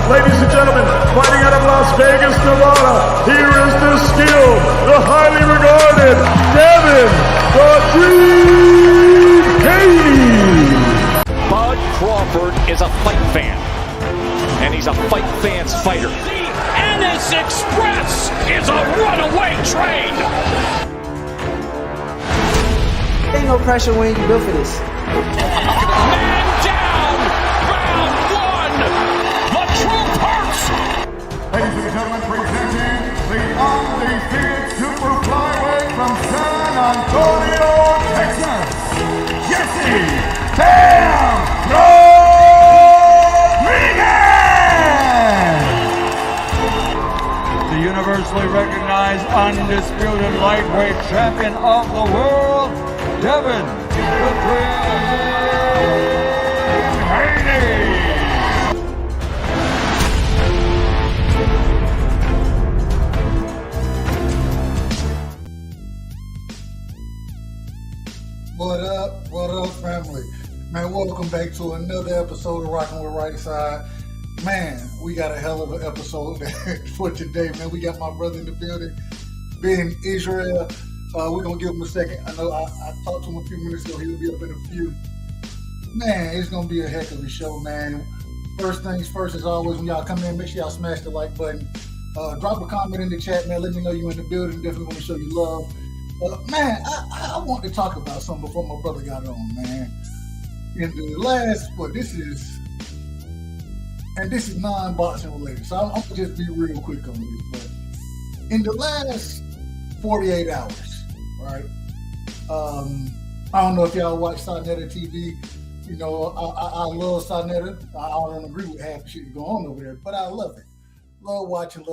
Ladies and gentlemen, fighting out of Las Vegas, Nevada, here is the skill, the highly regarded Devin the Dream Haney. Bud Crawford is a fight fan, and he's a fight fan's fighter. The Ennis Express is a runaway train. Ain't no pressure when you built for this. Man down, round one. The truth hurts. Ladies and gentlemen, presenting the undefeated super flyweight from San Antonio, Texas, Jesse Bam Rodriguez! The universally recognized undisputed lightweight champion of the world, Devin the Dream Haney! What up, family? Man, welcome back to another episode of Rockin With Rightside. Man, we got a hell of an episode for today, man. We got my brother in the building, being Israel. We're going to give him a second. I know I talked to him a few minutes ago. He'll be up in a few. Man, it's going to be a heck of a show, man. First things first, as always, when y'all come in, make sure y'all smash the like button. Drop a comment in the chat, man. Let me know you're in the building. Definitely want to show you love. Man, I want to talk about something before my brother got on, man. In the last, this is non-boxing related, so I'm going to just be real quick on this. But in the last 48 hours, right? I don't know if y'all watch Sarnetta TV. You know, I love Sarnetta. I don't agree with half the shit going on over there, but I love it. Love watching,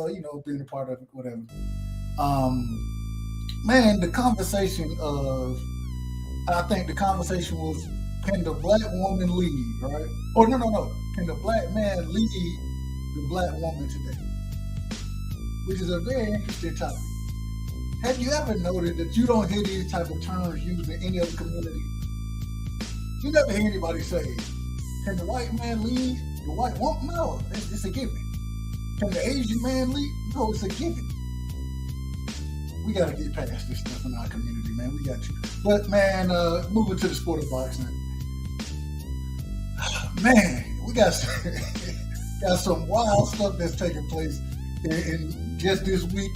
being a part of it, whatever. Man, the conversation was, can the black woman lead, right? Oh, no. Can the black man lead the black woman today? Which is a very interesting topic. Have you ever noted that you don't hear these type of terms used in any other community? You never hear anybody say, can the white man lead the white woman? No, it's a given. Can the Asian man lead? No, it's a given. We got to get past this stuff in our community, man. We got to. But, man, moving to the sport of boxing. Man, we got some wild stuff that's taking place in just this week.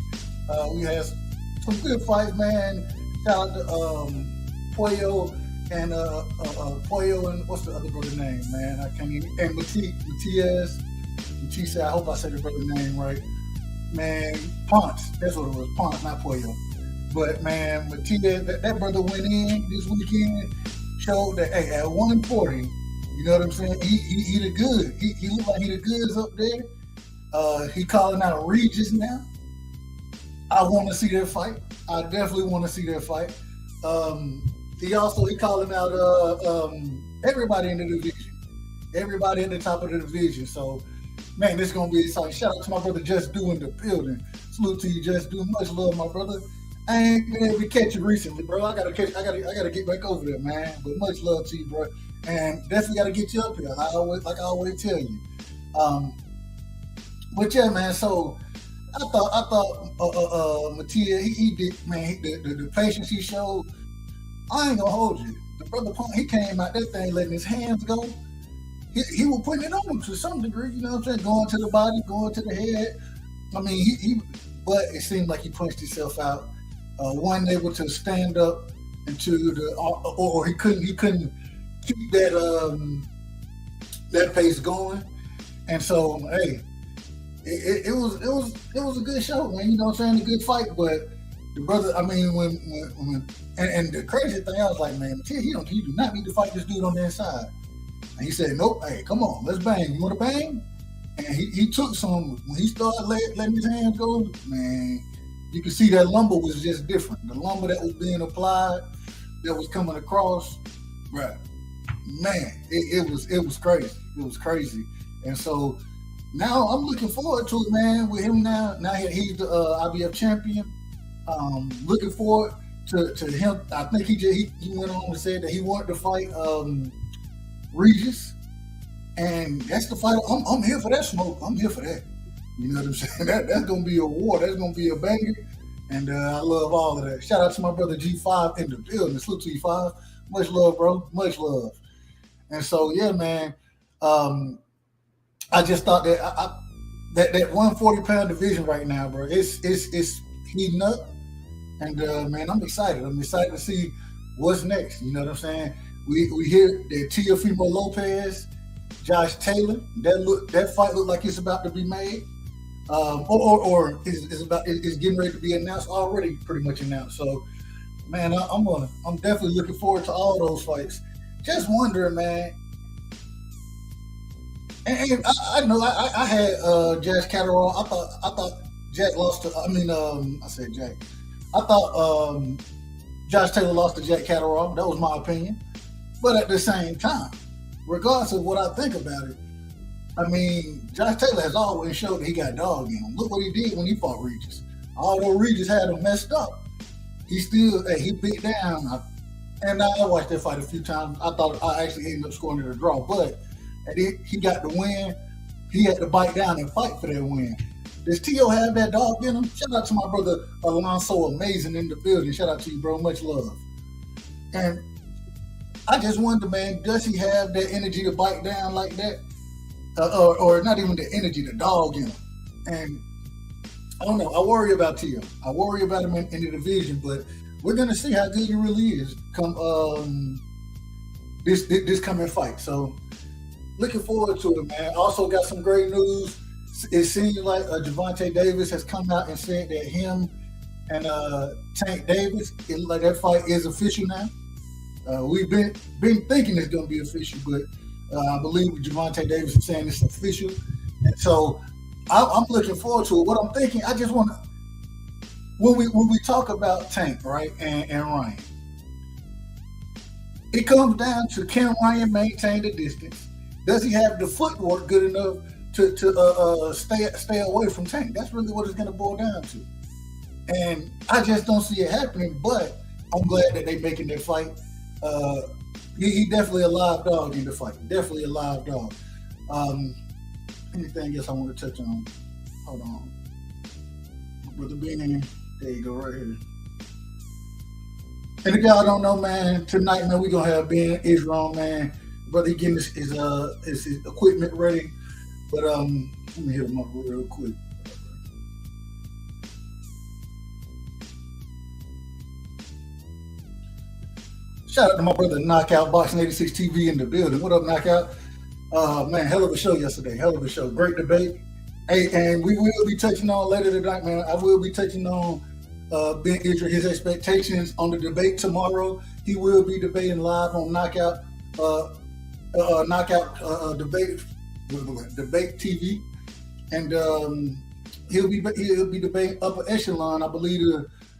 We had some good fights, man. Shout out to Pollo and what's the other brother's name, man? I can't even. And Matias. I hope I said the brother's name right. Man, Ponce. That's what it was. Ponce, not Pollo. But man, Matias, that brother went in this weekend, showed that hey, at 140, you know what I'm saying? He the good. He look like he the goods up there. He calling out Regis now. I want to see their fight. I definitely want to see their fight. He calling out everybody in the division. Everybody at the top of the division. So man, this is gonna be exciting. Shout out to my brother Just Do in the building. Salute to you, Just Do. Much love, my brother. I ain't been able to catch you recently, bro. I gotta get back over there, man. But much love to you, bro. And definitely gotta get you up here. I always tell you. But yeah, man. So I thought Mattia, he did, man. The patience he showed. I ain't gonna hold you. The brother Punk, he came out that thing letting his hands go. He was putting it on him to some degree, you know what I'm saying? Going to the body, going to the head. I mean, but it seemed like he punched himself out. Wasn't able to stand up into or he couldn't keep that pace going. And so, hey, it was a good show, man. You know what I'm saying? A good fight, but the brother, I mean, when the crazy thing, I was like, man, he do not need to fight this dude on the inside. And he said, nope, hey, come on, let's bang. You want to bang? And he took some, when he started letting his hands go, man, you could see that lumber was just different. The lumber that was being applied, that was coming across, right? Man, it was crazy. It was crazy. And so now I'm looking forward to it, man, with him now. Now he's the IBF champion. Looking forward to him. I think he went on and said that he wanted to fight Regis. And that's the fight. I'm here for that smoke. I'm here for that. You know what I'm saying? That's gonna be a war. That's gonna be a banger. And I love all of that. Shout out to my brother G5 in the building. Salute to G5. Much love, bro. Much love. And so, yeah, man. I just thought that that 140-pound division right now, bro, it's heating up. And man, I'm excited. I'm excited to see what's next. You know what I'm saying? We hear that Teofimo Lopez, Josh Taylor, that fight looked like it's about to be made. Or is getting ready to be announced, already pretty much announced. So, man, I'm definitely looking forward to all those fights. Just wondering, man. And I know I had Jack Catterall. I thought Jack lost to. I said Jack. I thought Josh Taylor lost to Jack Catterall. That was my opinion. But at the same time, regardless of what I think about it, I mean, Josh Taylor has always showed that he got dog in him. Look what he did when he fought Regis. Although Regis had him messed up, he beat down. And I watched that fight a few times. I thought I actually ended up scoring it a draw. But he got the win. He had to bite down and fight for that win. Does Tio have that dog in him? Shout out to my brother Alonso Amazing in the building. Shout out to you, bro. Much love. And I just wonder, man, does he have that energy to bite down like that? Or not even the energy, the dog in him. And I don't know. I worry about Tio. I worry about him in the division, but we're gonna see how good he really is come this coming fight. So looking forward to it, man. Also got some great news. It seems like Gervonta Davis has come out and said that him and Tank Davis, it look like that fight is official now. We've been thinking it's gonna be official, but I believe Gervonta Davis is saying it's official. And so I'm looking forward to it. What I'm thinking, I just want to, when we talk about Tank, right, and Ryan, it comes down to, can Ryan maintain the distance? Does he have the footwork good enough to stay away from Tank? That's really what it's going to boil down to. And I just don't see it happening, but I'm glad that they're making that fight. He definitely a live dog in the fight. Definitely a live dog. Anything else I want to touch on? Hold on. Brother Ben, there you go, right here. And if y'all don't know, man, tonight, man, we're going to have Ben Israel, man. Brother, he getting his equipment ready. But let me hit him up real quick. Shout out to my brother Knockout Boxing 86 TV in the building. What up, Knockout? Man, hell of a show yesterday. Hell of a show. Great debate. Hey, and we will be touching on later tonight, man. I will be touching on Ben Idris, his expectations on the debate tomorrow. He will be debating live on Knockout Debate TV, and he'll be debating upper echelon. I believe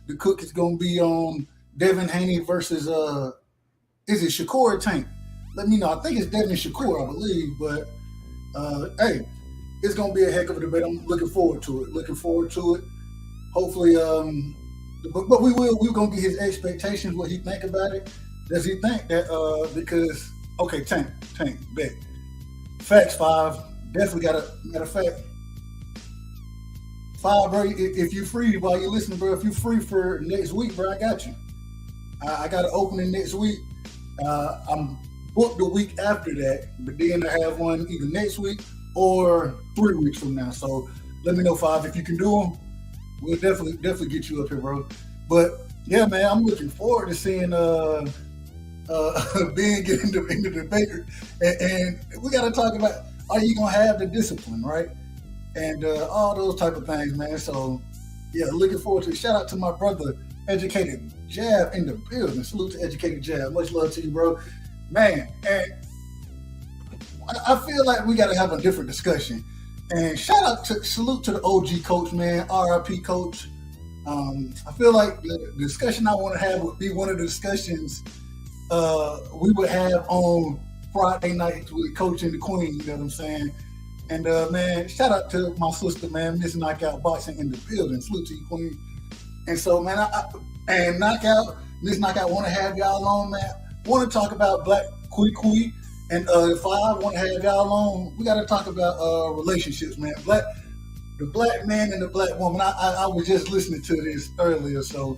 the cook is going to be on Devin Haney versus is it Shakur or Tank? Let me know. I think it's Devin Shakur, I believe, but hey, it's going to be a heck of a debate. I'm looking forward to it. Hopefully, but we're going to get his expectations, what he think about it. Does he think that because okay, Tank, bet. Facts 5, definitely got a matter of fact. 5, bro, if you're free while you're listening, bro, if you're free for next week, bro, I got you. I got an opening next week. I'm booked the week after that, but then I have one either next week or 3 weeks from now. So let me know, 5, if you can do them. We'll definitely get you up here, bro. But yeah, man, I'm looking forward to seeing Ben get in the debate, and we got to talk about, are you gonna have the discipline, right? And all those type of things, man. So yeah, looking forward to it. Shout out to my brother Educated Jab in the building. Salute to Educated Jab. Much love to you, bro. Man, and I feel like we got to have a different discussion. And salute to the OG coach, man. RIP coach. I feel like the discussion I want to have would be one of the discussions we would have on Friday nights with Coach and the Queen, you know what I'm saying? And man, shout out to my sister, man, Miss Knockout Boxing in the building. Salute to you, Queen. And so, man, Miss Knockout want to have y'all on, man. Want to talk about Black Kui And if I want to have y'all on, we got to talk about relationships, man. The black man and the black woman. I was just listening to this earlier, so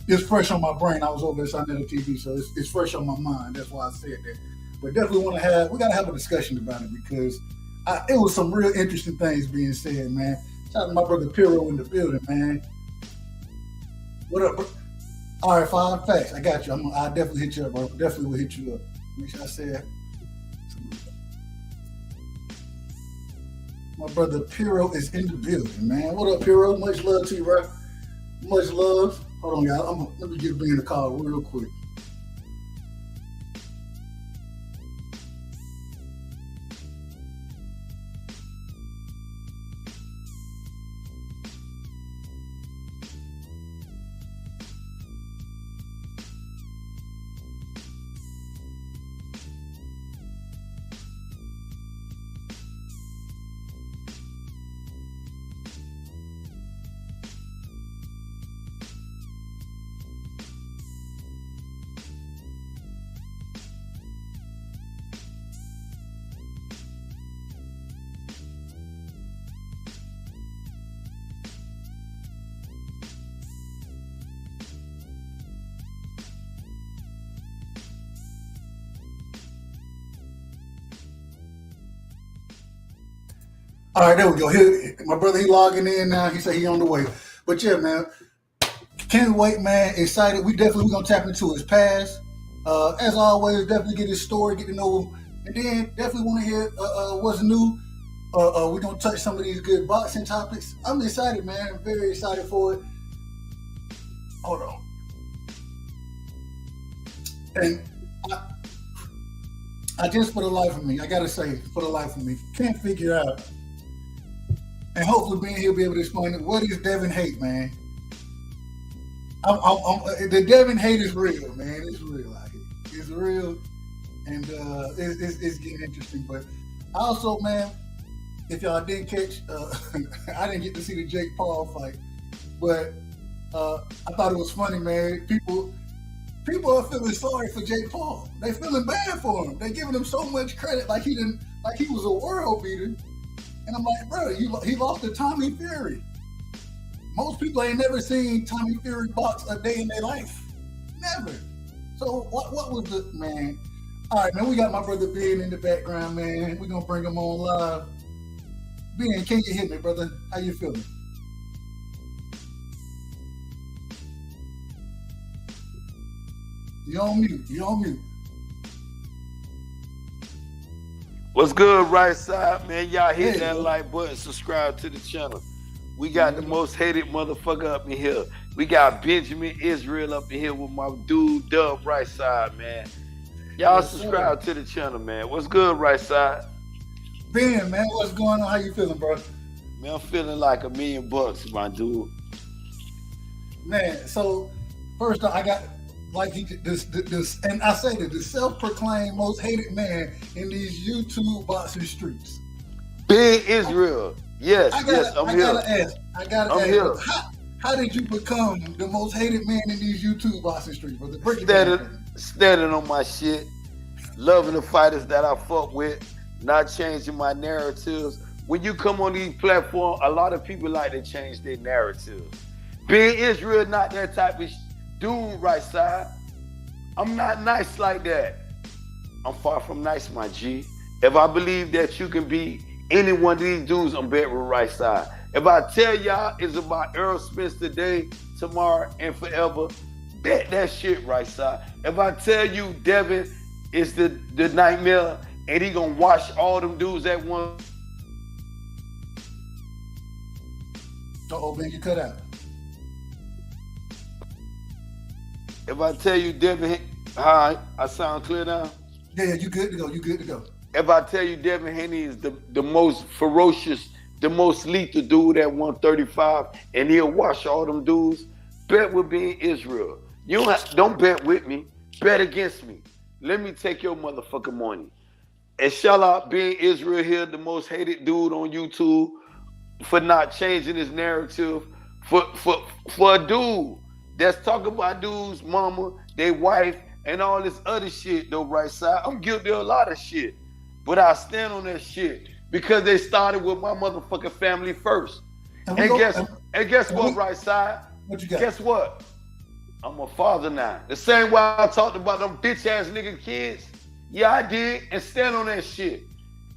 it's fresh on my brain. I was over at Sunday TV, so it's fresh on my mind. That's why I said that. But definitely we got to have a discussion about it because it was some real interesting things being said, man. Shout out to my brother Piro in the building, man. What up, bro? All right, 5 facts. I got you. I'll definitely hit you up, bro. Definitely will hit you up. Make sure I said. My brother Piro is in the building, man. What up, Piro? Much love to you, bro. Much love. Hold on, y'all. Let me get being the call real quick. All right, there we go. My brother, he logging in now. He said he on the way. But yeah, man, can't wait, man. Excited. We gonna tap into his past. As always, definitely get his story, get to know, and then definitely want to hear what's new. We're gonna touch some of these good boxing topics. I'm excited, man. I'm very excited for it. Hold on. And I just, for the life of me, I gotta say, for the life of me, can't figure out. And hopefully being here, be able to explain it. What is Devin hate, man? The Devin hate is real, man. It's real out here. It's real, and it's getting interesting. But also, man, if y'all didn't catch, I didn't get to see the Jake Paul fight, but I thought it was funny, man. People are feeling sorry for Jake Paul. They feeling bad for him. They giving him so much credit, like he was a world beater. And I'm like, bro, he lost to Tommy Fury. Most people ain't never seen Tommy Fury box a day in their life. Never. So what was the, man? All right, man, we got my brother Ben in the background, man. We're going to bring him on live. Ben, can you hit me, brother? How you feeling? You on mute. What's good, right side, man? Y'all hit that like button, subscribe to the channel. We got the most hated motherfucker up in here. We got Benjamin Israel up in here with my dude Dub right side, man. Y'all subscribe to the channel, man. What's good, right side? Ben, man, what's going on? How you feeling, bro? Man, I'm feeling like $1 million, my dude. Man, so first off, I got like this, and I say that the self-proclaimed most hated man in these YouTube boxing streets. Ben Israel. Yes, I'm here. I gotta ask. How did you become the most hated man in these YouTube boxing streets, brother? Standing on my shit, loving the fighters that I fuck with, not changing my narratives. When you come on these platforms, a lot of people like to change their narratives. Ben Israel not that type of dude, right side. I'm not nice like that. I'm far from nice, my G. If I believe that you can be any one of these dudes, I'm bet with right side. If I tell y'all it's about Earl Spence today, tomorrow, and forever, bet that shit, right side. If I tell you Devin is the nightmare and he gonna wash all them dudes at once. Man, you cut out. If I tell you Devin, hi, I sound clear now? Yeah, you good to go. If I tell you Devin Haney is the most ferocious, the most lethal dude at 135, and he'll wash all them dudes, bet with being Israel. Don't bet with me, bet against me. Let me take your motherfucking money. And shout out being Israel here, the most hated dude on YouTube for not changing his narrative for a dude that's talking about dudes' mama, their wife, and all this other shit though, right side. I'm guilty of a lot of shit. But I stand on that shit because they started with my motherfucking family first. And guess what, right side? What you got? Guess what? I'm a father now. The same way I talked about them bitch ass nigga kids. Yeah, I did, and stand on that shit.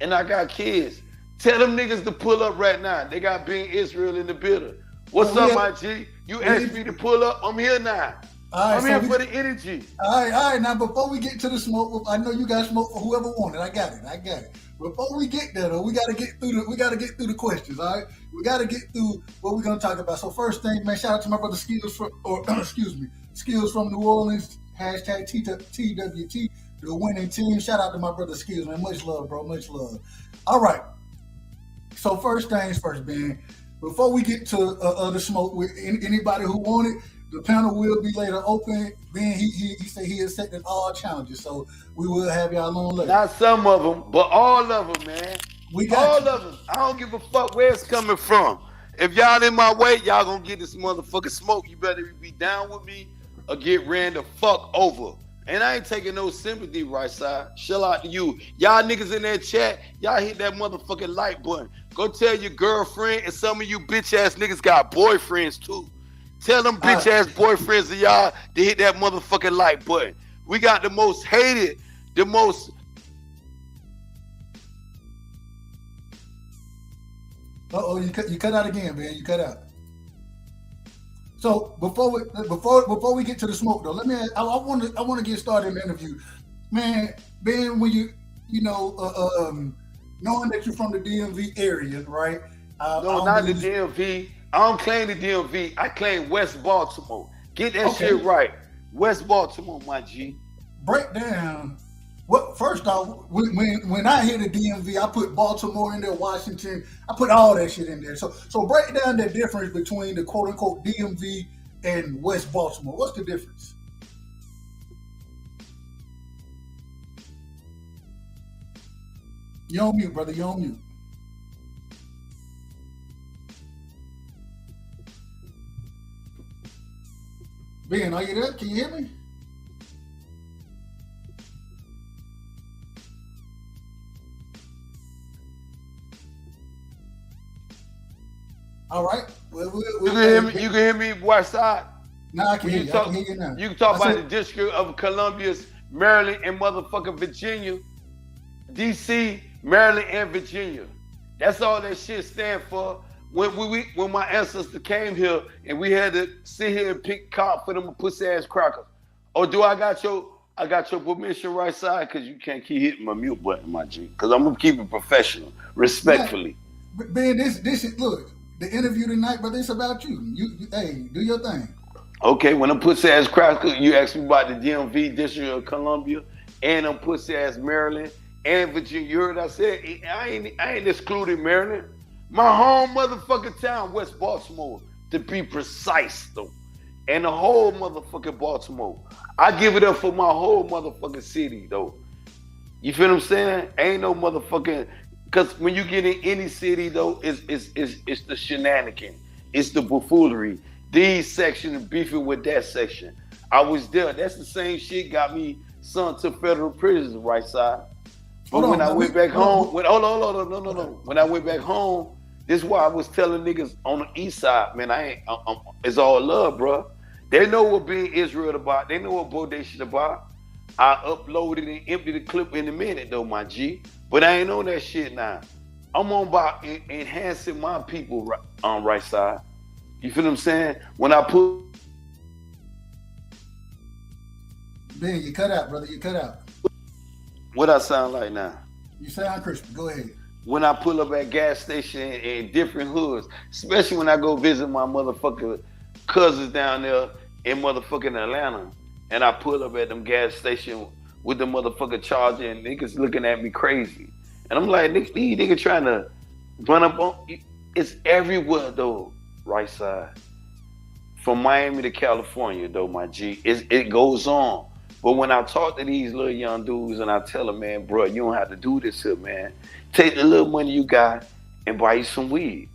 And I got kids. Tell them niggas to pull up right now. They got Being Israel in the building. What's up, my G? You asked me to pull up. I'm here now. I'm here for the energy. All right. Now, before we get to the smoke, I know you got smoke for whoever wanted. I got it. Before we get there, though, we got to get through the questions. All right, we got to get through what we're gonna talk about. So first thing, man, shout out to my brother Skills Skills from New Orleans. Hashtag TWT, the winning team. Shout out to my brother Skills, man. Much love, bro. Much love. All right. So first things first, Ben. Before we get to the smoke with anybody who wanted. The panel will be later open. Ben, he said he accepted all challenges, so we will have y'all on later. Not some of them, but all of them, man. We got all of them. I don't give a fuck where it's coming from. If y'all in my way, y'all gonna get this motherfucking smoke. You better be down with me or get ran the fuck over. And I ain't taking no sympathy, right side. Shout out to you. Y'all niggas in that chat, y'all hit that motherfucking like button. Go tell your girlfriend, and some of you bitch ass niggas got boyfriends too. Tell them bitch ass boyfriends of y'all to hit that motherfucking like button. We got the most hated, the most. You cut out again, man. You cut out. So before we get to the smoke though, let me. I want to get started in the interview, man. Ben, when knowing that you're from the DMV area, right? No, not the DMV. I don't claim the DMV. I claim West Baltimore. Get that shit right. West Baltimore, my G. Break down. First off, when I hear the DMV, I put Baltimore in there, Washington. I put all that shit in there. So break down the difference between the quote unquote DMV and West Baltimore. What's the difference? You're on mute, brother. You're on mute. Ben, are you there? Can you hear me? All right. You can hear me. You can hear me, West Side. Now I can hear you. I can hear you now. You can talk about the District of Columbia's Maryland and motherfucking Virginia, DC, Maryland, and Virginia. That's all that shit stand for. When my ancestors came here and we had to sit here and pick cop for them pussy ass crackers. Or do I got your permission, right side? Because you can't keep hitting my mute button, my G. Because I'm gonna keep it professional, respectfully. Yeah. Ben, this is look, the interview tonight, but it's about you. You hey, do your thing. Okay, when I'm pussy ass crackers, you asked me about the DMV, District of Columbia, and I'm pussy ass Maryland and Virginia. You heard I said I ain't excluding Maryland. My home motherfucking town, West Baltimore, to be precise though. And the whole motherfucking Baltimore. I give it up for my whole motherfucking city though. You feel what I'm saying? Ain't no motherfucking, cause when you get in any city though, it's the shenanigan. It's the buffoonery. These sections beefing with that section. I was there. That's the same shit got me sent to federal prison, right side. But when I went back home, when I went back home, this is why I was telling niggas on the east side, man, it's all love, bro. They know what Being Israel about. They know what Bodation about. I uploaded and emptied the clip in a minute, though, my G. But I ain't on that shit now. I'm on about enhancing my people on right side. You feel what I'm saying? When I put... Ben, you cut out, brother. You cut out. What I sound like now? You sound crispy. Go ahead. When I pull up at gas station in different hoods, especially when I go visit my motherfucking cousins down there in motherfucking Atlanta, and I pull up at them gas station with the motherfucking charger and niggas looking at me crazy. And I'm like, these niggas trying to run up on you. It's everywhere though, right side. From Miami to California though, my G. It goes on. But when I talk to these little young dudes and I tell them, man, bro, you don't have to do this here, man. Take the little money you got and buy you some weed.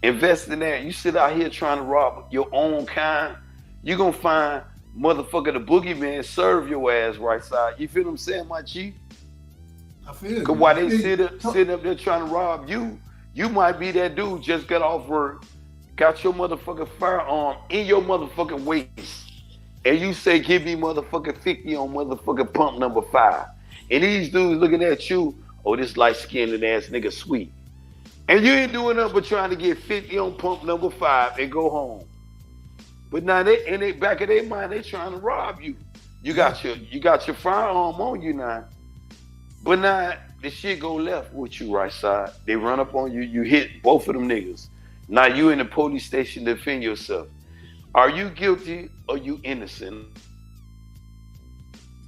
Invest in that. You sit out here trying to rob your own kind, you're going to find motherfucker, the boogeyman serve your ass right side. You feel what I'm saying, my G? I feel Because while they sitting up there trying to rob you, you might be that dude just got off work, got your motherfucking firearm in your motherfucking waist, and you say, give me motherfucking 50 on motherfucking pump number 5. And these dudes looking at you, oh, this light-skinned ass nigga sweet. And you ain't doing nothing but trying to get 50 on pump number 5 and go home. But now they back of their mind, they trying to rob you. You got your firearm on you now. But now the shit go left with you right side. They run up on you, you hit both of them niggas. Now you in the police station to defend yourself. Are you guilty or you innocent?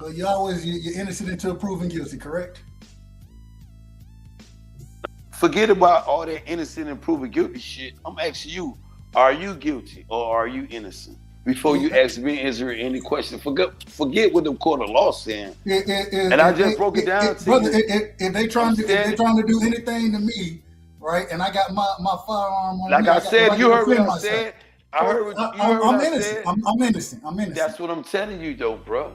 So you're innocent until proven guilty, correct? Forget about all that innocent and proven guilty shit. I'm asking you, are you guilty or are you innocent? Before you ask me, is there any question? Forget what the court of law saying. And I just broke it down to brother, you. If they trying to do anything to me, right? And I got my firearm on. Like me, I said, you heard what I myself. said. I heard what you heard. I'm what innocent. I said. I'm innocent. I'm innocent. That's what I'm telling you, though, bro.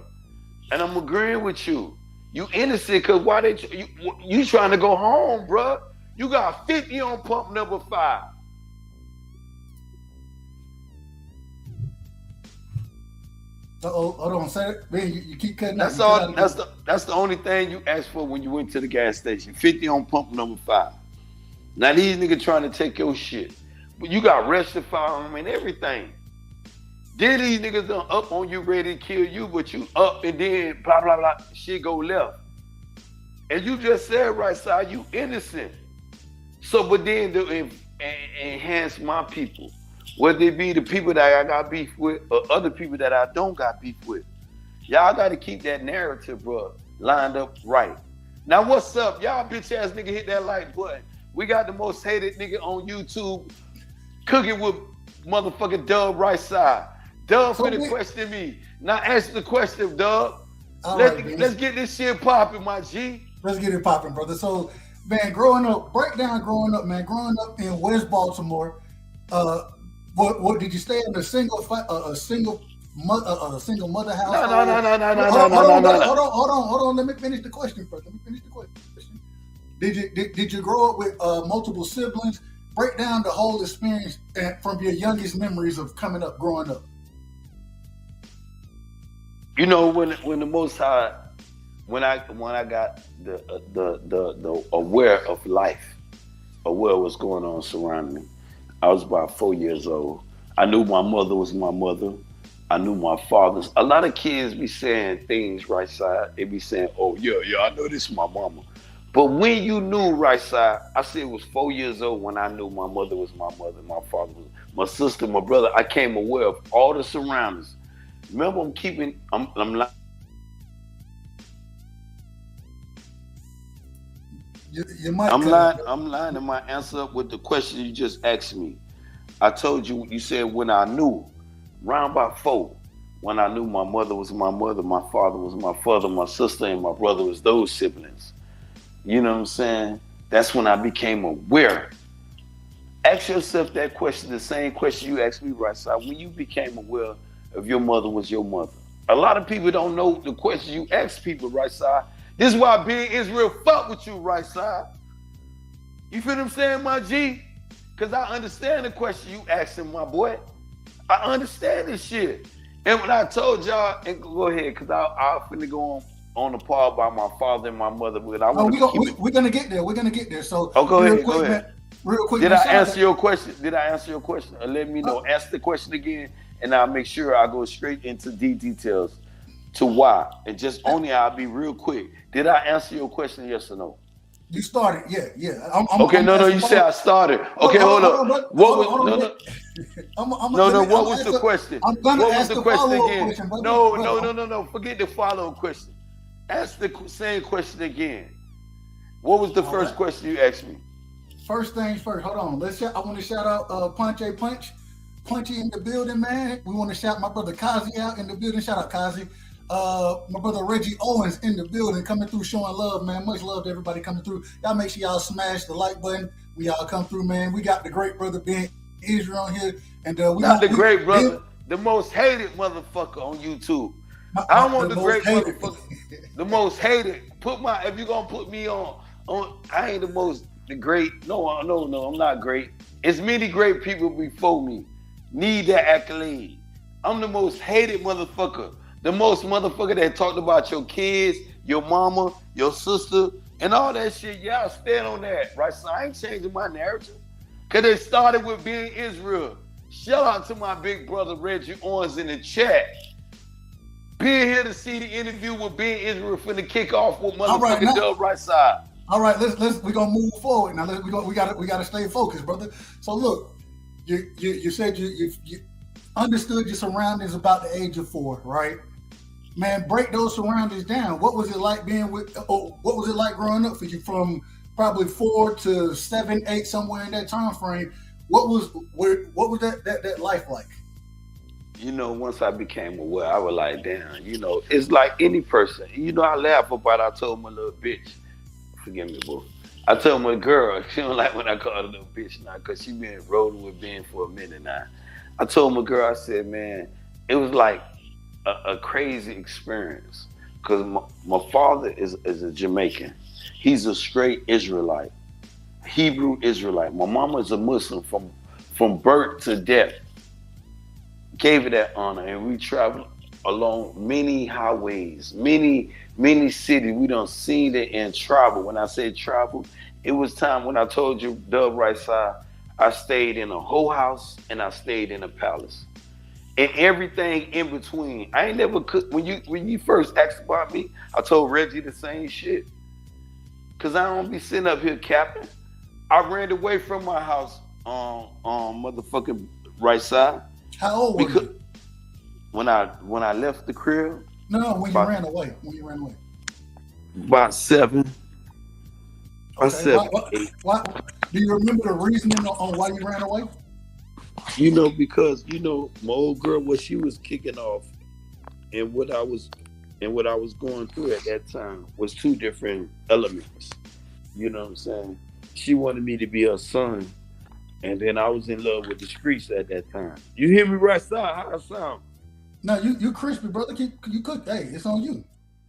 And I'm agreeing with you. You innocent because why you trying to go home, bro? You got 50 on pump number 5. Hold on, sir. Man, you keep cutting. That's all. That's the only thing you asked for when you went to the gas station. 50 on pump number 5. Now these niggas trying to take your shit, but you got arrested, firearm, and everything. Then these niggas done up on you, ready to kill you, but you up and then blah blah blah. Shit go left, and you just said right side, you innocent. So, but then to enhance my people. Whether it be the people that I got beef with or other people that I don't got beef with. Y'all got to keep that narrative, bro, lined up right. Now, what's up? Y'all bitch ass nigga hit that like button. We got the most hated nigga on YouTube cooking with motherfucking Dub right side. Dub finna question me. Now answer the question, Dub. Let's get this shit popping, my G. Let's get it popping, brother. So, man, growing up in West Baltimore, what did you stay in a single mother house? No. Hold on. Let me finish the question first. Did you grow up with multiple siblings? Break down the whole experience from your youngest memories of growing up. You know, when the Most High, when I got the aware of life, aware of what's going on surrounding me. I was about 4 years old. I knew my mother was my mother. I knew my father's. A lot of kids be saying things right side. They be saying, oh, yeah, I know this is my mama. But when you knew right side, I said it was 4 years old when I knew my mother was my mother, my father was my sister, my brother. I came aware of all the surroundings. Remember, I'm like, I'm lining my answer up with the question you just asked me. I told you, you said when I knew, round about 4, when I knew my mother was my mother, my father was my father, my sister and my brother was those siblings. You know what I'm saying? That's when I became aware. Ask yourself that question, the same question you asked me right side, when you became aware of your mother was your mother. A lot of people don't know the question you ask people right side. This is why Big Israel fuck with you, right side. You feel what I'm saying, my G? Because I understand the question you asking, my boy. I understand this shit. And when I told y'all, and go ahead, because I'll finna go on the part about my father and my mother. But we're gonna get there. We're gonna get there. So go ahead. Man, real quick. Did I answer your question? Or let me know. Ask the question again, and I'll make sure I go straight into the details to why. And just only I'll be real quick. Did I answer your question, yes or no? You started, yeah. No, you said I started. Okay, hold up. What was the question? I'm gonna ask the follow-up question. No. Forget the follow-up question. Ask the same question again. What was the first question you asked me? First things first. Hold on. I want to shout out Punchy in the building, man. We want to shout my brother Kazi out in the building. Shout out Kazi. My brother Reggie Owens in the building, coming through, showing love, man. Much love to everybody coming through. Y'all make sure y'all smash the like button. We all come through, man. We got the great brother Ben Israel on here, and we not the great brother. the most hated motherfucker on YouTube. I don't want the great motherfucker. The most hated. If you're gonna put me on, I ain't the great. No, I'm not great. It's many great people before me. Need that accolade. I'm the most hated motherfucker. The most motherfucker that talked about your kids, your mama, your sister, and all that shit. Y'all stand on that, right? So I ain't changing my narrative. Cause it started with being Israel. Shout out to my big brother Reggie Owens in the chat. Being here to see the interview with being Israel finna kick off with motherfucking Dub Rightside. All right, we're gonna move forward now. We gotta stay focused, brother. So look, you said you understood your surroundings about the age of 4, right? Man, break those surroundings down. What was it like what was it like growing up for you from probably 4 to 7, 8, somewhere in that time frame? What was that life like? You know, once I became aware, I was like, damn, you know, it's like any person. You know, I laugh about it. I told my little bitch, forgive me, boo. I told my girl, she don't like when I call her a little bitch now because she been rolling with Ben for a minute now. I told my girl, I said, man, it was like a crazy experience because my father is a Jamaican. He's a straight Israelite, Hebrew Israelite. My mama is a Muslim from birth to death. Gave it that honor, and we traveled along many highways, many cities. We done seen it and travel. When I say travel, it was time when I told you, Dub Rightside, I stayed in a whole house and I stayed in a palace. And everything in between. I ain't never cooked. When you first asked about me, I told Reggie the same shit. Cause I don't be sitting up here capping. I ran away from my house on motherfucking Rightside. How old were you? When I left the crib? No, when you ran away. About 7. About Okay. 7, 8. Why, do you remember the reasoning on why you ran away? You know, because you know, my old girl, what she was kicking off and what I was going through at that time was 2 different elements. You know what I'm saying? She wanted me to be her son. And then I was in love with the streets at that time. You hear me right side? How I sound? No, you crispy, brother. You cook. Hey, it's on you.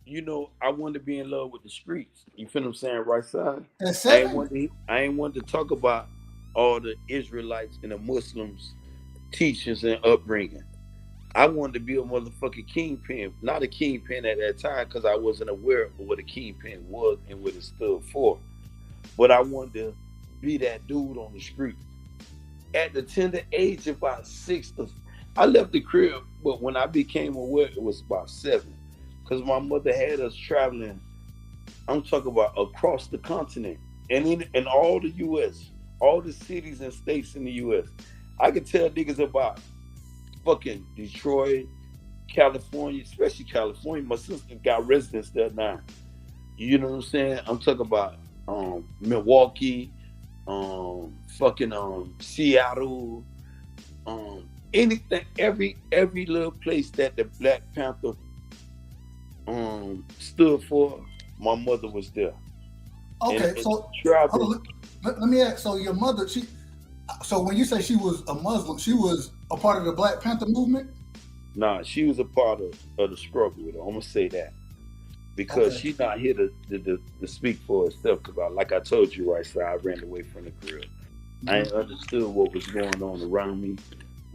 You know, I wanted to be in love with the streets. You feel what I'm saying? Right side? I ain't want to talk about all the Israelites and the Muslims teachings and upbringing. I wanted to be a motherfucking kingpin. Not a kingpin at that time because I wasn't aware of what a kingpin was and what it stood for. But I wanted to be that dude on the street. At the tender age of about 6, I left the crib, but when I became aware, it was about 7. Because my mother had us traveling, I'm talking about across the continent and in all the U.S., all the cities and states in the U.S. I could tell niggas about fucking Detroit, California, especially California. My sister got residence there now. You know what I'm saying? I'm talking about Milwaukee, Seattle, anything, every little place that the Black Panther stood for, my mother was there. Okay, so let me ask. So your mother, so when you say she was a Muslim, she was a part of the Black Panther movement? Nah, she was a part of the struggle with her. I'm gonna say that. Because she's not here to speak for herself. Because, like I told you, right, so I ran away from the crib. I ain't understood what was going on around me.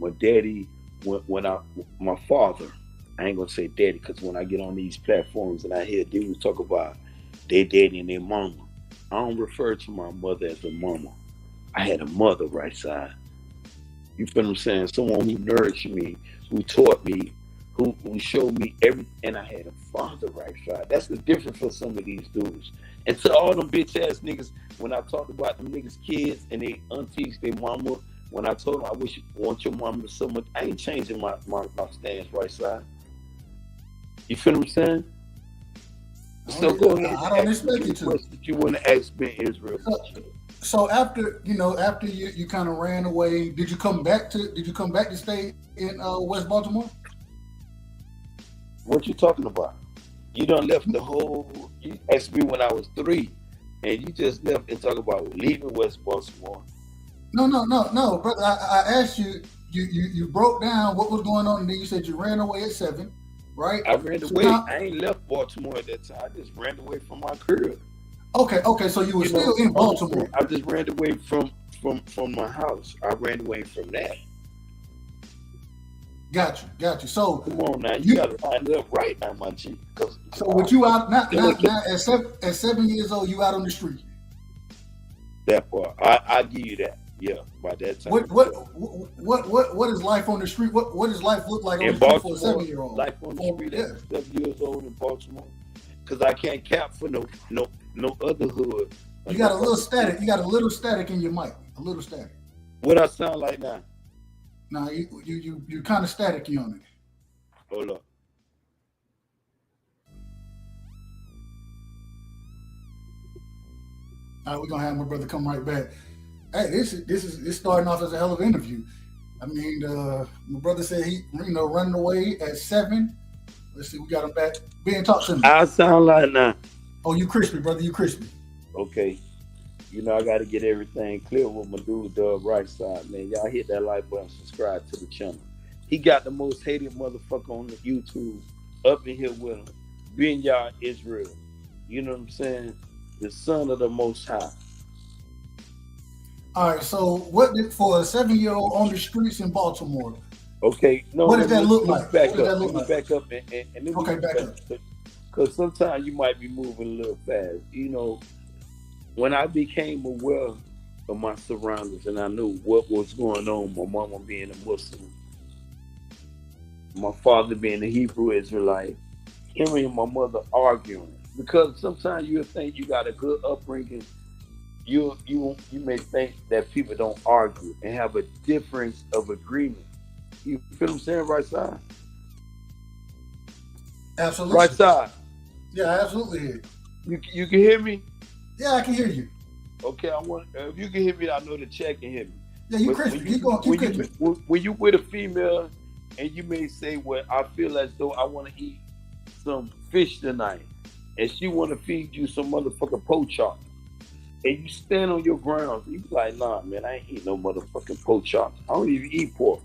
My daddy, my father, I ain't gonna say daddy, because when I get on these platforms and I hear dudes talk about their daddy and their mama, I don't refer to my mother as a mama. I had a mother, right side. You feel what I'm saying? Someone who nourished me, who taught me, who showed me everything, and I had a father right side. That's the difference for some of these dudes. And to all them bitch ass niggas, when I talked about them niggas' kids and they aunties, their mama, when I told them I want your mama so much, I ain't changing my stance right side. You feel what I'm saying? So go ahead. I don't expect you to. You want to ask Ben Israel? So after you kind of ran away, did you come back to stay in West Baltimore? What you talking about? You done left the whole. You asked me when I was 3, and you just left and talk about leaving West Baltimore. No, brother. I asked you you broke down what was going on, and then you said you ran away at 7, right? I ran So away. now- I ain't left Baltimore at that time. I just ran away from my crib. Okay. So you were still in Baltimore. I just ran away from my house. I ran away from that. Got you. So come on now, you gotta line up right now, my G. So with you out now at 7 years old, you out on the street. That part, I give you that. Yeah, by that time. What is life on the street? What does life look like on in the street Baltimore, for a 7-year-old? Life on the street at 7 years old in Baltimore. Because I can't cap for no other hood. You got a little static. You got a little static in your mic. A little static. What I sound like now? Nah, you kind of staticky on it. Hold up. All right, we're gonna have my brother come right back. Hey, this is starting off as a hell of an interview. I mean, my brother said he running away at 7. Let's see, we got him back. Being talk to me. I sound like now. Oh, you crispy, brother. You crispy. Okay. I got to get everything clear with my dude, Rightside, man. Y'all hit that like button, subscribe to the channel. He got the most hated motherfucker on the YouTube up in here with him. Being y'all Israel. You know what I'm saying? The son of the Most High. All right, so for a 7-year-old on the streets in Baltimore? Okay, no. What does that look like? Back up. Let me back up and okay, back up. Because sometimes you might be moving a little fast. When I became aware of my surroundings and I knew what was going on, my mama being a Muslim, my father being a Hebrew Israelite, hearing my mother arguing. Because sometimes you'll think you got a good upbringing, you may think that people don't argue and have a difference of agreement. You feel what I'm saying, right side? Absolutely. Right side. Yeah, absolutely. You can hear me? Yeah, I can hear you. Okay, I want if you can hear me, I know the chat can hear me. Yeah, you crispy. When you with a female and you may say, well, I feel as though I want to eat some fish tonight, and she want to feed you some motherfucking pork chop, and you stand on your grounds, you be like, nah, man, I ain't eat no motherfucking pork chop. I don't even eat pork.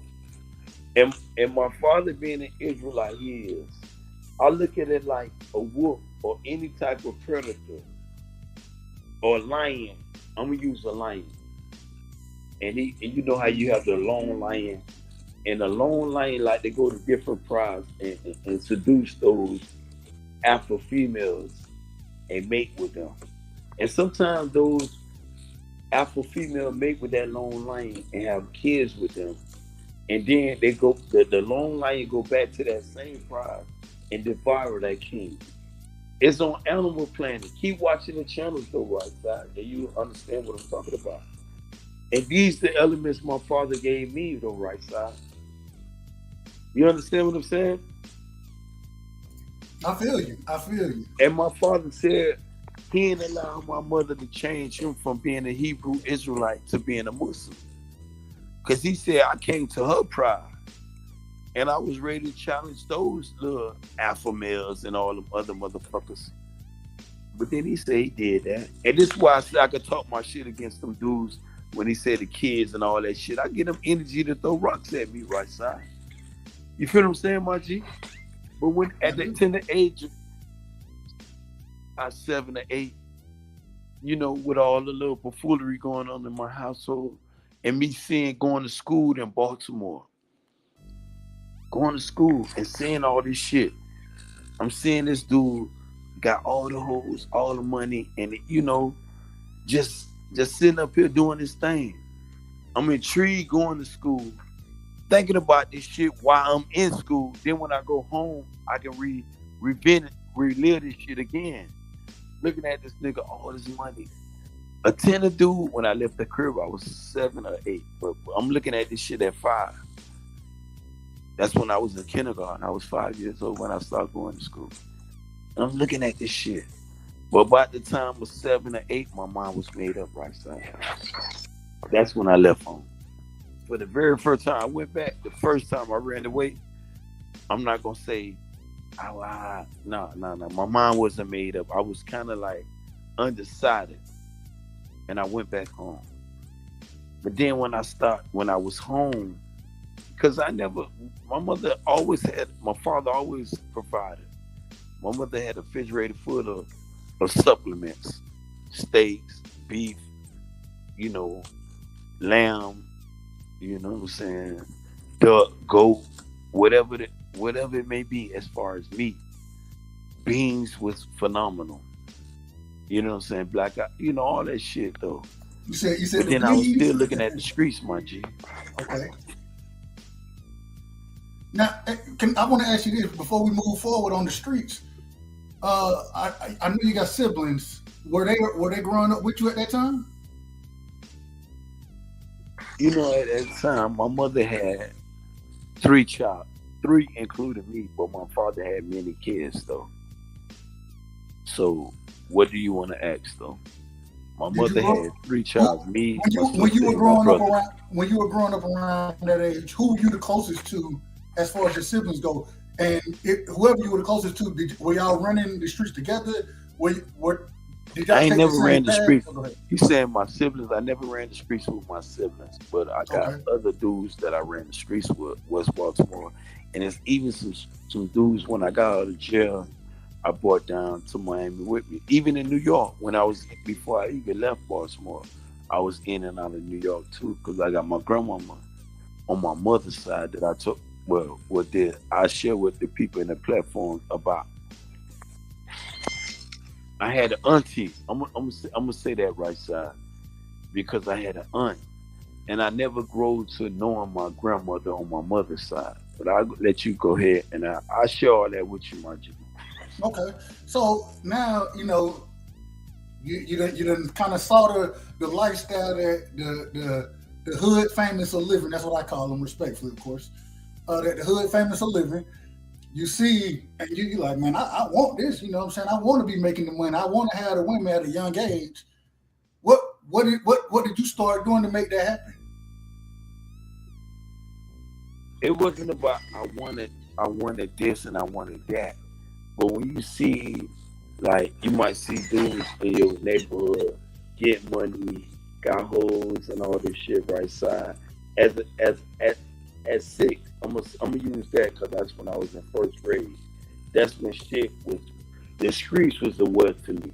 And my father being an Israelite, he is. I look at it like a wolf or any type of predator or a lion. I'm gonna use a lion. And you know how you have the lone lion, and the lone lion like to go to different tribes and seduce those alpha females and mate with them. And sometimes those alpha female mate with that lone lion and have kids with them. And then they go, the lone lion go back to that same tribe and devour that king. It's on Animal Planet. Keep watching the channels though, right side, and you understand what I'm talking about. And these the elements my father gave me though, right side. You understand what I'm saying? I feel you. And my father said he didn't allow my mother to change him from being a Hebrew Israelite to being a Muslim. Because he said I came to her pride. And I was ready to challenge those little alpha males and all them other motherfuckers. But then he said he did that. And this is why I said I could talk my shit against them dudes when he said the kids and all that shit. I get them energy to throw rocks at me, right side. You feel what I'm saying, my G? But when at the tender age of 7 or 8, with all the little buffoonery going on in my household, and me going to school in Baltimore, going to school and seeing all this shit. I'm seeing this dude got all the hoes, all the money, and just sitting up here doing this thing. I'm intrigued going to school, thinking about this shit while I'm in school. Then when I go home, I can relive this shit again. Looking at this nigga, all this money. A tender dude, when I left the crib, I was 7 or 8. But I'm looking at this shit at 5. That's when I was in kindergarten. I was 5 years old when I started going to school. And I'm looking at this shit. But by the time I was 7 or 8, my mind was made up, right side. That's when I left home. For the very first time I went back, the first time I ran away, I'm not going to say, no. My mind wasn't made up. I was kind of like undecided. And I went back home. But then when I was home, Because my mother always had, my father always provided. My mother had a refrigerator full of supplements, steaks, beef, you know, lamb, you know what I'm saying, duck, goat, whatever it may be as far as meat. Beans was phenomenal. You know what I'm saying? Black, you know, all that shit though. You said But then I was still looking at the streets, my G. Okay. Now, I want to ask you this before we move forward on the streets. I know you got siblings. Were they growing up with you at that time? You know, at that time, my mother had three including me, but my father had many kids though. So, what do you want to ask though? My mother had three children. Me, when you were growing up around that age, who were you the closest to as far as your siblings go? And whoever you were the closest to, were y'all running the streets together? I ain't never ran the streets. You saying my siblings? I never ran the streets with my siblings, but I got other dudes that I ran the streets with, West Baltimore, and it's even some dudes when I got out of jail, I brought down to Miami with me. Even in New York, before I even left Baltimore, I was in and out of New York too, because I got my grandmama on my mother's side that I took. Well, I share with the people in the platform about. I had an auntie. I'm gonna say that right side, because I had an aunt, and I never grew to knowing my grandmother on my mother's side. But I'll let you go ahead, and I share all that with you, my G. Okay, so now you know you done kind of saw the lifestyle that the hood famous are living. That's what I call them, respectfully, of course. That the hood famous are living. You see, and you like, man, I want this. You know what I'm saying? I want to be making the money. I want to have the women at a young age. What did you start doing to make that happen? It wasn't about I wanted this and I wanted that. But when you see, like, you might see dudes in your neighborhood get money, got hoes, and all this shit right side. At 6, I'm gonna use that because that's when I was in first grade. That's when the streets was a word to me.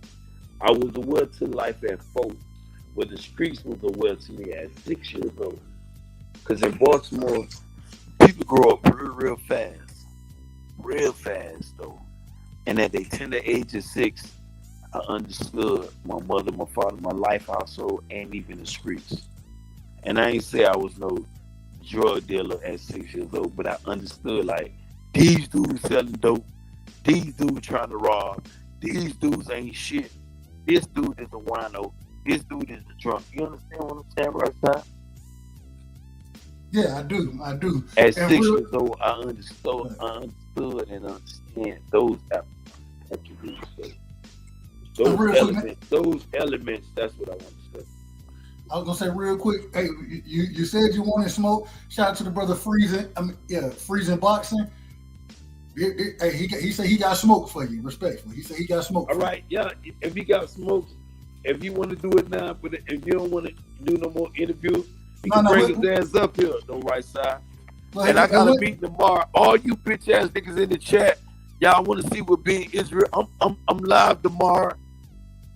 I was a word to life at 4, but the streets was a word to me at 6 years old. Because in Baltimore, people grow up real fast though. And at the tender age of 6, I understood my mother, my father, my life household, and even the streets. And I ain't say I was no drug dealer at 6 years old, but I understood, like, these dudes selling dope, these dudes trying to rob, these dudes ain't shit. This dude is a wino, this dude is the drunk. You understand what I'm saying right now? Yeah, I do. At 6 years old, I understood and understand those attributes. Those elements, that's what I want to say. I was gonna say real quick. Hey, you said you wanted smoke. Shout out to the brother Freezing Boxing. Hey, he said he got smoke for you. Respectfully, he said he got smoke. All right, yeah. If you got smoke, if you want to do it now, but if you don't want to do no more interviews, you can bring his ass up here on the right side. And I got a meeting tomorrow. All you bitch ass niggas in the chat, y'all want to see what being Israel? I'm live tomorrow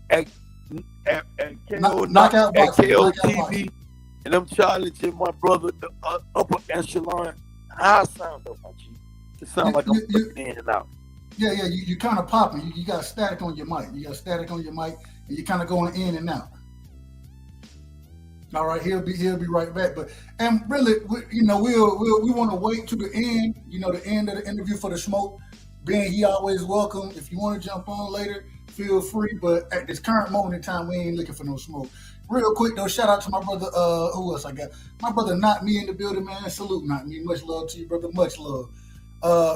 at KOTV, and I'm challenging my brother, the upper echelon. I sound up, my G. It sounds like I'm in and out. Yeah, you kind of popping. You got static on your mic. And you're kind of going in and out. All right, he'll be right back. But and really, we want to wait to the end. The end of the interview for the smoke. Ben, he always welcome. If you want to jump on later, feel free. But at this current moment in time, we ain't looking for no smoke. Real quick though, shout out to my brother. Who else I got? My brother, Not Me, in the building, man. Salute, Not Me. Much love to you, brother. Much love.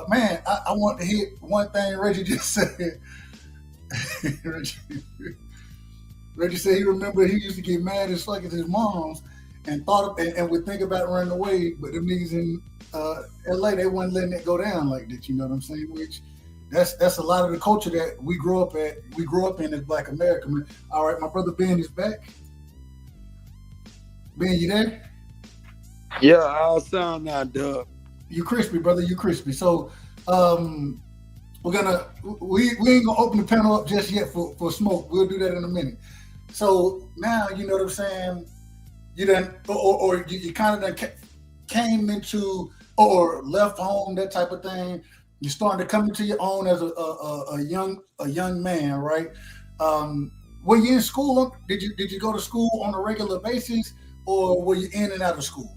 Man, I want to hit one thing Reggie just said. Reggie said he remembered he used to get mad as fuck at his moms and would think about running away, but them niggas in LA, they wasn't letting it go down like that. You know what I'm saying? Which that's a lot of the culture that we grew up in as Black America, man. All right, my brother Ben is back. Ben, you there? Yeah, I'll sound now, Dub. You crispy, brother. You crispy. So, we're gonna we ain't gonna open the panel up just yet for smoke. We'll do that in a minute. So now you know what I'm saying. You done or you kind of done came into or left home, that type of thing. You're starting to come into your own as a young man, right? Were you in school? Did you go to school on a regular basis, or were you in and out of school?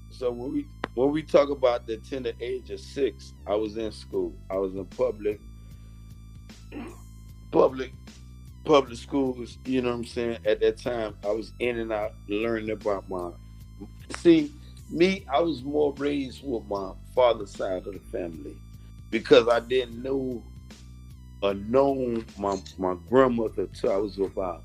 So when we talk about the tender age of 6, I was in school. I was in public public schools. You know what I'm saying? At that time, I was in and out learning about my. See, me, I was more raised with my father's side of the family because I didn't know or know my grandmother till I was about,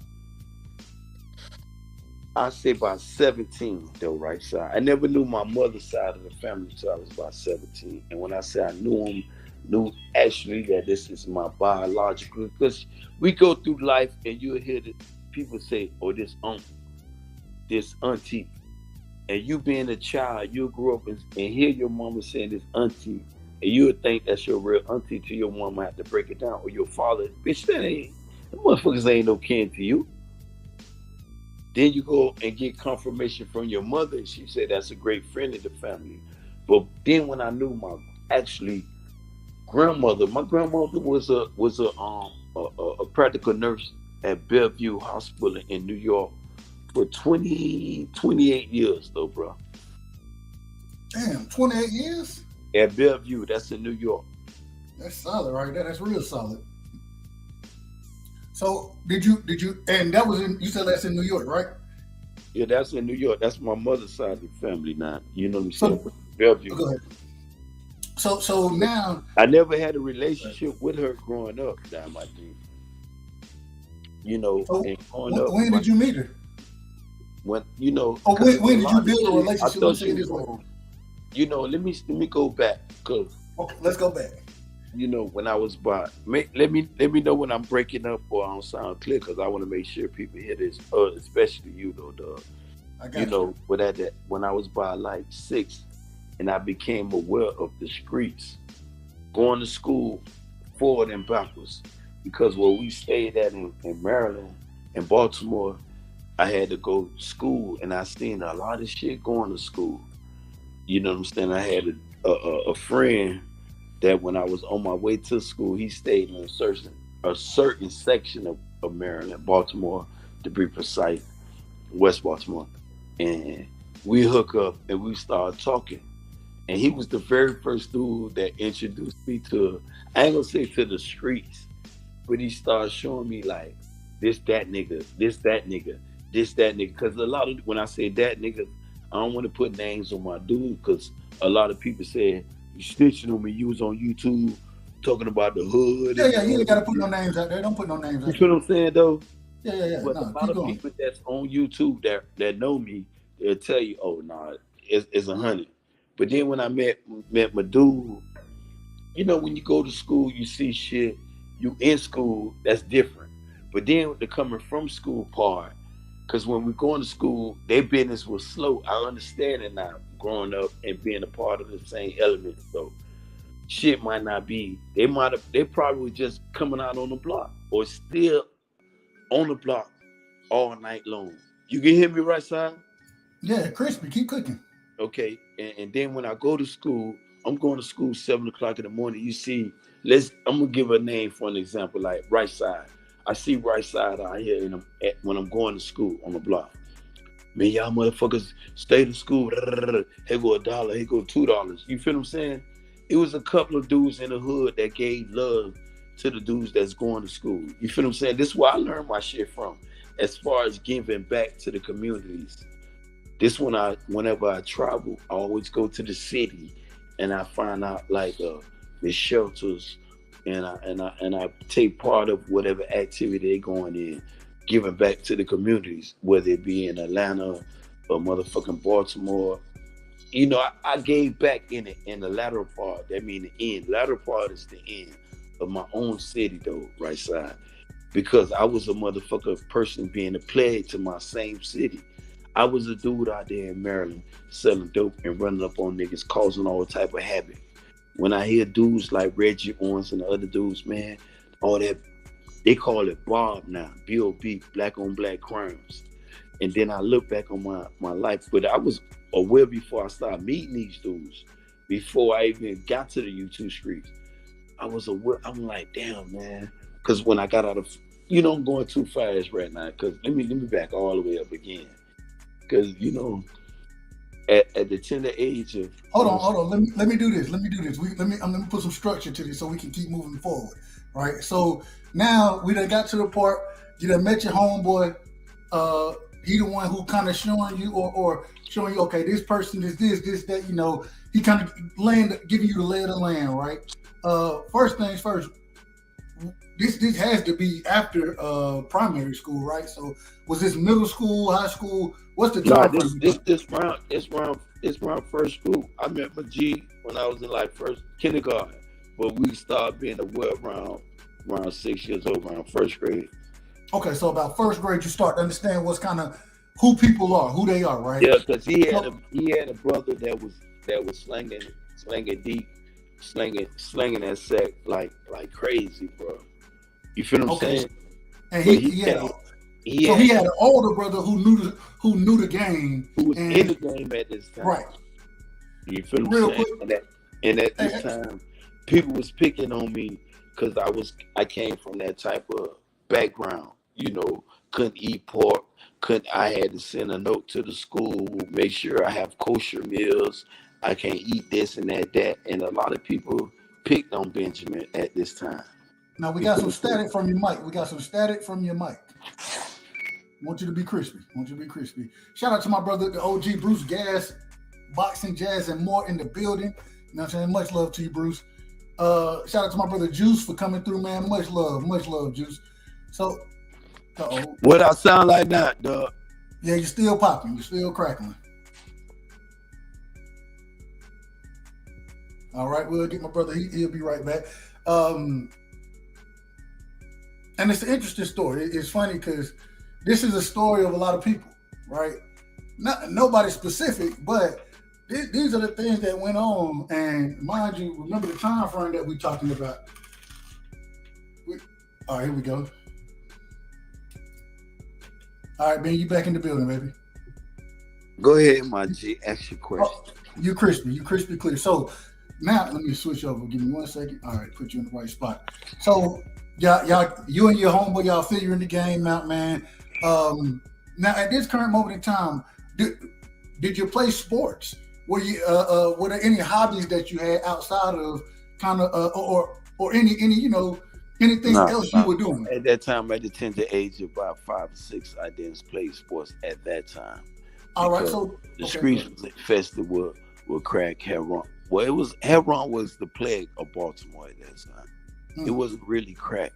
I say about 17 though, right side. I never knew my mother's side of the family till I was about 17. And when I say I knew actually that this is my biological, because we go through life and you'll hear people say, oh, this uncle, this auntie. And you being a child, you'll grow up and hear your mama saying this auntie, and you'll think that's your real auntie till your mama have to break it down, or your father, bitch, the motherfuckers ain't no kin to you. Then you go and get confirmation from your mother, and she said that's a great friend of the family. But then when I knew my actually grandmother, my grandmother was a practical nurse at Bellevue Hospital in New York for 28 years though, bro. Damn, 28 years? At Bellevue, that's in New York. That's solid right there. That's real solid. So did you and that was you said that's in New York, right? Yeah, that's in New York. That's my mother's side of the family now. You know what I'm saying? So, Bellevue. Go ahead. So now I never had a relationship with her growing up, down my deep. You know, so and growing up. When did you meet her? When you know, when did you build a relationship? Let's say it this way. You know, let me go back, cause okay, let's go back. You know, when I was about, let me know when I'm breaking up or I don't sound clear, because I want to make sure people hear this, especially you though, dog. You know, when I was by like 6, and I became aware of the streets, going to school forward and backwards, because where we stayed at in Maryland and Baltimore, I had to go to school, and I seen a lot of shit going to school. You know what I'm saying? I had a friend that when I was on my way to school, he stayed in a certain section of Maryland, Baltimore, to be precise, West Baltimore. And we hook up and we started talking. And he was the very first dude that introduced me to, I ain't gonna say to the streets, but he started showing me like, this, that nigga, this, that nigga, this, that nigga. Because a lot of, when I say that nigga, I don't want to put names on my dude, because a lot of people say, you snitching on me, you was on YouTube talking about the hood. Yeah, you ain't gotta put no names out there. Don't put no names out there. You feel what I'm saying though? Yeah. But a lot of people that's on YouTube that know me, they'll tell you, oh nah, it's 100. But then when I met my dude, you know, when you go to school, you see shit, you in school, that's different. But then the coming from school part, because when we going to school, their business was slow. I understand it now, growing up and being a part of the same element. So shit might not be, they probably just coming out on the block or still on the block all night long. You can hear me right side? Yeah, crispy, keep cooking. Okay, and then when I go to school, I'm going to school 7 o'clock in the morning. You see, I'm gonna give a name for an example, like right side. I see right side out here when I'm going to school on the block. Man, y'all motherfuckers stay to school. Here go $1, here go $2. You feel what I'm saying? It was a couple of dudes in the hood that gave love to the dudes that's going to school. You feel what I'm saying? This is where I learned my shit from, as far as giving back to the communities. Whenever I travel, I always go to the city, and I find out like the shelters, and I take part of whatever activity they're going in, giving back to the communities, whether it be in Atlanta or motherfucking Baltimore. You know, I gave back in the lateral part. That means the end. Lateral part is the end of my own city, though, right side, because I was a motherfucker person being a plague to my same city. I was a dude out there in Maryland selling dope and running up on niggas, causing all type of havoc. When I hear dudes like Reggie Owens and the other dudes, man, all that, they call it Bob now, B.O.B., black on black crimes. And then I look back on my life, but I was aware before I started meeting these dudes, before I even got to the U2 streets. I was aware, I'm like, damn, man. Because when I got out of, I'm going too fast right now, because let me back all the way up again. Because, at the tender age of... Hold on. Let me do this. I'm gonna put some structure to this so we can keep moving forward. Right. So now we done got to the part, you done met your homeboy, he the one who kind of showing you or showing you, okay, this person is this, that, he kind of giving you the lay of the land, right? First things first, this has to be after primary school, right? So was this middle school, high school? What's the time? It's around first school. I met my G when I was in like first kindergarten, but we started being aware around 6 years old, around first grade. Okay, so about first grade, you start to understand what's kind of who people are, who they are, right? Yeah, because he had a brother that was slanging deep, slanging that sack like crazy, bro. You feel what I'm saying? And he had an older brother who knew the game, who was in the game at this time, right? You feel what I'm saying? And at this time, people was picking on me because I came from that type of background. Couldn't eat pork. I had to send a note to the school, make sure I have kosher meals. I can't eat this and that. And a lot of people picked on Benjamin at this time. Now we got some static from your mic. I want you to be crispy. Shout out to my brother, the OG Bruce Gas, boxing, jazz, and more in the building. You know what I'm saying? Much love to you, Bruce. Shout out to my brother Juice for coming through, man. Much love, Juice. So, what I sound like now, dog? Yeah, you're still popping. You're still crackling. All right, we'll get my brother. He'll be right back. And it's an interesting story. It's funny because this is a story of a lot of people, right? Nobody specific, but these are the things that went on. And mind you, remember the time frame that we're talking about. All right, here we go. All right, Ben, you back in the building, baby. Go ahead, my G. Ask your question. You crispy clear. So now let me switch over. Give me 1 second. All right, put you in the right spot. So y'all, you and your homeboy, y'all figuring the game out, man. Now at this current moment in time, did you play sports? Were there any hobbies that you had outside of kind of or anything else you were doing? At that time, at the tender age of about 5 or 6, I didn't play sports at that time. All right, so the streets was infested with crack, heroin. Well, heroin was the plague of Baltimore at that time. It wasn't really crack.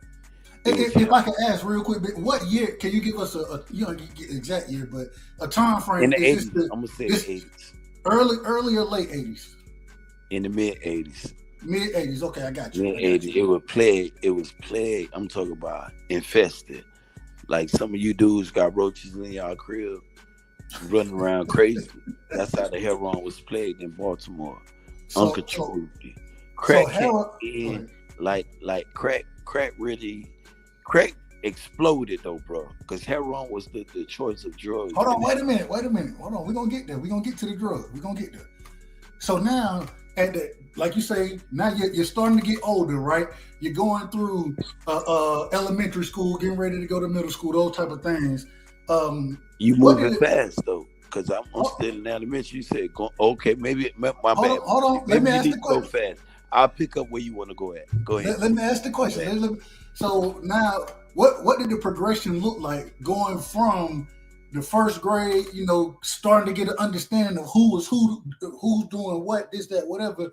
If I can ask real quick, what year? Can you give us you don't get the exact year, but a time frame? In the 80s, I'm gonna say the 80s. Early or late 80s? In the mid 80s. Mid 80s. Okay, I got you. Mid 80s. It was plague. I'm talking about infested. Like some of you dudes got roaches in y'all crib, running around crazy. That's how the heroin was plagued in Baltimore. Uncontrollably. Crack crack exploded though, bro. Because heroin was the choice of drugs. Hold on, wait a minute. Hold on, we're gonna get there. We're gonna get to the drug. We're gonna get there. So now, like you say, now you're starting to get older, right? You're going through elementary school, getting ready to go to middle school, those type of things. You moving fast though, because I'm still in elementary. You said, okay, maybe my bad. Hold on. Let me ask the question. Go fast. I'll pick up where you want to go at. Go ahead. Let me ask the question. So now, what did the progression look like going from the first grade, starting to get an understanding of who's doing what, this, that, whatever.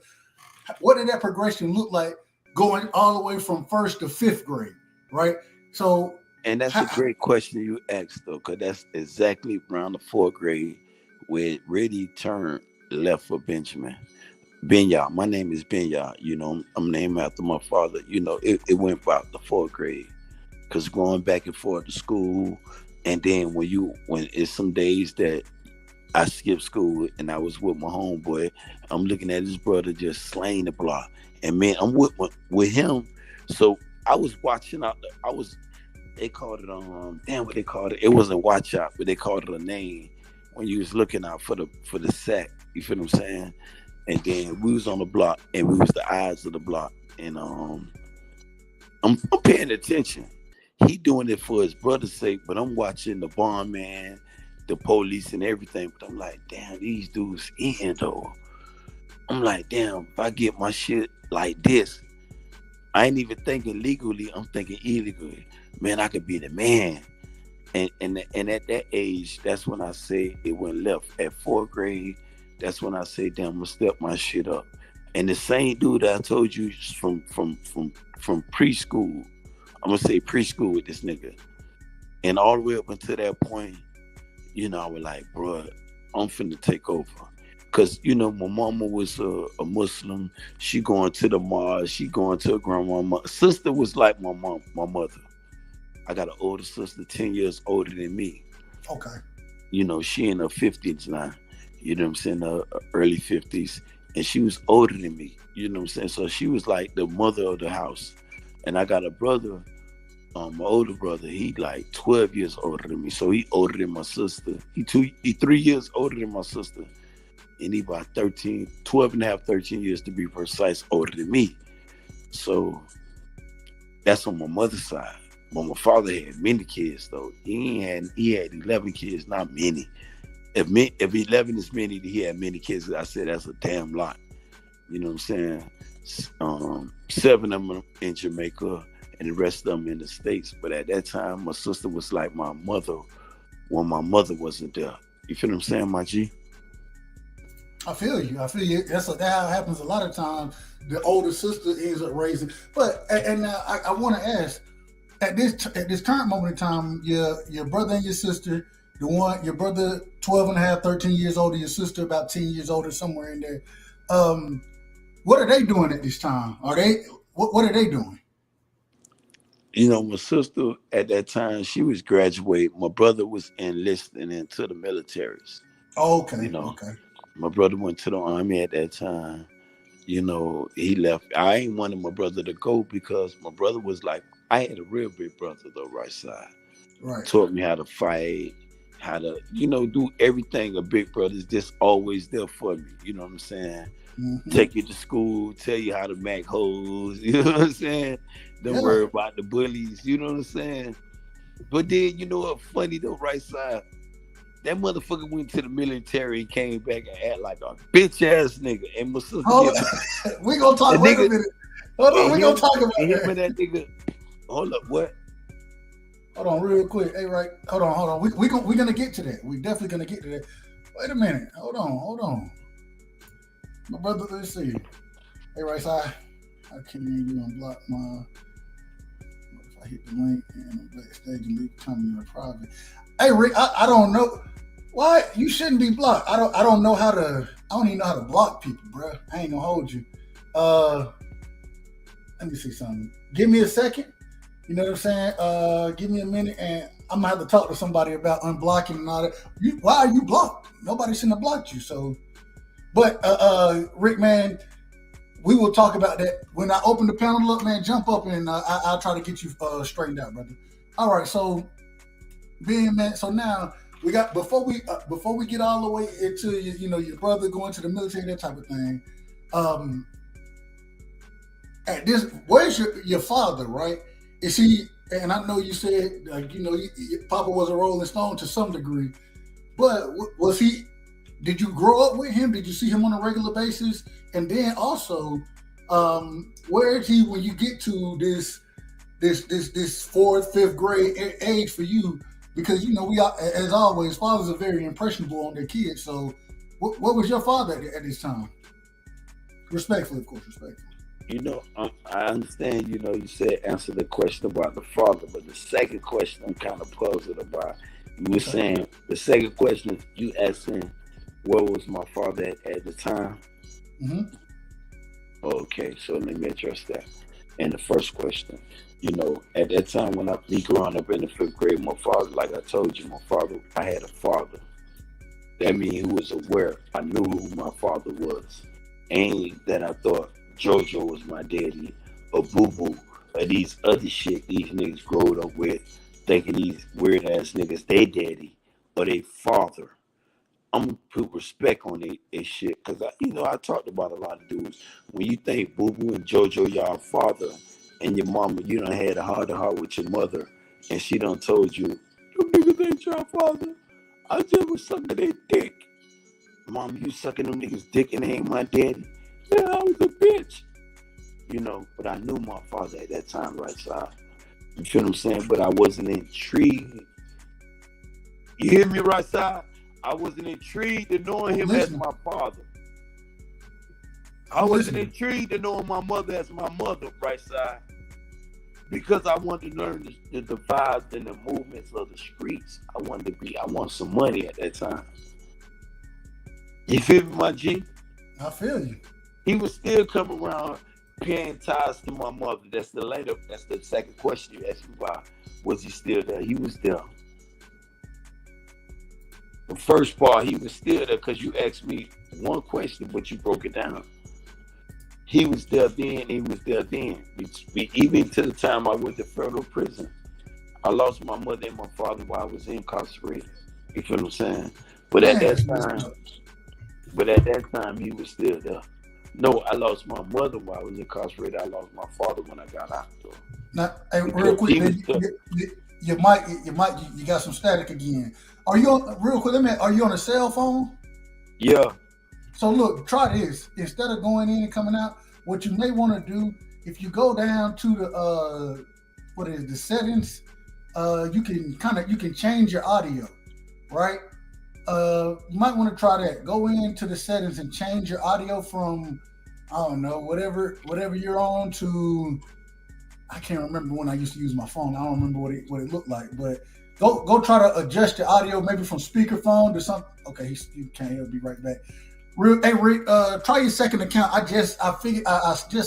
What did that progression look like going all the way from first to fifth grade, right? So, and that's a great question you asked, though, because that's exactly around the fourth grade where it really turned left for Benjamin. Benya, my name is Benya. I'm named after my father. It went about the fourth grade, because going back and forth to school, And then when it's some days that I skipped school and I was with my homeboy, I'm looking at his brother just slaying the block. And man, I'm with him. So I was watching out. They called it damn what they called it. It wasn't watch out, but they called it a name when you was looking out for the sack. You feel what I'm saying? And then we was on the block and we was the eyes of the block. And I'm paying attention. He doing it for his brother's sake, but I'm watching the bond man, the police and everything. But I'm like, damn, these dudes in though. I'm like, damn, if I get my shit like this, I ain't even thinking legally, I'm thinking illegally. Man, I could be the man. And at that age, that's when I say it went left. At 4th grade, that's when I say, damn, I'm gonna step my shit up. And the same dude that I told you from preschool, I'm gonna say preschool with this nigga. And all the way up until that point, you know, I was like, bro, I'm finna take over. Cause, you know, my mama was a Muslim. She going to the mosque. She going to her grandma. Sister was like my mother. I got an older sister, 10 years older than me. Okay. You know, she in her 50s now. You know what I'm saying? Early 50s. And she was older than me. You know what I'm saying? So she was like the mother of the house. And I got a brother, my older brother, he like 12 years older than me. So he older than my sister. He 3 years older than my sister. And he about 12 and a half, 13 years to be precise, older than me. So that's on my mother's side. But my father had many kids though. He had 11 kids, not many. If 11 is many, he had many kids. I said that's a damn lot. You know what I'm saying? 7 of them in Jamaica and the rest of them in the States. But at that time, my sister was like my mother when my mother wasn't there. You feel what I'm saying, my G? I feel you. That's how it happens a lot of times. The older sister ends up raising. But and now I want to ask, at this current moment in time, your brother and your sister, your brother 12 and a half, 13 years older, your sister about 10 years older, somewhere in there. What are they doing at this time? What are they doing? You know, my sister at that time, she was graduating. My brother was enlisting into the militaries. Oh, okay. You know, okay. My brother went to the army at that time. You know, he left. I ain't wanted my brother to go because my brother was like, I had a real big brother though, right side. Right. Taught me how to fight, how to, do everything a big brother's just always there for me. You know what I'm saying? Mm-hmm. Take you to school, tell you how to make hoes. You know what I'm saying? Don't worry about the bullies. You know what I'm saying? But then, you know what? Funny though, right side. That motherfucker went to the military and came back and act like a bitch ass nigga. And my sister, we gonna talk. Wait a minute. Hold on, we gonna talk about that nigga. Hold up, what? Hold on, real quick. Hey, right. Hold on. We're gonna get to that. We definitely gonna get to that. Wait a minute. Hold on. My brother, let's see. Hey, right side. I can't even unblock my. If I hit the link and backstage and leave comment in the private. Hey, Rick, I don't know why you shouldn't be blocked. I don't even know how to block people, bro. I ain't gonna hold you. Let me see something. Give me a second. You know what I'm saying? Give me a minute, and I'm gonna have to talk to somebody about unblocking and all that. Why are you blocked? Nobody shouldn't have blocked you. So, but Rick, man, we will talk about that when I open the panel up, man. Jump up and I'll try to get you straightened out, brother. All right, so. So now we got before we get all the way into your brother going to the military, that type of thing. At this, where's your father? Right? Is he? And I know you said Papa was a Rolling Stone to some degree, but was he? Did you grow up with him? Did you see him on a regular basis? And then also, where is he when you get to this 4th, 5th grade age for you? Because we are, as always, fathers are very impressionable on their kids. So, what was your father at this time? Respectfully, of course, respectfully. I understand. You said answer the question about the father, but the second question I'm kind of puzzled about. You were saying the second question you asking, where was my father at the time? Mm-hmm. Okay, so let me address that. And the first question, you know, at that time when me growing up in the 5th grade, my father, like I told you, I had a father. That means he was aware. I knew who my father was. Ain't that I thought JoJo was my daddy or Boo Boo or these other shit these niggas growed up with, thinking these weird ass niggas they daddy or they father. I'm gonna put respect on they shit, cause I talked about a lot of dudes. When you think Boo Boo and JoJo y'all father and your mama, you done had a heart to heart with your mother, and she done told you, "You niggas ain't your father. I just was sucking their dick." Mom, you sucking them niggas dick and they ain't my daddy. Yeah, I was a bitch. You know, but I knew my father at that time, right side. You feel what I'm saying? But I wasn't intrigued. You hear me, right side? I wasn't intrigued to knowing him as my father. I wasn't intrigued to knowing my mother as my mother, right side. Because I wanted to learn the vibes and the movements of the streets. I want some money at that time. You feel me, my G? I feel you. He was still coming around paying ties to my mother. That's the second question you asked me about. Was he still there? He was there. The first part, he was still there because you asked me one question, but you broke it down. He was there then, he was there then. Even to the time I went to federal prison, I lost my mother and my father while I was incarcerated. You feel what I'm saying? But at that time, he was still there. No, I lost my mother while I was incarcerated. I lost my father when I got out. Though. Now, hey, real quick, you got some static again. Are you on a cell phone? Yeah. So look, try this. Instead of going in and coming out, what you may want to do, if you go down to the settings, you can change your audio, right? You might want to try that. Go into the settings and change your audio from, I don't know, whatever you're on to. I can't remember when I used to use my phone. I don't remember what it looked like, but go try to adjust your audio, maybe from speakerphone to something. Okay, he can't. He'll be right back. Hey, Rick, try your second account. I just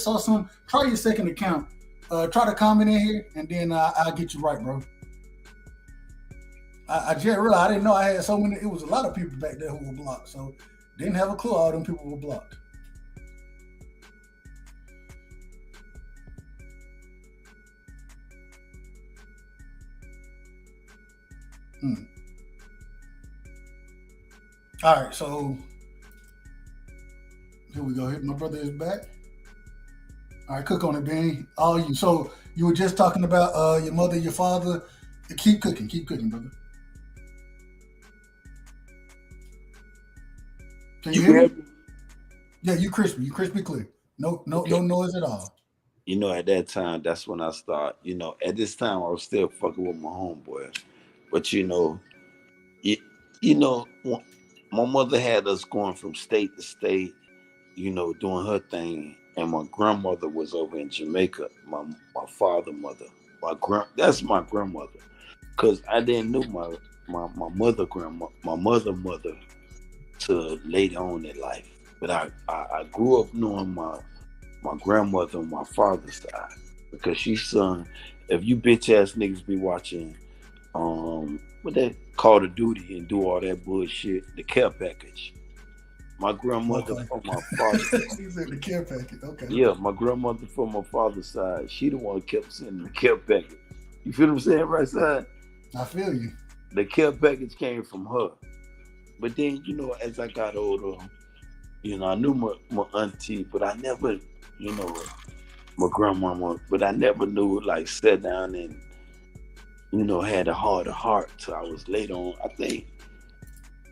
saw some. Try your second account. Try to comment in here, and then I'll get you right, bro. I just realized I didn't know I had so many. It was a lot of people back there who were blocked, so didn't have a clue all them people were blocked. All right, so here we go. Here, my brother is back. All right, cook on it, Benny. All you. So you were just talking about your mother, your father. Keep cooking, brother. Can you hear me? Yeah, you crispy clear. No noise at all. You know, at that time, that's when I start. You know, at this time, I was still fucking with my homeboy, but my mother had us going from state to state, you know, doing her thing, and my grandmother was over in Jamaica. My father's mother, that's my grandmother, cause I didn't know my mother till later on in life, but I grew up knowing my grandmother on my father's side, because she's son. If you bitch ass niggas be watching, what they Call of Duty and do all that bullshit, the care package. My grandmother from my father's side. She said the care package. Okay. Yeah, my grandmother from my father's side. She the one kept sending the care package. You feel what I'm saying, right side? I feel you. The care package came from her. But then, you know, as I got older, you know, I knew my auntie, but I never, you know, my grandmama, but I never knew, like, sat down and, you know, had a heart to heart till I was later on. I think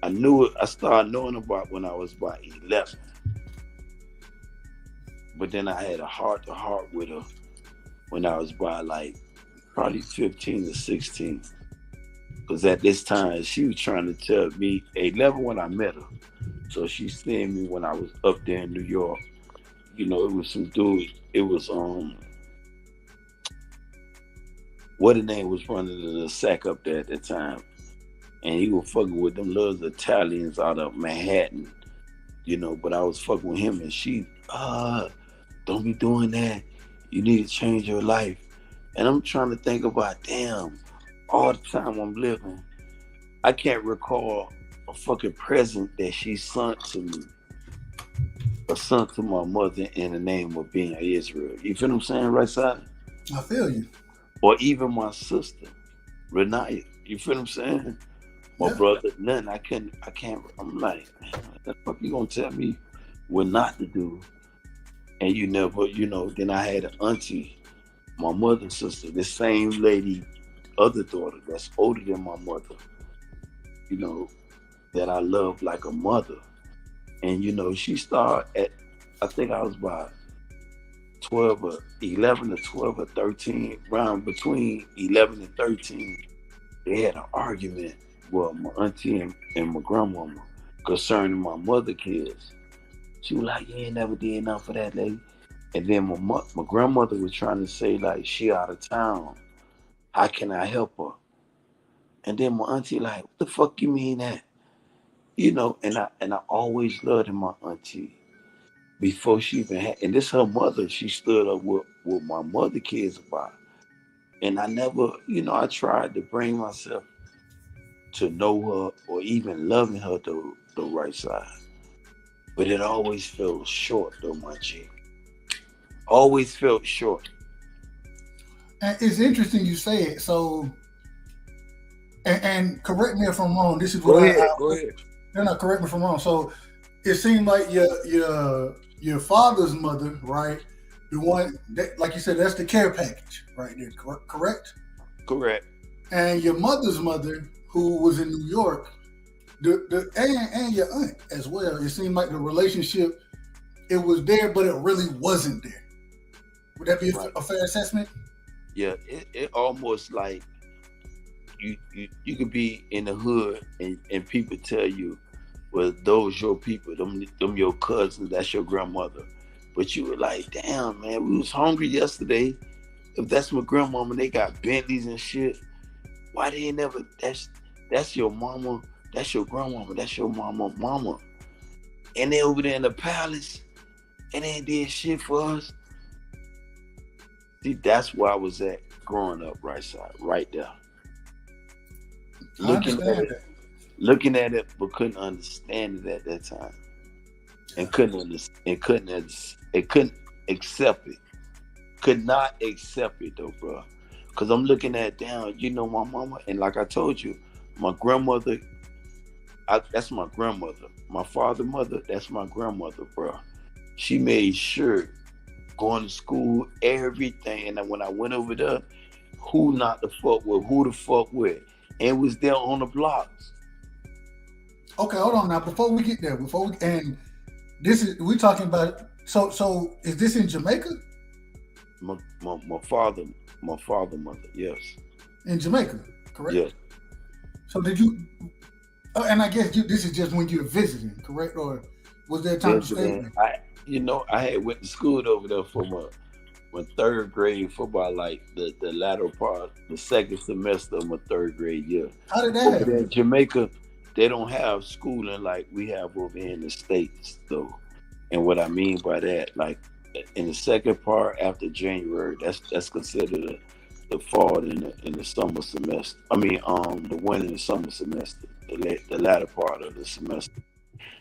I started knowing about when I was about 11. But then I had a heart to heart with her when I was about like probably 15 or 16. Because at this time, she was trying to tell me, 11 when I met her. So she seen me when I was up there in New York. You know, it was some dude, it was, what the name was running the sack up there at that time. And he was fucking with them little Italians out of Manhattan, you know, but I was fucking with him, and she, don't be doing that. You need to change your life. And I'm trying to think about, damn, all the time I'm living, I can't recall a fucking present that she sent to me or sent to my mother in the name of being Israel. You feel what I'm saying, right side? I feel you. Or even my sister, Renaya. You feel what I'm saying? My Yeah. brother, none. I can't. I'm like, man, what the fuck you gonna tell me what not to do? And you never, then I had an auntie, my mother's sister, the same lady, other daughter that's older than my mother, that I love like a mother. And, she started at, I think I was about 11 or 12 or 13, around between 11 and 13. They had an argument with my auntie and my grandmama concerning my mother kids. She was like, you ain't never did nothing for that lady. And then my grandmother was trying to say, like, she out of town. How can I help her? And then my auntie like, what the fuck you mean that? And I always loved my auntie before she even had, and this her mother, she stood up with my mother kids about. And I never, I tried to bring myself to know her or even loving her the right side. But it always felt short though, my G. Always felt short. And it's interesting you say it. So, and correct me if I'm wrong. This is what Go ahead. No, correct me if I'm wrong. So, it seemed like your father's mother, right? The one that, like you said, that's the care package right there. Correct. Correct. And your mother's mother, who was in New York, and your aunt as well. It seemed like the relationship, it was there, but it really wasn't there. Would that be a fair assessment? Yeah, it almost like you could be in the hood and people tell you, well, those your people, them your cousins, that's your grandmother. But you were like, damn, man, we was hungry yesterday. If that's my grandmama, they got Bentleys and shit. Why they ain't never, that's your mama, that's your grandmama, that's your mama. And they over there in the palace, and they ain't did shit for us. See, that's where I was at growing up, right side, right there. Looking at it, but couldn't understand it at that time, and couldn't accept it. Could not accept it though, bro. Cause I'm looking at down, my mama, and like I told you, my grandmother, that's my grandmother. My father's mother, that's my grandmother, bro. She made sure going to school, everything. And when I went over there, who not the fuck with, who the fuck with, and was there on the blocks. Okay, hold on now. Before we get there, we're talking about. So is this in Jamaica? My father mother, yes. In Jamaica, correct? Yes. So did you? And I guess this is just when you're visiting, correct? Or was there time to stay? I had went to school over there for my third grade for about like the latter part, the second semester of my third grade year. How did that happen? In Jamaica, they don't have schooling like we have over here in the States, though. And what I mean by that, like in the second part after January, that's considered the fall in the summer semester. I mean, the winter and summer semester, the latter part of the semester,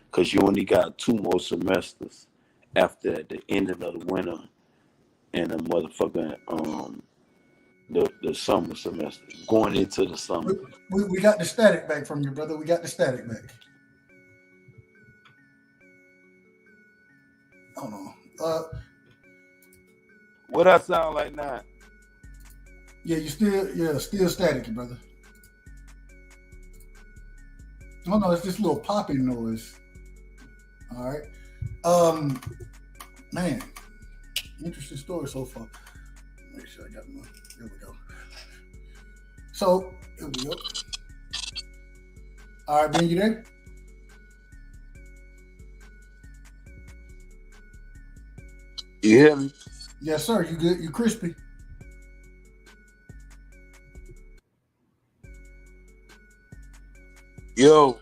because you only got 2 more semesters after the ending of the winter and the motherfucking the summer semester, going into the summer. We got the static back from you, brother. We got the static back. Hold on. What I sound like now? Yeah, still static, brother. Oh no, it's this little popping noise. All right. Man, interesting story so far. Make sure I got my. Here we go. So here we go. All right, Ben, you there? You hear me? Yes, sir. You good? You crispy? Yo.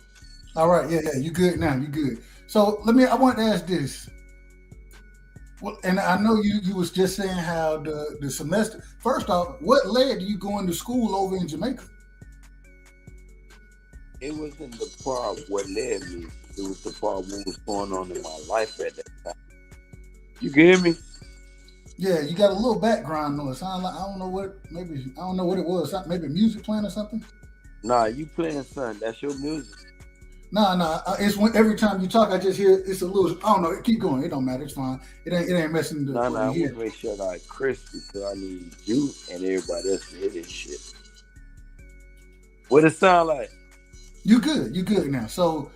All right. Yeah. You good now? You good? So I wanted to ask this. Well, and I know you was just saying how the semester. First off, what led to you going to school over in Jamaica? It wasn't the part what led me. It was the part what was going on in my life at that time. You can hear me? Yeah, you got a little background noise. Sound like I don't know what I don't know what it was. Maybe music playing or something. Nah, you playing something. That's your music. Nah. It's when every time you talk, I just hear it's a little. I don't know. Keep going. It don't matter. It's fine. It ain't messing the. Nah, I you want hear. to make sure that I crisp because I need you and everybody else to hear this shit. What it sound like? You good. You good now. So,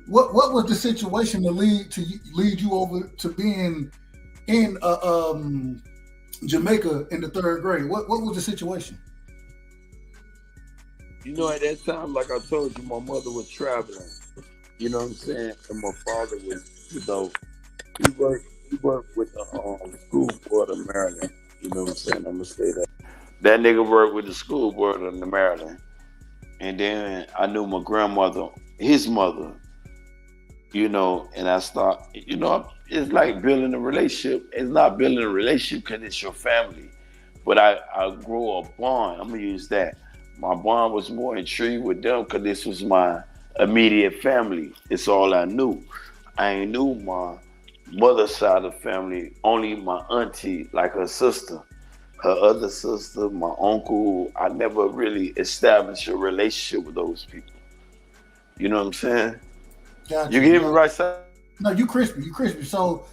what was the situation to lead you over to being in Jamaica in the third grade? What was the situation? You know, at that time, like I told you, my mother was traveling. You know what I'm saying? And my father was, he worked with the school board of Maryland. You know what I'm saying? I'm gonna say that. That nigga worked with the school board of Maryland. And then I knew my grandmother, his mother, and I start, it's like building a relationship. It's not building a relationship because it's your family. But I grew a bond. I'm going to use that. My bond was more intrigued with them because this was my immediate family. It's all I knew. I ain't knew my mother's side of the family, only my auntie, like her sister. Her other sister, my uncle, I never really established a relationship with those people. You know what I'm saying? Gotcha. You get me right side? No, you crispy. You crispy. So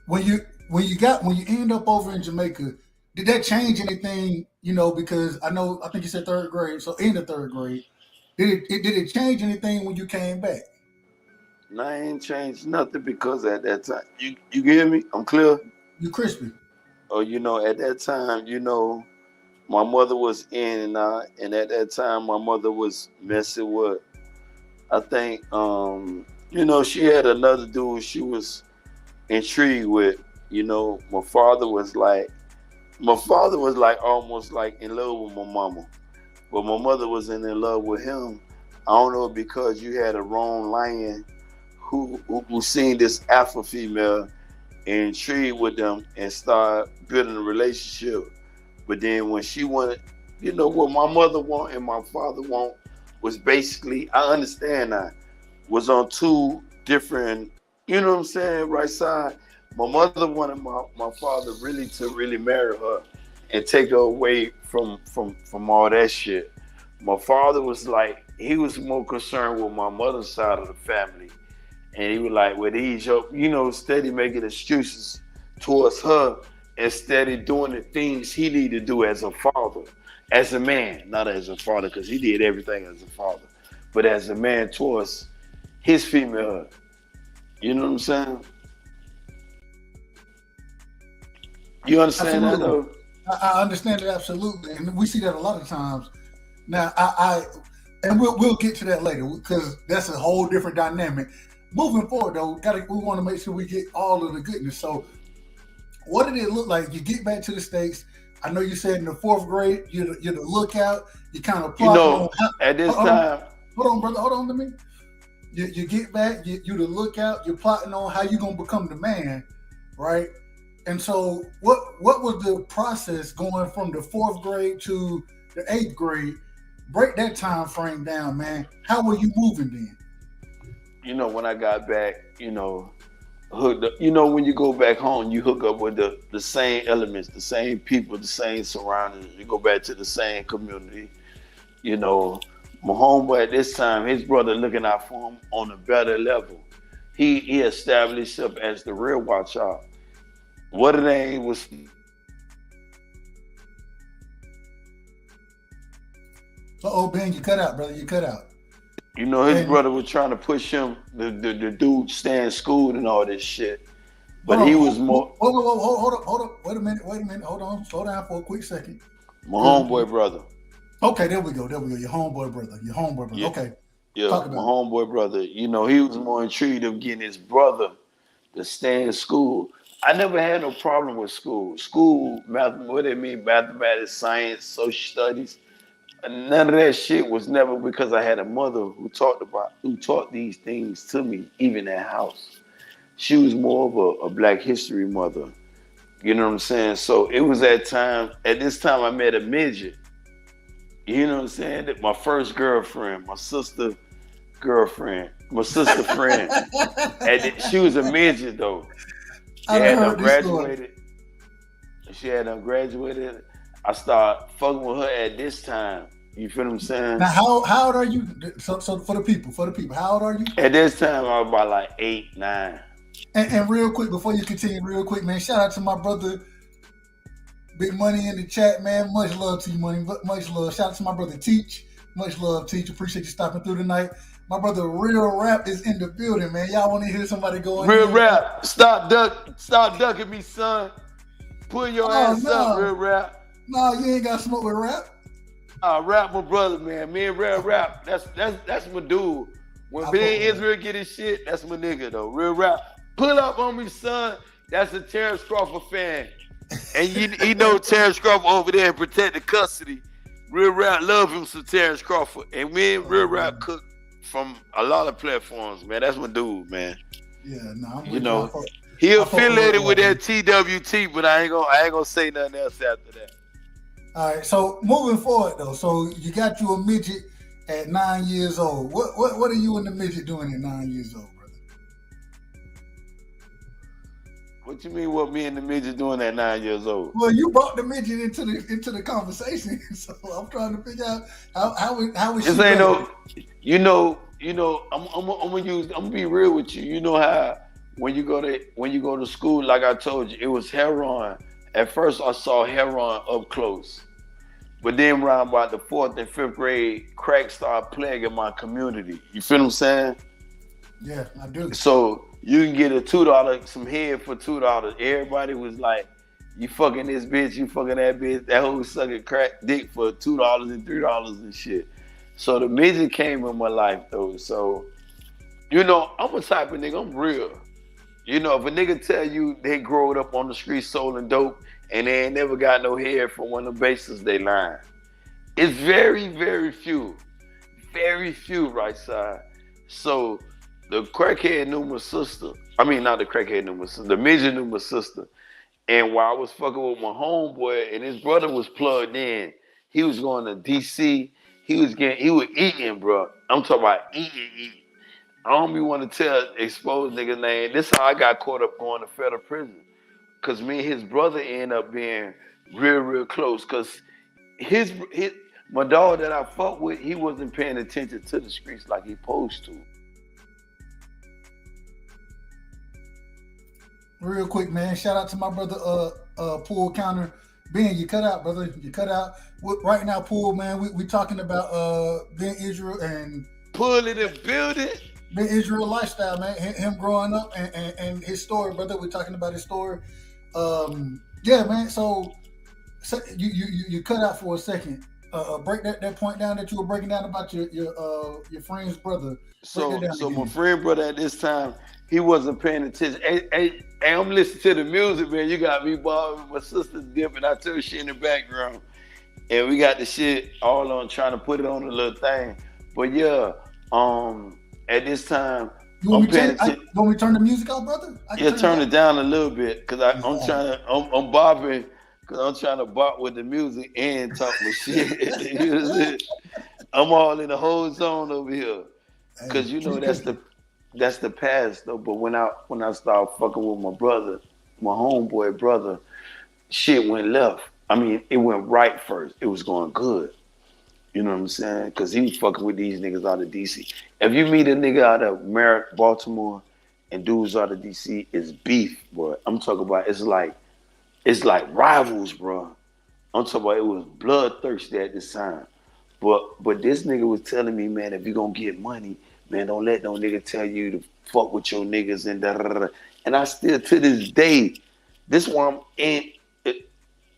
when you end up over in Jamaica, did that change anything? Because I think you said third grade. So in the third grade, did it change anything when you came back? No, I ain't changed nothing because at that time, you get me? I'm clear. You crispy. Or at that time, my mother was in and out, and at that time, my mother was messing with. I think, she had another dude she was intrigued with. My father was like almost like in love with my mama, but my mother wasn't in love with him. I don't know because you had a wrong lion who seen this alpha female and intrigued with them and start building a relationship. But then when she wanted, what my mother want and my father want was basically, I understand that, was on two different, right side. My mother wanted my father really marry her and take her away from all that shit. My father was like, he was more concerned with my mother's side of the family. And he was like, well, he's, steady making excuses towards her and steady doing the things he needed to do as a father, as a man, not as a father, because he did everything as a father, but as a man towards his female. You know what I'm saying? You understand Absolutely. that, though? I understand it absolutely, and we see that a lot of times. Now, and we'll get to that later because that's a whole different dynamic. Moving forward, though, we want to make sure we get all of the goodness. So, what did it look like? You get back to the States. I know you said in the fourth grade, you're the lookout. You kind of plot at this time. Hold on, brother. Hold on to me. You get back. You're the lookout. You're plotting on how you're gonna become the man, right? And so, what was the process going from the fourth grade to the eighth grade? Break that time frame down, man. How were you moving then? When I got back, hooked up. When you go back home, you hook up with the same elements, the same people, the same surroundings. You go back to the same community. My homeboy at this time, his brother looking out for him on a better level. He established himself as the real watch out. What the name was. Ben, you cut out, brother. You cut out. His brother was trying to push him, the dude stay in school and all this shit. But he was more. Hold up. Wait a minute. Hold on. Slow down for a quick second. My homeboy brother. Okay, there we go. Your homeboy brother. Yeah. Okay. Yeah, my homeboy brother. He was more intrigued of getting his brother to stay in school. I never had no problem with school. Mathematics, science, social studies. None of that shit was never because I had a mother who taught these things to me, even at house. She was more of a Black history mother. You know what I'm saying? So it was at this time I met a midget. You know what I'm saying? That my first girlfriend, my sister girlfriend, my sister friend. And she was a midget though. She had done graduated. She had done graduated. I started fucking with her at this time. You feel what I'm saying? Now, how old are you? So for the people, how old are you? At this time, I was about like 8, 9. And real quick, before you continue, real quick, man, shout out to my brother, Big Money in the chat, man. Much love to you, Money. Much love. Shout out to my brother, Teach. Much love, Teach. Appreciate you stopping through tonight. My brother, Real Rap, is in the building, man. Y'all want to hear somebody going? Real Rap, stop ducking me, son. Pull your ass up, Real Rap. No, you ain't got smoke with Rap. Rap, my brother, man. Me and Real Rap, that's my dude. When me and Israel get his shit, that's my nigga though. Real Rap, pull up on me, son. That's a Terrence Crawford fan, and you know Terrence Crawford over there in protected custody. Real Rap love him some Terrence Crawford, and me and Real Rap cook from a lot of platforms, man. That's my dude, man. Yeah, no, you know, he affiliated with that TWT, but I ain't gonna say nothing else after that. All right, so moving forward though, so you got you a midget at 9 years old. What are you and the midget doing at 9 years old, brother? What you mean? What me and the midget doing at 9 years old? Well, you brought the midget into the conversation, so I'm trying to figure out how is she. This ain't no, you know. I'm gonna be real with you. You know how when you go to school, like I told you, it was heroin. At first, I saw heroin up close, but then around about the 4th and 5th grade, crack started plaguing my community. You feel what I'm saying? Yeah, I do. So you can get a $2, some head for $2. Everybody was like, "You fucking this bitch, you fucking that bitch." That whole sucking crack dick for $2 and $3 and shit. So the midget came in my life though. So, you know, I'm a type of nigga. I'm real. You know, if a nigga tell you they growed up on the street selling dope and they ain't never got no hair from one of the bases, they lying. It's very, very few. Very few, right side. So the crackhead knew my sister. I mean, not the crackhead knew my sister. The midget knew my sister. And while I was fucking with my homeboy and his brother was plugged in, he was going to DC. He was eating, bro. I'm talking about eating. I don't even want to tell exposed nigga name. This how I got caught up going to federal prison. Cause me and his brother ended up being real, real close. Cause my dog that I fucked with, he wasn't paying attention to the streets like he supposed to. Real quick, man. Shout out to my brother, Pool Counter. Ben, you cut out, brother. You cut out. Right now, Pool, man, we talking about Ben Israel and Pool in the building. Ben Israel lifestyle, man. Him growing up and his story, brother. We're talking about his story. Yeah, man. So you cut out for a second. Break that point down that you were breaking down about your friend's brother. So my friend brother at this time, he wasn't paying attention. Hey, I'm listening to the music, man. You got me bothering my sister's dipping. I took shit in the background. And we got the shit all on trying to put it on a little thing. But yeah, at this time, you want me to turn the music off, brother? Turn it down a little bit, cause I'm bopping, cause I'm trying to bop with the music and talk my shit. You know what I'm saying? I'm all in the whole zone over here, cause you know that's the past though. But when I started fucking with my brother, my homeboy brother, shit went left. I mean, it went right first. It was going good. You know what I'm saying? Because he was fucking with these niggas out of D.C. If you meet a nigga out of Baltimore and dudes out of D.C., it's beef, bro. I'm talking about it's like rivals, bro. I'm talking about it was bloodthirsty at this time. But this nigga was telling me, man, if you gonna get money, man, don't let no nigga tell you to fuck with your niggas and da da da. And I still, to this day, this one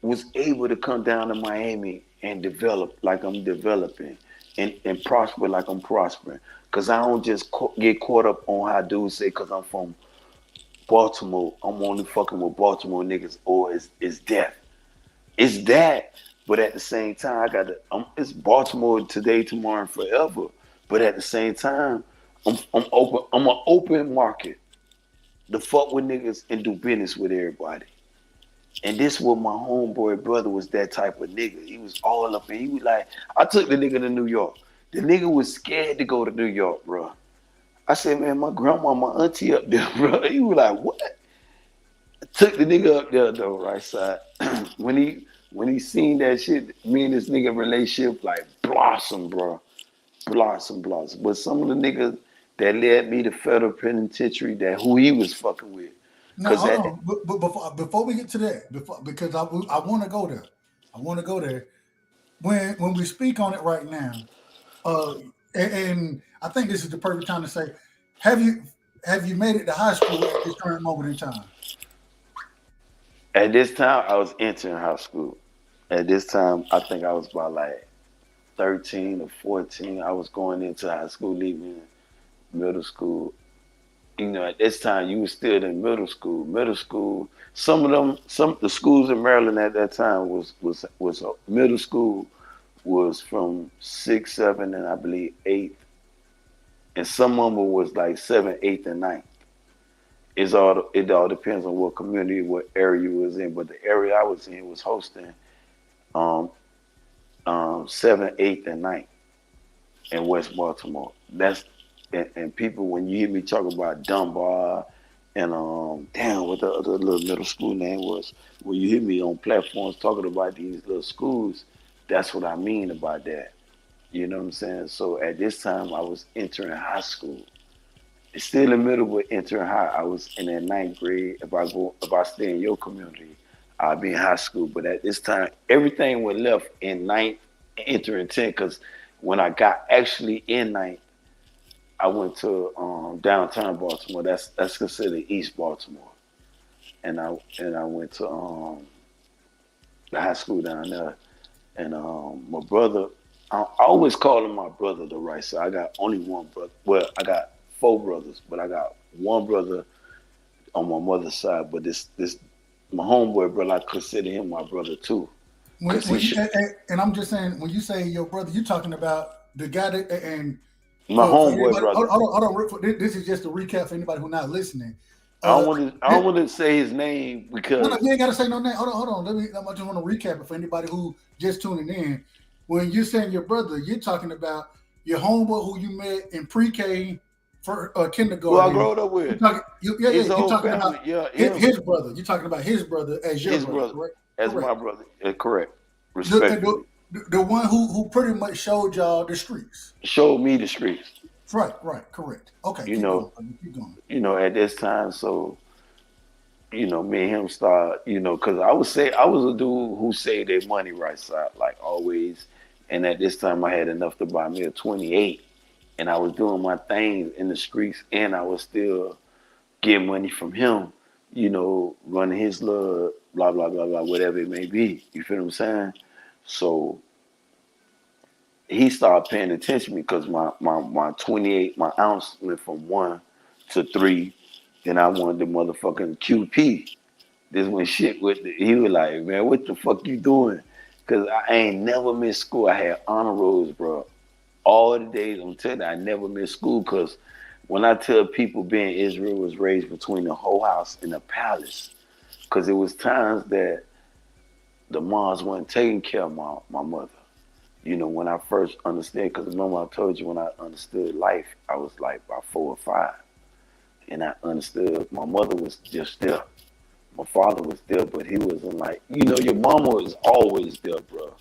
was able to come down to Miami and develop like I'm developing and prosper like I'm prospering. Because I don't just get caught up on how dudes say because I'm from Baltimore, I'm only fucking with Baltimore niggas, or it's death. It's that, but at the same time, it's Baltimore today, tomorrow, and forever. But at the same time, I'm open. I'm an open market to fuck with niggas and do business with everybody. And this what my homeboy brother was that type of nigga. He was all up and he was like, I took the nigga to New York. The nigga was scared to go to New York, bro. I said, man, my grandma, my auntie up there, bro. He was like, what? Took the nigga up there though, right side. when he seen that shit, me and this nigga relationship like blossom, bro. Blossom. But some of the niggas that led me to federal penitentiary, that who he was fucking with. Now, hold on. But before we get to that, because I want to go there. I want to go there. When we speak on it right now, and I think this is the perfect time to say, have you made it to high school at this current moment in time? At this time, I was entering high school. At this time, I think I was about like 13 or 14. I was going into high school, leaving middle school. You know, at this time, you were still in middle school. Middle school, some of the schools in Maryland at that time was middle school was from 6, 7, and I believe 8. And some of them was like 7, 8, and 9. It all depends on what community, what area you was in. But the area I was in was hosting 7, 8, and 9 in West Baltimore. And people, when you hear me talk about Dunbar and what the other little middle school name was, when you hear me on platforms talking about these little schools, that's what I mean about that. You know what I'm saying? So at this time, I was entering high school. It's still in the middle, but entering high. I was in that 9th grade. If I stay in your community, I'll be in high school. But at this time, everything was left in 9th, entering 10th. Because when I got actually in 9th, I went to downtown Baltimore. That's considered East Baltimore, and I went to the high school down there. And my brother, I always call him my brother, the right side. I got only one brother. Well, I got 4 brothers, but I got one brother on my mother's side. But this my homeboy brother, I consider him my brother too. And I'm just saying, when you say your brother, you're talking about the guy that and. My homeboy brother. Hold on. This is just a recap for anybody who's not listening. I don't want to say his name because no, you ain't got to say no name. Hold on. I just want to recap it for anybody who just tuning in. When you're saying your brother, you're talking about your homeboy who you met in pre-K for kindergarten. Who I grew up with. You're talking about his brother. You're talking about his brother as your brother. Correct? As my brother. Correct. Respectfully. The one who pretty much showed y'all the streets. Showed me the streets. Right, correct. Okay. Keep going. You know, at this time, so, you know, me and him start, you know, because I was a dude who saved their money right side, like always. And at this time, I had enough to buy me a 28. And I was doing my things in the streets, and I was still getting money from him, you know, running his little blah, blah, blah, blah, whatever it may be. You feel what I'm saying? So he started paying attention to me because my 28, my ounce went from 1 to 3. Then I wanted the motherfucking QP. This when shit he was like, man, what the fuck you doing? Because I ain't never missed school. I had honor rolls, bro. All the days, I'm telling you, I never missed school because when I tell people being Israel was raised between the whole house and the palace, because it was times that the moms wasn't taking care of my mother. You know, when I first understood, because remember I told you when I understood life, I was like about 4 or 5. And I understood my mother was just there. My father was there, but he wasn't like, you know, your mama was always there, bro.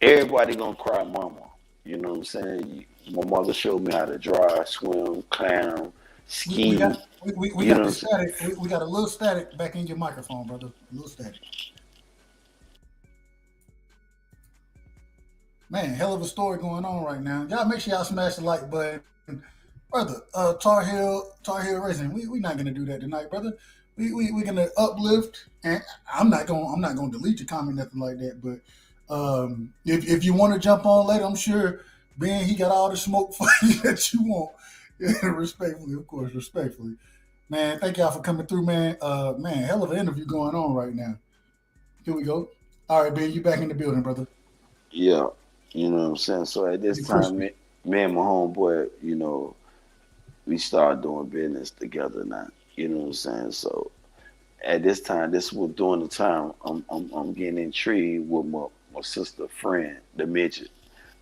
Everybody gonna cry mama. You know what I'm saying? My mother showed me how to drive, swim, climb, ski. We got the static. We got a little static back in your microphone, brother. A little static. Man, hell of a story going on right now. Y'all make sure y'all smash the like button. Brother, Tar Heel Racing. We not gonna do that tonight, brother. We're gonna uplift, and I'm not gonna delete your comment, nothing like that. But if you want to jump on later, I'm sure Ben he got all the smoke for you that you want. Respectfully, of course, respectfully. Man, thank y'all for coming through, man. Man, hell of an interview going on right now. Here we go. All right, Ben, you back in the building, brother. Yeah, you know what I'm saying? So at this time, me and my homeboy, you know, we started doing business together now. You know what I'm saying? So at this time, this was during the time I'm getting intrigued with my sister friend, the midget.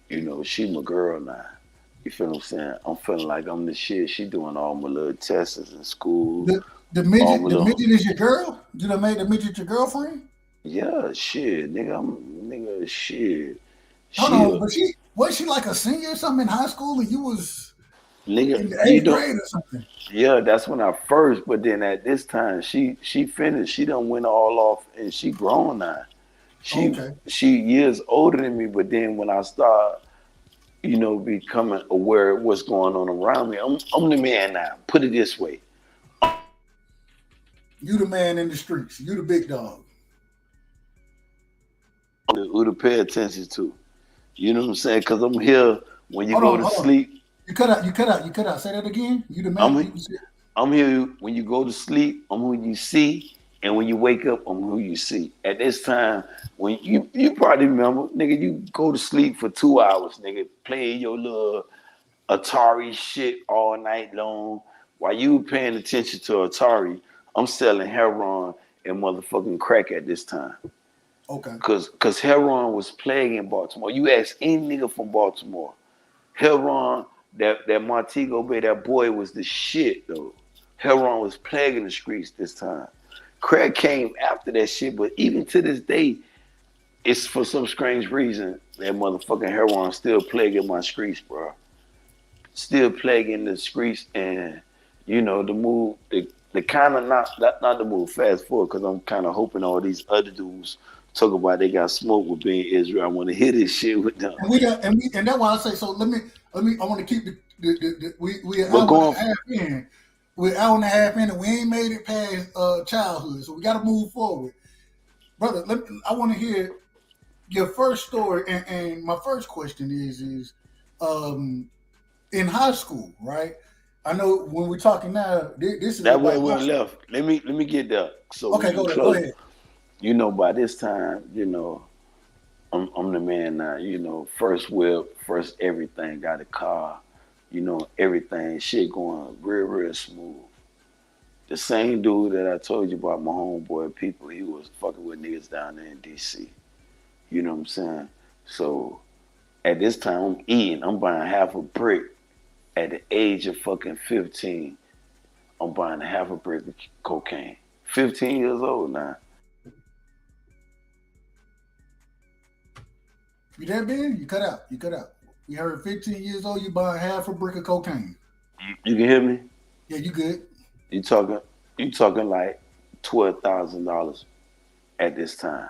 You know, she my girl now. You feel what I'm saying? I'm feeling like I'm the shit. She doing all my little tests in school. The All midget, my the little, midget is your girl. You done made the midget your girlfriend. yeah, shit, nigga, nigga, shit. Hold She, on, but was she like a senior or something in high school, and you was nigga, in the you eighth know, grade or something? yeah, that's when I first. But then at this time, she finished. She done went all off, and she grown now. She Okay. she years older than me. But then when I start, you know, becoming aware of what's going on around me, I'm the man now. Put it this way. You the man in the streets. You the big dog. Who to pay attention to. You know what I'm saying? Because I'm here when you Hold go on, to hold on. sleep. You cut out. You cut out. You cut out. Say that again. You the man. I'm I'm here when you go to sleep. I'm who you see, and when you wake up, I'm who you see. At this time, when you probably remember, nigga, you go to sleep for 2 hours, nigga, playing your little Atari shit all night long. While you paying attention to Atari, I'm selling heroin and motherfucking crack at this time. Okay. Cause heroin was plaguing Baltimore. You ask any nigga from Baltimore, heroin, that Montego Bay, that boy was the shit though. Heroin was plaguing the streets this time. Crack came after that shit, but even to this day, it's for some strange reason that motherfucking heroin still plaguing my streets, bro. Still plaguing the streets, and you know the kind of not the move fast forward because I'm kind of hoping all these other dudes talk about they got smoke with being Israel. I want to hear this shit with them. And that's why I say so. Let me. I want to keep we an But hour going and a half in. We're an hour and a half in, and we ain't made it past childhood, so we got to move forward, brother. I want to hear your first story, and my first question is in high school, right? I know when we're talking now, this is that way like we left. Let me get there. So okay. Go ahead. You know, by this time, you know, I'm the man now. You know, first whip, first everything. Got a car. You know, everything, shit going real smooth. The same dude that I told you about, my homeboy people, he was fucking with niggas down there in DC. You know what I'm saying? So at this time, I'm eating. I'm buying half a brick. At the age of fucking 15, I'm buying half a brick of cocaine. 15 years old now. You there, Ben? You cut out. You cut out. We heard 15 years old. You buying half a brick of cocaine. You can hear me? Yeah, you good. You talking like $12,000 at this time.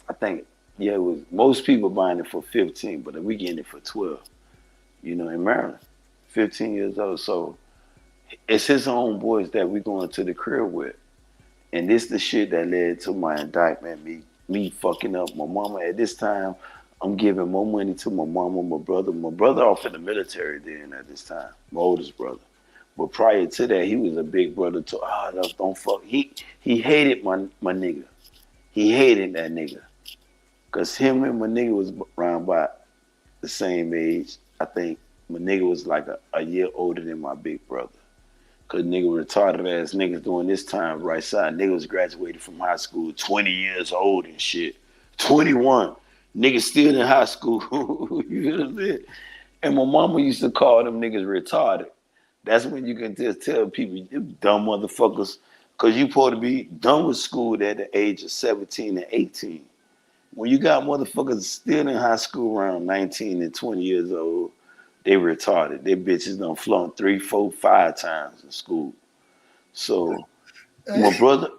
I think, yeah, it was most people buying it for 15, but we getting it for 12. You know, in Maryland, 15 years old. So it's his own boys that we going to the crib with. And this the shit that led to my indictment, me fucking up my mama. At this time, I'm giving more money to my mama, my brother. My brother off in the military then at this time, my oldest brother. But prior to that, he was a big brother to, don't fuck. He hated my nigga. He hated that nigga. Because him and my nigga was around by the same age. I think my nigga was like a year older than my big brother. Because nigga retarded ass niggas during this time, right side. Nigga was graduated from high school 20 years old and shit. 21. Niggas still in high school. You know what I'm saying? And my mama used to call them niggas retarded. That's when you can just tell people, you dumb motherfuckers, because you supposed to be done with school at the age of 17 and 18. When you got motherfuckers still in high school around 19 and 20 years old, they retarded. They bitches done flown 3, 4, 5 times in school. So my brother,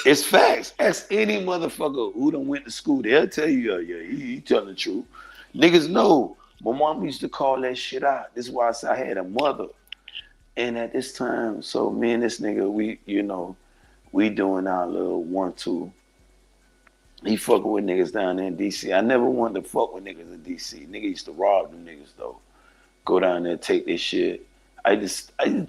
it's facts. Ask any motherfucker who done went to school, they'll tell you, yeah, he telling the truth. Niggas know. My mom used to call that shit out. This is why I said I had a mother. And at this time, so me and this nigga, we doing our little 1-2. He fucking with niggas down there in DC. I never wanted to fuck with niggas in DC. Nigga used to rob them niggas though. Go down there, take this shit. I used to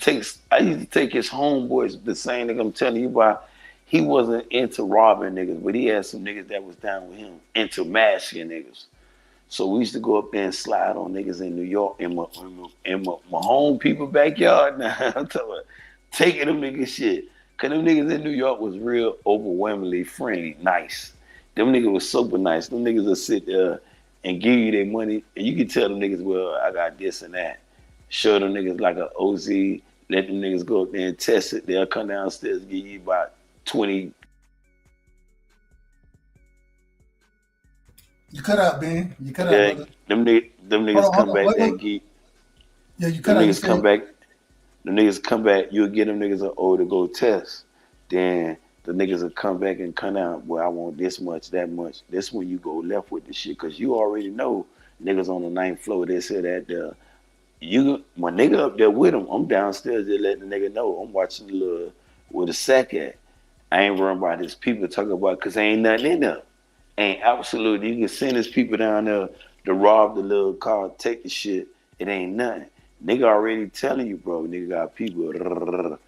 take his homeboys, the same nigga I'm telling you about. He wasn't into robbing niggas, but he had some niggas that was down with him, into masking niggas. So we used to go up there and slide on niggas in New York in my home people backyard. Now I'm talking about taking them niggas shit. Cause them niggas in New York was real overwhelmingly friendly, nice. Them niggas was super nice. Them niggas will sit there and give you their money, and you can tell them niggas, well, I got this and that. Show them niggas like a OZ, let them niggas go up there and test it. They'll come downstairs, give you about 20. You cut out, Ben. You cut out, Yeah, brother. them niggas come back there and get. Yeah, you cut Them out. niggas come back. The niggas come back. You'll get them niggas an O to go test. Then the niggas will come back and come out. Well, I want this much, that much. This when you go left with the shit, cause you already know niggas on the 9th floor. They said that my nigga up there with him. I'm downstairs. They let the nigga know I'm watching the little with a sack at. I ain't worrying about his people talking about, cause ain't nothing in there. Ain't absolutely. You can send his people down there to rob the little car, take the shit. It ain't nothing. Nigga already telling you, bro. Nigga got people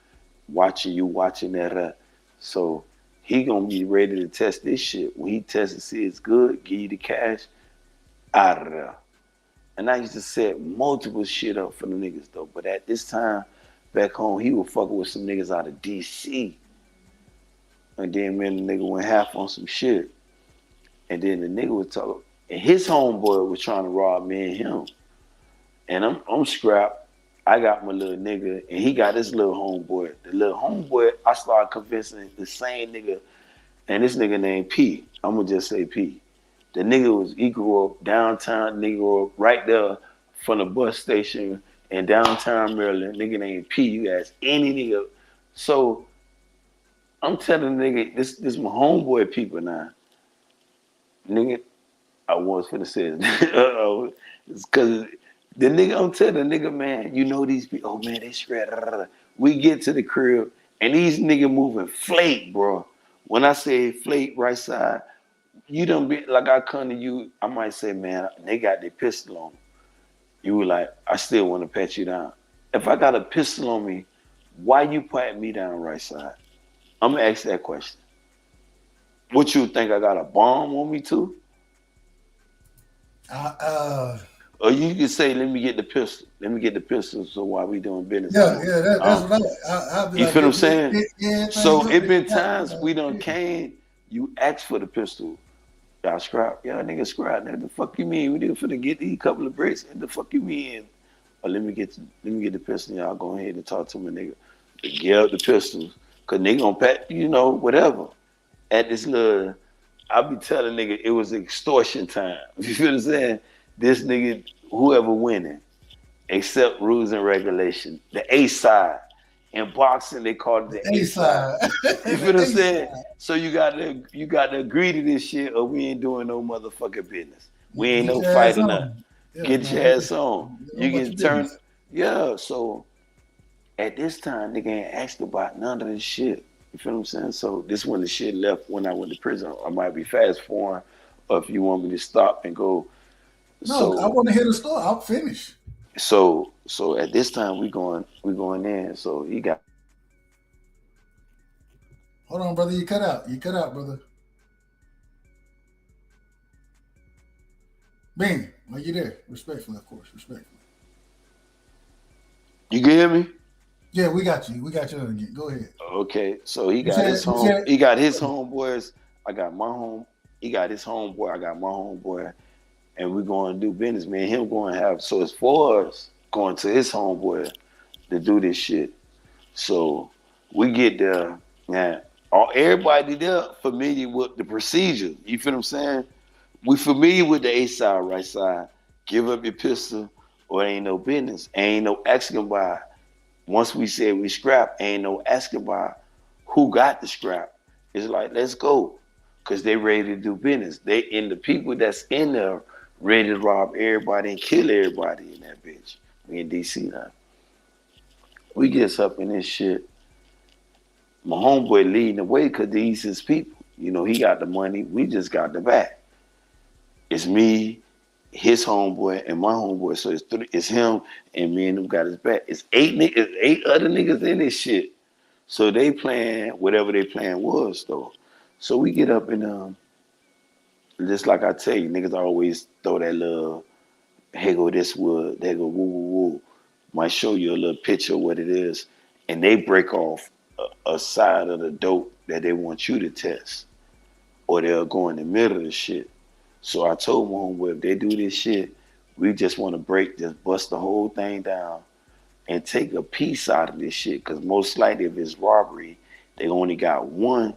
watching you, watching that. So he gonna be ready to test this shit. When he tests and see it's good, give you the cash, out of there. And I used to set multiple shit up for the niggas though. But at this time, back home, he was fucking with some niggas out of DC. And then me and the nigga went half on some shit. And then the nigga was talking, and his homeboy was trying to rob me and him. And I'm scrapped. I got my little nigga, and he got his little homeboy. The little homeboy, I started convincing the same nigga, and this nigga named P. I'm gonna just say P. The nigga he grew up downtown, nigga grew up right there from the bus station in downtown Maryland. Nigga named P. You ask any nigga. So I'm telling the nigga, this my homeboy people now. Nigga, I was finna say it. It's cause the nigga, I'm telling the nigga, man, you know these people, oh man, they shred. We get to the crib and these niggas moving flake, bro. When I say flake right side, you done be like I come to you, I might say, man, they got their pistol on me. You were like, I still want to pat you down. If I got a pistol on me, why you patting me down right side? I'm gonna ask that question. What you think, I got a bomb on me too? Or you can say, let me get the pistol. Let me get the pistol so while we doing business. Yeah, that's what I'll be you like, feel what I'm saying? Yeah, so it been times we done came, you asked for the pistol. Y'all scrap. Y'all nigga scrap. The fuck you mean? We didn't finna get these couple of bricks. And the fuck you mean? Or let me get the pistol. Y'all go ahead and talk to my nigga. Get up the pistols. Cause nigga gonna pat, whatever. At this little, I be telling nigga it was extortion time. You feel what I'm saying? This nigga, whoever winning, except rules and regulation. The A side. In boxing, they call it the A side. You feel what I'm saying? So you got to agree to this shit, or we ain't doing no motherfucking business. We ain't no fighting nothing. Get your ass on. You can turn. Yeah. So at this time, nigga ain't asked about none of this shit. You feel what I'm saying? So this when the shit left when I went to prison. I might be fast forwarding, or if you want me to stop and go. No, I want to hear the story. I'll finish. So at this time we going in. So he got. Hold on, brother. You cut out. You cut out, brother. Bing, are you there? Respectfully, of course. Respectfully. You can hear me? Yeah, we got you. We got you again. Go ahead. Okay, so he got his home. He got his homeboys. I got my home. He got his homeboy. I got my homeboy. And we're going to do business, man. Him going to have, so it's for us going to his homeboy to do this shit. So we get there, man. Everybody there familiar with the procedure. You feel what I'm saying? We familiar with the A side, right side. Give up your pistol or ain't no business. Ain't no asking about. Once we said we scrap, ain't no asking about who got the scrap. It's like, let's go. Because they ready to do business. And the people that's in there ready to rob everybody and kill everybody in that bitch. We in DC now. We gets up in this shit. My homeboy leading the way because these his people. He got the money. We just got the back. It's me, his homeboy, and my homeboy. So it's him and me and them got his back. It's 8 other niggas in this shit. So they playing whatever their plan was though. So we get up and just like I tell you, niggas always throw that little, hey go this wood, they go woo woo woo. Might show you a little picture of what it is. And they break off a side of the dope that they want you to test, or they'll go in the middle of the shit. So I told my homeboy, if they do this shit, we just want to just bust the whole thing down and take a piece out of this shit. Because most likely, if it's robbery, they only got one.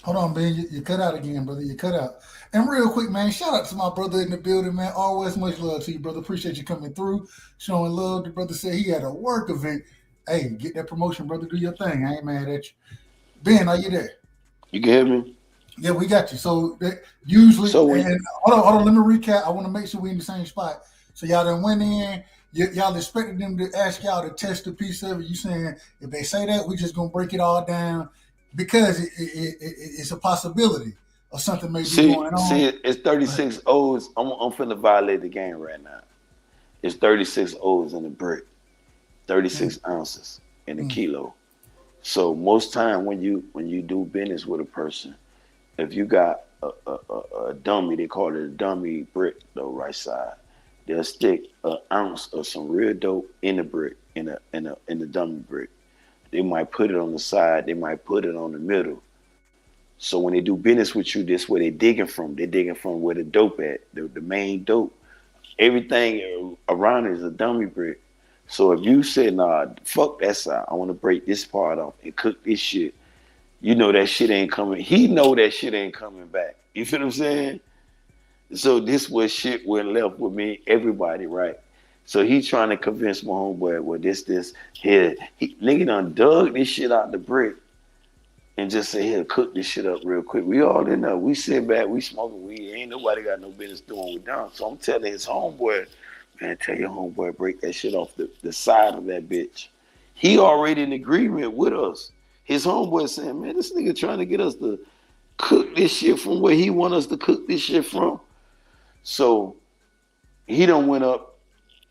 Hold on, Ben. You cut out again, brother. You cut out. And real quick, man, shout out to my brother in the building, man. Always much love to you, brother. Appreciate you coming through, showing love. The brother said he had a work event. Hey, get that promotion, brother. Do your thing. I ain't mad at you. Ben, are you there? You can hear me? Yeah, we got you. So usually, So and hold on. Let me recap. I want to make sure we in the same spot. So y'all done went in. Y'all expected them to ask y'all to test a piece of it. You saying if they say that, we just gonna break it all down because it's a possibility of something may be going on. See, it's 36 O's. I'm finna violate the game right now. It's 36 O's in the brick, 36 ounces in a kilo. So most time when you do business with a person, if you got a dummy, they call it a dummy brick, though, right side. They'll stick an ounce of some real dope in the brick, in the dummy brick. They might put it on the side. They might put it on the middle. So when they do business with you, this where they digging from. They're digging from where the dope at, the main dope. Everything around it is a dummy brick. So if you say, nah, fuck that side, I want to break this part off and cook this shit, you know that shit ain't coming. He know that shit ain't coming back. You feel what I'm saying? So this was shit went left with me, everybody, right? So he trying to convince my homeboy, well, this, here. Nigga done dug this shit out the brick and just say, here, cook this shit up real quick. We all in there. We sit back, we smoking weed. Ain't nobody got no business doing with them. So I'm telling his homeboy, man, tell your homeboy, break that shit off the side of that bitch. He already in agreement with us. His homeboy saying, man, this nigga trying to get us to cook this shit from where he want us to cook this shit from. So he done went up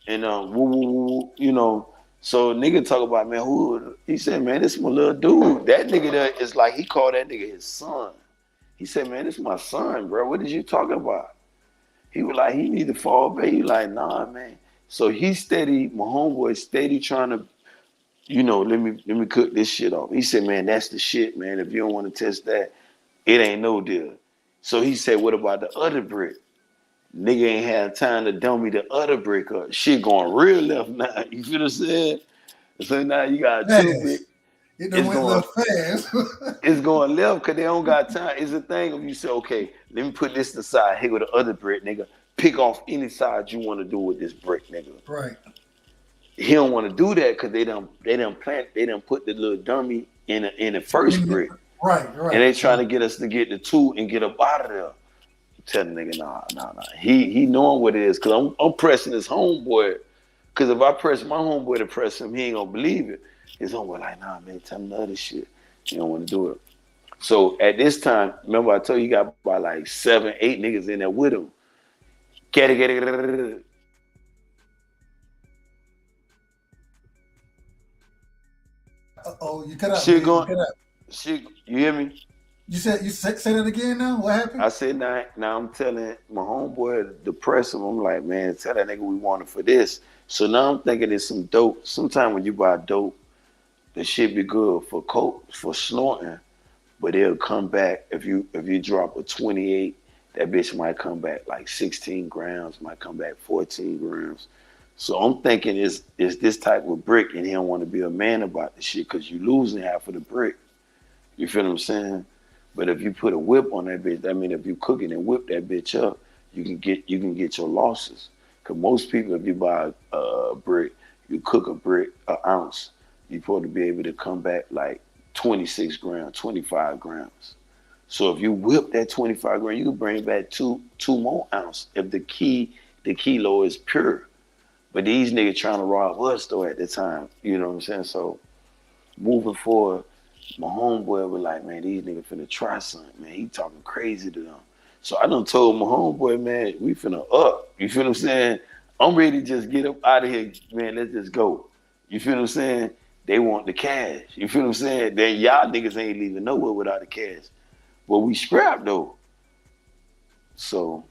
and you know. So nigga talk about, man, who? He said, man, this is my little dude. That nigga there is like, he called that nigga his son. He said, man, this is my son, bro. What is you talking about? He was like, he need to fall back. He like, nah, man. So he steady, my homeboy steady trying to, you know, let me cook this shit off. He said, man, that's the shit, man. If you don't want to test that, it ain't no deal. So he said, what about the other brick? Nigga ain't had time to dummy the other brick up. Shit going real left now. You feel what I'm saying? So now you got two brick. It done went left fast. It's going left because they don't got time. It's a thing if you say, okay, let me put this aside. Here with the other brick, nigga. Pick off any side you want to do with this brick, nigga. Right. He don't want to do that because they done put the little dummy in the first brick. Right. And they trying to get us to get the two and get up out of there. Tell the nigga, nah. He knowing what it is because I'm pressing his homeboy. Because if I press my homeboy to press him, he ain't gonna believe it. His homeboy like, nah, man, tell him the other shit. He don't want to do it. So at this time, remember I told you, got about like 7, 8 niggas in there with him. Get it. Oh, you cut out. Shit going. Shit, you hear me? You say that again now? What happened? I said now I'm telling my homeboy to press him. I'm like, man, tell that nigga we want it for this. So now I'm thinking it's some dope. Sometime when you buy dope, the shit be good for coke, for snorting, but it'll come back if you drop a 28, that bitch might come back like 16 grams, might come back 14 grams. So I'm thinking is this type of brick, and he don't want to be a man about the shit because you losing half of the brick. You feel what I'm saying? But if you put a whip on that bitch, I mean, if you cook it and whip that bitch up, you can get your losses. Because most people, if you buy a brick, you cook a brick, an ounce, you're supposed to be able to come back like 26 grams, 25 grams. So if you whip that 25 grams, you can bring back two more ounces if the kilo is pure. But these niggas trying to rob us though at the time, you know what I'm saying? So moving forward, my homeboy was like, man, these niggas finna try something, man. He talking crazy to them. So I done told my homeboy, man, we finna up. You feel what I'm saying? I'm ready to just get up out of here, man. Let's just go. You feel what I'm saying? They want the cash. You feel what I'm saying? Then y'all niggas ain't leaving nowhere without the cash. But we scrapped though. So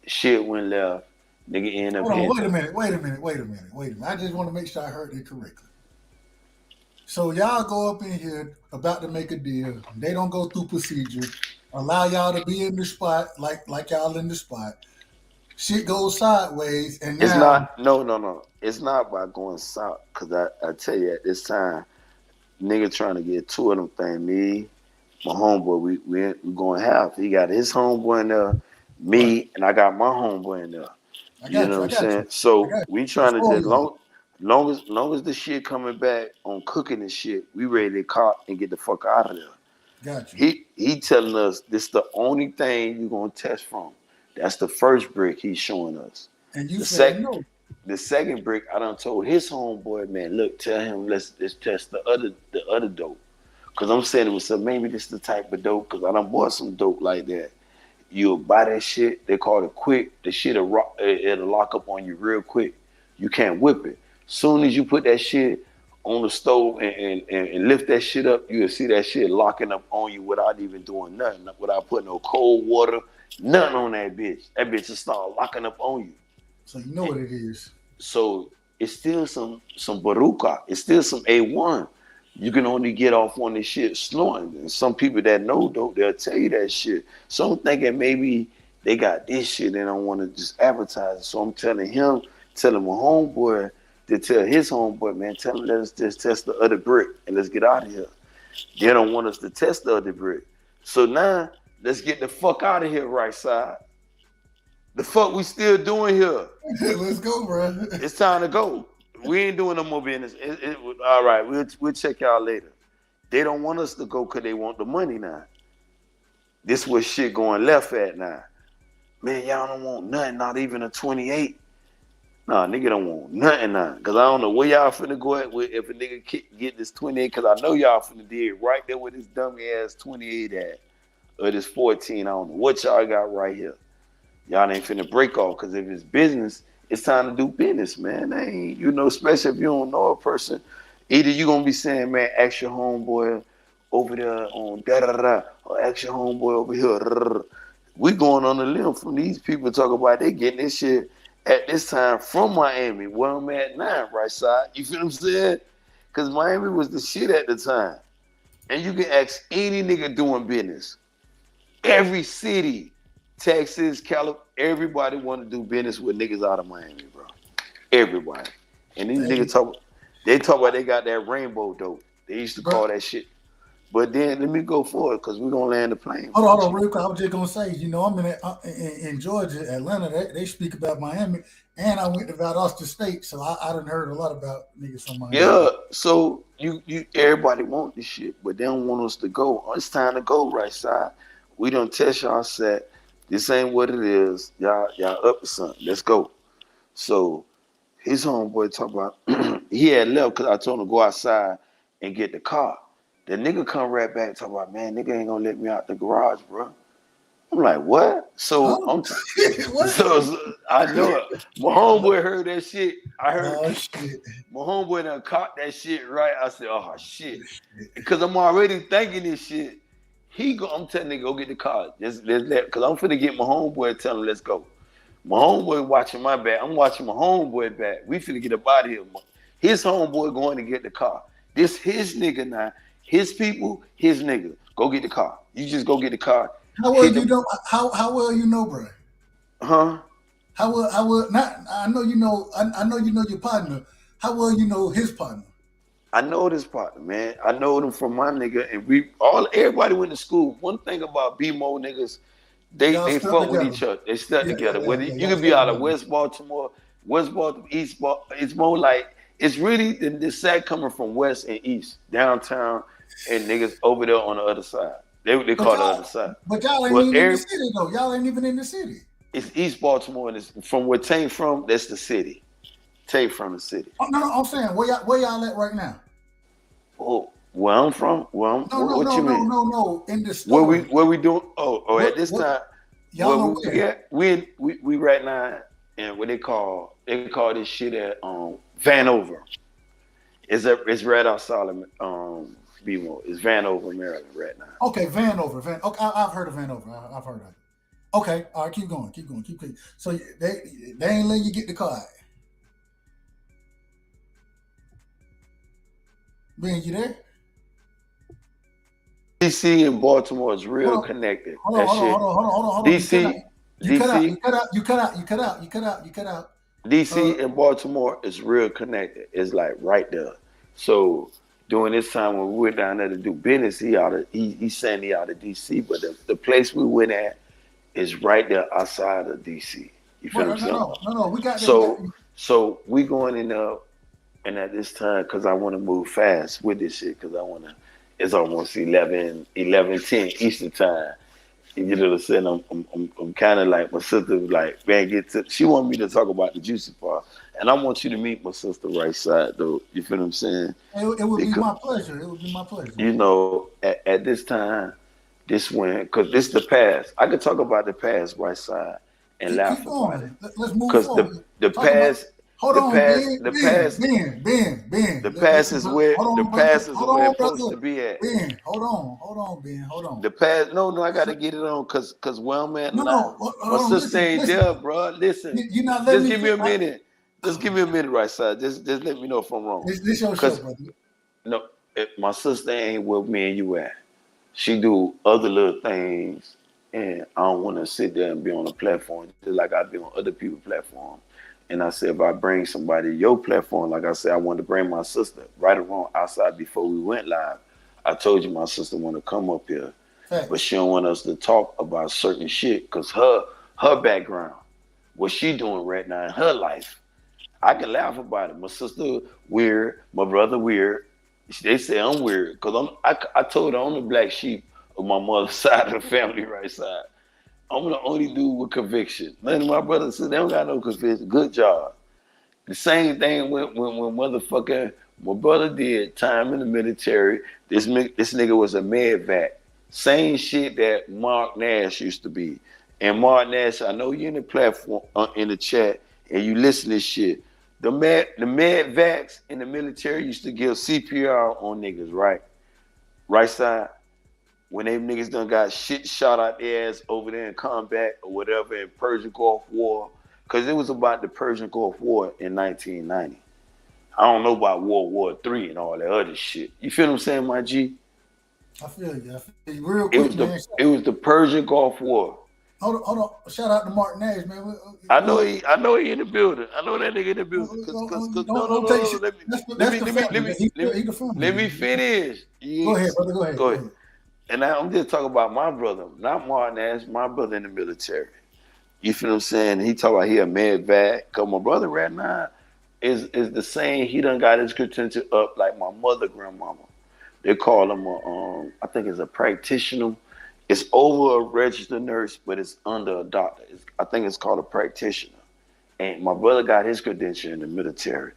shit went left. Nigga end up Hold on, getting. wait a minute. I just want to make sure I heard it correctly. So y'all go up in here about to make a deal. They don't go through procedure. Allow y'all to be in the spot like y'all in the spot. Shit goes sideways, and It's now not. No. It's not by going south. Cause I tell you at this time, nigga trying to get two of them things. Me, my homeboy, we going half. He got his homeboy in there, right. me, and I got my homeboy in there. I You got know you. what I I'm got saying? you. I So got you. we It's trying to all just y'all. long as the shit coming back on cooking and shit, we ready to cop and get the fuck out of there. Got you. He telling us this the only thing you gonna test from. That's the first brick he's showing us. And you The said sec no. the second brick I done told his homeboy, man, look, tell him let's test the other dope. Cause I'm saying it was so maybe this the type of dope, cause I done bought some dope like that. You'll buy that shit, they call it quick, the shit it'll lock up on you real quick. You can't whip it. Soon as you put that shit on the stove and lift that shit up, you'll see that shit locking up on you without even doing nothing, without putting no cold water, nothing on that bitch. That bitch will start locking up on you. So you know what it is. So it's still some baruka. It's still some A1. You can only get off on this shit snorting. And some people that know dope, they'll tell you that shit. So I'm thinking maybe they got this shit and don't want to just advertise it. So I'm telling my homeboy to tell his homeboy, man, tell him let's just test the other brick and let's get out of here. They don't want us to test the other brick. So now let's get the fuck out of here, right side. The fuck we still doing here? Let's go, bro. It's time to go. We ain't doing no more business. All right, we'll check y'all later. They don't want us to go because they want the money now. This was shit going left at now. Man, y'all don't want nothing, not even a 28. Nah, nigga don't want nothing now. Because I don't know where y'all finna go at with if a nigga get this 28. Because I know y'all finna do it right there with this dummy ass 28 at. Or this 14. I don't know what y'all got right here. Y'all ain't finna break off. Because if it's business, it's time to do business, man. They ain't, especially if you don't know a person. Either you gonna be saying, man, ask your homeboy over there on da-da-da-da, or ask your homeboy over here. Da-da-da-da. We going on a limb from these people talking about they getting this shit at this time from Miami, where I'm at now, right side. You feel what I'm saying? Because Miami was the shit at the time. And you can ask any nigga doing business. Every city, Texas, California, everybody want to do business with niggas out of Miami, bro. Everybody. And these niggas talk about they got that rainbow dope. They used to call that shit. But then let me go forward because we're gonna land the plane. Hold on, real quick. I was just gonna say, I'm in Georgia, Atlanta. They speak about Miami, and I went to Valdosta State, so I done heard a lot about niggas from Miami. Yeah, so you everybody want this shit, but they don't want us to go. It's time to go, right side. We done test y'all set. This ain't what it is. Y'all up to something. Let's go. So his homeboy talk about he had left because I told him to go outside and get the car. The nigga come right back talk about, man, nigga ain't gonna let me out the garage, bro. I'm like, what? So so I know it. My homeboy heard that shit. I heard shit. My homeboy done caught that shit right. I said, oh shit. Because I'm already thinking this shit. I'm telling nigga, go get the car. Because I'm finna get my homeboy and tell him, let's go. My homeboy watching my back. I'm watching my homeboy back. We finna get up out of here. His homeboy going to get the car. This his nigga now. His people, his nigga. Go get the car. You just go get the car. How well you know? How well you know, bro? Huh? How well? Not. I know you know. I know you know your partner. How well you know his partner? I know this partner, man. I know them from my nigga, and everybody went to school. One thing about BMO niggas, they fuck with each other. They stuck together. Whether you could be out of West Baltimore, East Baltimore, it's more like it's really the set coming from West and East, downtown, and niggas over there on the other side. They call the other side. But y'all ain't even in the city though. Y'all ain't even in the city. It's East Baltimore, and it's from where Tane from. That's the city. Tane from the city. Oh, no, I'm saying where y'all at right now? Oh, where I'm from? What you mean? No. In the store. Where we doing? At this time. Y'all know where? We right now and what they call this shit at Vanover. It's right outside of BMO. It's Vanover, Maryland right now. Okay, Vanover. Okay, I've heard of Vanover. I've heard of it. Okay, all right, keep going. So they ain't letting you get the card. Ben, you there? DC and Baltimore is real Hold on, connected. hold on, That hold on, shit. hold on, hold on, hold on, hold on. DC, DC, You cut out, you cut out, you cut out, you cut out. DC and Baltimore is real connected. It's like right there. So during this time when we went down there to do business, he sent me out of DC, but the place we went at is right there outside of DC. You feel Well, what I'm saying? no. We got that. So we going in there, and at this time, because I want to move fast with this shit, because I want to. It's almost 10 Eastern time. You know what I'm saying? I'm kind of like my sister, like, man, she want me to talk about the juicy part. And I want you to meet my sister right side, though. You feel what I'm saying? It would be my pleasure. It would be my pleasure. You know, at this time, because this the past. I could talk about the past right side and laugh about it. Let's move forward. Because the past. Hold on, Ben. The past is where it's supposed to be at. Ben, hold on, Ben, hold on. The past, no, I gotta get it on, cause where I'm at now, my sister listen, ain't there, bro. Listen, you're not letting just give me a minute. Just give me a minute, right side. Just let me know if I'm wrong. This your show, brother. No, my sister ain't where me and you at. She do other little things, and I don't want to sit there and be on a platform just like I be on other people's platforms. And I said, if I bring somebody to your platform, like I said, I wanted to bring my sister right around outside before we went live. I told you my sister want to come up here, but she don't want us to talk about certain shit because her background, what she doing right now in her life, I can laugh about it. My sister weird, my brother weird. They say I'm weird because I told her I'm the black sheep of my mother's side of the family, right side. I'm the only dude with conviction. None of my brothers said they don't got no conviction. Good job. The same thing when motherfucker, my brother did time in the military. This nigga was a med vac. Same shit that Mark Nash used to be. And Mark Nash, I know you in the platform, in the chat, and you listen to this shit. The med vacs in the military used to give CPR on niggas, right? Right side. When them niggas done got shit shot out their ass over there in combat or whatever in Persian Gulf War, because it was about the Persian Gulf War in 1990. I don't know about World War III and all that other shit. You feel what I'm saying, my G? I feel you. Real quick, it was the Persian Gulf War. Hold on. Shout out to Mark Nash, man. I know he in the building. I know that nigga in the building. Let me finish. Go ahead, brother. Go ahead. And I'm just talking about my brother, not Martin Nash, my brother in the military. You feel what I'm saying? He talk about he a med vac. Cause my brother right now is the same. He done got his credential up like my mother, grandmama. They call him I think it's a practitioner. It's over a registered nurse, but it's under a doctor. I think it's called a practitioner. And my brother got his credential in the military.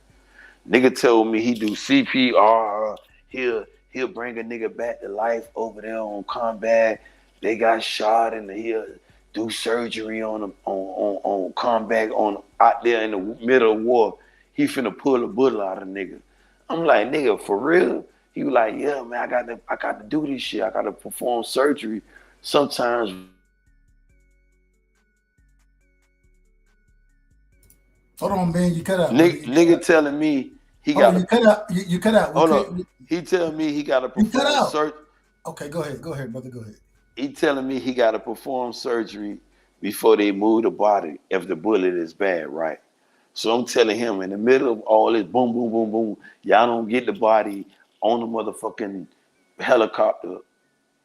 Nigga told me he do CPR. He'll bring a nigga back to life over there on combat. They got shot and he'll do surgery on them on combat out there in the middle of war. He finna pull a bullet out of nigga. I'm like, nigga, for real? He was like, yeah, man, I got to do this shit. I got to perform surgery. Sometimes. Hold on, man, you cut out. Nigga telling me he got. You cut out. You cut out. Hold on. He telling me he got to perform surgery. Okay, go ahead, brother. Go ahead. He telling me he got to perform surgery before they move the body if the bullet is bad, right? So I'm telling him in the middle of all this boom, boom, boom, boom, y'all don't get the body on the motherfucking helicopter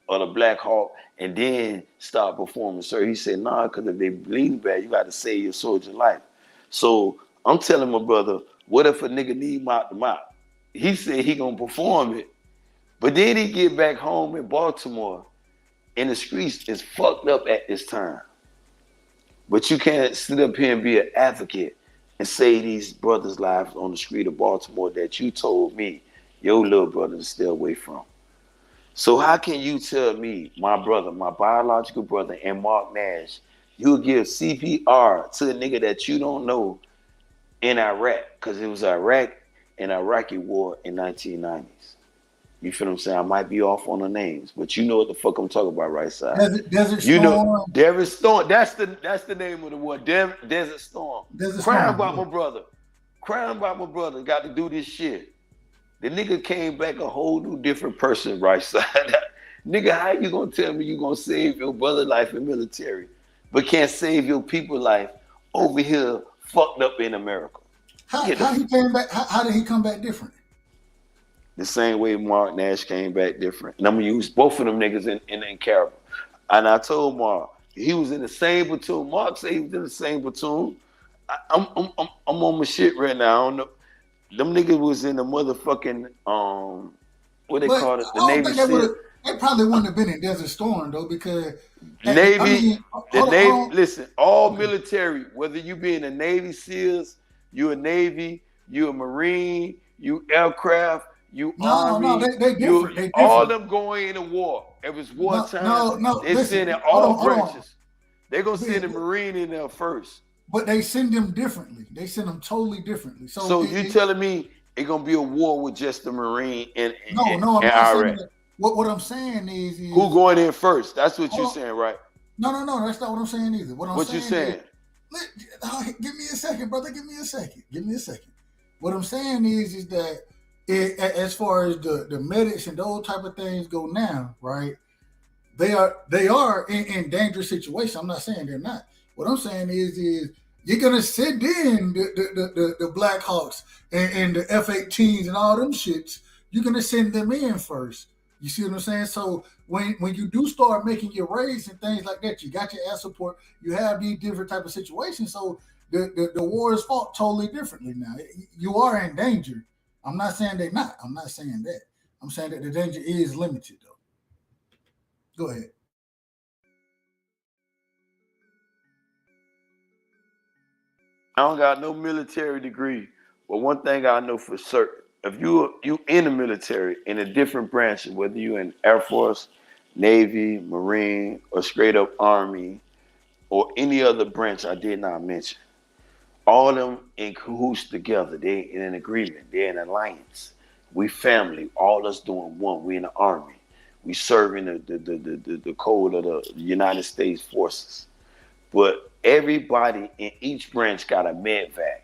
or the Black Hawk and then start performing surgery. He said, nah, because if they bleed bad, you got to save your soldier life. So I'm telling my brother, what if a nigga need mouth to mouth? He said he gonna perform it, but then he get back home in Baltimore, and the streets is fucked up at this time. But you can't sit up here and be an advocate and save these brothers' lives on the street of Baltimore that you told me your little brother to stay away from. So how can you tell me, my brother, my biological brother, and Mark Nash, you'll give CPR to a nigga that you don't know in Iraq, because it was Iraq and Iraqi war in 1990s. You feel what I'm saying? I might be off on the names, but you know what the fuck I'm talking about, right side. Desert You know, Storm. Desert Storm. That's the name of the one. Desert Storm. Desert Crying Storm, about yeah. my brother. Crying about my brother. Got to do this shit. The nigga came back a whole new different person, right side. Nigga, how you gonna tell me you gonna save your brother's life in military, but can't save your people's life over here fucked up in America? How he came back? How did he come back different? The same way Mark Nash came back different. And I'm gonna use both of them niggas in Carabin. And I told Mark he was in the same platoon. Mark said he was in the same platoon. I'm on my shit right now. I don't know. Them niggas was in the motherfucking what they call it, the Navy SEAL. They probably wouldn't have been in Desert Storm though, because Navy. hold on. Listen, all military, whether you be in the Navy SEALs, you a Navy, you a Marine, you aircraft, you Army. No, they different. They different. All them going into war. It was wartime. They sending all branches. They're gonna send a Marine in there first. But they send them differently. They send them totally differently. So you telling me it's gonna be a war with just the Marine and no, I'm not saying that. What I'm saying is who going in first? That's what you're saying, right? No, that's not what I'm saying either. What you saying? Give me a second, brother. Give me a second. What I'm saying is that as far as the medics and those type of things go now, right? They are in dangerous situations. I'm not saying they're not. What I'm saying is you're gonna send in the Black Hawks and the F-18s and all them shits. You're gonna send them in first. You see what I'm saying? So when you do start making your raids and things like that, you got your air support. You have these different type of situations. So the war is fought totally differently now. You are in danger. I'm not saying they're not. I'm not saying that. I'm saying that the danger is limited though. Go ahead. I don't got no military degree, but one thing I know for certain, if you in the military in a different branch, whether you're in Air Force, Navy, Marine, or straight up Army, or any other branch I did not mention, all of them in cahoots together. They in an agreement. They're in an alliance. We family. All us doing one. We in the Army. We serving the code of the United States forces. But everybody in each branch got a medvac,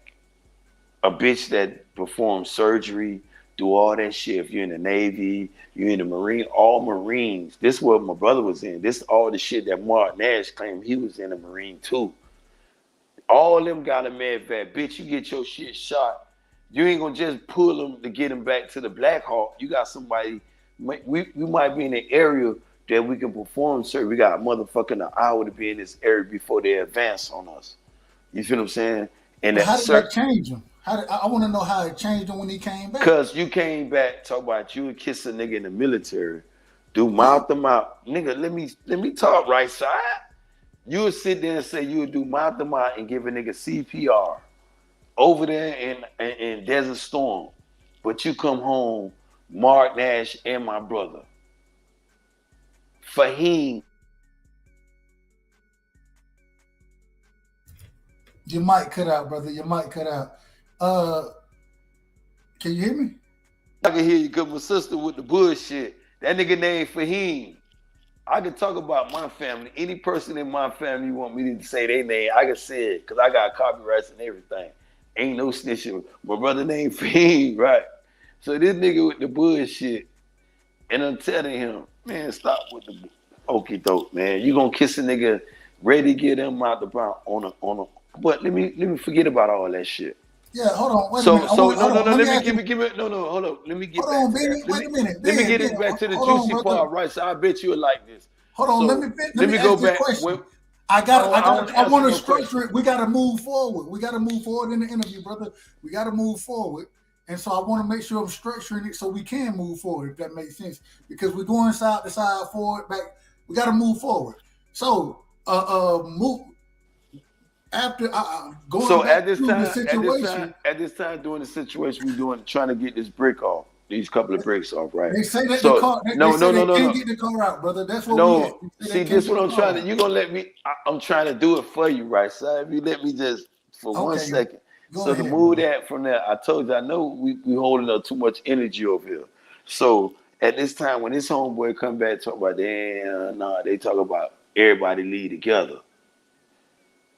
a bitch that performs surgery, do all that shit. If you're in the Navy, you're in the Marine, all Marines. This is what my brother was in. This is all the shit that Mark Nash claimed he was in the Marine too. All of them got a medvac. Bitch, you get your shit shot. You ain't gonna just pull them to get them back to the Black Hawk. You got somebody, we might be in an area that we can perform, sir. We got motherfucking an hour to be in this area before they advance on us. You feel what I'm saying? And how did that change him? I want to know how it changed him when he came back. Because you came back, talk about you and kiss a nigga in the military, do mouth to mouth. Nigga, let me talk right side. You would sit there and say you would do mouth to mouth and give a nigga CPR over there in Desert Storm. But you come home, Mark Nash and my brother. Fahim. Your mic cut out, brother. Your mic cut out. Can you hear me? I can hear you because my sister with the bullshit. That nigga named Fahim. I can talk about my family. Any person in my family you want me to say their name, I can say it because I got copyrights and everything. Ain't no snitching. My brother named Fahim, right? So this nigga with the bullshit, and I'm telling him, man, stop with the okie doke, man. You gonna kiss a nigga ready to get him out the brown on a. But let me forget about all that shit. Yeah, hold on. Wait a minute. Hold on. Let me get back to that. Wait a minute. Let me get it back to the juicy part, right? So I bet you'll like this. Hold on. Let me go back. I want to structure it. We got to move forward. We got to move forward in the interview, brother. We got to move forward. And so I want to make sure I'm structuring it so we can move forward, if that makes sense. Because we're going side to side, forward, back. We got to move forward. So move. After going so back at this to time, the situation, at this time during the situation we're trying to get this brick off, these couple of bricks off, right? They say that so, the car, they can't get the car out, brother. That's what see, this what I'm trying to. You gonna let me? I'm trying to do it for you, right? So if you let me just for 1 second. So to move that from there, I told you I know we holding up too much energy over here. So At this time, when his homeboy come back talk about, damn, nah, they talk about everybody leave together.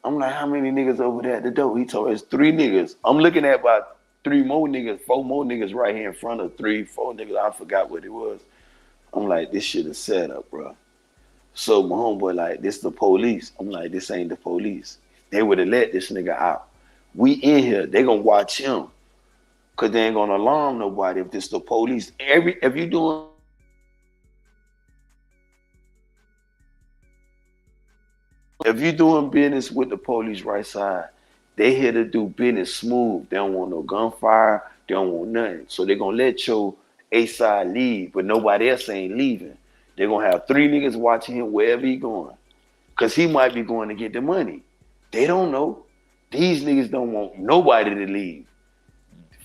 I'm like, how many niggas over there at the door? He told us 3 niggas. I'm looking at about 3 more niggas, 4 more niggas right here in front of 3, 4 niggas. I forgot what it was. I'm like, this shit is set up, bro. So my homeboy like, this the police. I'm like, this ain't the police. They would have let this nigga out. We in here, they gonna watch him. Cause they ain't gonna alarm nobody if this the police. If you doing business with the police right side, they here to do business smooth. They don't want no gunfire. They don't want nothing. So they gonna let your A side leave, but nobody else ain't leaving. They're gonna have 3 niggas watching him wherever he going. Cause he might be going to get the money. They don't know. These niggas don't want nobody to leave.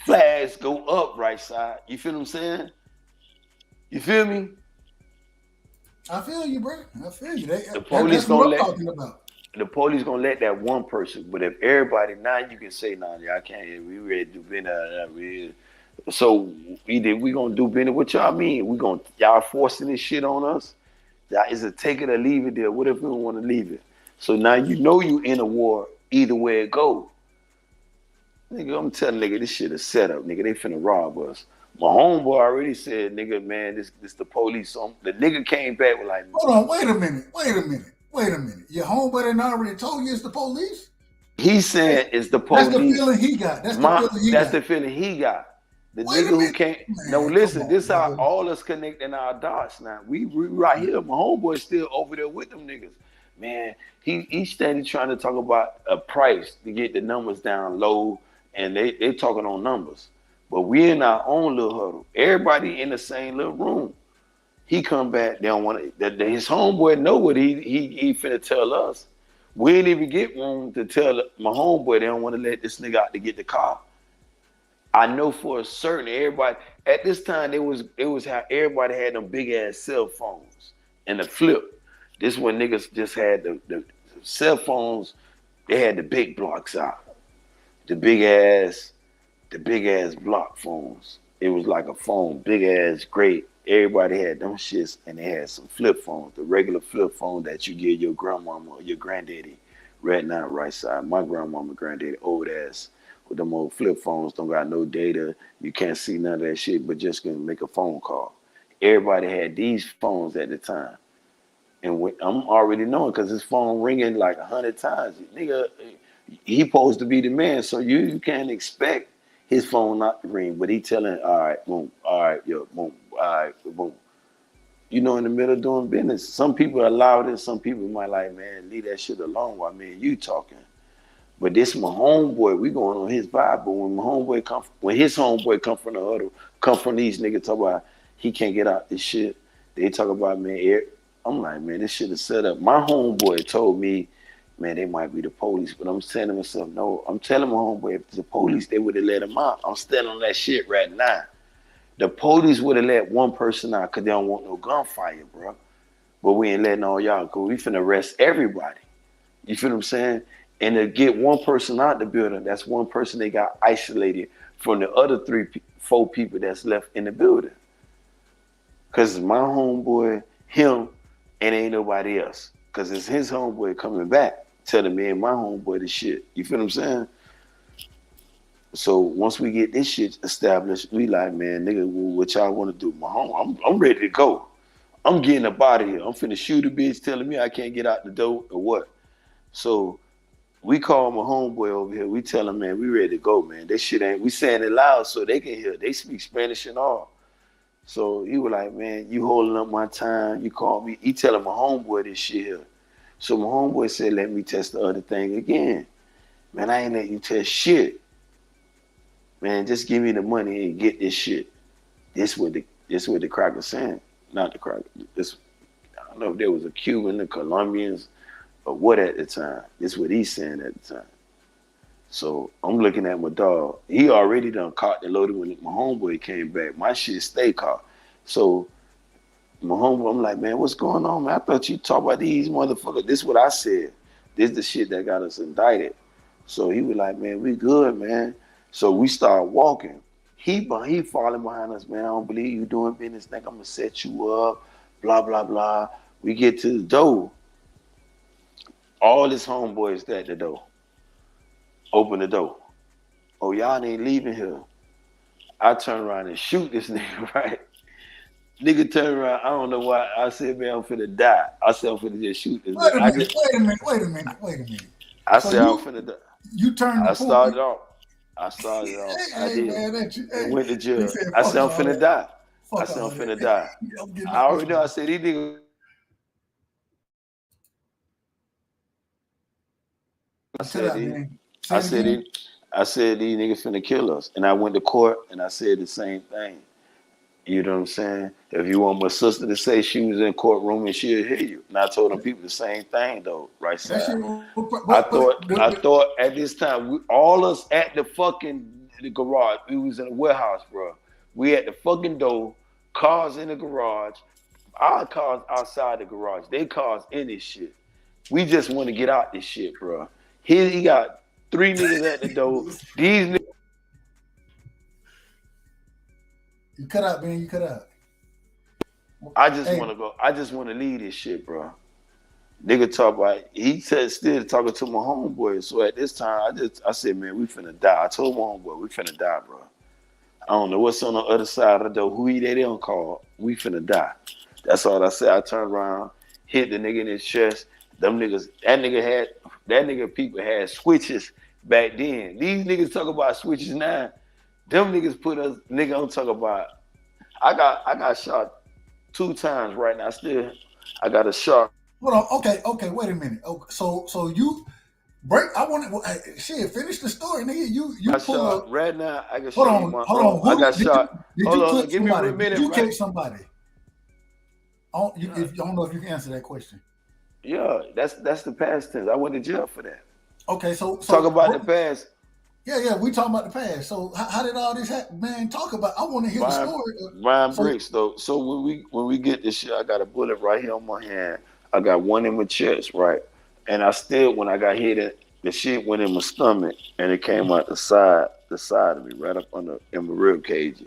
Flags go up right side. You feel what I'm saying? You feel me? I feel you, bro. I feel you. The police that's what I'm gonna talking about. The police gonna let that one person, but if everybody now, you can say, nah, I can't. We ready to do business. So either we gonna do business. What y'all mean? We gonna y'all forcing this shit on us? Y'all is it take it or leave it there? What if we don't want to leave it? So now you know you in a war either way it go. Nigga, I'm telling nigga, this shit is set up, nigga. They finna rob us. My homeboy already said, nigga, man, this the police. So the nigga came back with like, hold on, wait a minute. Your homeboy done already told you it's the police? He said it's the police. That's the feeling he got. That's the feeling he got. The wait nigga who can't. No, listen, this how all us connecting our dots now. We right here. My homeboy still over there with them niggas. Man, he steady trying to talk about a price to get the numbers down low, and they talking on numbers. But we in our own little huddle. Everybody in the same little room. He come back. They don't want to. His homeboy know what he finna tell us. We didn't even get room to tell my homeboy. They don't want to let this nigga out to get the car. I know for a certain everybody at this time it was how everybody had them big ass cell phones and the flip. This when niggas just had the cell phones. They had the big blocks out, the big ass block phones. It was like a phone, big ass, great. Everybody had them shits, and they had some flip phones, the regular flip phone that you give your grandmama or your granddaddy. Right now, right side. My grandmama, granddaddy, old ass. With them old flip phones, don't got no data. You can't see none of that shit, but just gonna make a phone call. Everybody had these phones at the time. And I'm already knowing because his phone ringing like 100 times. Nigga, he supposed to be the man, so you can't expect his phone not to ring. But he telling, all right, boom, all right, yo, boom, all right, boom. You know, in the middle of doing business. Some people allow this, some people might like, man, leave that shit alone while me and you talking. But this my homeboy, we going on his vibe. But when his homeboy come from the huddle, come from these niggas talk about he can't get out this shit. They talk about, man, I'm like, man, this shit is set up. My homeboy told me, man, they might be the police. But I'm telling myself, no. I'm telling my homeboy, if it's the police, they would have let him out. I'm standing on that shit right now. The police would have let one person out because they don't want no gunfire, bro. But we ain't letting all y'all go. We finna arrest everybody. You feel what I'm saying? And to get one person out the building, that's one person they got isolated from the other 4 people that's left in the building. Because it's my homeboy, him, and ain't nobody else. Because it's his homeboy coming back, telling me and my homeboy this shit. You feel what I'm saying? So once we get this shit established, we like, man, nigga, what y'all want to do? My home, I'm ready to go. I'm getting up out of here. I'm finna shoot a bitch telling me I can't get out the door or what. So we call my homeboy over here. We tell him, man, we ready to go, man. That shit ain't, we saying it loud so they can hear. They speak Spanish and all. So he was like, man, you holding up my time. You call me. He telling my homeboy this shit here. So my homeboy said, let me test the other thing again. Man, I ain't letting you test shit. Man, just give me the money and get this shit. This what the cracker saying. Not the cracker. I don't know if there was a Cuban, the Colombians, or what at the time. This what he's saying at the time. So I'm looking at my dog. He already done caught the loaded when my homeboy came back. My shit stay caught. So my homeboy, I'm like, man, what's going on, man? I thought you talk about these motherfuckers. This what I said. This the shit that got us indicted. So he was like, man, we good, man. So we start walking. He falling behind us, man. I don't believe you doing business. Think I'm gonna set you up. Blah blah blah. We get to the door. All his homeboys at the door. Open the door. Oh, y'all ain't leaving here. I turn around and shoot this nigga, right? Nigga turn around. I don't know why. I said, man, I'm finna die. I said, I'm finna just shoot this Wait a nigga. minute, wait a minute. I So said, I'm finna die. You turned the I started off. I Hey, did. man, And went to jail. said, I said, I'm all finna that. die. Fuck I said, I'm all finna that. die. I'm getting I already know. I said, these niggas. I said, these niggas finna kill us. And I went to court and I said the same thing. You know what I'm saying? If you want my sister to say she was in the courtroom and she'll hear you. And I told them people the same thing though, right side. I thought at this time, all us at the garage, we was in a warehouse, bro. We at the fucking door, cars in the garage, our cars outside the garage, they cars in this shit. We just want to get out this shit, bro. He got 3 niggas at the door. These niggas. You cut out, man. You cut out. I just want to go. I just want to leave this shit, bro. Nigga talk about. He said still talking to my homeboy. So at this time, I said, man, we finna die. I told my homeboy, we finna die, bro. I don't know what's on the other side of the door. Who they don't call. We finna die. That's all I said. I turned around, hit the nigga in his chest. Them niggas. That nigga people had switches back then. These niggas talk about switches now. Them niggas put us. Nigga, I'm talking about. I got shot 2 times right now. I got a shot. Hold on. Okay. Wait a minute. Okay, so you break. I want to shit. Finish the story, nigga. You pull up right now. I can hold show on. you my. Hold on. I got shot. Hold on. Give me a minute. Did you kill somebody? I don't know if you can answer that question. Yeah, that's the past tense. I went to jail for that. Okay, so talk about the past. Yeah, we talking about the past. So how did all this happen, man? Talk about. I want to hear the story. Ryan Bricks, though. So when we get this shit, I got a bullet right here on my hand. I got one in my chest, right, and I still when I got hit, the shit went in my stomach and it came out the side of me, right up in my rib cage.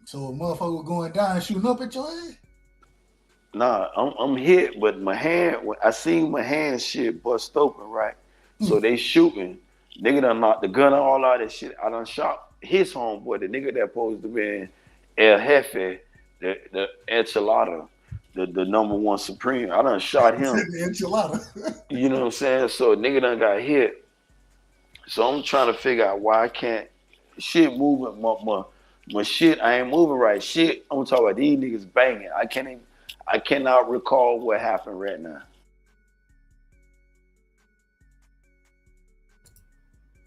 So a motherfucker was going down shooting up at your head? Nah, I'm hit, but my hand. I seen my hand shit bust open, right. So they shooting. Nigga done knocked the gun and all that shit. I done shot his homeboy, the nigga that supposed to be El Jefe, the enchilada, the number 1 supreme. I done shot him. The enchilada. You know what I'm saying? So nigga done got hit. So I'm trying to figure out why I can't shit moving my shit. I ain't moving right. Shit, I'm talking about these niggas banging. I cannot recall what happened right now.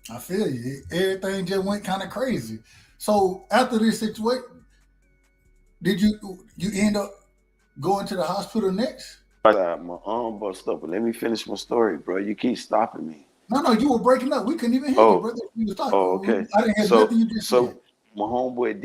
I feel you. Everything just went kind of crazy. So after this situation, did you end up going to the hospital next? My arm bust up. But let me finish my story, bro. You keep stopping me. No, you were breaking up. We couldn't even hear you, brother. You was talking. Oh, okay. I didn't hear nothing you just said. My homeboy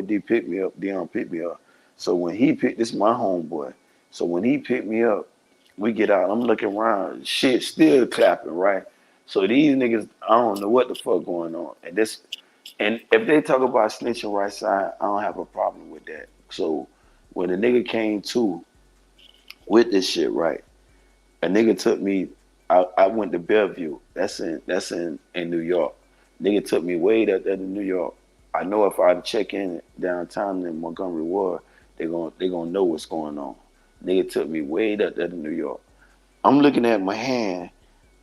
D picked me up. Dion picked me up. So when he picked, this is my homeboy. So when he picked me up, we get out. I'm looking around. Shit still clapping, right? So these niggas, I don't know what the fuck going on. And if they talk about snitching right side, I don't have a problem with that. So when the nigga came to with this shit, right? A nigga took me. I went to Bellevue. That's in New York. Nigga took me way up there to New York. I know if I check in downtown in Montgomery Ward, they gonna know what's going on. Nigga took me way up there to New York. I'm looking at my hand.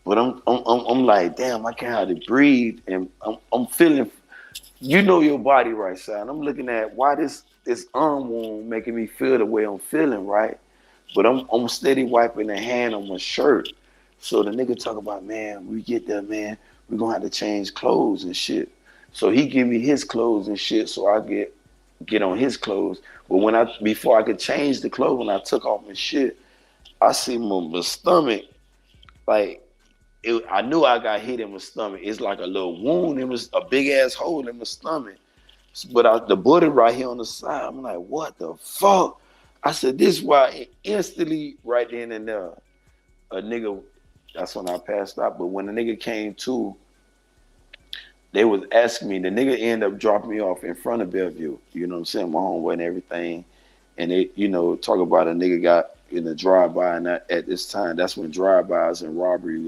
But I'm like, damn, I can't hardly breathe, and I'm feeling, you know your body right side. I'm looking at why this arm wound making me feel the way I'm feeling, right? But I'm steady wiping the hand on my shirt. So the nigga talk about, man, we get there, man, we're gonna have to change clothes and shit. So he give me his clothes and shit, so I get on his clothes. But before I could change the clothes, when I took off my shit, I see my stomach, like. I knew I got hit in my stomach. It's like a little wound. It was a big ass hole in my stomach. But the bullet right here on the side, I'm like, what the fuck? I said, this is why instantly right then and there, a nigga, that's when I passed out. But when the nigga came to, they was asking me. The nigga ended up dropping me off in front of Bellevue. You know what I'm saying? My homeboy and everything. And they, talk about a nigga got in the drive-by, and at this time, that's when drive-bys and robbery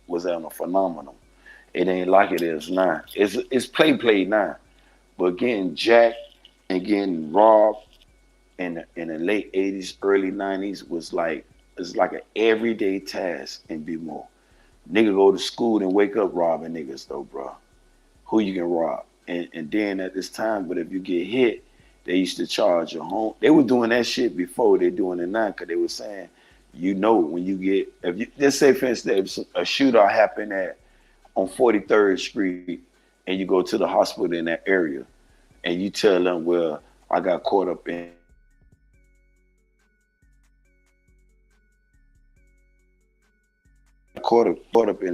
was on a phenomenon. It ain't like it is now. It's play now. But getting jacked and getting robbed in the late 80s, early 90s it's like an everyday task in B-More. Nigga go to school and wake up robbing niggas though, bro. Who you can rob. And then at this time, but if you get hit, they used to charge your home. They were doing that shit before they doing it now, because they were saying, when you get, let's say for instance, if a shootout happened on 43rd Street and you go to the hospital in that area and you tell them, well, I got caught up in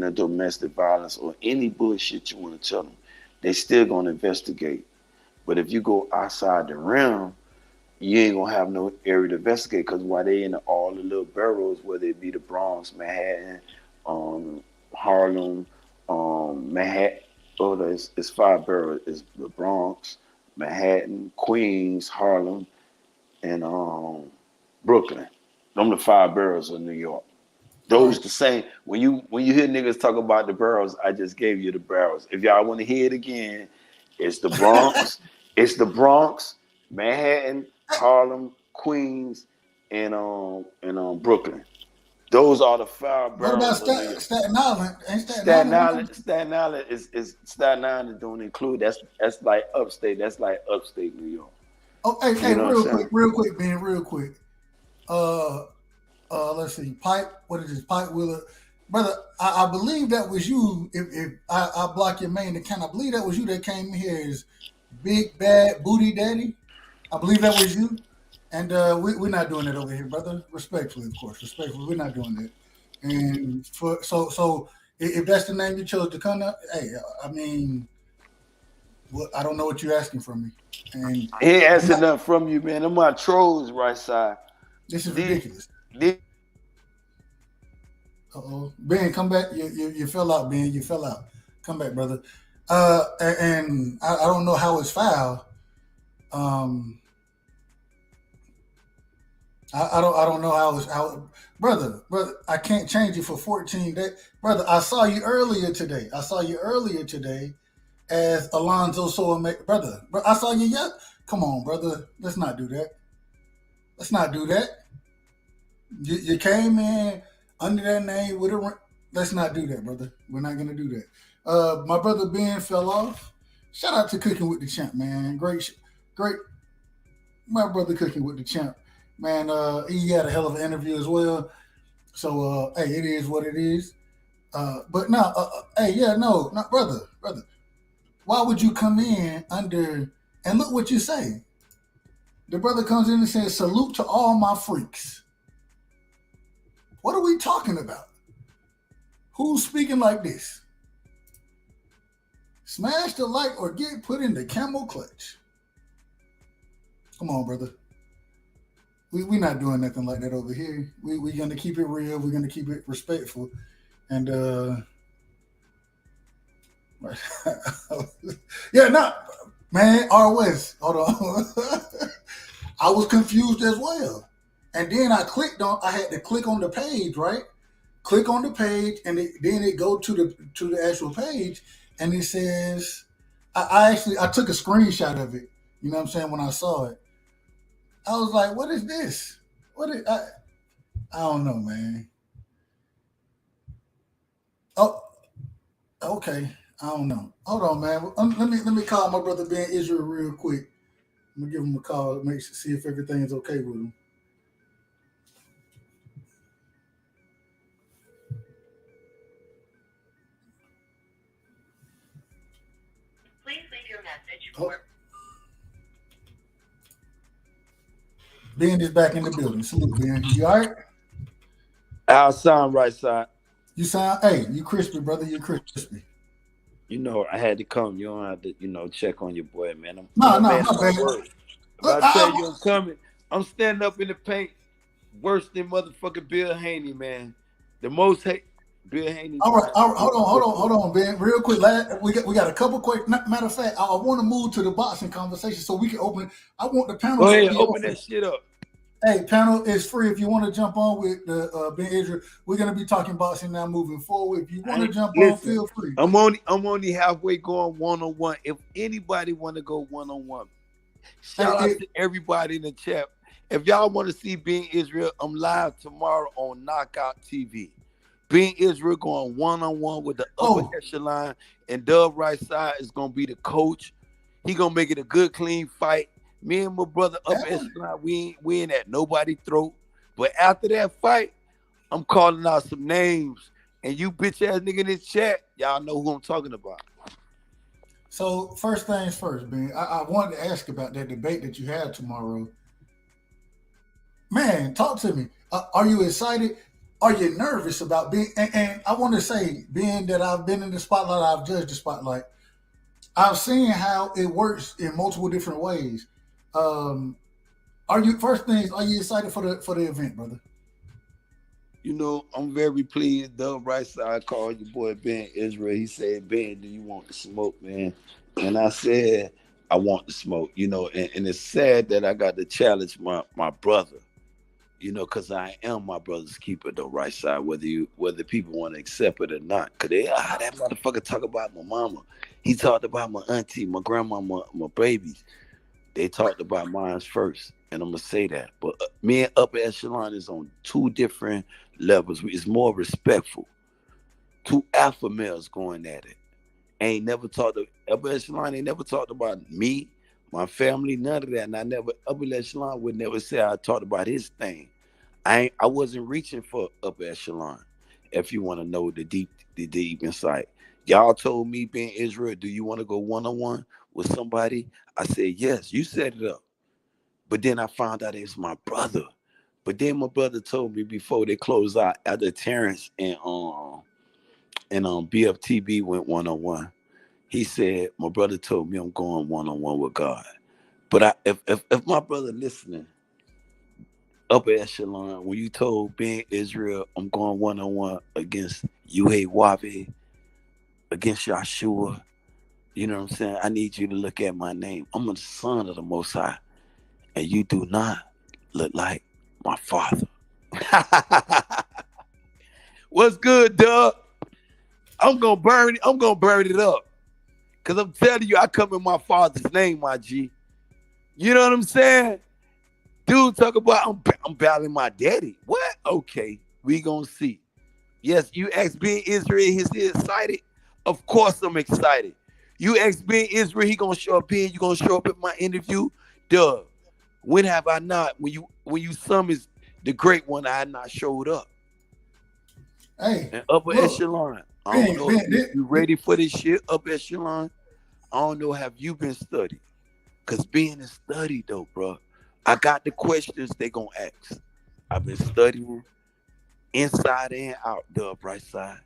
a domestic violence or any bullshit you want to tell them, they still gonna investigate. But if you go outside the realm, you ain't gonna have no area to investigate, because while they in all the little boroughs, whether it be the Bronx, Manhattan, Harlem, Manhattan, it's 5 boroughs. It's the Bronx, Manhattan, Queens, Harlem, and Brooklyn. Them the 5 boroughs of New York. Those the same. When you hear niggas talk about the boroughs, I just gave you the boroughs. If y'all want to hear it again, it's the Bronx, Manhattan, Harlem, Queens, and Brooklyn. Those are the 5 boroughs. What about Staten Island? Ain't Staten Island is don't include. That's like upstate. That's like upstate New York. Oh, hey, real quick, Ben, real quick. Let's see, what is this, Pipe Wheeler? Brother, I believe that was you. If I block your main account, I believe that was you that came here as Big Bad Booty Daddy. I believe that was you. And we're not doing that over here, brother. Respectfully, of course. Respectfully, we're not doing that. And so if that's the name you chose to come up, hey, I mean, I don't know what you're asking from me. And he ain't asking nothing from you, man. Them my trolls, right side. This is ridiculous. Ben, come back. You fell out, Ben. You fell out. Come back, brother. And I don't know how it's filed. I don't know how it's out, brother. I can't change it for 14 days, brother. I saw you earlier today as Alonzo Soa, brother. I saw you. Yeah, come on, brother. Let's not do that. You came in under that name with a. Let's not do that, brother. We're not gonna do that. My brother Ben fell off. Shout out to Cooking with the Champ, man. Great. My brother Cooking with the Champ, man. He had a hell of an interview as well. So, hey, it is what it is. But no, brother. Why would you come in under? And look what you say. The brother comes in and says, "Salute to all my freaks." What are we talking about? Who's speaking like this? Smash the like or get put in the camel clutch. Come on, brother. We're not doing nothing like that over here. We're going to keep it real. We're going to keep it respectful. And, man, ROS. Hold on. I was confused as well. And then I had to click on the page, right? Click on the page, and then it go to the actual page, and it says, I took a screenshot of it. You know what I'm saying? When I saw it, I was like, "What is this? I don't know, man." Oh, okay. I don't know. Hold on, man. Let me call my brother Ben Israel real quick. I'm gonna give him a call, see if everything is okay with him. Please leave your message for. Ben is back in the building. Salute, Ben. You all right? I'll sound right side. You crispy, brother. You crispy. You know, I had to come. You don't have to, check on your boy, man. No, my bad. But I tell you, I'm coming. I'm standing up in the paint, worse than motherfucking Bill Haney, man. The most Bill Haney. All right, hold on, Ben. Real quick, we got a couple quick. Matter of fact, I want to move to the boxing conversation so we can open. I want the panel. Go to ahead, be open open. that shit up. Hey, panel is free if you want to jump on with the Ben Israel. We're gonna be talking boxing now moving forward. If you want to jump on, feel free. I'm only halfway going 1-on-1. If anybody want to go 1-on-1, shout out to everybody in the chat. If y'all want to see Ben Israel, I'm live tomorrow on Knockout TV. Ben Israel going 1-on-1 with the upper echelon, and Dub Rightside is gonna be the coach. He gonna make it a good, clean fight. Me and my brother upper echelon, we ain't at nobody's throat. But after that fight, I'm calling out some names, and you bitch ass nigga in this chat, y'all know who I'm talking about. So first things first, Ben. I wanted to ask about that debate that you have tomorrow. Man, talk to me. Are you excited? Are you nervous about being? And I want to say, being that I've been in the spotlight, I've judged the spotlight. I've seen how it works in multiple different ways. Are you excited for the event, brother? You know, I'm very pleased. Dub Rightside called your boy Ben Israel. He said, Ben, do you want the smoke, man? And I said, I want the smoke. You know, and it's sad that I got to challenge my brother. You know, because I am my brother's keeper, though, Rightside, whether people want to accept it or not. Because that motherfucker talk about my mama. He talked about my auntie, my grandma, my babies. They talked about mine first, and I'm going to say that. But me and Upper Echelon is on two different levels. It's more respectful. Two alpha males going at it. Upper Echelon ain't never talked about me, my family, none of that. And Upper Echelon would never say I talked about his thing. I wasn't reaching for Upper Echelon, if you want to know the deep insight. Y'all told me, Ben Israel, do you want to go 1-on-1 with somebody? I said, yes, you set it up. But then I found out it's my brother. But then my brother told me before they closed out, after Terrence and BFTB went 1-on-1, he said, my brother told me I'm going 1-on-1 with God. But if my brother listening, Upper Echelon, when you told Ben Israel I'm going 1-on-1 against Yuhei Wabe, against Yahshua, you know what I'm saying? I need you to look at my name. I'm a son of the Most High, and you do not look like my father. What's good, Doug? I'm gonna burn it up. Cause I'm telling you, I come in my father's name, my G. You know what I'm saying? Dude, talk about I'm battling my daddy. What? Okay, we gonna see. Yes, you ask Ben Israel, is he excited? Of course I'm excited. You ask Ben Israel, he gonna show up here. You gonna show up at my interview? Duh. When have I not? When you summons the great one, I had not showed up. Hey, and Upper Echelon. I don't know if you ready for this shit, Upper Echelon. I don't know, have you been studied? Cause being a study though, bro. I got the questions they gonna ask. I've been studying inside and out, Dub Rightside.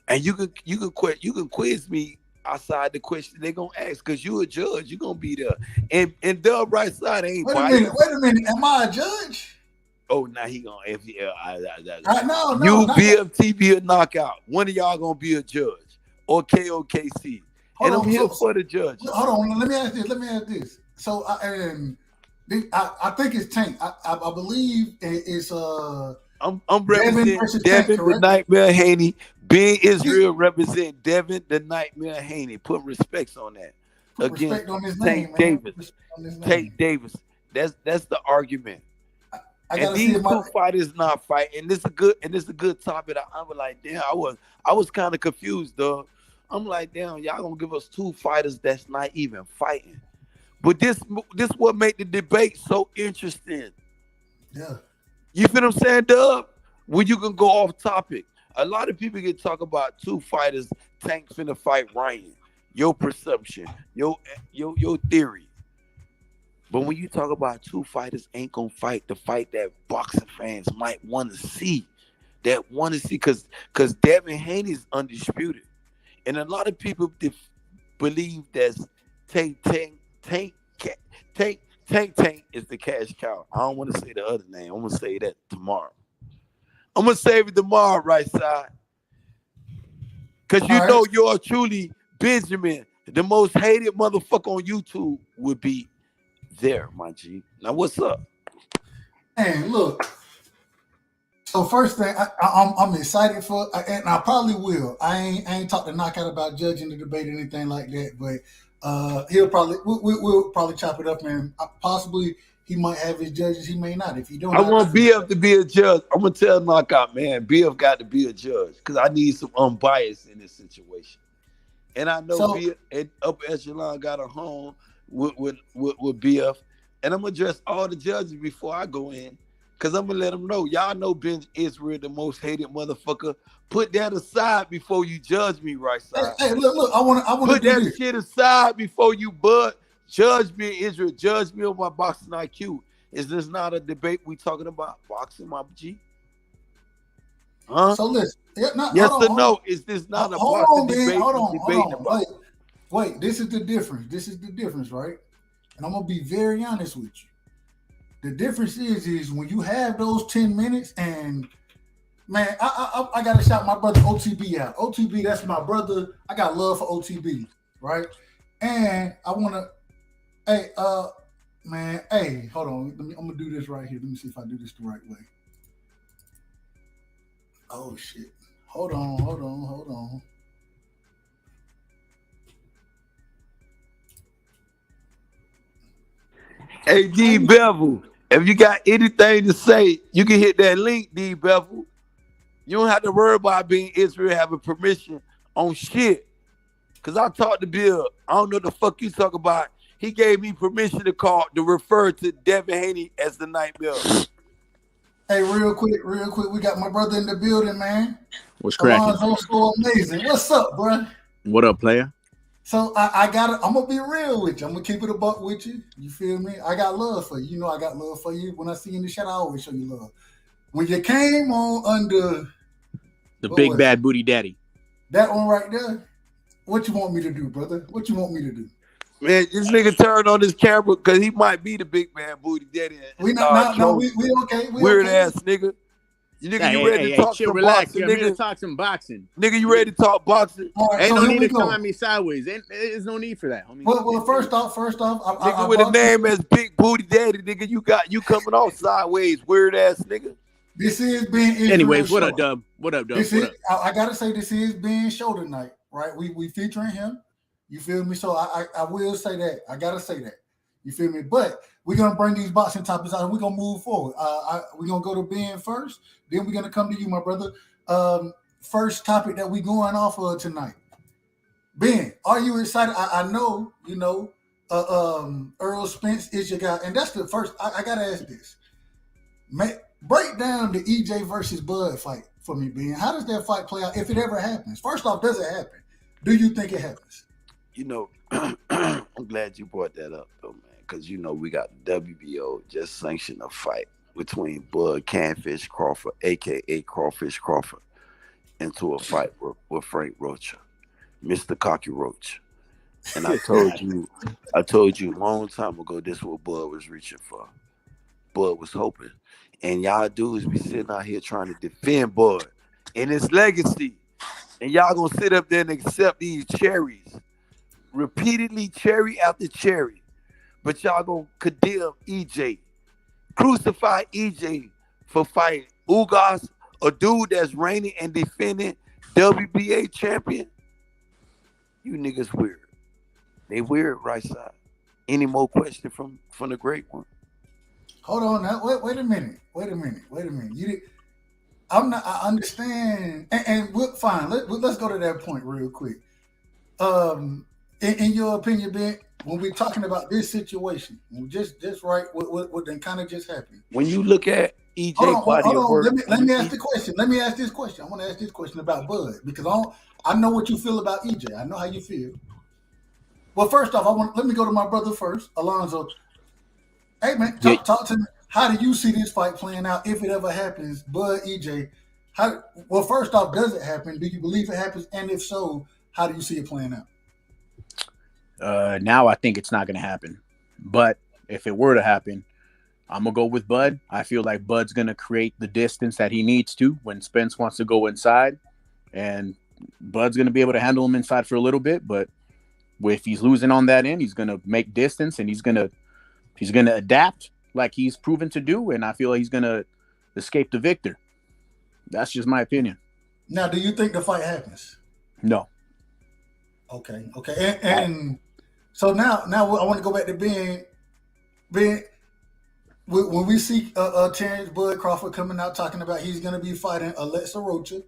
And you can quiz me outside the question they gonna ask, cause you a judge. You gonna be there. And Dub Rightside ain't. Wait a minute. Am I a judge? Oh, now he gonna No. BFTB a knockout. One of y'all gonna be a judge or KOKC. I'm here for the judge. Hold on. Let me ask this. So I think it's Tank. I believe it's I'm representing Devin the Nightmare Haney. Ben Israel represent Devin the Nightmare Haney. Put respects on that. Respect on his name, Davis. Tate Davis. That's the argument. And these two fighters not fighting. And this is a good topic. I was like, damn, I was kind of confused, though. I'm like, damn, y'all gonna give us two fighters that's not even fighting. But this what made the debate so interesting. Yeah. You feel what I'm saying, Dub? When you can go off topic. A lot of people can talk about two fighters, Tank finna fight Ryan. Your perception, your theory. But when you talk about two fighters ain't gonna fight the fight that boxing fans might want to see. That want to see, because Devin Haney's undisputed. And a lot of people believe that Tank is the cash cow. I don't want to say the other name. I'm going to say that tomorrow. I'm going to save it tomorrow, Rightside. Because you All right. know you're truly Benjamin. The most hated motherfucker on YouTube would be there, my G. Now, what's up? And look, so first thing, I'm excited for, and I probably will. I ain't talked to Knockout about judging the debate or anything like that, but we'll probably chop it up, and possibly he might have his judges, he may not. If he don't, I want BF to be a judge. I'm gonna tell Knockout, man, BF got to be a judge because I need some unbiased in this situation. And I know BF and Upper Echelon got a home with BF, and I'm gonna address all the judges before I go in. Cause I'm gonna let them know, y'all know Ben Israel, the most hated motherfucker. Put that aside before you judge me, right side. Hey, look, I want to put that shit aside before you judge me, Israel. Judge me on my boxing IQ. Is this not a debate we talking about boxing, my G? Huh? So listen, yes or no? Is this not a boxing debate? Hold on. Wait. This is the difference, right? And I'm gonna be very honest with you. The difference is when you have those 10 minutes, and man, I gotta shout my brother OTB out. OTB, that's my brother. I got love for OTB, right? And I wanna, hold on. I'm gonna do this right here. Let me see if I do this the right way. Oh shit. Hold on. Hey, D Bevel, if you got anything to say, you can hit that link, D Bevel. You don't have to worry about being Israel having permission on shit. Cause I talked to Bill. I don't know the fuck you talk about. He gave me permission to refer to Devin Haney as the Nightmare. Hey, real quick, we got my brother in the building, man. What's cracking? So amazing. What's up, bro? What up, player? So I'm gonna be real with you. I'm gonna keep it a buck with you. You feel me? I got love for you. You know I got love for you. When I see you in the chat, I always show you love. When you came on under the big bad booty daddy, that one right there, what you want me to do, brother? What you want me to do? Man, this nigga turned on his camera because he might be the big man booty daddy. We okay. Weird ass nigga. You ready to talk some boxing? I'm here to talk some boxing. Nigga, you ready to talk boxing? Right, ain't no need to come at me sideways. There's no need for that, homie. Well, first off, nigga with a name as Big Booty Daddy, nigga, you coming off sideways, weird ass nigga. This is being Israel. Anyways, what up, Dub? I gotta say, this is being show tonight, right? We featuring him. You feel me? So I will say that. I gotta say that. You feel me? But we're gonna bring these boxing topics out and we're gonna move forward. We're gonna go to Ben first, then we're gonna come to you, my brother. First topic that we going off of tonight. Ben, are you excited? I know, Earl Spence is your guy, and that's the first. I gotta ask this. Break down the EJ versus Bud fight for me, Ben. How does that fight play out if it ever happens? First off, does it happen? Do you think it happens? I'm glad you brought that up, though, man, because we got the WBO just sanctioned a fight between Bud Canfish Crawford, aka Crawfish Crawford, into a fight with Frank Rocha, Mr. Cocky Roach. And I told you a long time ago this is what Bud was reaching for. Bud was hoping. And y'all dudes be sitting out here trying to defend Bud and his legacy. And y'all gonna sit up there and accept these cherries. Repeatedly, cherry after cherry. But y'all gonna condemn EJ. Crucify EJ for fighting Ugas, a dude that's reigning and defending WBA champion. You niggas weird. They weird, right side. Any more questions from the great one? Hold on now. Wait a minute. I understand. And we're fine. Let's go to that point real quick. In your opinion, Ben, when we're talking about this situation, just right, what then kind of just happened. When you look at EJ body of work, let me ask the question. I want to ask this question about Bud because I know what you feel about EJ. I know how you feel. Well, first off, let me go to my brother first, Alonzo. Hey man, talk to me. How do you see this fight playing out if it ever happens, Bud, EJ? Well, first off, does it happen? Do you believe it happens? And if so, how do you see it playing out? Now I think it's not going to happen. But if it were to happen, I'm going to go with Bud. I feel like Bud's going to create the distance that he needs to when Spence wants to go inside. And Bud's gonna be able to handle him inside for a little bit, but if he's losing on that end, he's gonna make distance and he's gonna adapt like he's proven to do, and I feel like he's gonna escape the victor. That's just my opinion. Now, do you think the fight happens? No. Okay. And so now I want to go back to being when we see Terrence Bud Crawford coming out talking about he's going to be fighting Alexa Rocha,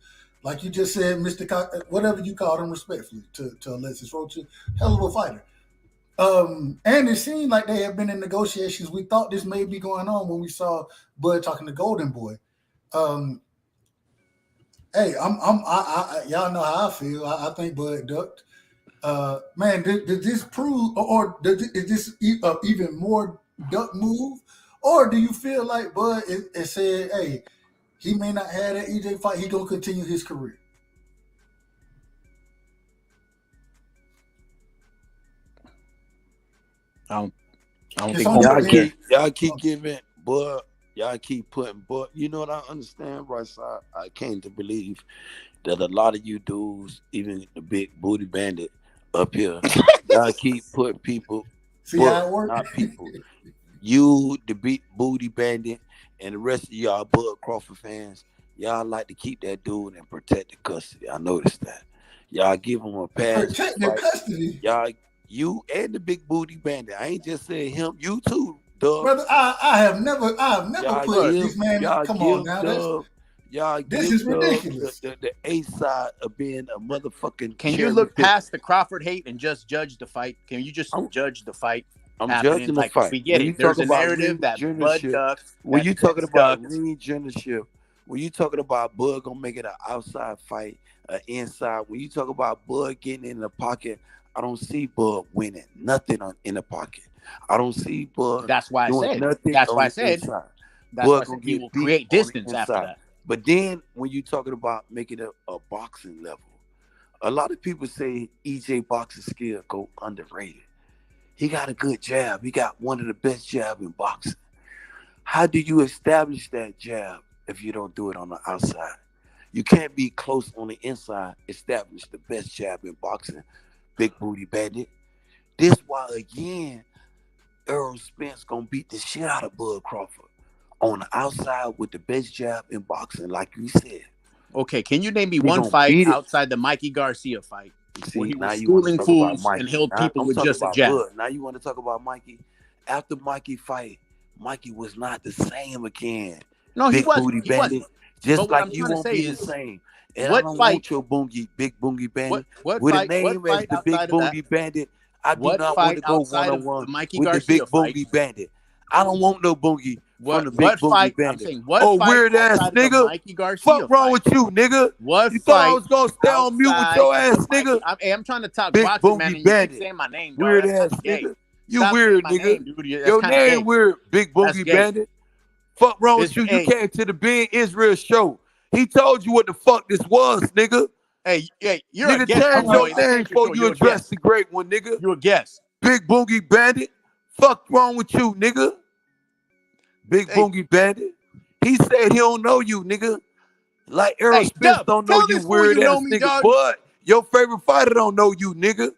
like you just said, whatever you called him respectfully to Alexis Rocha, hell of a fighter. And it seemed like they have been in negotiations. We thought this may be going on when we saw Bud talking to Golden Boy. Hey, I y'all know how I feel. I think Bud ducked. Man, did this prove, or is this even more duck move? Or do you feel like Bud is said, hey, he may not have that EJ fight, he gonna continue his career? I don't think y'all keep giving Bud. Y'all keep putting Bud. You know what I understand, Rightside? I came to believe that a lot of you dudes, even the big booty bandit up here, y'all keep putting people. See how it works? Not people. You, the big booty bandit, and the rest of y'all Bud Crawford fans, y'all like to keep that dude and protect the custody. I noticed that. Y'all give him a pass. Protect the custody. Y'all, you and the big booty bandit. I ain't just saying him. You too, Dub. Brother, I have never put these man. Come on now, this is ridiculous. The A side of being a motherfucking. Can you look past the Crawford hate and just judge the fight? Can you just judge the fight? I'm judging the fight. We get it. There's a narrative that Bud ducks. When you talking about regionship, when you talking about Bud gonna make it an outside fight, an inside. When you talk about Bud getting in the pocket, I don't see Bud winning nothing in the pocket. I don't see Bud. That's why I said. That's why I said. That's why I said he will create distance after that. But then when you talking about making it a boxing level, a lot of people say EJ boxing skill go underrated. He got a good jab. He got one of the best jab in boxing. How do you establish that jab if you don't do it on the outside? You can't be close on the inside, establish the best jab in boxing, big booty bandit. This why, again, Errol Spence gonna beat the shit out of Bud Crawford on the outside with the best jab in boxing, like you said. Okay, can you name me one fight outside the Mikey Garcia fight? See, where he now was you schooling fools Mikey. and held people with just a jab. Bud. Now you want to talk about Mikey? After Mikey fight, Mikey was not the same again. No, big he wasn't. Booty bandit, just like you won't be the same. And I don't want your big boogie bandit with a name as the big boogie bandit. I do not want to go one-on-one with the big boogie bandit. I don't want no boogie from the big boogie bandit. Oh, weird ass nigga. Fuck wrong with you, nigga? You thought I was gonna stay on mute with your ass, nigga? I'm trying to talk big boxing, man, and you keep saying my name, dog. Weird ass nigga. You weird, nigga. Your name weird, big boogie bandit. Fuck wrong with you? You came to the Big Israel show. He told you what the fuck this was, nigga. Hey, you're nigga, a guest. Change your name before you address the great one, nigga. You a guest. Big boogie bandit. Fuck wrong with you, nigga? Big boogie bandit. He said he don't know you, nigga. Like Errol Spence don't know you, weird ass nigga. Dog. But your favorite fighter don't know you, nigga.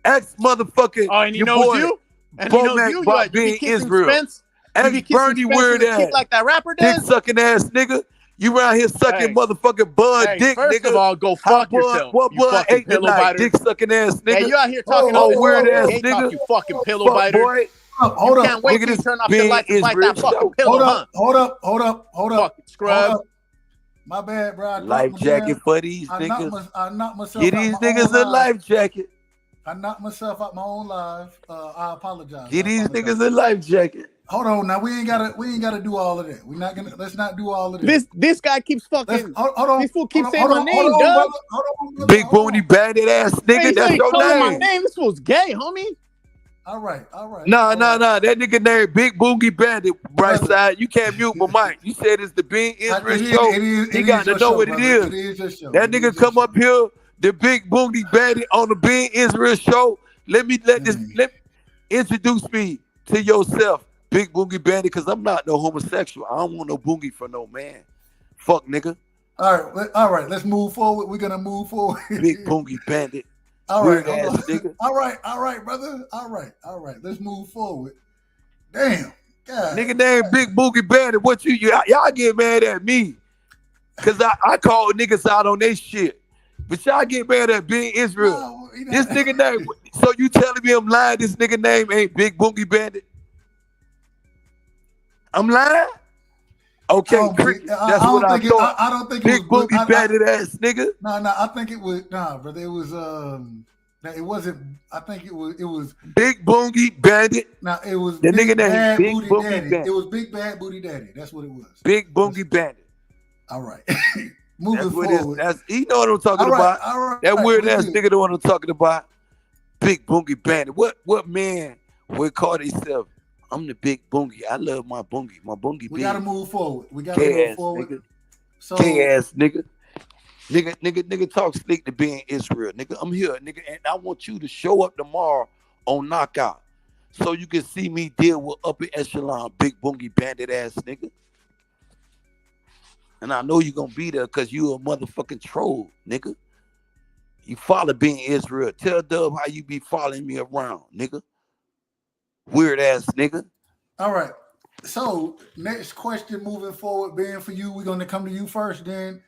Ex motherfucker. Oh, and he knows you? And he knows you? You be Israel. Spence? Ex Bernie weird ass. Like that rapper does? Dick sucking ass nigga. You around here sucking motherfucking Bud dick, first nigga. First of all, go fuck yourself. What Bud ate tonight? Dick sucking ass nigga. Hey, you out here talking all weird ass nigga. You fucking pillow biter. Boy. Hold up. Can't wait to turn off your lights and fight that fucking pillow. Hold up. Fucking scrub. My bad, bro. Life jacket for these niggas. I knocked myself Get these niggas a life jacket. I knocked myself out my own live. I apologize. Get these niggas a life jacket. Hold on, now we ain't gotta do all of that. Let's not do all of this. This guy keeps fucking. Hold on. This fool keeps saying my name, dog. Big booty bandit ass nigga. That's your name. My name. This fool's gay, homie. All right. Nah. That nigga named Big Boogie Bandit, Brightside. You can't mute my mic. You said it's the Big Israel show. He got to know what it is. That nigga come up here, the Big Boogie Bandit on the Big Israel show. Let introduce me to yourself, Big Boogie Bandit, because I'm not no homosexual. I don't want no boogie for no man. Fuck nigga. All right. Let's move forward. We're gonna move forward. Big Bungie Bandit. All right, Weird ass nigga. All right, brother. All right. Let's move forward. Damn, God. Nigga named Big Boogie Bandit. What y'all get mad at me? Cause I call niggas out on they shit. But y'all get mad at being Israel. No, this nigga name. So you telling me I'm lying? This nigga name ain't Big Boogie Bandit? I'm lying? Okay, that's what I thought. I don't think Big Boogie Bandit ass nigga. No, I think it was brother. It was it wasn't. I think it was Big Boogie Bandit. No, it was the Big nigga named Bad Big Booty Boogie Daddy. Bandit. It was Big Bad Booty Daddy. That's what it was. Big Boogie Bandit. All right. Moving forward. You know what I'm talking about. All right. That weird ass nigga know what I'm talking about. Big Boogie Bandit. What man would call himself? I'm the Big Boogie. I love my Boogie. My Boogie. We gotta move forward. Nigga. So, Gay-ass nigga. Nigga talk slick to being Israel. Nigga, I'm here, nigga, and I want you to show up tomorrow on Knockout so you can see me deal with upper echelon Big Boogie Bandit ass nigga. And I know you're gonna be there because you a motherfucking troll, nigga. You follow being Israel. Tell Dub how you be following me around, nigga. Weird ass nigga. All right. So next question moving forward, being for you, we're gonna come to you first. Then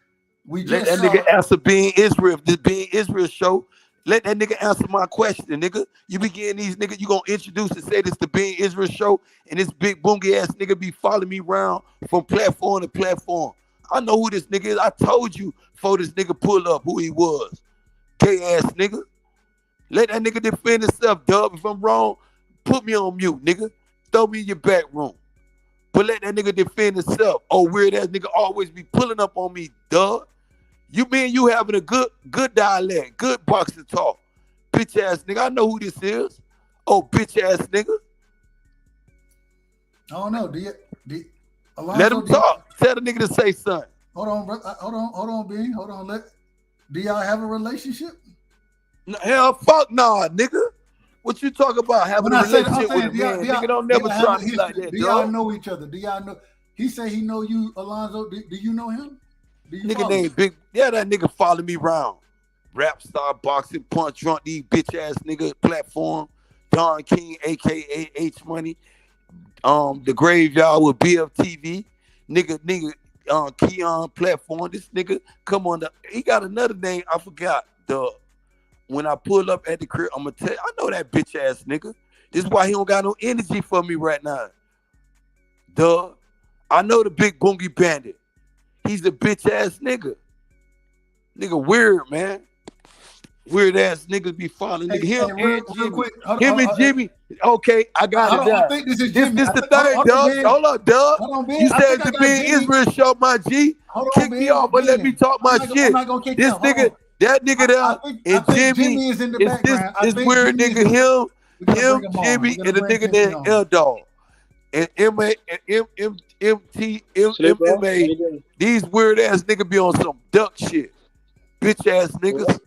we let that nigga answer being Israel. If this being Israel show, let that nigga answer my question, nigga. You be getting these niggas, you gonna introduce and say this the being Israel show, and this Big Boogie ass nigga be following me around from platform to platform. I know who this nigga is. I told you before this nigga pull up who he was. Gay ass nigga. Let that nigga defend himself, Dub. If I'm wrong, put me on mute, nigga. Throw me in your back room. But let that nigga defend himself. Oh, weird ass nigga always be pulling up on me, Dub. You mean you having a good dialect, good boxing talk. Bitch ass nigga. I know who this is. Oh, bitch ass nigga. I don't know. Alonzo, let him talk. Tell the nigga to say something. Hold on, bro. Hold on, Bean. Hold on. Do y'all have a relationship? No, hell, fuck nah, nigga. What you talk about having a relationship with a man? Nigga don't never try to be like that, do y'all know each other? Do y'all know? He say he know you, Alonzo. Do you know him? Nigga named Big. Yeah, that nigga follow me around. Rap star, boxing, punch, drunk, these bitch ass nigga platform. Don King, aka H Money. The Graveyard with BFTV. Nigga, Keon platform. This nigga come on. He got another name. I forgot. When I pull up at the crib, I'm gonna tell you, I know that bitch ass nigga. This is why he don't got no energy for me right now. I know the Big Boogie Bandit. He's a bitch ass nigga. Nigga weird, man. Weird ass niggas be following. Nigga, him and Jimmy. Okay, I got it. I think this is Jimmy. This the thing, Doug. Hold up, Doug. You said the Big Israel show, my G. Kick me off, but let me talk my shit. This nigga. That nigga there and Jimmy is in the background. This weird nigga, him, Jimmy, and the nigga named L Dog. And MMA, these weird ass niggas be on some duck shit. Bitch ass niggas.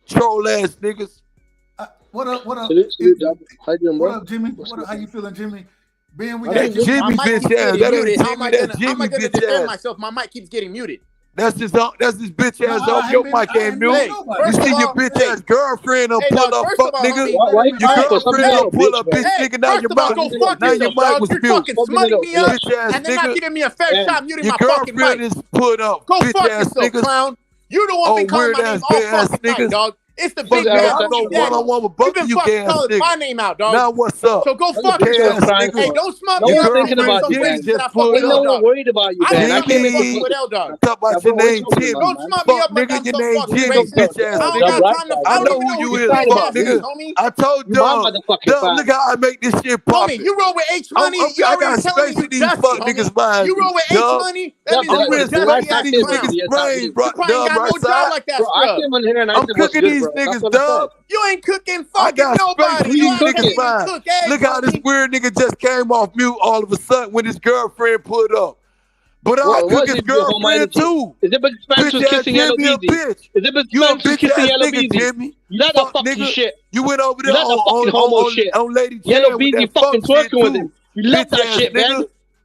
Troll ass niggas. What up? How you doing, bro? What up, Jimmy? How you feeling, Jimmy? Ben, we got Jimmy bitch ass. That ain't Jimmy, that's Jimmy bitch ass. Myself? My mic keeps getting muted. That's this bitch ass off your mic ain't mute. You see your bitch ass girlfriend on pull up, fuck nigga. Your girlfriend on pull up, bitch nigga. Now your mic was muted. Bitch ass and then not giving me a fair shot muting my fucking mic. Your girlfriend is put up, bitch ass niggas. Clown. You the one been calling my name all fucking night, dog. It's the big bad Boogie Daddy. One-on-one with both of you gas niggas. My name out, dog. Now what's up? So go fuck yourself. Hey, don't smut me up. Thinking about you, man. No one worried about you, man. I can't even with L-Dog. Talk about your name, Jimmy. Don't smut me up like I'm so fucking racist. I know who you is, fuck nigga. I told Doug, look how I make this shit pop. You roll with H Money. I got space in these fuck niggas' minds. You roll with H Money. That means I'm risking these niggas' brains, bro. I'm cooking these niggas, Doug. You ain't cooking fucking nobody. You niggas mind. Look how this weird nigga just came off mute all of a sudden when his girlfriend put up. But I cook his girlfriend too. Is it Big Spencer kissing Yellow Beezy? Is it Big Spencer kissing Yellow Beezy? That's a fucking shit. You went over there on Lady on Lady Yellow Beezy fucking twerking with him. You left that shit, man.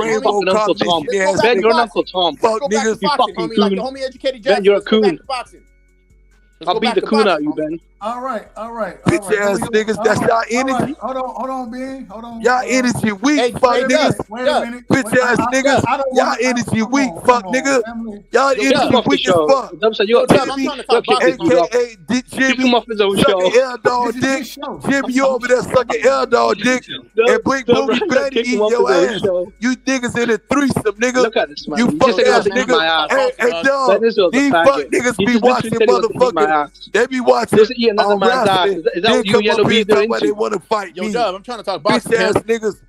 rainbow combination ass Ben, you're an niggas. Uncle Tom. Fuck Go back niggas. to boxing, homie. Like the homie educated Ben, Jackson. you're a Let's go back coon. to boxing. I'll beat the coon out you, Ben. All right, all right. Bitch ass niggas, that's y'all energy. Hold on, Ben. Hold on. Y'all energy weak, fuck niggas. Wait a minute. Bitch ass niggas, y'all energy weak, fuck nigga. Y'all energy weak as fuck. Jimmy, aka Dick Jimmy, sucking L dog dick. Jimmy, you over there sucking L dog dick, and Big Boogie Betty eating your ass. You niggas in a threesome, nigga. You fuck ass nigga. Hey, dog, these fuck niggas be watching motherfuckers. They be watching. Wrestling. Is that what you yellow bees are into? They want to fight me. Yo, Dub, I'm trying to talk boxing. Bitch ass niggas.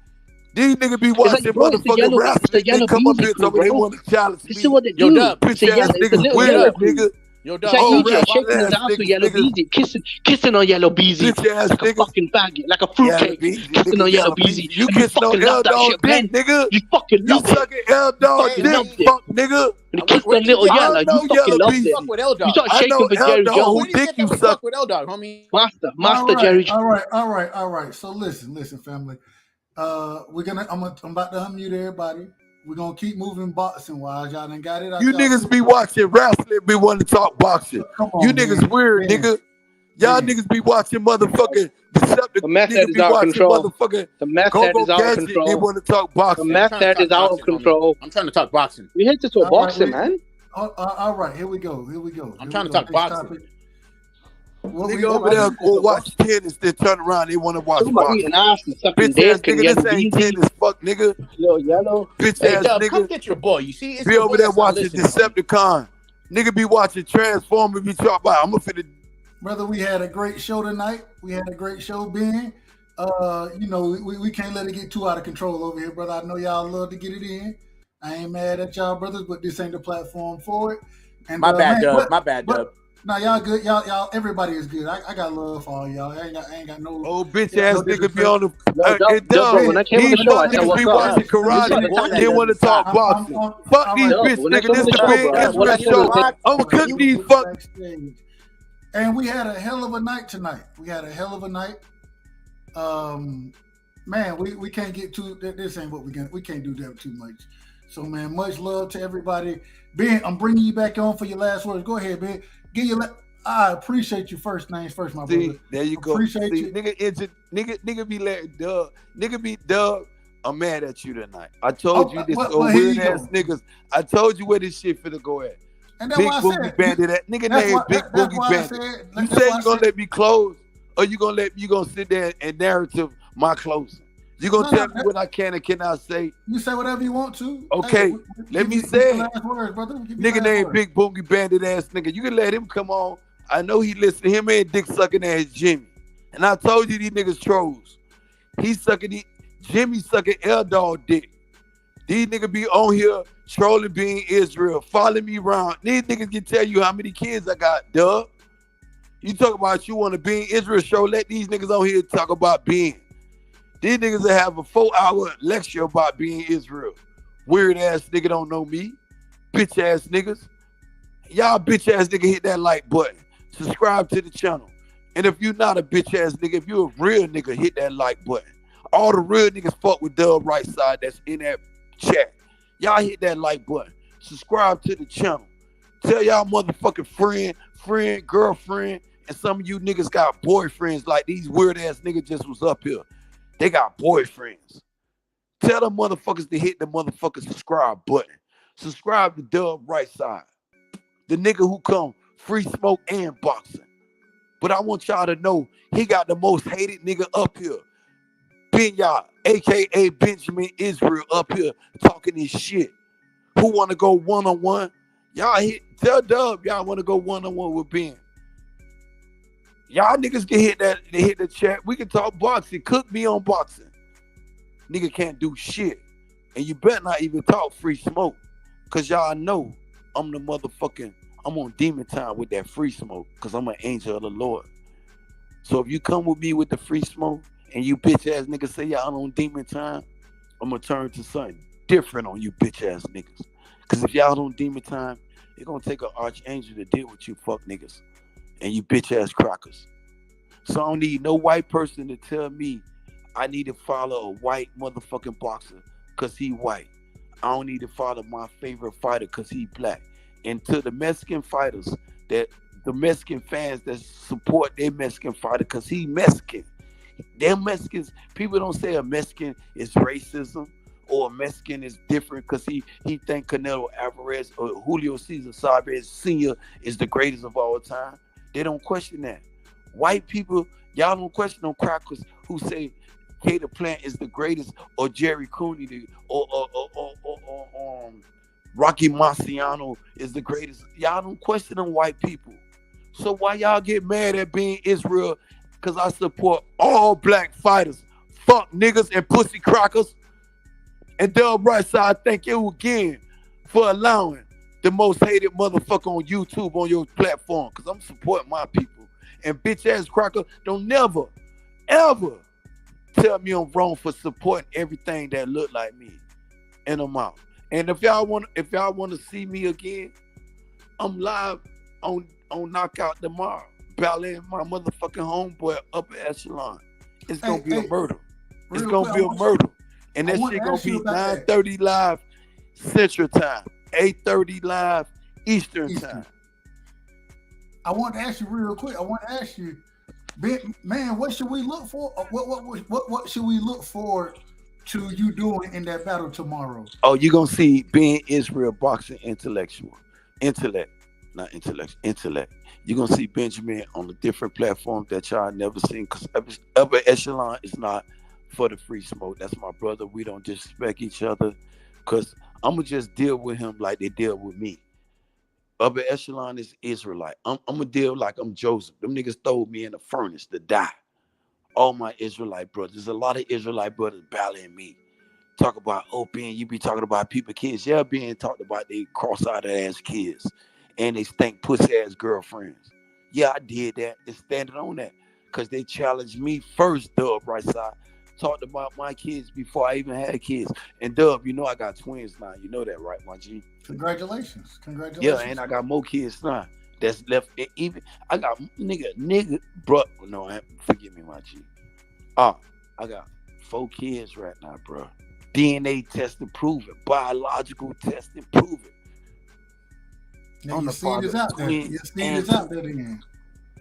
These niggas be watching motherfucking wrestling. They come up here and they want to challenge me. This is what they do. Yo, Dub, bitch ass niggas weird, nigga. Yo, It's dog. like Oh, EJ shaking ass his ass with niggas, Yellow niggas. Beezy, kissing on Yellow Beezy Bitch ass like a niggas. fucking faggot, like a Yellow fruitcake, Beezy, kissing nigga, on Yellow Yellow Beezy. Beezy. You And you kissing on fucking love that L-Dog shit, dick, man. nigga. You fucking You loved it. sucking L-Dog Fucking dick, loved it. fuck, nigga. When he kissed Where on do you little get Yellow, I you know fucking Yellow loved Beezy. it. fuck with L You Dog? start I know shaking for Jerry L-Dog Jones. who dick you Fuck suck. with L Dog, homie. Master Jerry. All right. So listen, family. I'm about to unmute everybody. We're gonna keep moving boxing wise. Y'all done got it out. You niggas be watching wrestling, be wanting to talk boxing. Come on, You niggas man. weird, Man. nigga. Y'all niggas be watching motherfucking Decepticons. The meth head Niggas is be out of watching control. motherfucking The meth head Go-Go is out of Gadget. They control. want to talk The boxing. meth head is out of control. I'm trying to talk boxing. We hit this to boxing, man. All right, here we go. I'm trying to talk boxing. Nigga over there go watch tennis, then turn around, they want to watch Talking about boxing. eating ass and sucking Bitch ass dick and nigga, Yellow this ain't Beezy. tennis, fuck nigga. Yellow. Bitch Hey, ass Dub, come nigga. get your boy. You see, it's Be your over boy there that's not watching listening. Decepticon. Nigga be watching Transformers, be talking about, I'm gonna finna. Brother, we had a great show tonight. We had a great show, Ben. We can't let it get too out of control over here, brother. I know y'all love to get it in. I ain't mad at y'all, brothers, but this ain't the platform for it. And My bad, Dub. My bad, Dub. Nah, y'all good. Y'all, everybody is good. I got love for all y'all. I ain't got no. Oh, bitch ass nigga be on the. When I came on the show, I said, niggas be what's watching up? karate. They want to talk boxing. Fuck these bitch niggas. This the big Israel show. I'ma cook these fuck. And we had a hell of a night tonight. Man, we can't get too. This ain't what we can't do that too much. So, man, much love to everybody. Ben, I'm bringing you back on for your last words. Go ahead, Ben. I appreciate you first names first, my brother. There you go. Appreciate you. Nigga be letting Doug. Nigga be Doug. I'm mad at you tonight. I told you this weird ass niggas. I told you where this shit finna go at. And that's Big why I Boogie said, Bandit. That nigga named Big Boogie Bandit. You say you gonna let me close, or you gonna sit there and narrative my closing? You gonna tell me what I can and cannot say? You say whatever you want to. Okay, hey, let me say it. Words, brother. Nigga named Big Boogie Bandit ass nigga. You can let him come on. I know he listen to him and dick sucking ass Jimmy. And I told you these niggas trolls. Jimmy sucking L-Dog dick. These niggas be on here trolling being Israel, following me around. These niggas can tell you how many kids I got, Doug. You talk about you want to be in Israel show, let these niggas on here talk about being. These niggas that have a 4-hour lecture about being Israel. Weird ass nigga don't know me. Bitch ass niggas. Y'all bitch ass nigga hit that like button. Subscribe to the channel. And if you're not a bitch ass nigga, if you're a real nigga, hit that like button. All the real niggas fuck with Dub Rightside that's in that chat. Y'all hit that like button. Subscribe to the channel. Tell y'all motherfucking friend, girlfriend, and some of you niggas got boyfriends like these weird ass niggas just was up here. They got boyfriends. Tell them motherfuckers to hit the motherfucking subscribe button. Subscribe to Dub Rightside. The nigga who come free smoke and boxing. But I want y'all to know he got the most hated nigga up here. Binyah, aka Benjamin Israel, up here talking his shit. Who wanna go one-on-one? Y'all tell Dub y'all wanna go one-on-one with Ben. Y'all niggas can hit the chat. We can talk boxing. Cook me on boxing. Nigga can't do shit. And you better not even talk free smoke. Cause y'all know I'm on demon time with that free smoke. Cause I'm an angel of the Lord. So if you come with me with the free smoke and you bitch ass niggas say y'all on demon time, I'm gonna turn to something different on you bitch ass niggas. Cause if y'all on demon time, it's gonna take an archangel to deal with you fuck niggas. And you bitch ass crackers. So I don't need no white person to tell me I need to follow a white motherfucking boxer because he white. I don't need to follow my favorite fighter because he black. And to the Mexican fighters, that the Mexican fans that support their Mexican fighter because he Mexican. Them Mexicans, people don't say a Mexican is racism or a Mexican is different because he think Canelo Alvarez or Julio Cesar Chavez Sr. is the greatest of all time. They don't question that. White people, y'all don't question no crackers who say Cater Plant is the greatest or Jerry Cooney or Rocky Marciano is the greatest. Y'all don't question them white people. So why y'all get mad at being Israel? Because I support all black fighters. Fuck niggas and pussy crackers. And Dub Rightside, thank you again for allowing the most hated motherfucker on YouTube on your platform, because I'm supporting my people. And bitch ass cracker, don't never, ever tell me I'm wrong for supporting everything that look like me. And I'm out. And if y'all want to see me again, I'm live on Knockout tomorrow, battling my motherfucking homeboy Upper Echelon. It's gonna be a murder. It's gonna be a murder. And that shit gonna be 9:30 live Central Time, 8:30 live Eastern Time. I want to ask you real quick. I want to ask you, man, what should we look for? What should we look for to you doing in that battle tomorrow? Oh, you're gonna see Ben Israel boxing intellect. You're gonna see Benjamin on a different platform that y'all never seen, because Upper Echelon is not for the free smoke. That's my brother. We don't disrespect each other, because I'm gonna just deal with him like they deal with me. Upper Echelon is Israelite. I'm gonna deal like I'm Joseph. Them niggas throw me in the furnace to die. All my Israelite brothers. There's a lot of Israelite brothers battling me. Talk about, oh, Ben, you be talking about people, kids. Yeah, Ben talked about they cross-eyed ass kids and they stink pussy ass girlfriends. Yeah, I did that. They standing on that because they challenged me first, Dub Rightside. Talked about my kids before I even had kids. And Dub, you know I got twins now. You know that, right, my G? Congratulations. Yeah, and I got more kids now. That's left. Even I got nigga, bro. No, forgive me, my G. I got 4 kids right now, bro. DNA testing, proven. Biological testing, proven. Now your seed is out there. Your seed is out there again.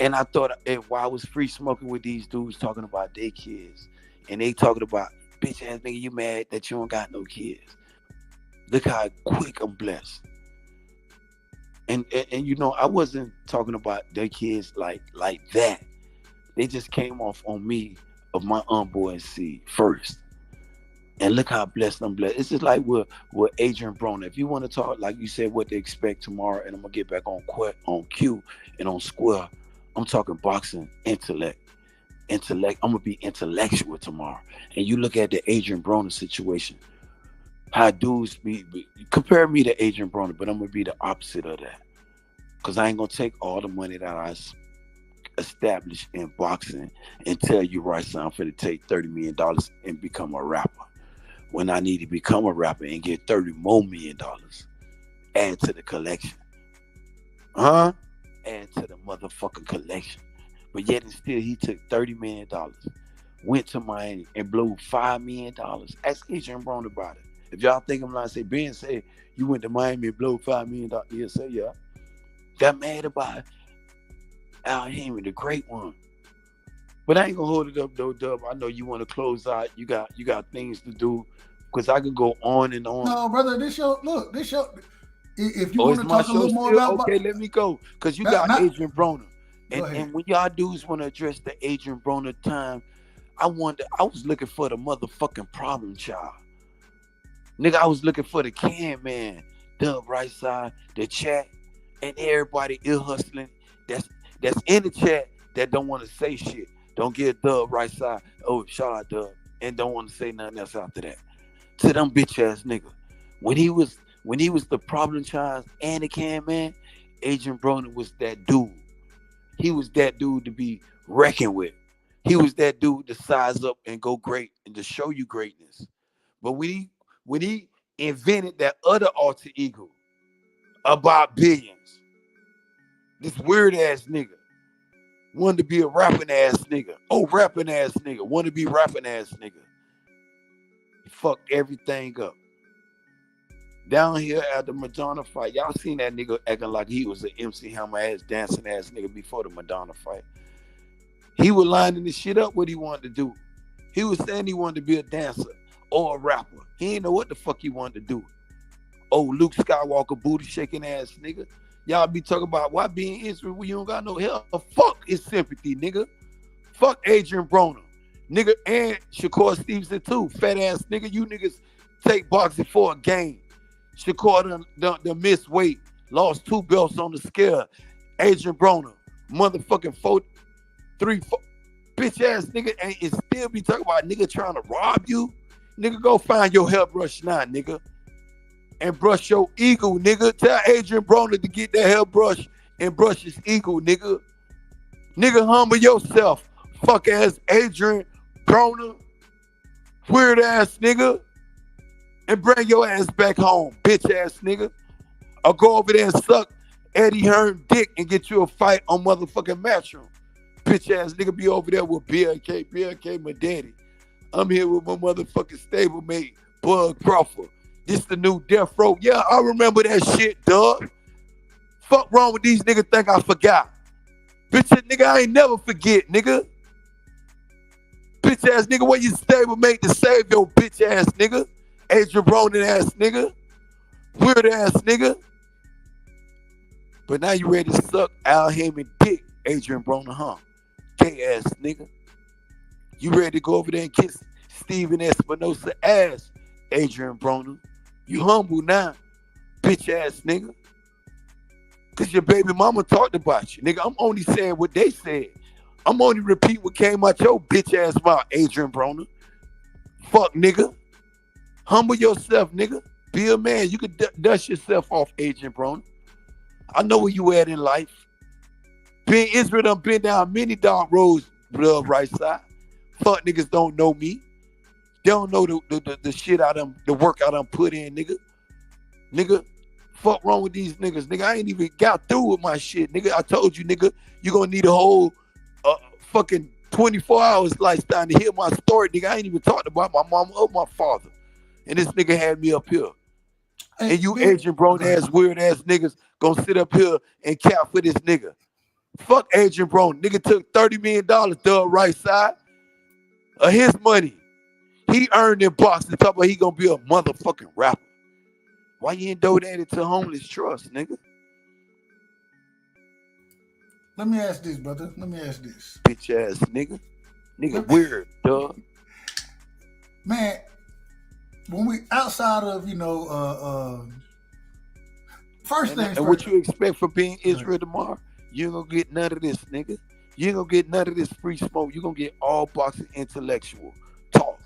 And I thought, while I was free smoking with these dudes talking about their kids, and they talking about, bitch ass nigga, you mad that you don't got no kids? Look how quick I'm blessed. And you know, I wasn't talking about their kids like that. They just came off on me of my unborn seed first. And look how blessed I'm blessed. It's just like with Adrian Broner. If you want to talk, like you said, what to expect tomorrow, and I'm gonna get back on Q and on Square. I'm talking boxing, intellect. I'm gonna be intellectual tomorrow. And you look at the Adrian Broner situation. How dudes compare me to Adrian Broner, but I'm gonna be the opposite of that. Cause I ain't gonna take all the money that I established in boxing and tell you right now I'm finna take $30 million and become a rapper. When I need to become a rapper and get $30 more million, add to the collection. Add to the motherfucking collection. But yet and still he took $30 million, went to Miami and blew $5 million. Ask Adrian Broner about it. If y'all think I'm lying, say, Ben said you went to Miami and blew $5 million. Yeah, say yeah. Got mad about Al Heyman, the great one. But I ain't gonna hold it up though, Dub. I know you want to close out. You got things to do, because I can go on and on. No, brother, this show. If you want to talk a little more about, okay, let me go, because you got Adrian Broner, and when y'all dudes want to address the Adrian Broner time, I was looking for the motherfucking problem child. Nigga, I was looking for the can man, Dub Rightside, the chat, and everybody ill hustling that's in the chat that don't want to say shit. Don't get Dub Rightside. Oh, shout out Dub, and don't want to say nothing else after that. To them bitch ass nigga. When he was the problem child and the can man, Adrian Broner was that dude. He was that dude to be reckoned with. He was that dude to size up and go great and to show you greatness. But when he invented that other alter ego about billions, this weird ass nigga wanted to be a rapping ass nigga. Oh, rapping ass nigga. Want to be rapping ass nigga. He fucked everything up. Down here at the Madonna fight, y'all seen that nigga acting like he was an MC Hammer ass, dancing ass nigga before the Madonna fight. He was lining this shit up what he wanted to do. He was saying he wanted to be a dancer or a rapper. He didn't know what the fuck he wanted to do. Oh, Luke Skywalker booty shaking ass nigga. Y'all be talking about why being Israel when you don't got no hell. Fuck his sympathy, nigga. Fuck Adrian Broner. Nigga, and Shakur Stevenson too. Fat ass nigga. You niggas take boxing for a game. Shakur done missed weight. Lost 2 belts on the scale. Adrian Broner. Motherfucking 4 bitch ass nigga, and it still be talking about nigga trying to rob you. Nigga, go find your hairbrush now, nigga. and brush your eagle, nigga. Tell Adrian Broner to get that hairbrush and brush his eagle, nigga. Nigga, humble yourself. Fuck ass Adrian Broner. Weird ass nigga. And bring your ass back home, bitch ass nigga. Or go over there and suck Eddie Hearn dick and get you a fight on motherfucking Matchroom. Bitch ass nigga be over there with BLK, my daddy. I'm here with my motherfucking stablemate, Bud Crawford. This the new Death Row. Yeah, I remember that shit, dog. Fuck wrong with these niggas think I forgot. Bitch ass nigga, I ain't never forget, nigga. Bitch ass nigga, where you stablemate to save your bitch ass nigga? Adrian Broner ass nigga. Weird ass nigga. But now you ready to suck Al Heyman dick, Adrian Broner, huh? Gay ass nigga. You ready to go over there and kiss Steven Espinosa ass, Adrian Broner? You humble now, bitch ass nigga. Cause your baby mama talked about you. Nigga, I'm only saying what they said. I'm only repeat what came out your bitch ass mouth, Adrian Broner. Fuck nigga. Humble yourself, nigga. Be a man. You can dust yourself off, Adrian Broner. I know where you at in life. Being Israel done been down many dark roads, blood right side. Fuck niggas don't know me. They don't know the shit I done, the work I done put in, nigga. Nigga, fuck wrong with these niggas. Nigga, I ain't even got through with my shit. Nigga, I told you, nigga, you gonna need a whole fucking 24 hours lifetime to hear my story, nigga. I ain't even talked about my mama or my father. And this nigga had me up here. And you Adrian Broner ass, weird ass niggas gonna sit up here and cap for this nigga. Fuck Adrian Broner. Nigga took $30 million, thug right side, of his money. He earned in boxing, talk about he gonna be a motherfucking rapper. Why you ain't donated to Homeless Trust, nigga? Let me ask this, brother. Let me ask this. Bitch ass nigga. Nigga weird, dog. Man, when we outside of, first things and what you expect for being Israel tomorrow, you ain't gonna get none of this, nigga. You ain't gonna get none of this free smoke. You gonna get all boxing intellectual talk.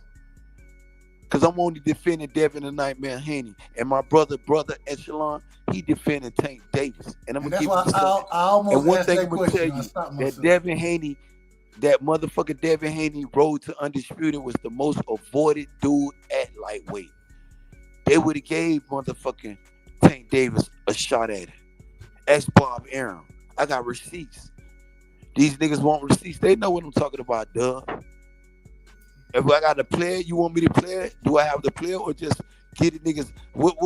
Cause I'm only defending Devin the Nightmare Haney. And my brother Echelon, he defended Tank Davis. And I'm gonna give you something. And one thing I'm gonna tell you, that Devin Haney, that motherfucker Devin Haney road to Undisputed was the most avoided dude at lightweight. They would have gave motherfucking Tank Davis a shot at it. Ask Bob Arum. I got receipts. These niggas want receipts. They know what I'm talking about, dog. If I got to play it, you want me to play it? Do I have to play it or just get it niggas? What?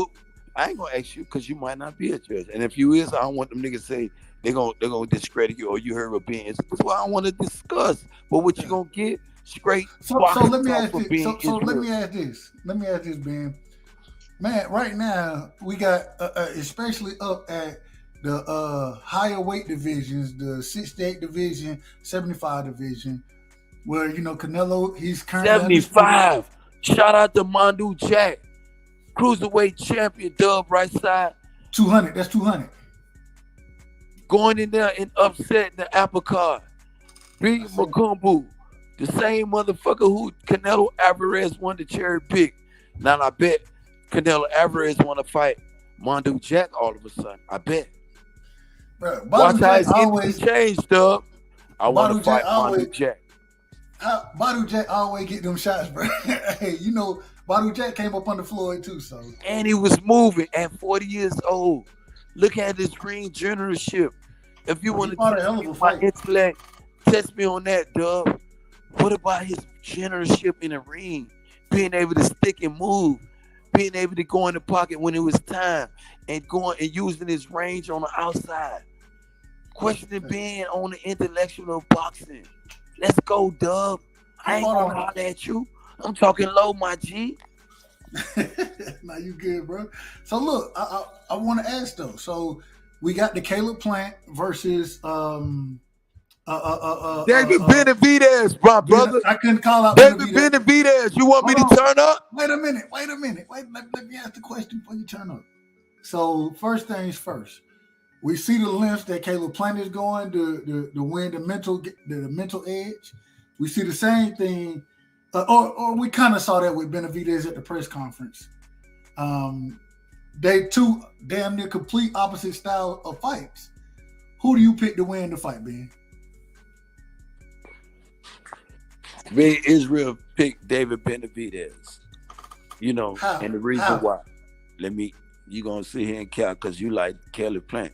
I ain't gonna ask you because you might not be a judge. And if you is, I don't want them niggas to say they're gonna discredit you or you heard of being. That's what I want to discuss. But what you gonna get straight? So let me ask this. So let me ask this. Let me ask this, Ben. Man, right now we got especially up at the higher weight divisions, the 68 division, 75 division, where Canelo, he's currently 75. Shout out to Mondu Jack, cruiserweight champion, dub right side. 200. That's 200. Going in there and upsetting the apple cart. Beating Makumbu, the same motherfucker who Canelo Alvarez won the cherry pick. Now I bet Canelo Alvarez want to fight Mondu Jack all of a sudden. I bet. Bro, watch how his energy changed, dub. I want to fight Mondu Jack. Badu Jack always get them shots, bro. Hey, Badu Jack came up under Floyd too, so. And he was moving at 40 years old. Look at his ring generalship. If you want to test me my intellect, test me on that, dub. What about his generalship in the ring? Being able to stick and move, being able to go in the pocket when it was time, and going and using his range on the outside. Questioning being on the intellectual boxing. Let's go, dub. I ain't gonna holler at you. I'm talking low, my G. Nah, you good, bro. So look, I want to ask though. So we got the Caleb Plant versus David Benavidez, my brother. I couldn't call out David Benavidez. You want me to turn up? Wait a minute. Let me ask the question before you turn up. So first things first. We see the lengths that Caleb Plant is going to win the mental edge. We see the same thing, or we kind of saw that with Benavidez at the press conference. they two damn near complete opposite style of fights. Who do you pick to win the fight, Ben? Me, Israel picked David Benavidez. You know, and the reason why. You gonna sit here and count because you like Kelly Plant.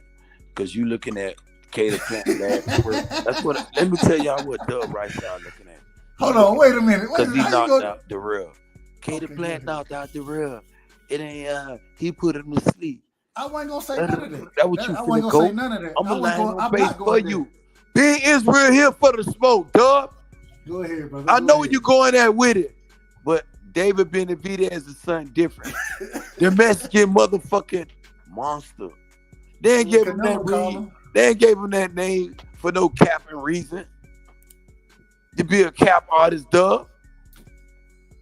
Because you looking at Caleb Plant last year. That's what. Let me tell y'all what Dub Rightside looking at. Hold on, wait a minute. Because he knocked out the real. Caleb Plant knocked out the real. It ain't. He put him to sleep. I wasn't gonna say none of that. That what you I wasn't go. gonna say none of that. I'm gonna lie on I'm face not for going you. Ben Israel here for the smoke, Dub. Go ahead, brother. I know where you going at with it, but David Benavidez is something different. The Mexican motherfucking monster. They ain't gave him that name. They ain't gave him that name for no capping reason. To be a cap artist, Dub.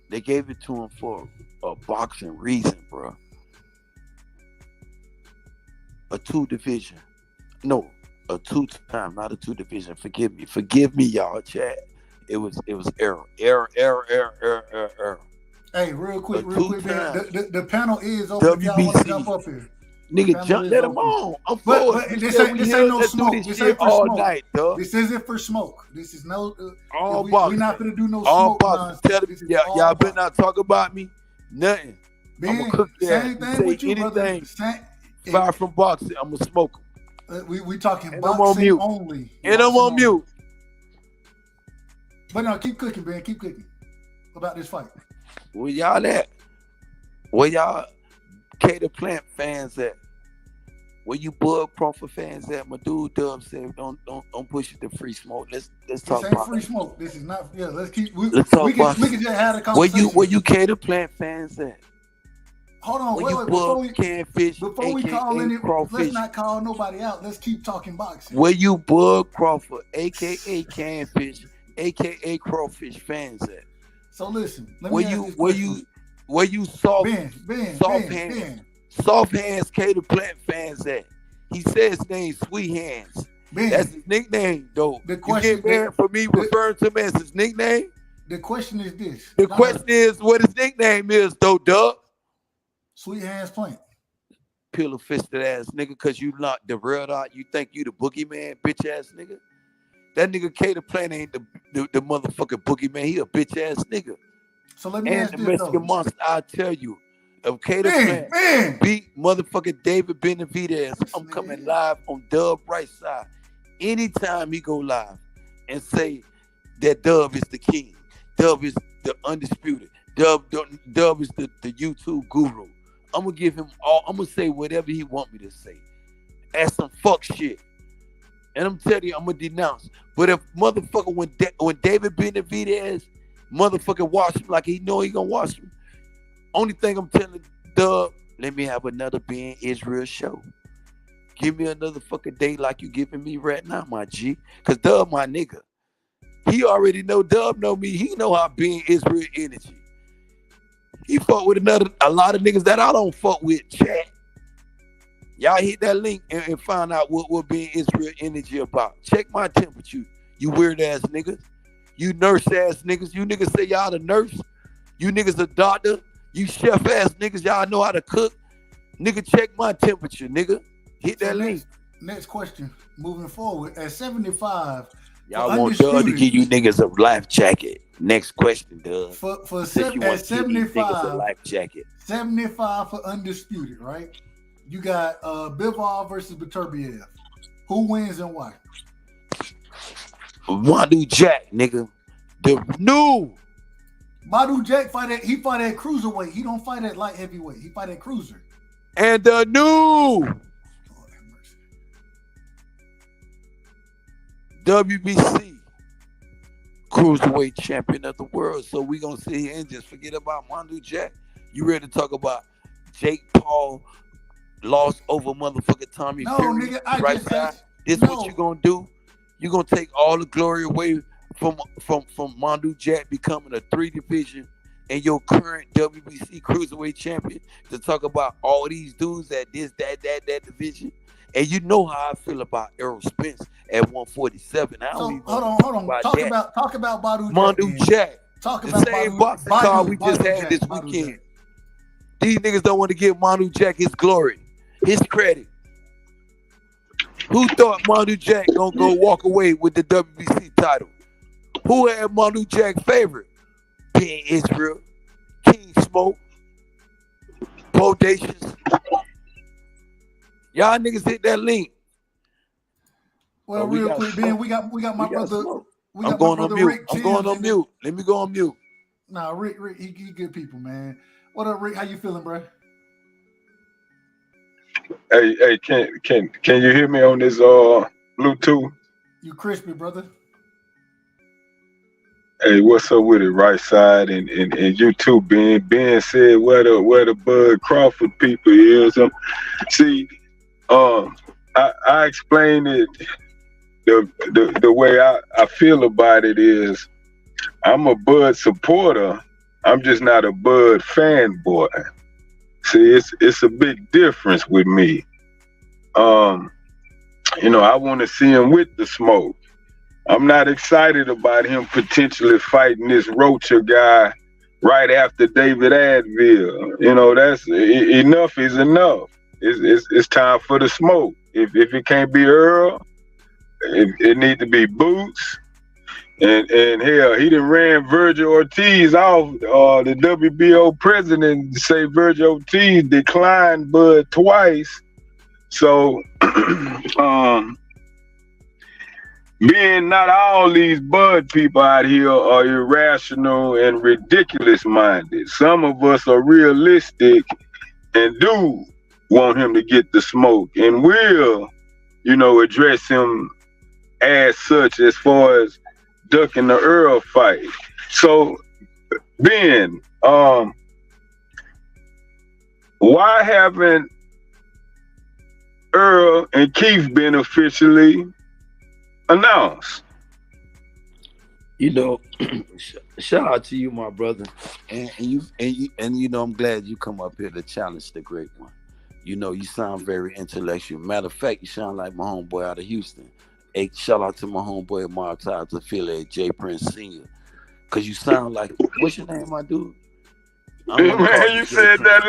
They gave it to him for a boxing reason, bro. A two-division. No, a two-time, not a two-division. Forgive me, y'all, chat. It was error. Hey, real quick, man. The panel is open. WBC. Y'all want to jump up here? Nigga, let them on. I'm but this ain't no smoke. This ain't for all smoke. Night, dog. This isn't for smoke. This is no. All we're not gonna do no all smoke. Y'all better not talk about me. Nothing. Man, I'm gonna cook that. Same thing with you, brother. Far from boxing, I'm gonna smoke them. We talking and boxing only. And I'm on mute. But no, keep cooking, man. Keep cooking about this fight. Where y'all at? Where y'all Cater Plant fans at? Where you Bud Crawford fans at? My dude Dub said, don't push it to free smoke. Let's talk about free smoke. This is not. Yeah, let's keep. Let's talk about. We can just have a conversation. Where you Cater Plant fans at? Hold on, wait. Before we call any, let's not call nobody out. Let's keep talking boxing. Where you Bud Crawford, aka Canfish, aka Crawfish fans at? So listen, where you soft hands Cater Plant fans at? He says his name Sweet Hands. Ben, that's his nickname, though. The question, you get mad for me referring to him as his nickname? The question is this. The question is what his nickname is, though, Doug. Sweet Hands Plant. Pillow fisted ass nigga, because you locked the real out. You think you the boogeyman, bitch ass nigga? That nigga Cater Plant ain't the motherfucking boogeyman. He a bitch ass nigga. So let me ask the you Mexican monster, I tell you, if Cater Plant beat motherfucking David Benavidez, I'm coming live on Dub Rightside anytime he go live and say that Dub is the king. Dub is the undisputed. Dub is the YouTube guru. I'm gonna give him all. I'm gonna say whatever he want me to say. Ask some fuck shit. And I'm telling you, I'm gonna denounce. But if motherfucker, when David Benavidez motherfucker watch him like he know he gonna watch him, only thing I'm telling Dub, let me have another Ben Israel show. Give me another fucking day like you giving me right now, my G. Cause Dub my nigga. He already know Dub know me. He know how Ben Israel energy. He fuck with a lot of niggas that I don't fuck with, chat. Y'all hit that link and find out what being Israel energy about. Check my temperature, you weird ass niggas. You nurse ass niggas. You niggas say y'all the nurse. You niggas a doctor. You chef ass niggas. Y'all know how to cook. Nigga, check my temperature, nigga. Hit that link. Next question. Moving forward, at 75. Y'all want Doug to give you niggas a life jacket. Next question, Doug. At 75, a life jacket. 75 for undisputed, right? You got Bivol versus Beterbiev. Who wins and why? Madu Jack, nigga. The new Madu Jack fight at cruiserweight. He don't fight at light heavyweight. He fight at cruiser. And the new WBC cruiserweight champion of the world. So we gonna sit here and just forget about Madu Jack. You ready to talk about Jake Paul lost over motherfucking Tommy Fury? Nigga, I right just side. Said, what you gonna do? You gonna take all the glory away from Madu Jack becoming a 3-division and your current WBC cruiserweight champion to talk about all these dudes at this, that division? And you know how I feel about Errol Spence at 147. Hold on. Talk about Madu Jack. Talk about the same boxing card we just had this weekend. These niggas don't want to give Manu Jack his glory, his credit. Who thought Manu Jack gonna go walk away with the WBC title? Who had Manu Jack favorite? Being Israel, King Smoke, Bodacious. Y'all niggas hit that link. Well, real quick, Ben, we got my brother. I'm going on mute. I'm going on mute. Let me go on mute. Nah, Rick, he good people, man. What up, Rick? How you feeling, bro? Hey, can you hear me on this Bluetooth? You crispy, brother. Hey, what's up with it? Right side and you too, Ben. Ben said where the Bud Crawford people is. See, I explained it. The way I feel about it is, I'm a Bud supporter. I'm just not a Bud fanboy. See, it's a big difference with me. I want to see him with the smoke. I'm not excited about him potentially fighting this Rocha guy right after David Advil. That's enough is enough. It's time for the smoke. If it can't be Earl, it need to be Boots. And hell, he done ran Virgil Ortiz off, the WBO president, to say Virgil Ortiz declined Bud twice. So, being not all these Bud people out here are irrational and ridiculous minded. Some of us are realistic and do want him to get the smoke and will, address him as such as far as ducking the Earl fight. So, Ben, why haven't Earl and Keith been officially announced? Shout out to you, my brother, and I'm glad you come up here to challenge the great one. You sound very intellectual. Matter of fact, you sound like my homeboy out of Houston. Hey, shout out to my homeboy Mark Todd to Philly, Jay Prince Sr. Cause you sound like, what's your name, my dude? Man, you said that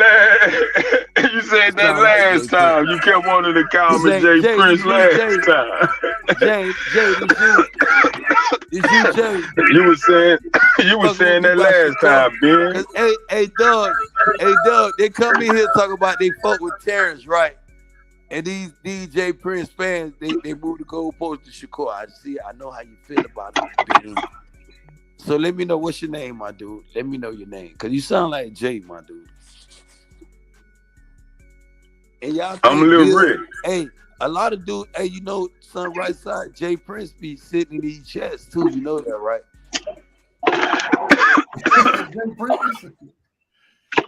last time. You kept wanting to call me Jay Prince last time. Jay, this you, Jay. You were saying that last time, Ben. Hey, Doug, they come in here talking about they fuck with Terrence, right? And these DJ Prince fans, they moved the goalpost to Shakur. I know how you feel about it, Ben. So let me know what's your name, my dude. Let me know your name, cause you sound like Jay, my dude. And y'all, I'm a little Rick. Hey, a lot of dudes. Hey, son, right side, Jay Prince be sitting in these chats too. You know that, right? Jay Prince.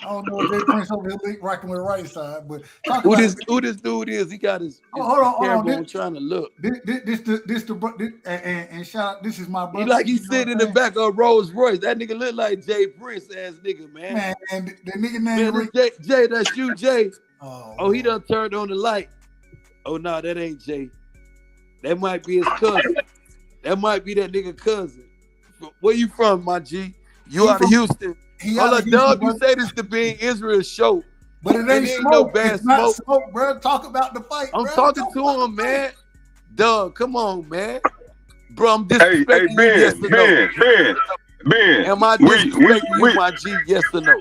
I don't know if Jay Prince over here rocking with right side, but who this dude is? He got his hold on. I'm trying to look. And shout out. This is my brother. He like he's sitting in the back of Rolls Royce. That nigga look like Jay Prince ass nigga, man. Man, the nigga name Jay, that's you, Jay. Oh, he done turned on the light. Oh no, that ain't Jay. That might be his cousin. That might be that nigga cousin. Where you from, my G? You out of Houston? Hold up, Doug. You say this to be Israel's show, but it ain't smoke. No bad smoke, bro. Talk about the fight. I'm talking to him, man. Doug, come on, man. Bro, I'm disrespecting you. Yes or no? Ben. Am I disrespecting you, my G? Yes or no?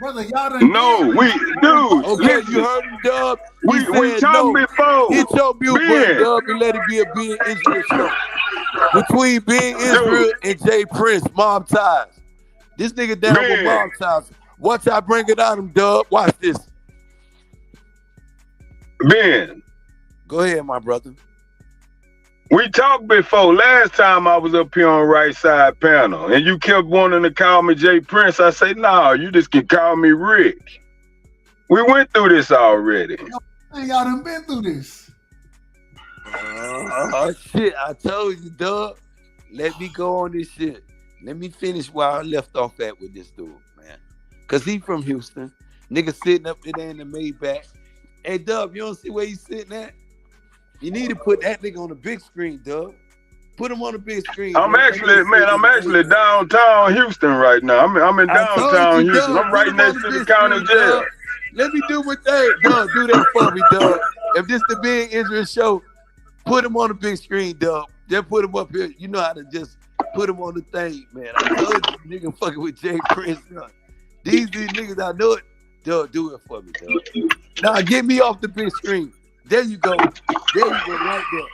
Brother, y'all done. No, dude. Okay, you heard him, Dub. We talked before. Hit your mute button, Dub, and let it be a Being Israel show. Between Being Israel and Jay Prince, Mob Ties. This nigga down with Mob Ties. Watch I bring it out him, Dub. Watch this. Ben. Go ahead, my brother. We talked before. Last time I was up here on right side panel, and you kept wanting to call me Jay Prince. I say, no, you just can call me Rick. We went through this already. Y'all done been through this. Oh, shit. I told you, Doug. Let me go on this shit. Let me finish where I left off at with this dude, man. Because he from Houston. Nigga sitting up there in the Maybach. Hey, Dub, you don't see where he's sitting at? You need to put that nigga on the big screen, Dub. Put him on the big screen. I'm actually downtown Houston right now. I'm in downtown Houston. I'm right next to the county jail. Let me do my thing. Doug, do that for me, Doug. If this the Big Israel show, put him on the big screen, Doug. Just put him up here. You know how to just put him on the thing, man. I told you, nigga fucking with Jay Prince. These niggas, I know it. Doug, do it for me, Doug. Now get me off the big screen. There you go. There you go, right there.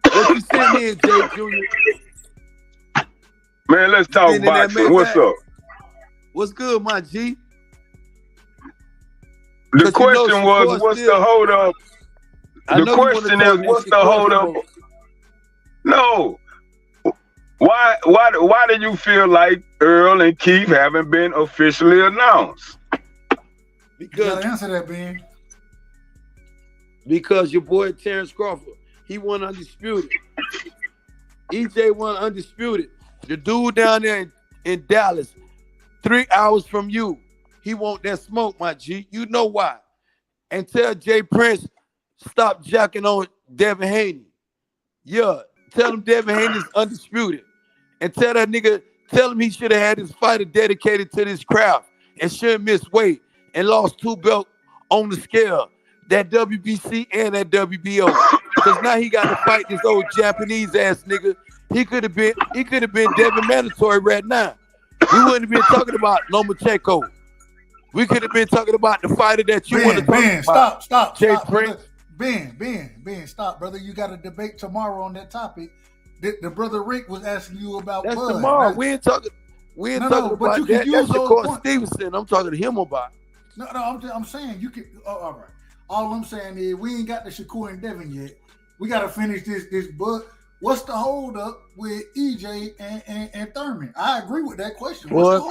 What you sitting in, Jay Jr.? Man, let's talk boxing. What's up? What's good, my G? The question was, what's the hold up? The question is, what's the hold up? No. Why do you feel like Earl and Keith haven't been officially announced? You gotta answer that, Ben. Because your boy Terrence Crawford, he won undisputed. EJ won undisputed. The dude down there in Dallas, 3 hours from you, he want that smoke, my G. You know why. And tell Jay Prince, stop jacking on Devin Haney. Yeah, tell him Devin Haney's undisputed. And tell that nigga, tell him he should have had his fighter dedicated to this craft and shouldn't miss weight and lost 2 belts on the scale. That WBC and that WBO. Because now he got to fight this old Japanese ass nigga. He could have been Devin Mandatory right now. We wouldn't have been talking about Lomachenko. We could have been talking about the fighter that you want to talk about. Stop. Jay Prince. Ben, stop, brother. You got a debate tomorrow on that topic. The brother Rick was asking you about That's Bud. tomorrow. We ain't talking about that. That's Shakur Stevenson. I'm talking to him about. No, I'm saying you can. All right. All I'm saying is we ain't got the Shakur and Devin yet. We got to finish this book. What's the hold up with EJ and Thurman? I agree with that question. Bud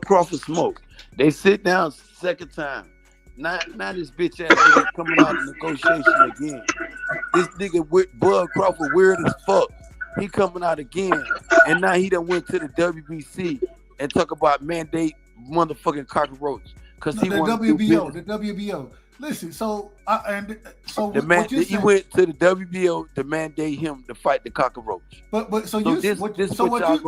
Crawford smoke. They sit down second time. Now this bitch ass nigga coming out of negotiation again. This nigga with Bud Crawford weird as fuck. He coming out again, and now he done went to the WBC and talk about mandate motherfucking cockroach because he want to do the WBO. Listen, so he went to the WBO to mandate him to fight the cockroach. But this what y'all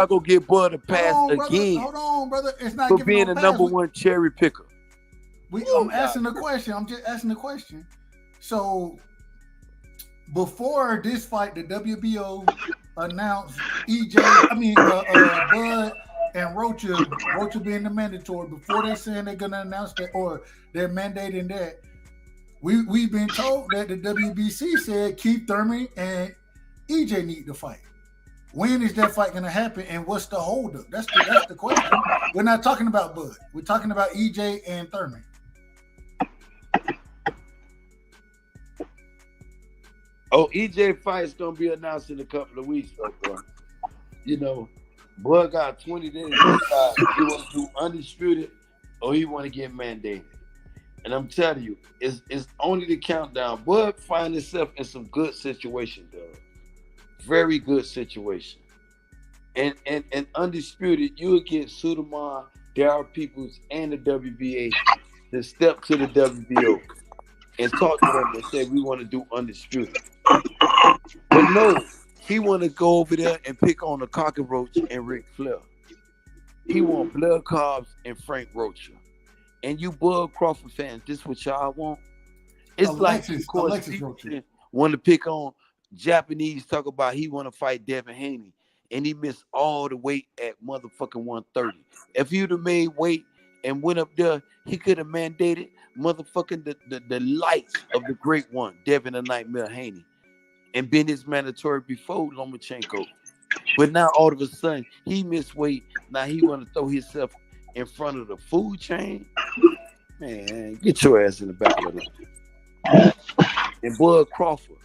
gonna get Bud a pass again. Hold on, brother. It's not for being the number one cherry picker. I'm asking the question. I'm just asking the question. So before this fight, the WBO announced Bud and Rocha being the mandatory. Before they saying they're gonna announce that or they're mandating that, we've been told that the WBC said Keith Thurman and EJ need to fight. When is that fight gonna happen, and what's the holdup? That's the question. We're not talking about Bud. We're talking about EJ and Thurman. Oh, EJ fight's gonna be announced in a couple of weeks, bro. You know, Bud got 20 days to decide he want to do undisputed or he want to get mandated. And I'm telling you, it's only the countdown. Bud find himself in some good situation, though. Very good situation. And undisputed, you would get Suleiman, Darryl Peoples, and the WBA to step to the WBO and talk to them and say, we want to do undisputed. But no, he want to go over there and pick on the cockroach and Ric Flair. He want Blood Cobbs and Frank Rocha. And you Bud Crawford fans, this what y'all want? It's Alexis Rocha want to pick on Japanese, talk about he want to fight Devin Haney. And he missed all the weight at motherfucking 130. If he'd have made weight and went up there, he could have mandated motherfucking the lights of the great one, Devin the Nightmare Haney, and been his mandatory before Lomachenko. But now all of a sudden he missed weight. Now he want to throw himself in front of the food chain. Man, get your ass in the back of the line. And Bud Crawford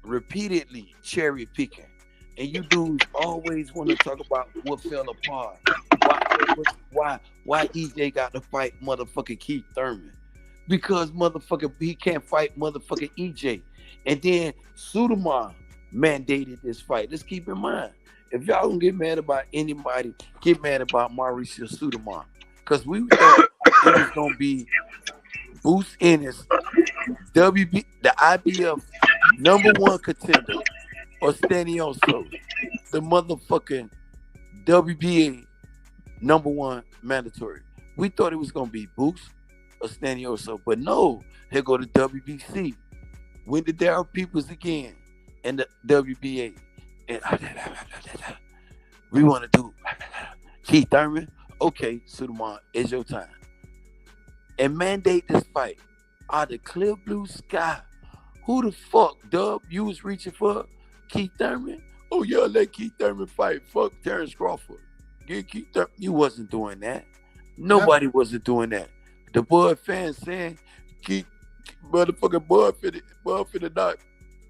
repeatedly cherry picking. And you dudes always want to talk about what fell apart. Why EJ got to fight motherfucking Keith Thurman? Because motherfucker he can't fight motherfucking EJ. And then Suleiman mandated this fight. Let's keep in mind, if y'all gonna get mad about anybody, get mad about Mauricio Suleiman. Because we thought it was gonna be Bruce Ennis, the IBF #1 contender, or Stanioso, the motherfucking WBA #1 mandatory. We thought it was gonna be Boots or Stanioso, but no, here go the WBC. When did Darryl Peoples again and the WBA? And we want to do Keith Thurman. Okay, Suleiman, it's your time. And mandate this fight out of clear blue sky. Who the fuck, Dub, you was reaching for? Keith Thurman? Oh yeah, let Keith Thurman fight. Fuck Terrence Crawford. Get Keith Thurman. You wasn't doing that. Nobody wasn't doing that. The Bud fans saying, Keith, motherfucking Bud finna knock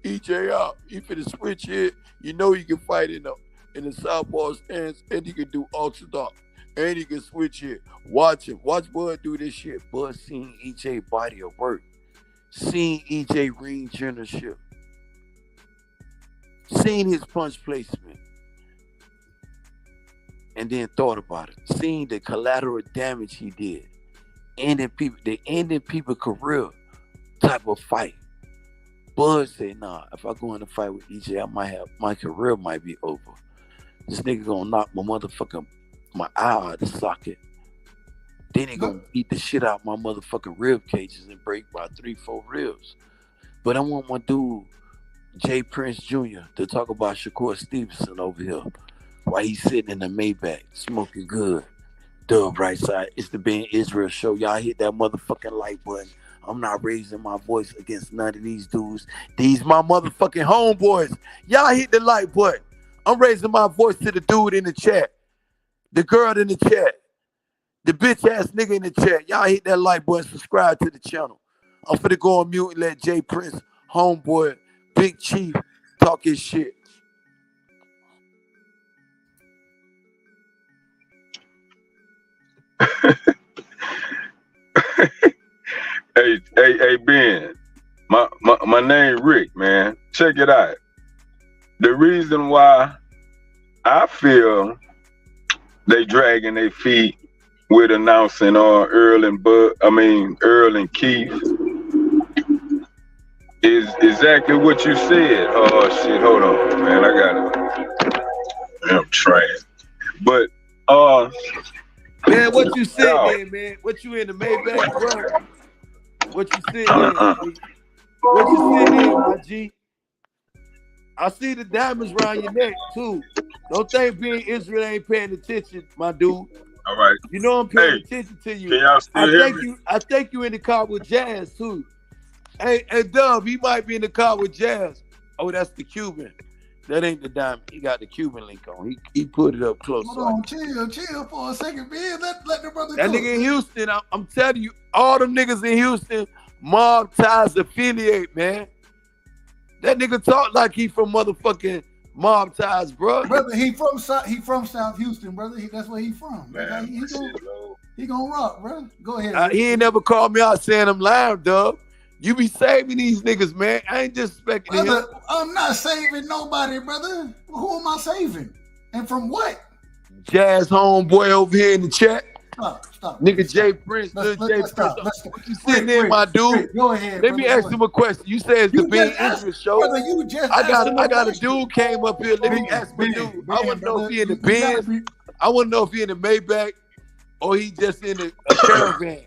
EJ out. He finna switch here. You know he can fight in the southpaw stance, and he can do orthodox. And he can switch here. Watch him. Watch Bud do this shit. Bud seen EJ body of work. Seen EJ ring generalship. Seen his punch placement. And then thought about it. Seen the collateral damage he did. Ending people career type of fight. Bud said, nah, if I go in a fight with EJ, my career might be over. This nigga gonna knock my eye out of the socket. Then he gonna beat the shit out my motherfucking rib cages and break my 3-4 ribs. But I want my dude, Jay Prince Jr., to talk about Shakur Stevenson over here while he's sitting in the Maybach, smoking good. Dub Rightside. It's the Ben Israel show. Y'all hit that motherfucking like button. I'm not raising my voice against none of these dudes. These my motherfucking homeboys. Y'all hit the like button. I'm raising my voice to the dude in the chat. The girl in the chat. The bitch ass nigga in the chat. Y'all hit that like button. Subscribe to the channel. I'm finna go on mute and let Jay Prince, homeboy, Big Chief, talk his shit. Hey, Ben. My name Rick, man. Check it out. The reason why I feel they dragging their feet with announcing Earl and Keith is exactly what you said. Oh shit, hold on, man. I'm trying. But man, what you said there, man? What you in the Maybach, bro? What you said there? What you said there, my G? I see the diamonds around your neck too. Don't think being Israel ain't paying attention, my dude. All right. You know I'm paying attention to you. Can y'all still hear me? I think you in the car with Jazz too. Hey, Dub, he might be in the car with Jazz. Oh, that's the Cuban. That ain't the diamond. He got the Cuban link on. He put it up close. Hold on, chill for a second, man. Let the brother that cook. Nigga in Houston, I'm telling you, all them niggas in Houston, Mob Ties affiliate, man. That nigga talk like he from motherfucking Mob Ties, bro. Brother, he from South Houston, brother. That's where he from. Man, he gonna rock, bro. Go ahead. He ain't never called me out saying I'm lying, Dub. You be saving these niggas, man. I ain't just expecting him. I'm not saving nobody, brother. Who am I saving? And from what? Jazz homeboy over here in the chat. Stop. Nigga Jay Prince, Jay Prince. What you sitting there, my dude? Go ahead. Let me ask him a question. You said it's the Ben Israel show. Brother, you just I got a dude came up here. Let me ask my dude. I want to know if he in the Benz. I want to know if he in the Maybach or he just in a caravan.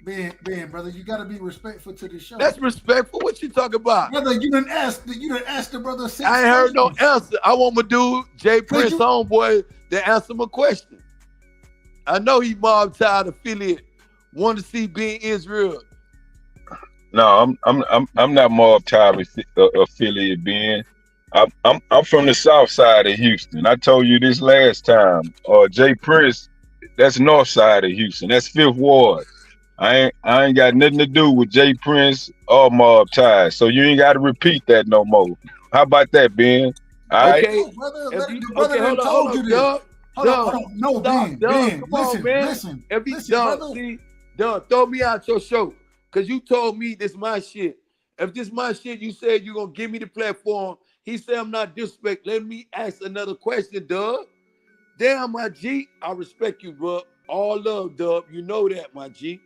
Ben, brother, you gotta be respectful to the show. That's respectful. What you talking about? Brother, you didn't ask the brother 6 I ain't heard no answer. I want my dude, Jay Prince homeboy, to answer my question. I know he Mob Tide affiliate. Want to see Ben Israel. No, I'm not Mob Tide affiliate, Ben. I'm from the south side of Houston. I told you this last time. Jay Prince, that's north side of Houston. That's 5th Ward. I ain't got nothing to do with Jay Prince or Mob Ties, so you ain't got to repeat that no more. How about that, Ben? All right. Okay, brother, told you this. Hold on. No, Ben, listen. If he throw me out your show, cause you told me this my shit. If this my shit, you said you gonna give me the platform. He said I'm not disrespect. Let me ask another question, Dub. Damn, my G, I respect you, bro. All love, Dub. You know that, my G.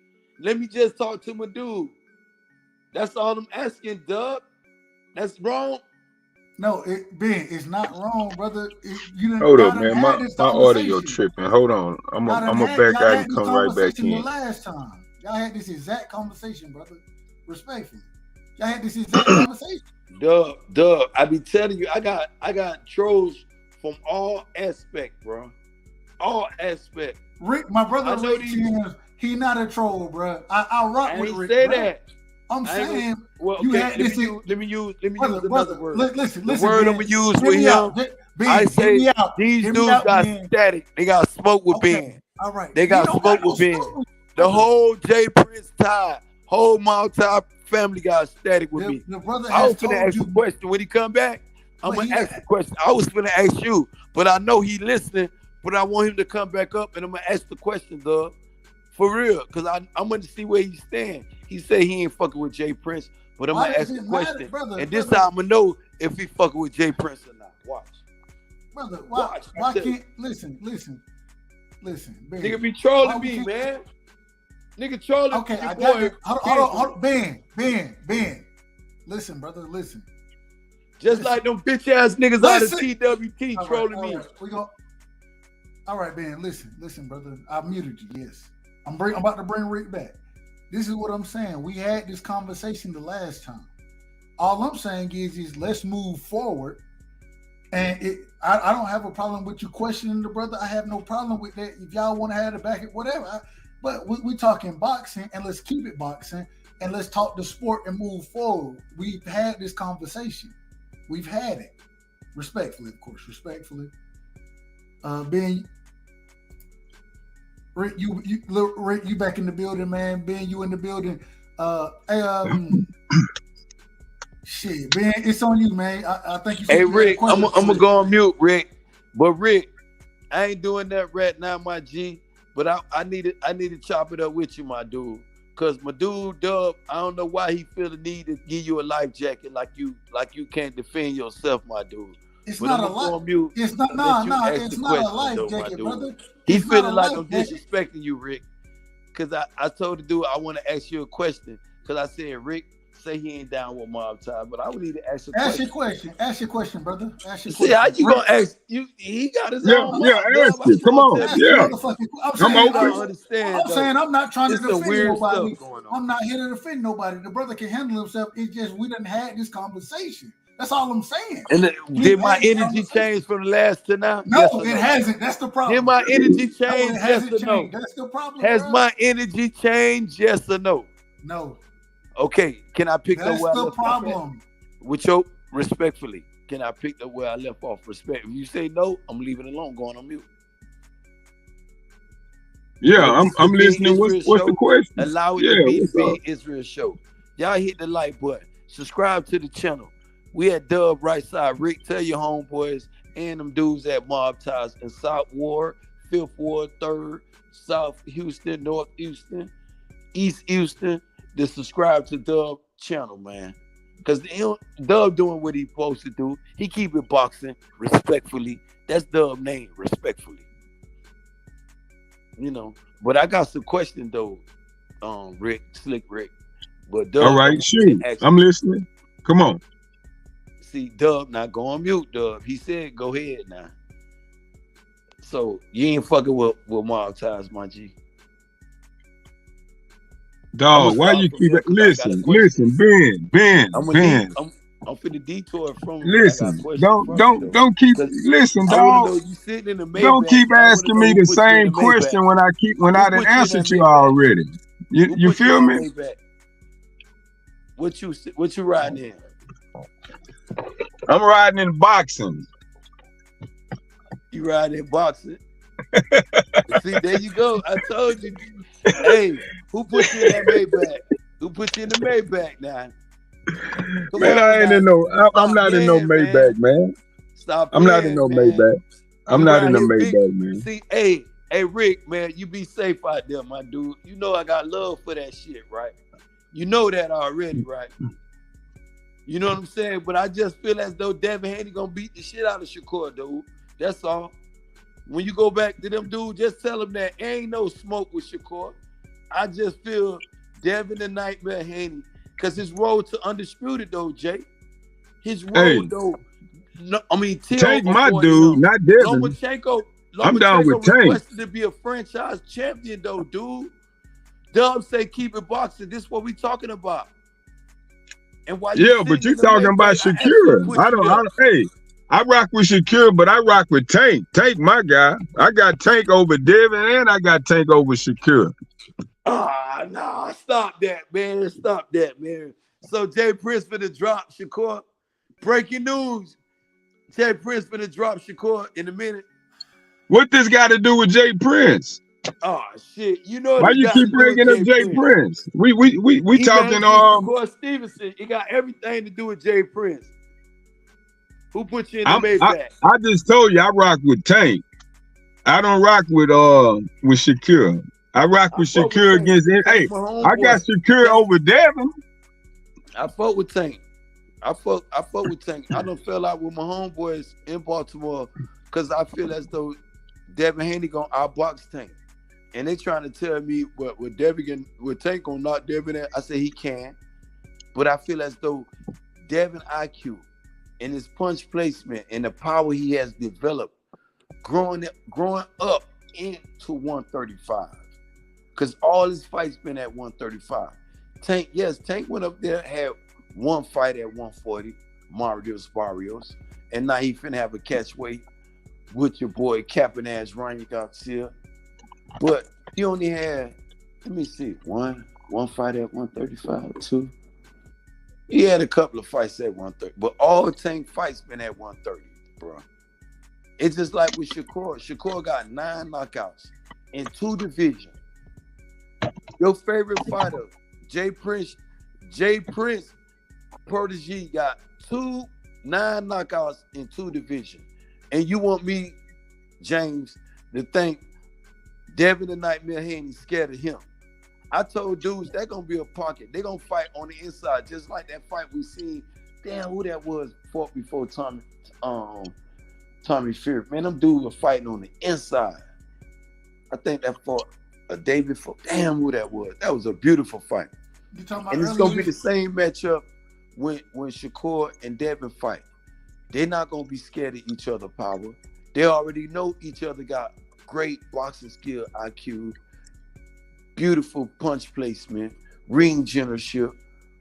Let me just talk to my dude. That's all I'm asking, Dub. That's wrong. No, Ben, it's not wrong, brother. Hold up, man. My audio tripping. Hold on. I'm a back out and come right back in. The last time, y'all had this exact conversation, brother. Respectfully, y'all had this exact conversation. Dub. I be telling you, I got trolls from all aspects, bro. All aspects. Rick, my brother, Rick James, he not a troll, bro. I rock with Rick. Say that. I'm saying, well, okay, let me use another word. Listen, the word I'm gonna use with him. I say these dudes got static. They got smoke with Ben. All right. They got smoke with Ben. The whole J Prince tie, whole Multi family got static with me. I was gonna ask you a question when he come back. I'm gonna ask the question. I was gonna ask you, but I know he listening. But I want him to come back up, and I'm gonna ask the question, Dub. For real, because I'm going to see where he stand. He say he ain't fucking with Jay Prince, but I'm going to ask the question. And this time I'm going to know if he fucking with Jay Prince or not. Watch. Brother, why can't, listen. Ben, nigga be trolling me, man. Nigga trolling me. Okay, I got it. Hold on. Ben. Listen, brother, listen. Just like them bitch ass niggas out of TWT trolling me. All right, Ben, listen, brother. I muted you, yes. I'm about to bring Rick back. This is what I'm saying. We had this conversation the last time. All I'm saying is let's move forward. And I don't have a problem with you questioning the brother. I have no problem with that. If y'all want to have it back, whatever. But we talking boxing, and let's keep it boxing, and let's talk the sport and move forward. We've had this conversation. We've had it. Respectfully, of course. Respectfully. Ben, Rick, you back in the building, man. Ben, you in the building. Shit, Ben, it's on you, man. I think you. Hey, Rick, I'm gonna go on mute, Rick. But Rick, I ain't doing that right now, my G. But I need to chop it up with you, my dude. Cause my dude Dub, I don't know why he feel the need to give you a life jacket like you can't defend yourself, my dude. It's not a life. It's not a life jacket, brother. He feeling like I'm disrespecting you, Rick. Cause I told the dude I want to ask you a question. Cause I said Rick say he ain't down with mob time, but I would need to ask a question. Ask your question, brother. Ask your question. See how you gonna ask you? He got his own. Yeah, ask it. Come on. Yeah. I'm saying I'm not trying to defend nobody. I'm not here to defend nobody. The brother can handle himself. It's just we done had this conversation. That's all I'm saying. And did my energy change from the last to now? No, it hasn't. That's the problem. Did my energy change? Yes or no? That's the problem. Has my energy changed? Yes or no? No. Okay. Can I pick up where I left off? That's the problem. With your respectfully, can I pick up where I left off? Respect. If you say no, I'm leaving it alone. Going on mute. Yeah, I'm listening. What's the question? Allow it to be the Israel show. Y'all hit the like button. Subscribe to the channel. We at Dub Rightside. Rick, tell your homeboys and them dudes at Mob Ties in South Ward, 5th Ward, 3rd, South Houston, North Houston, East Houston, to subscribe to Dub channel, man. Because Dub doing what he supposed to do. He keep it boxing respectfully. That's Dub name, respectfully. You know, but I got some questions though, Rick, Slick Rick. But Dub, all right, shoot. I'm listening. Come on. See, Dub, now go on mute, Dub. He said, go ahead now. So you ain't fucking with Mob Ties, my G. Dog, why you keep it? Listen, Ben. I'm finna detour from. Listen, don't keep. Listen, dog. Don't keep asking me the same question when I done answered you already. You feel me? What you riding in? I'm riding in boxing. You riding in boxing? See, there you go. I told you. Hey, who put you in that Maybach? Who put you in the Maybach now? Man, I ain't in no. I'm not in no Maybach, man. Stop. I'm not in no Maybach. I'm not in no Maybach, man. See, hey, Rick, man, you be safe out there, my dude. You know I got love for that shit, right? You know that already, right? You know what I'm saying? But I just feel as though Devin Haney gonna beat the shit out of Shakur, dude. That's all. When you go back to them dudes, just tell them that ain't no smoke with Shakur. I just feel Devin the Nightmare Haney, because his road to undisputed though, Jay. His road though. No, I mean, Tank, my dude, not Devin. I'm down with Tank. Requested to be a franchise champion though, dude. Dub say keep it boxing. This is what we talking about. And why? Yeah, but you talking about Shakur. Hey, I rock with Shakur, but I rock with Tank. Tank, my guy. I got Tank over Devin, and I got Tank over Shakur. Nah, stop that, man. Stop that, man. So Jay Prince finna drop Shakur. Breaking news. Jay Prince finna drop Shakur in a minute. What this got to do with Jay Prince? Oh shit! You know why you keep bringing up Jay Prince? We talking Shakur Stevenson. It got everything to do with Jay Prince. Who put you in the Maybach? I just told you I rock with Tank. I don't rock with Shakur. I rock with Shakur against it. Hey, I got Shakur over Devin. I fuck with Tank. I fuck with Tank. I done fell out with my homeboys in Baltimore because I feel as though Devin Haney gonna outbox Tank. And they trying to tell me what Tank gonna knock Devin at. I say he can. But I feel as though Devin IQ and his punch placement and the power he has developed growing up into 135. Because all his fights been at 135. Tank went up there, had one fight at 140, Barrios. And now he finna have a catch weight with your boy Capping Ass Ryan Garcia. But he only had, let me see, one fight at 135, two. He had a couple of fights at 130, but all Tank fights been at 130, bro. It's just like with Shakur. Shakur got 9 knockouts in 2 divisions. Your favorite fighter, Jay Prince protege got 9 knockouts in 2 divisions. And you want me, James, to think Devin the Nightmare Haney scared of him. I told dudes they're gonna be a pocket. They're gonna fight on the inside, just like that fight we seen. Damn, who that was fought before Tommy Fury. Man, them dudes were fighting on the inside. I think that fought a day before. Damn, who that was. That was a beautiful fight. And it's gonna be the same matchup when Shakur and Devin fight. They're not gonna be scared of each other power. They already know each other got great boxing skill, IQ, beautiful punch placement, ring generalship,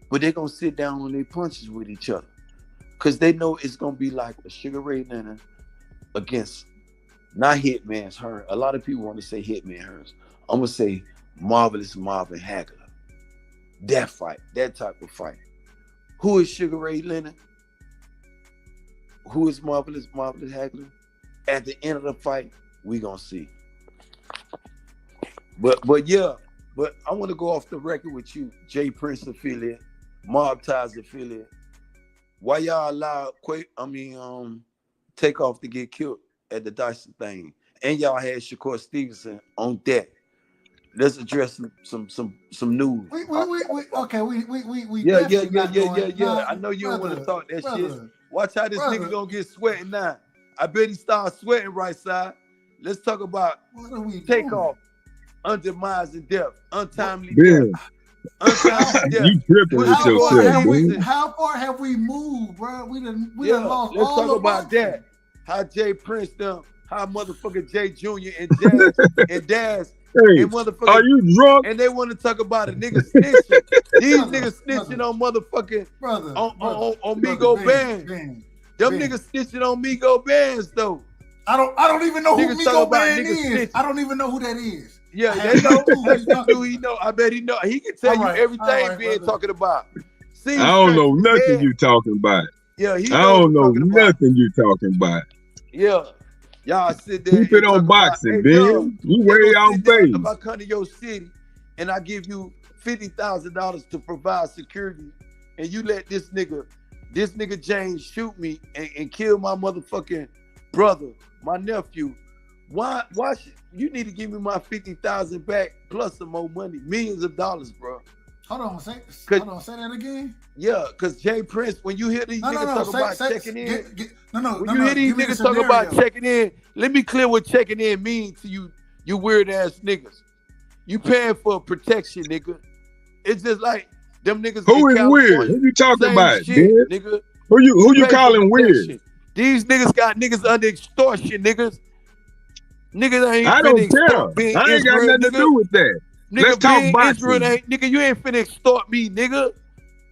but they're gonna sit down on their punches with each other. Cause they know it's gonna be like a Sugar Ray Leonard against not Hitman's Hearns. A lot of people want to say Hitman Hearns. I'm gonna say Marvelous Marvin Hagler. That fight, that type of fight. Who is Sugar Ray Leonard? Who is Marvelous Hagler? At the end of the fight, we gonna see. But I want to go off the record with you, Jay Prince affiliate, Mob Ties affiliate. Why y'all allow Takeoff to get killed at the Dyson thing, and y'all had Shakur Stevenson on deck? Let's address some news. We Yeah. I know you don't want to talk that shit. Watch how this nigga gonna get sweating now. I bet he starts sweating right side. Let's talk about Takeoff, undemise and death, untimely death. Untimely death. You tripping with yourself, dude. How far have we moved, bro? We done lost let's all talk about that. How Jay Prince done, how motherfucker Jay Jr. and Daz Hey, and motherfucker, are you drunk? And they want to talk about a nigga snitching. These niggas snitching on motherfucking on Migo Bands. Them niggas snitching on Migo Bands though. I don't even know who Migo Band is. I don't even know who that is. Yeah, they know. Do he know? I bet he know. He can tell you everything being talking about. See, I don't know nothing you talking about. Yeah, I don't know nothing you talking about. Yeah. Y'all sit there. Keep it on boxing, man. You way off base. If I come to your city and I give you $50,000 to provide security, and you let this nigga James shoot me and kill my motherfucking brother, my nephew, why should you need to give me my $50,000 back plus some more money, millions of dollars, bro? Hold on, say that again. Yeah, because Jay Prince, when you hear these niggas talk about checking in, when you hear these niggas talk about checking in, let me clear what checking in means to you, you weird ass niggas. You paying for protection, nigga. It's just like them niggas. Who in is weird? California, Who you talking same about, shit, man? nigga. Who you Pay calling for weird? shit. These niggas got niggas under extortion, niggas. Niggas ain't I finna don't care. extort being I ain't got Israel, nothing to nigga. do with that. Nigga, Let's talk being boxing. Israel ain't, nigga, you ain't finna extort me, nigga.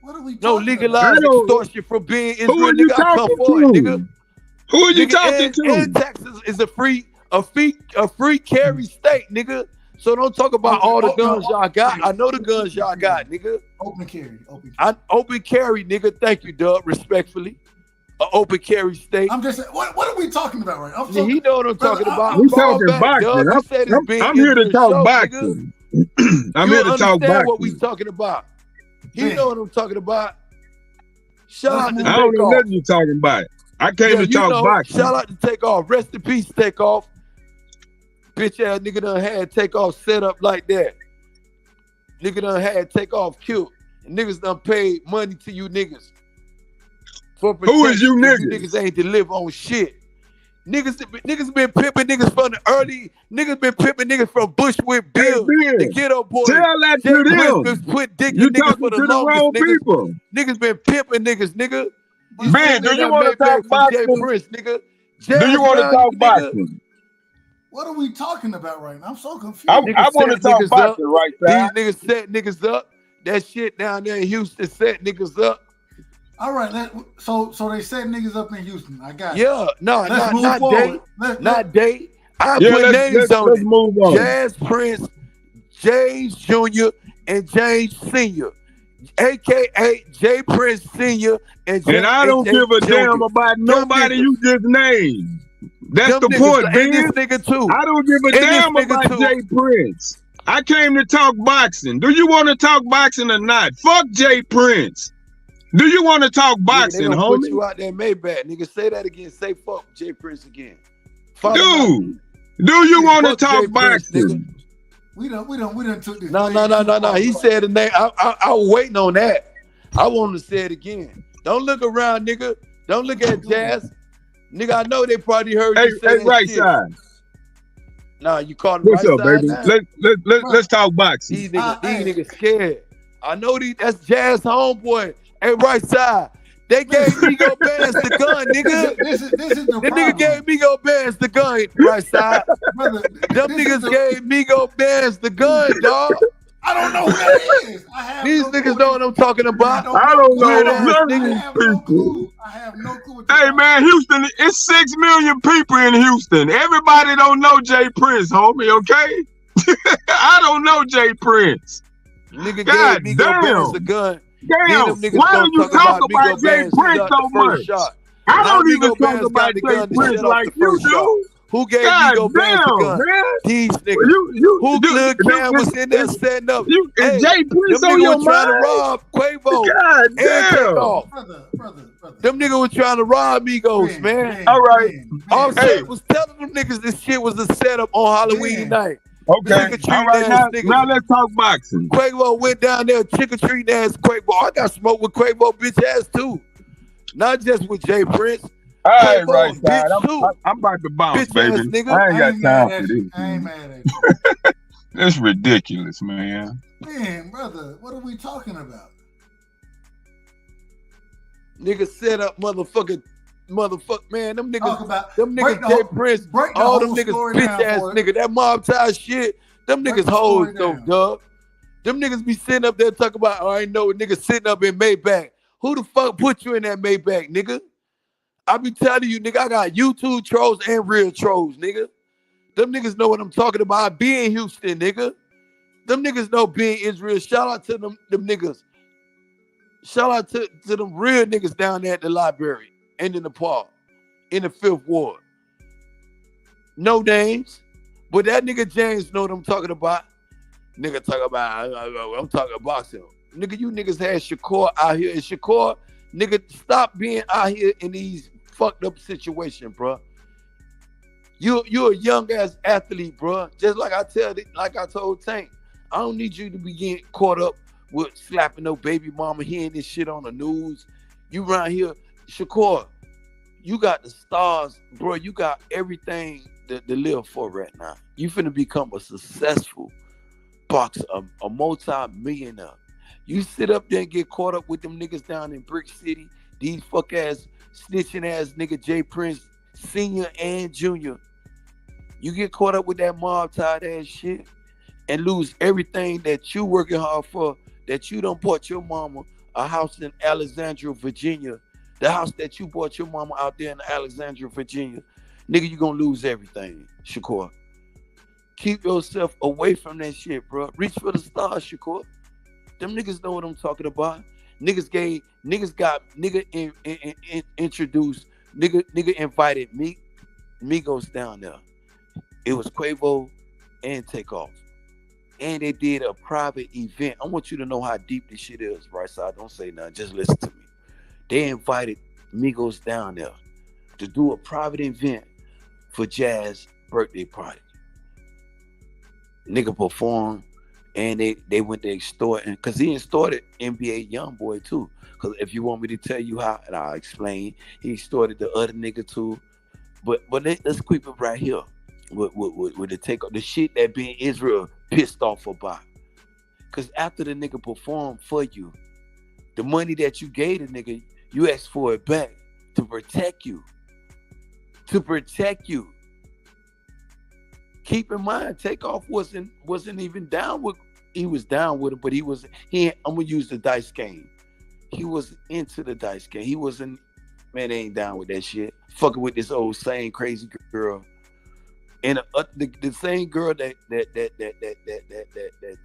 What are we No talking legalized about? extortion from being Israel, Who are you nigga. I come talking for it, to? nigga. Who are you Nigga, talking to? and Texas is a free carry state, nigga. So don't talk about all the guns y'all got. I know the guns y'all got, nigga. Open carry. Open carry, nigga. Thank you, Dub. Respectfully. An open carry state. I'm just saying, what are we talking about right now? Yeah, he know what I'm talking about. We Fall talking back, boxing. Dub. You said it's being I'm here to Israel talk show, boxing. nigga. I'm You here to talk understand what we boxing. talking about. He know what I'm talking about. Shout out to I don't know Takeoff. nothing you talking about. I came to talk boxing. Shout out to Takeoff. Rest in peace, Takeoff. Bitch ass nigga done had Takeoff set up like that. Nigga done had Takeoff killed. And niggas done paid money to you niggas. For Who is you protection. niggas? You niggas ain't deliver on shit. Niggas been pimping niggas from the early. Niggas been pimping niggas from Bushwick Bill. The ghetto boy. Tell that to them. Put dick You in niggas talking for the to the longest, wrong niggas. people. Niggas been pimping niggas, nigga. Man, do you want to talk boxing? Jay Prince, nigga. Do you want to talk boxing? What are we talking about right now? I'm so confused. I want to talk boxing right now. These niggas set niggas up. That shit down there in Houston set niggas up. All right, so they set niggas up in Houston. I got it. Yeah, no, Let's move not forward. Not day. I Yeah, put names let's on it. move on. Jazz Prince, James Jr., and James Sr., a.k.a. Jay Prince Sr. and I don't James give a Jr. damn about nobody you just named. That's the point, and this man. nigga too. I don't give a damn about Jay Prince. I came to talk boxing. Do you want to talk boxing or not? Fuck Jay Prince. Do you want to talk boxing, they gonna homie? put you out there, Maybach. Nigga, say that again. Say fuck Jay Prince again. Dude, do you want to talk boxing? We done took this. No. He said the name. I was waiting on that. I want to say it again. Don't look around, nigga. Don't look at Jazz. Nigga, I know they probably heard you say that right shit. side. Nah, you called him What's right up, side baby? now? Let's talk boxing. These niggas scared. I know that's Jazz homeboy. Hey, right side. They gave Migo Bands the gun, nigga. This is the That problem. nigga gave Migo Bands the gun, right side. Brother, Them niggas gave Migo Bands the gun, dog. I don't know who that is. These niggas know what I'm talking about. I don't know Weird ass none of niggas. these I have no people. clue. I have no clue. What Hey man, Houston, it's 6 million people in Houston. Everybody don't know Jay Prince, homie, okay? I don't know Jay Prince. Nigga God gave Migo damn. Bands the gun. Damn, why do you talk about Jay Prince so much? I don't even talk about Jay Prince like you do. Who gave God Migo Bands the damn, gun? man. These niggas. Who Lil Cam was in there setting up? Is Jay Prince them on niggas your was trying to mind? rob Quavo God and damn. Takeoff. Brother. Them niggas was trying to rob Migos, man. All right. Offset was telling them niggas this shit was a setup on Halloween night. Okay. Trick-or-treating All right, ass now niggas. let's talk boxing. Quavo went down there trick-or-treating ass Quavo. I got smoked with Quavo bitch ass too. Not just with Jay Prince. All right, Quavo, right side. bitch too. I'm about to bounce, Bitch ass baby. nigga. I ain't got time for this. I ain't mad at you. It's ridiculous, man. Man, brother, what are we talking about? Niggas set up motherfucker, man. Them Talk niggas, about them break niggas the Jay whole- Prince, break the all them whole niggas story bitch down ass for us. nigga. That mob tie shit, them Break niggas the hoes story though, down. dog. Them niggas be sitting up there talking about, I ain't know niggas sitting up in Maybach. Who the fuck put you in that Maybach, nigga? I be telling you, nigga, I got YouTube trolls and real trolls, nigga. Them niggas know what I'm talking about. I be in Houston, nigga. Them niggas know being Israel. Shout out to them niggas. Shout out to them real niggas down there at the library and in the park, in the 5th Ward. No names, but that nigga James know what I'm talking about. Nigga talk about, I'm talking boxing. Nigga, you niggas had Shakur out here. And Shakur, nigga, stop being out here in these fucked up situations, bro. You a young ass athlete, bro. Just like I told Tank, I don't need you to be getting caught up with slapping no baby mama, hearing this shit on the news. You around here, Shakur, you got the stars, bro. You got everything to live for right now. You finna become a successful boxer, a multi-millionaire. You sit up there and get caught up with them niggas down in Brick City, these fuck ass, snitching ass nigga Jay Prince, Senior and Junior. You get caught up with that mob tied ass shit and lose everything that you working hard for, that you done bought your mama a house in Alexandria, Virginia. The house that you bought your mama out there in Alexandria, Virginia. Nigga, you gonna lose everything, Shakur. Keep yourself away from that shit, bro. Reach for the stars, Shakur. Them niggas know what I'm talking about. Niggas introduced, nigga invited Migos down there. It was Quavo and Takeoff. And they did a private event. I want you to know how deep this shit is, right? So I don't say nothing, just listen to me. They invited Migos down there to do a private event for Jazz birthday party. Nigga performed, and they went to extorting, because he extorted NBA Youngboy too. Because if you want me to tell you how, and I'll explain, he extorted the other nigga too. But let's keep it right here with the Takeoff, the shit that being Israel pissed off about. Because after the nigga performed for you, the money that you gave the nigga, you asked for it back to protect you. To protect you. Keep in mind, Takeoff wasn't even down with. He was down with it, but I'm gonna use the dice game. He was into the dice game. He wasn't. Man, they ain't down with that shit. Fucking with this old same crazy girl, and the same girl that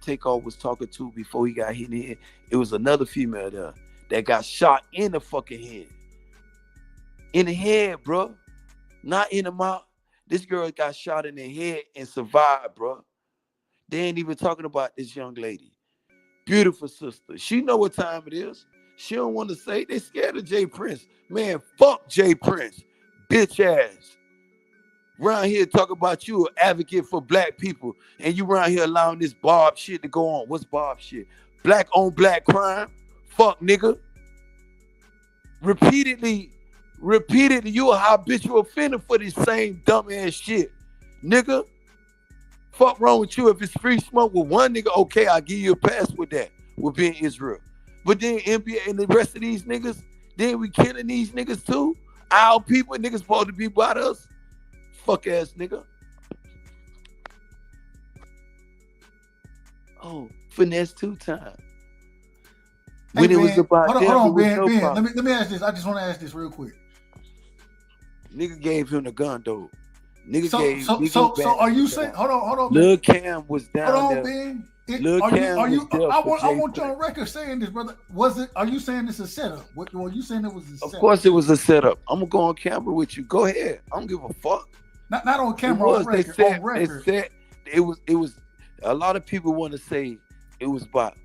Takeoff was talking to before he got hit in the head. It was another female there that got shot in the fucking head. In the head, bro, not in the mouth. This girl got shot in the head and survived, bro. They ain't even talking about this young lady. Beautiful sister. She know what time it is. She don't want to say. They scared of Jay Prince. Man, fuck Jay Prince. Bitch ass. Around here talking about you an advocate for black people, and you around here allowing this Bob shit to go on. What's Bob shit? Black on black crime. Fuck, nigga. Repeatedly, you a habitual offender for this same dumb ass shit. Nigga, fuck wrong with you? If it's free smoke with one nigga, okay, I'll give you a pass with that, with being Israel. But then NBA and the rest of these niggas, then we killing these niggas too? Our people, niggas supposed to be about us? Fuck ass nigga. Oh, finesse 2 times. When it was about hold on, Ben. Let me ask this. I just want to ask this real quick. Nigga gave him the gun though. So are you saying? Hold on. Lil Cam was down there. Hold on, Ben. I want you on record saying this, brother. Are you saying it's a setup? Were you saying it was a setup? Of course it was a setup. I'm gonna go on camera with you. Go ahead. I don't give a fuck. Not on camera. On record. They said it was. A lot of people want to say it was about.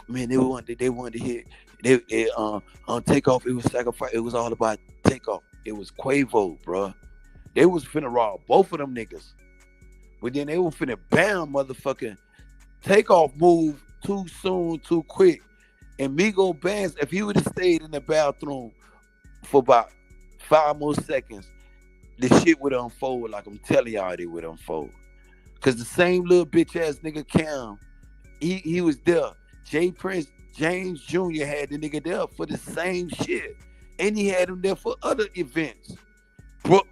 Man, they wanted to hit. On Takeoff. It was sacrifice. It was all about Takeoff. It was Quavo, bro. They was finna rob both of them niggas, but then they were finna bam motherfucking Takeoff move too soon, too quick. And Migo Bands, if he would have stayed in the bathroom for about 5 more seconds, the shit would unfold like I'm telling y'all it would unfold. Cause the same little bitch ass nigga Cam, he was there. Jay Prince, James Jr. had the nigga there for the same shit. And he had him there for other events.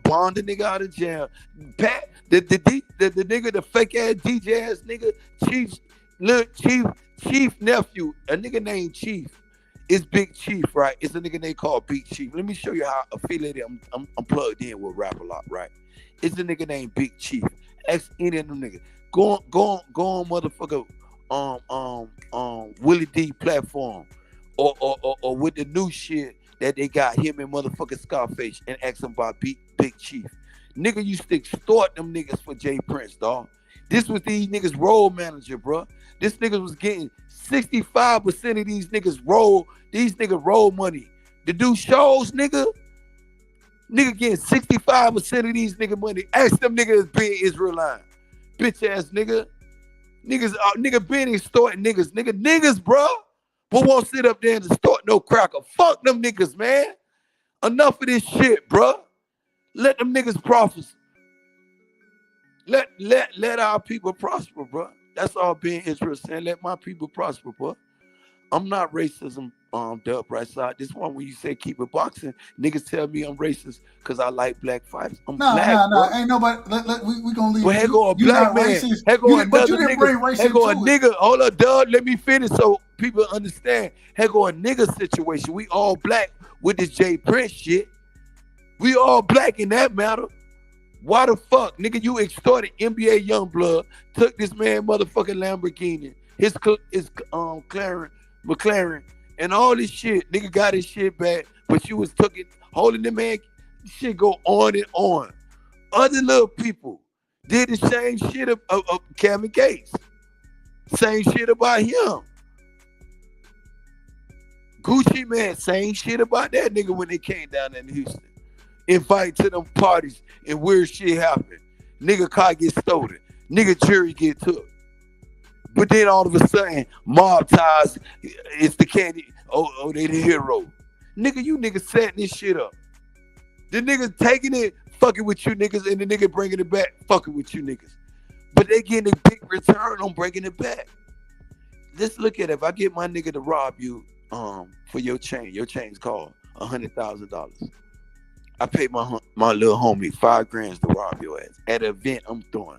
Bond the nigga out of jail. Pat, the nigga, the fake ass DJ ass nigga, Chief nephew, a nigga named Chief. It's Big Chief, right? It's a nigga named called Big Chief. Let me show you how affiliated I'm plugged in with rap a lot, right? It's a nigga named Big Chief. Ask any of them niggas. Go on, motherfucker. Willie D platform, or with the new shit that they got him and motherfucking Scarface, and ask him about Big Chief. Nigga used to extort them niggas for Jay Prince, dog. This was these niggas' role manager, bro. This nigga was getting 65% of these niggas roll money. To do shows, nigga getting 65% of these nigga money. Ask them niggas being Israelite. Bitch ass nigga. Nigga been extorting niggas, bro. But won't sit up there and extort no cracker. Fuck them niggas, man. Enough of this shit, bro. Let them niggas prosper. Let our people prosper, bro. That's all being Israel saying. Let my people prosper, bro. I'm not racism, Dub Brightside. This one when you say keep it boxing, niggas tell me I'm racist because I like black fighters. I'm black, No, ain't nobody. We gonna leave. But here go a you black not man. Racist. Here go But you another didn't bring nigga. race Here go a into nigga. Hold up, Dub. Let me finish so people understand. Here go a nigga situation. We all black with this Jay Prince shit. We all black in that matter. Why the fuck, nigga, you extorted NBA Youngblood, took this man motherfucking Lamborghini, his McLaren, and all this shit. Nigga got his shit back, but you was holding the man. Shit go on and on. Other little people did the same shit of Kevin Gates. Same shit about him. Gucci Man, same shit about that nigga when they came down in Houston. Invite to them parties and weird shit happen. Nigga car get stolen. Nigga jury get took. But then all of a sudden, mob ties, it's the candy. Oh, they the hero. Nigga, you niggas setting this shit up. The niggas taking it, fucking with you niggas, and the nigga bringing it back, fucking with you niggas. But they getting a big return on bringing it back. Let's look at it. If I get my nigga to rob you for your chain's called $100,000. I paid my little homie $5,000 to rob your ass at an event I'm throwing.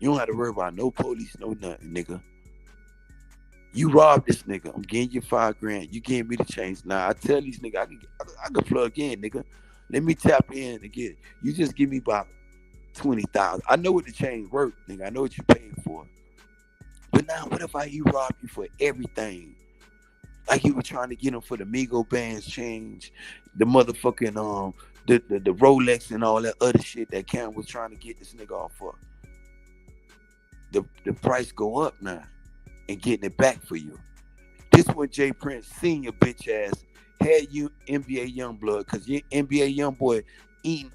You don't have to worry about no police, no nothing, nigga. You robbed this nigga. I'm getting you $5,000. You gave me the change. Now I tell these niggas I can plug in, nigga. Let me tap in and get it. You just give me about $20,000. I know what the change worth, nigga. I know what you paid for. But now what if he robbed you for everything? Like he was trying to get him for the Migo bands change, the motherfucking the Rolex and all that other shit that Cam was trying to get this nigga off for. The price go up now and getting it back for you. This when Jay Prince Senior bitch ass had you NBA Youngblood because your NBA Youngboy eating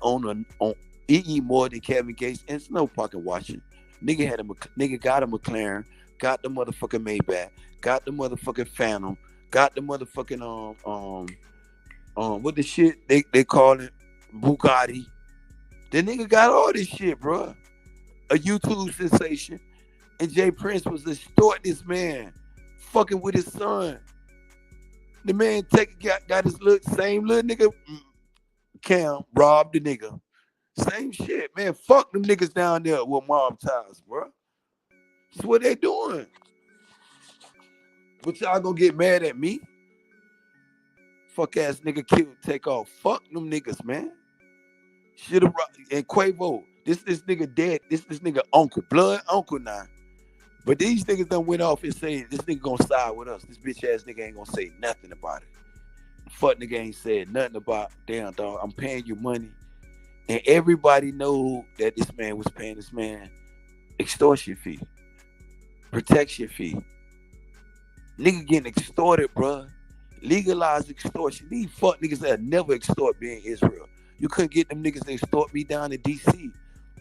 eating more than Kevin Gates and Snow Pocket watching. Nigga got a McLaren, got the motherfucking Maybach, got the motherfucking Phantom, got the motherfucking what the shit they call it, Bugatti. The nigga got all this shit, bro. A YouTube sensation, and Jay Prince was extorting this man, fucking with his son. The man got his same little nigga Cam robbed the nigga. Same shit, man. Fuck them niggas down there with mob ties, bro. That's what they doing. But y'all gonna get mad at me? Fuck ass nigga killed Takeoff. Fuck them niggas, man. Shoulda and Quavo. This nigga dead. This nigga uncle, blood uncle now. But these niggas done went off and said this nigga gonna side with us. This bitch ass nigga ain't gonna say nothing about it. Fuck nigga ain't said nothing about, damn dog, I'm paying you money. And everybody know that this man was paying this man extortion fee, protection fee. Nigga getting extorted, bruh. Legalized extortion. These fuck niggas that never extort me in Israel. You couldn't get them niggas to extort me down in DC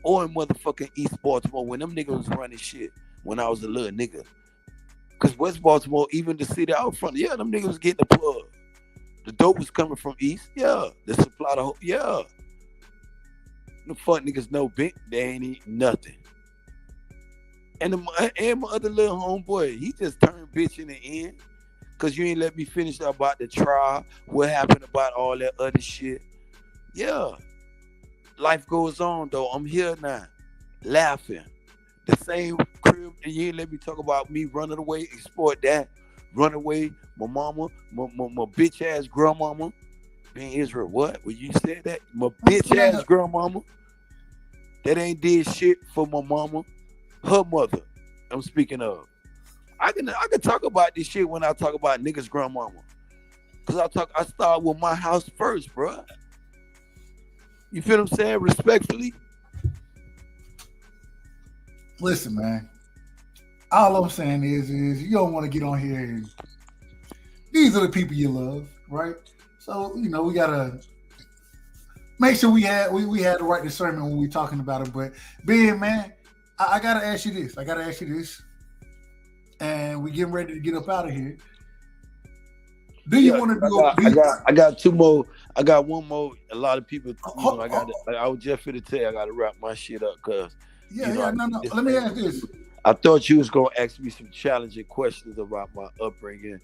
or in motherfucking East Baltimore when them niggas was running shit when I was a little nigga. Cause West Baltimore, even the city out front, yeah, them niggas was getting the plug. The dope was coming from East, yeah. The supply, yeah. The fuck niggas know big, they ain't eat nothing. And my other little homeboy, he just turned bitch in the end. Cause you ain't let me finish about the trial, what happened about all that other shit. Yeah. Life goes on though. I'm here now, laughing. The same crib, and you ain't let me talk about me running away, export that, run away, my mama, my bitch ass grandmama. Man, Israel, what? When you said that? My bitch ass grandmama that ain't did shit for my mama, her mother. I'm speaking of. I can talk about this shit when I talk about niggas' grandmama. Cause I start with my house first, bro. You feel what I'm saying? Respectfully. Listen, man. All I'm saying is you don't want to get on here and these are the people you love, right? So, we gotta make sure we had the right discernment when we're talking about it. But Ben, man, I gotta ask you this. And we getting ready to get up out of here. Do you want to do? I got two more. I got one more. A lot of people. I was just finna tell you, I got to wrap my shit up, cause. No. Let me ask this. I thought you was gonna ask me some challenging questions about my upbringing,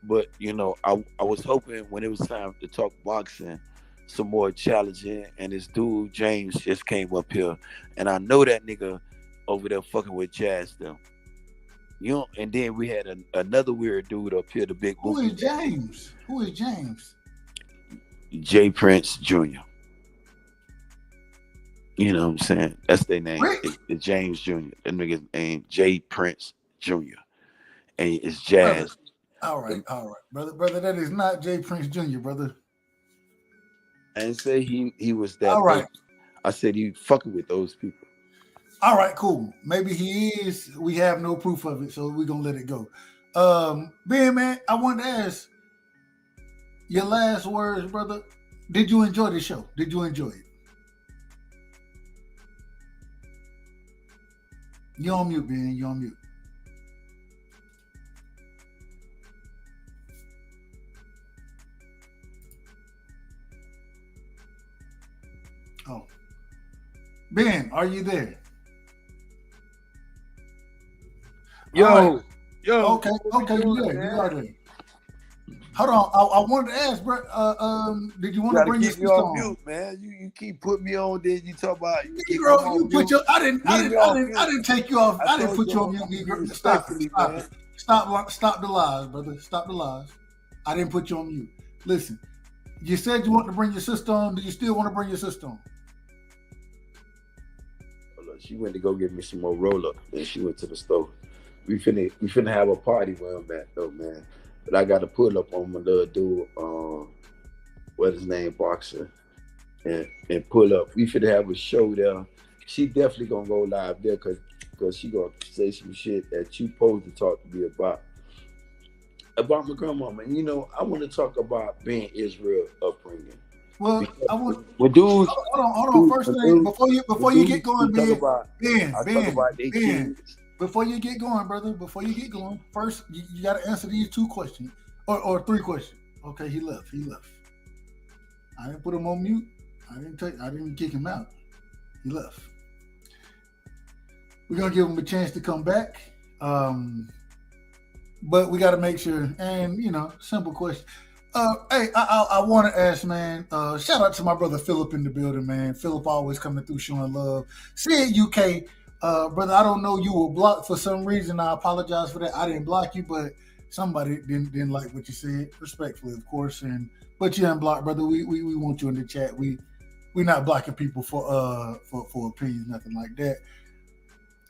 but you know, I was hoping when it was time to talk boxing, some more challenging. And this dude James just came up here, and I know that nigga over there fucking with Jazz them. You know, and then we had another weird dude up here, the big. Who is James? Who is James? J. Prince Jr. You know what I'm saying? That's their name. It's James Jr. That nigga's name J. Prince Jr. And it's Jazz. Brother. All right, brother. That is not J. Prince Jr., brother. I didn't say he was that. All right. I said he fucking with those people. All right, cool. Maybe he is. We have no proof of it, so we're gonna let it go. Ben, man, I wanted to ask your last words, brother. Did you enjoy the show? Did you enjoy it? You're on mute, Ben. You're on mute. Oh. Ben, are you there? Yo. Okay, you are there. Hold on, I wanted to ask, bro. Did you want to bring your sister on? Mute, man. You keep putting me on. Then you talk about Negro. You put your. I didn't take you off. I didn't put you on mute, Negro. Stop it. Stop the lies, brother. Stop the lies. I didn't put you on mute. Listen, you said you want to bring your sister on. Do you still want to bring your sister on? She went to go get me some more roll up. Then she went to the store. We finna have a party where I'm at though, man. But I got to pull up on my little dude, what's his name, boxer, and pull up. We finna have a show there. She definitely gonna go live there because she gonna say some shit that you supposed to talk to me about my grandmama. And you know, I want to talk about being Israel upbringing. Well, I want. Well, dude, hold on. First thing, before you get going, Ben. Before you get going, brother. Before you get going, first you got to answer these two questions or three questions. Okay, he left. I didn't put him on mute. I didn't kick him out. He left. We're gonna give him a chance to come back. But we got to make sure. And you know, simple question. Hey, I want to ask, man. Shout out to my brother Philip in the building, man. Philip always coming through showing love. See it, UK, brother. I don't know, you were blocked for some reason. I apologize for that. I didn't block you, but somebody didn't like what you said. Respectfully, of course. But you unblocked, brother. We want you in the chat. We're not blocking people for opinions, nothing like that.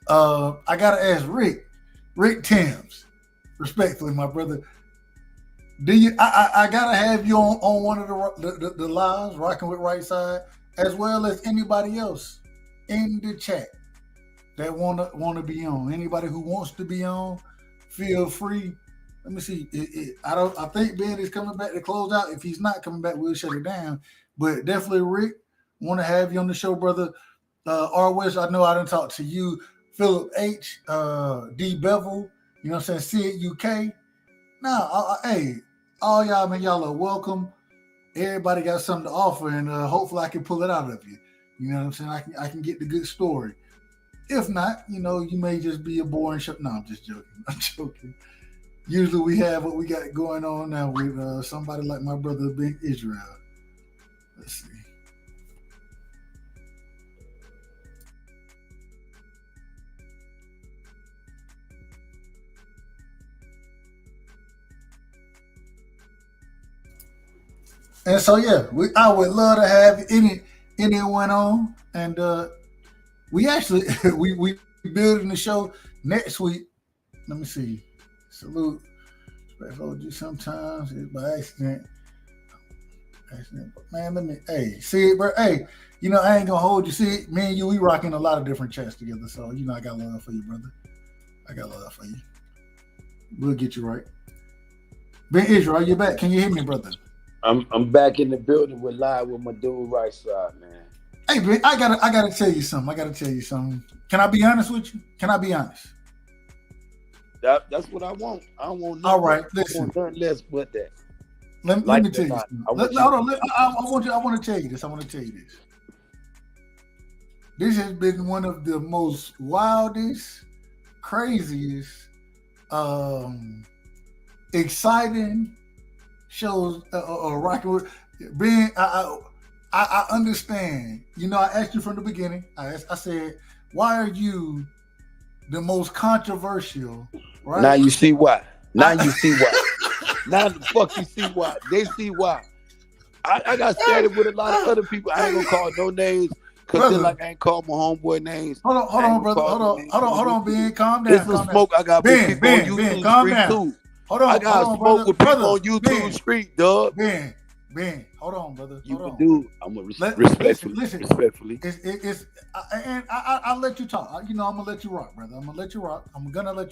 I gotta ask Rick Thames, respectfully, my brother. Do you? I gotta have you on one of the lives, Rockin With Rightside, as well as anybody else in the chat that wanna be on. Anybody who wants to be on, feel free. Let me see. I think Ben is coming back to close out. If he's not coming back, we'll shut it down. But definitely, Rick, want to have you on the show, brother. R-West, I know I didn't talk to you. Philip H, D Bevel, you know what I'm saying? See it, UK. Now, hey, all y'all, man, y'all are welcome. Everybody got something to offer, and hopefully I can pull it out of you. You know what I'm saying? I can get the good story. If not, you know, you may just be a boring show. No, I'm just joking. I'm joking. Usually we have what we got going on now with somebody like my brother, Big Israel. Let's see. And so yeah, I would love to have anyone on, and we actually we building the show next week. Let me see. Salute. You sometimes it's by accident. Man, let me. Hey, see it, bro. Hey, you know I ain't gonna hold you. See, me and you, we rocking a lot of different chats together. So you know I got love for you, brother. I got love for you. We'll get you right. Ben Israel, are you back? Can you hear me, brother? I'm back in the building with live with my dude right side, man. Hey, Ben, I gotta tell you something. Can I be honest with you? Can I be honest? That's what I want. I don't want nothing. All right, listen. I want nothing less but that. Let me tell you something. I want to tell you this. This has been one of the most wildest, craziest, exciting shows Rockin' With being. I understand. You know, I asked you from the beginning. I said, why are you the most controversial? Right now, you see why. Now you see why. Now the fuck you see why. They see why. I got started with a lot of other people. I ain't gonna call no names because they're like I ain't call my homeboy names. Hold on, brother. Hold on, Ben. Calm down. It's some smoke I got with people on YouTube street too. Hold on, I got smoke with people on YouTube street, dog. Ben, hold on, brother. You can do. I'm gonna respectfully. I'll let you talk. You know, I'm gonna let you rock, brother. I'm gonna let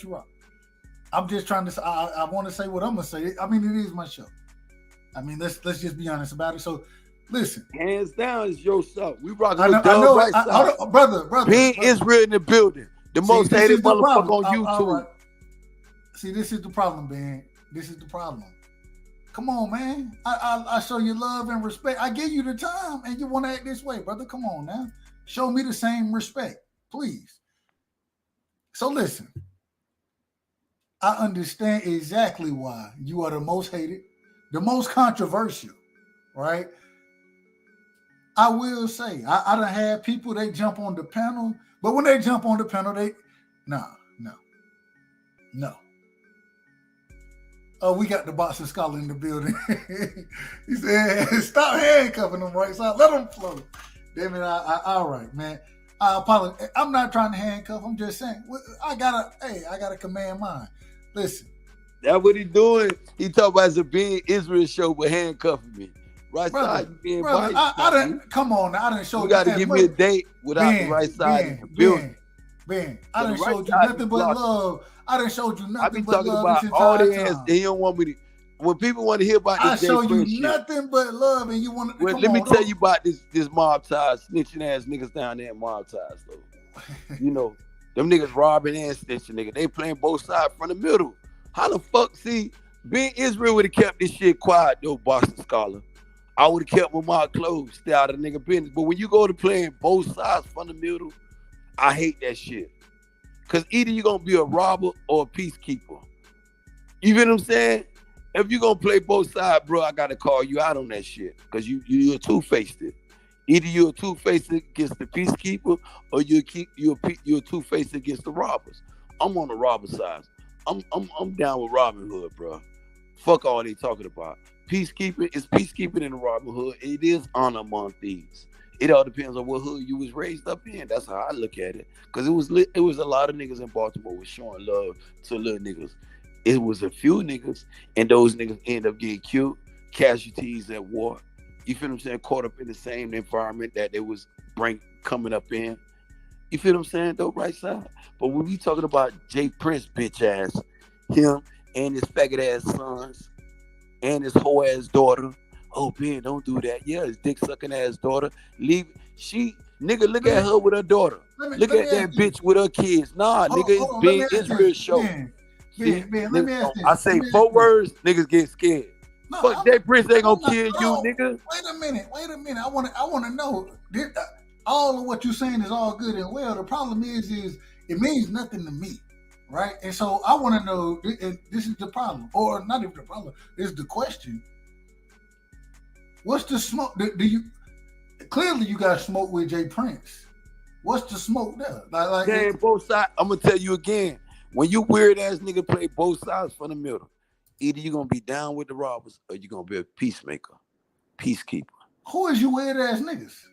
you rock. I'm just trying to. I want to say what I'm gonna say. I mean, it is my show. I mean, let's just be honest about it. So, listen. Hands down, it's your show. We rocking with Dub Rightside. Brother. Ben Israel in the building. The most hated motherfucker on YouTube. Right. See, this is the problem, Ben. This is the problem. Come on, man. I show you love and respect. I give you the time, and you want to act this way, brother. Come on now. Show me the same respect, please. So listen. I understand exactly why you are the most hated, the most controversial, right? I will say, I done had people, they jump on the panel, but when they jump on the panel, no. Oh, we got the boxing scholar in the building. He said, stop handcuffing them, right? So let them float. Damn it, all right, man. I apologize. I'm not trying to handcuff. I'm just saying, I gotta command mine. Listen. That's what he doing. He talking about it's a Ben Israel show with handcuffing me. Right side, you being brother, I didn't, come on now. I didn't show you. You got to give me a date without the right side in the building. Ben, I didn't show you nothing but love. I didn't show you nothing but love. I be talking about all the ass. They don't want me to. When people want to hear about this, I show you nothing but love, and you want to. Well, let me tell you about this mob ties, snitching ass niggas down there in mob ties, though. You know, them niggas robbing and snitching, nigga. They playing both sides from the middle. How the fuck? See, Ben Israel would have kept this shit quiet, though, Boston Scholar. I would have kept my mouth closed, stay out of the nigga business. But when you go to playing both sides from the middle, I hate that shit. Because either you're going to be a robber or a peacekeeper. You feel what I'm saying? If you're going to play both sides, bro, I got to call you out on that shit. Because you're two-faced it. Either you're two-faced against the peacekeeper or you're two-faced against the robbers. I'm on the robber side. I'm down with Robin Hood, bro. Fuck all they talking about. Peacekeeping is peacekeeping in the Robin Hood. It is honor among thieves. It all depends on what hood you was raised up in. That's how I look at it. Because it was a lot of niggas in Baltimore was showing love to little niggas. It was a few niggas, and those niggas end up getting killed, casualties at war. You feel what I'm saying? Caught up in the same environment that they was coming up in. You feel what I'm saying, though, right side? But when we talking about Jay Prince, bitch ass, him and his faggot ass sons, and his whole ass daughter. Oh, Ben, don't do that. Yeah, his dick sucking ass daughter. Look at her with her daughter. Look at that bitch with her kids. Nah, nigga, it's Ben Israel show. Ben, let me ask you. I say 4 words, niggas get scared. No, fuck, Jay Prince ain't gonna kill you, nigga. Wait a minute. I wanna know. All of what you're saying is all good and well. The problem is it means nothing to me. Right, and so I want to know, and this is the problem, or not even the problem, is the question. What's the smoke? Do you clearly you got smoke with Jay Prince? What's the smoke there? Like both sides. I'm gonna tell you again. When you weird ass nigga play both sides from the middle, either you're gonna be down with the robbers or you're gonna be a peacemaker, peacekeeper. Who is you weird ass niggas?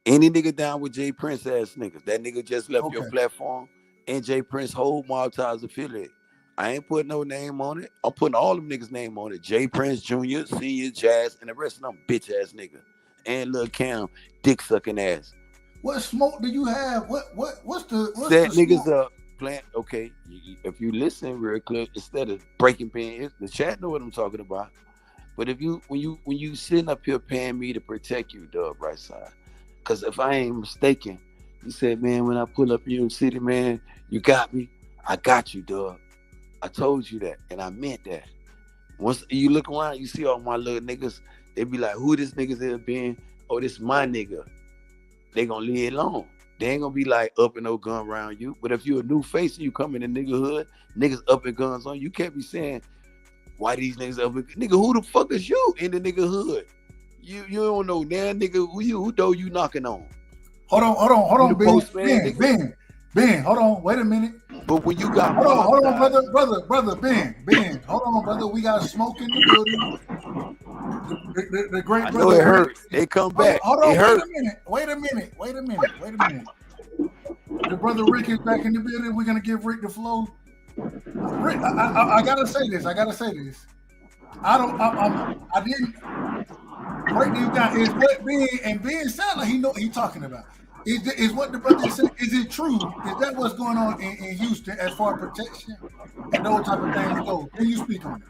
Any nigga down with Jay Prince ass niggas. That nigga just left your platform. And Jay Prince whole mob ties affiliate. I ain't putting no name on it. I'm putting all them niggas' name on it. Jay Prince Jr., Senior, Jazz, and the rest of them bitch ass niggas. And Lil Cam, dick sucking ass. What smoke do you have? What's the niggas smoke? up playing? Okay, if you listen real clear, instead of breaking paying, the chat know what I'm talking about. But when you sitting up here paying me to protect you, Dub Rightside, because if I ain't mistaken. You said, man, when I pull up in your city, man, you got me. I got you, dog. I told you that, and I meant that. Once you look around, you see all my little niggas, they be like, who this niggas have been? Oh, this my nigga. They gonna leave it alone. they ain't gonna be like up and no gun around you. But if you a new face and you come in the nigga hood, niggas up and guns on you, can't be saying why these niggas up and nigga, who the fuck is you in the nigga hood? You don't know now, nigga, who door you knocking on? Hold on, Ben, hold on, wait a minute. But when you got hold on, brother, Ben, hold on, brother. We got smoke in the building. The great I brother. know it hurt. They come back. Hold on, it hurt. Wait a minute. The brother Rick is back in the building. We're gonna give Rick the flow. Rick, I gotta say this. I didn't break these down. Is what Ben sound like he talking about. Is what the brother said, is it true? Is that what's going on in Houston as far as protection and those type of things go? Can you speak on it?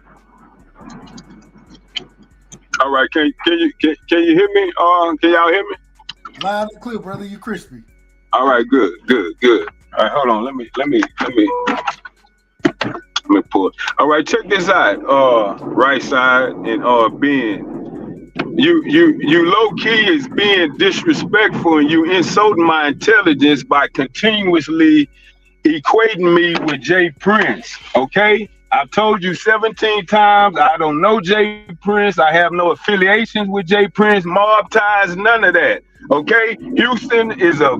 All right, can you hear me? Can y'all hear me? Loud and clear, brother. You crispy. All right, good. All right, hold on. Let me pull it. All right, check this out. Right side and Ben. You low key is being disrespectful and you insulting my intelligence by continuously equating me with Jay Prince. Okay, I've told you 17 times I don't know Jay Prince. I have no affiliations with Jay Prince, mob ties, none of that. Okay, Houston is a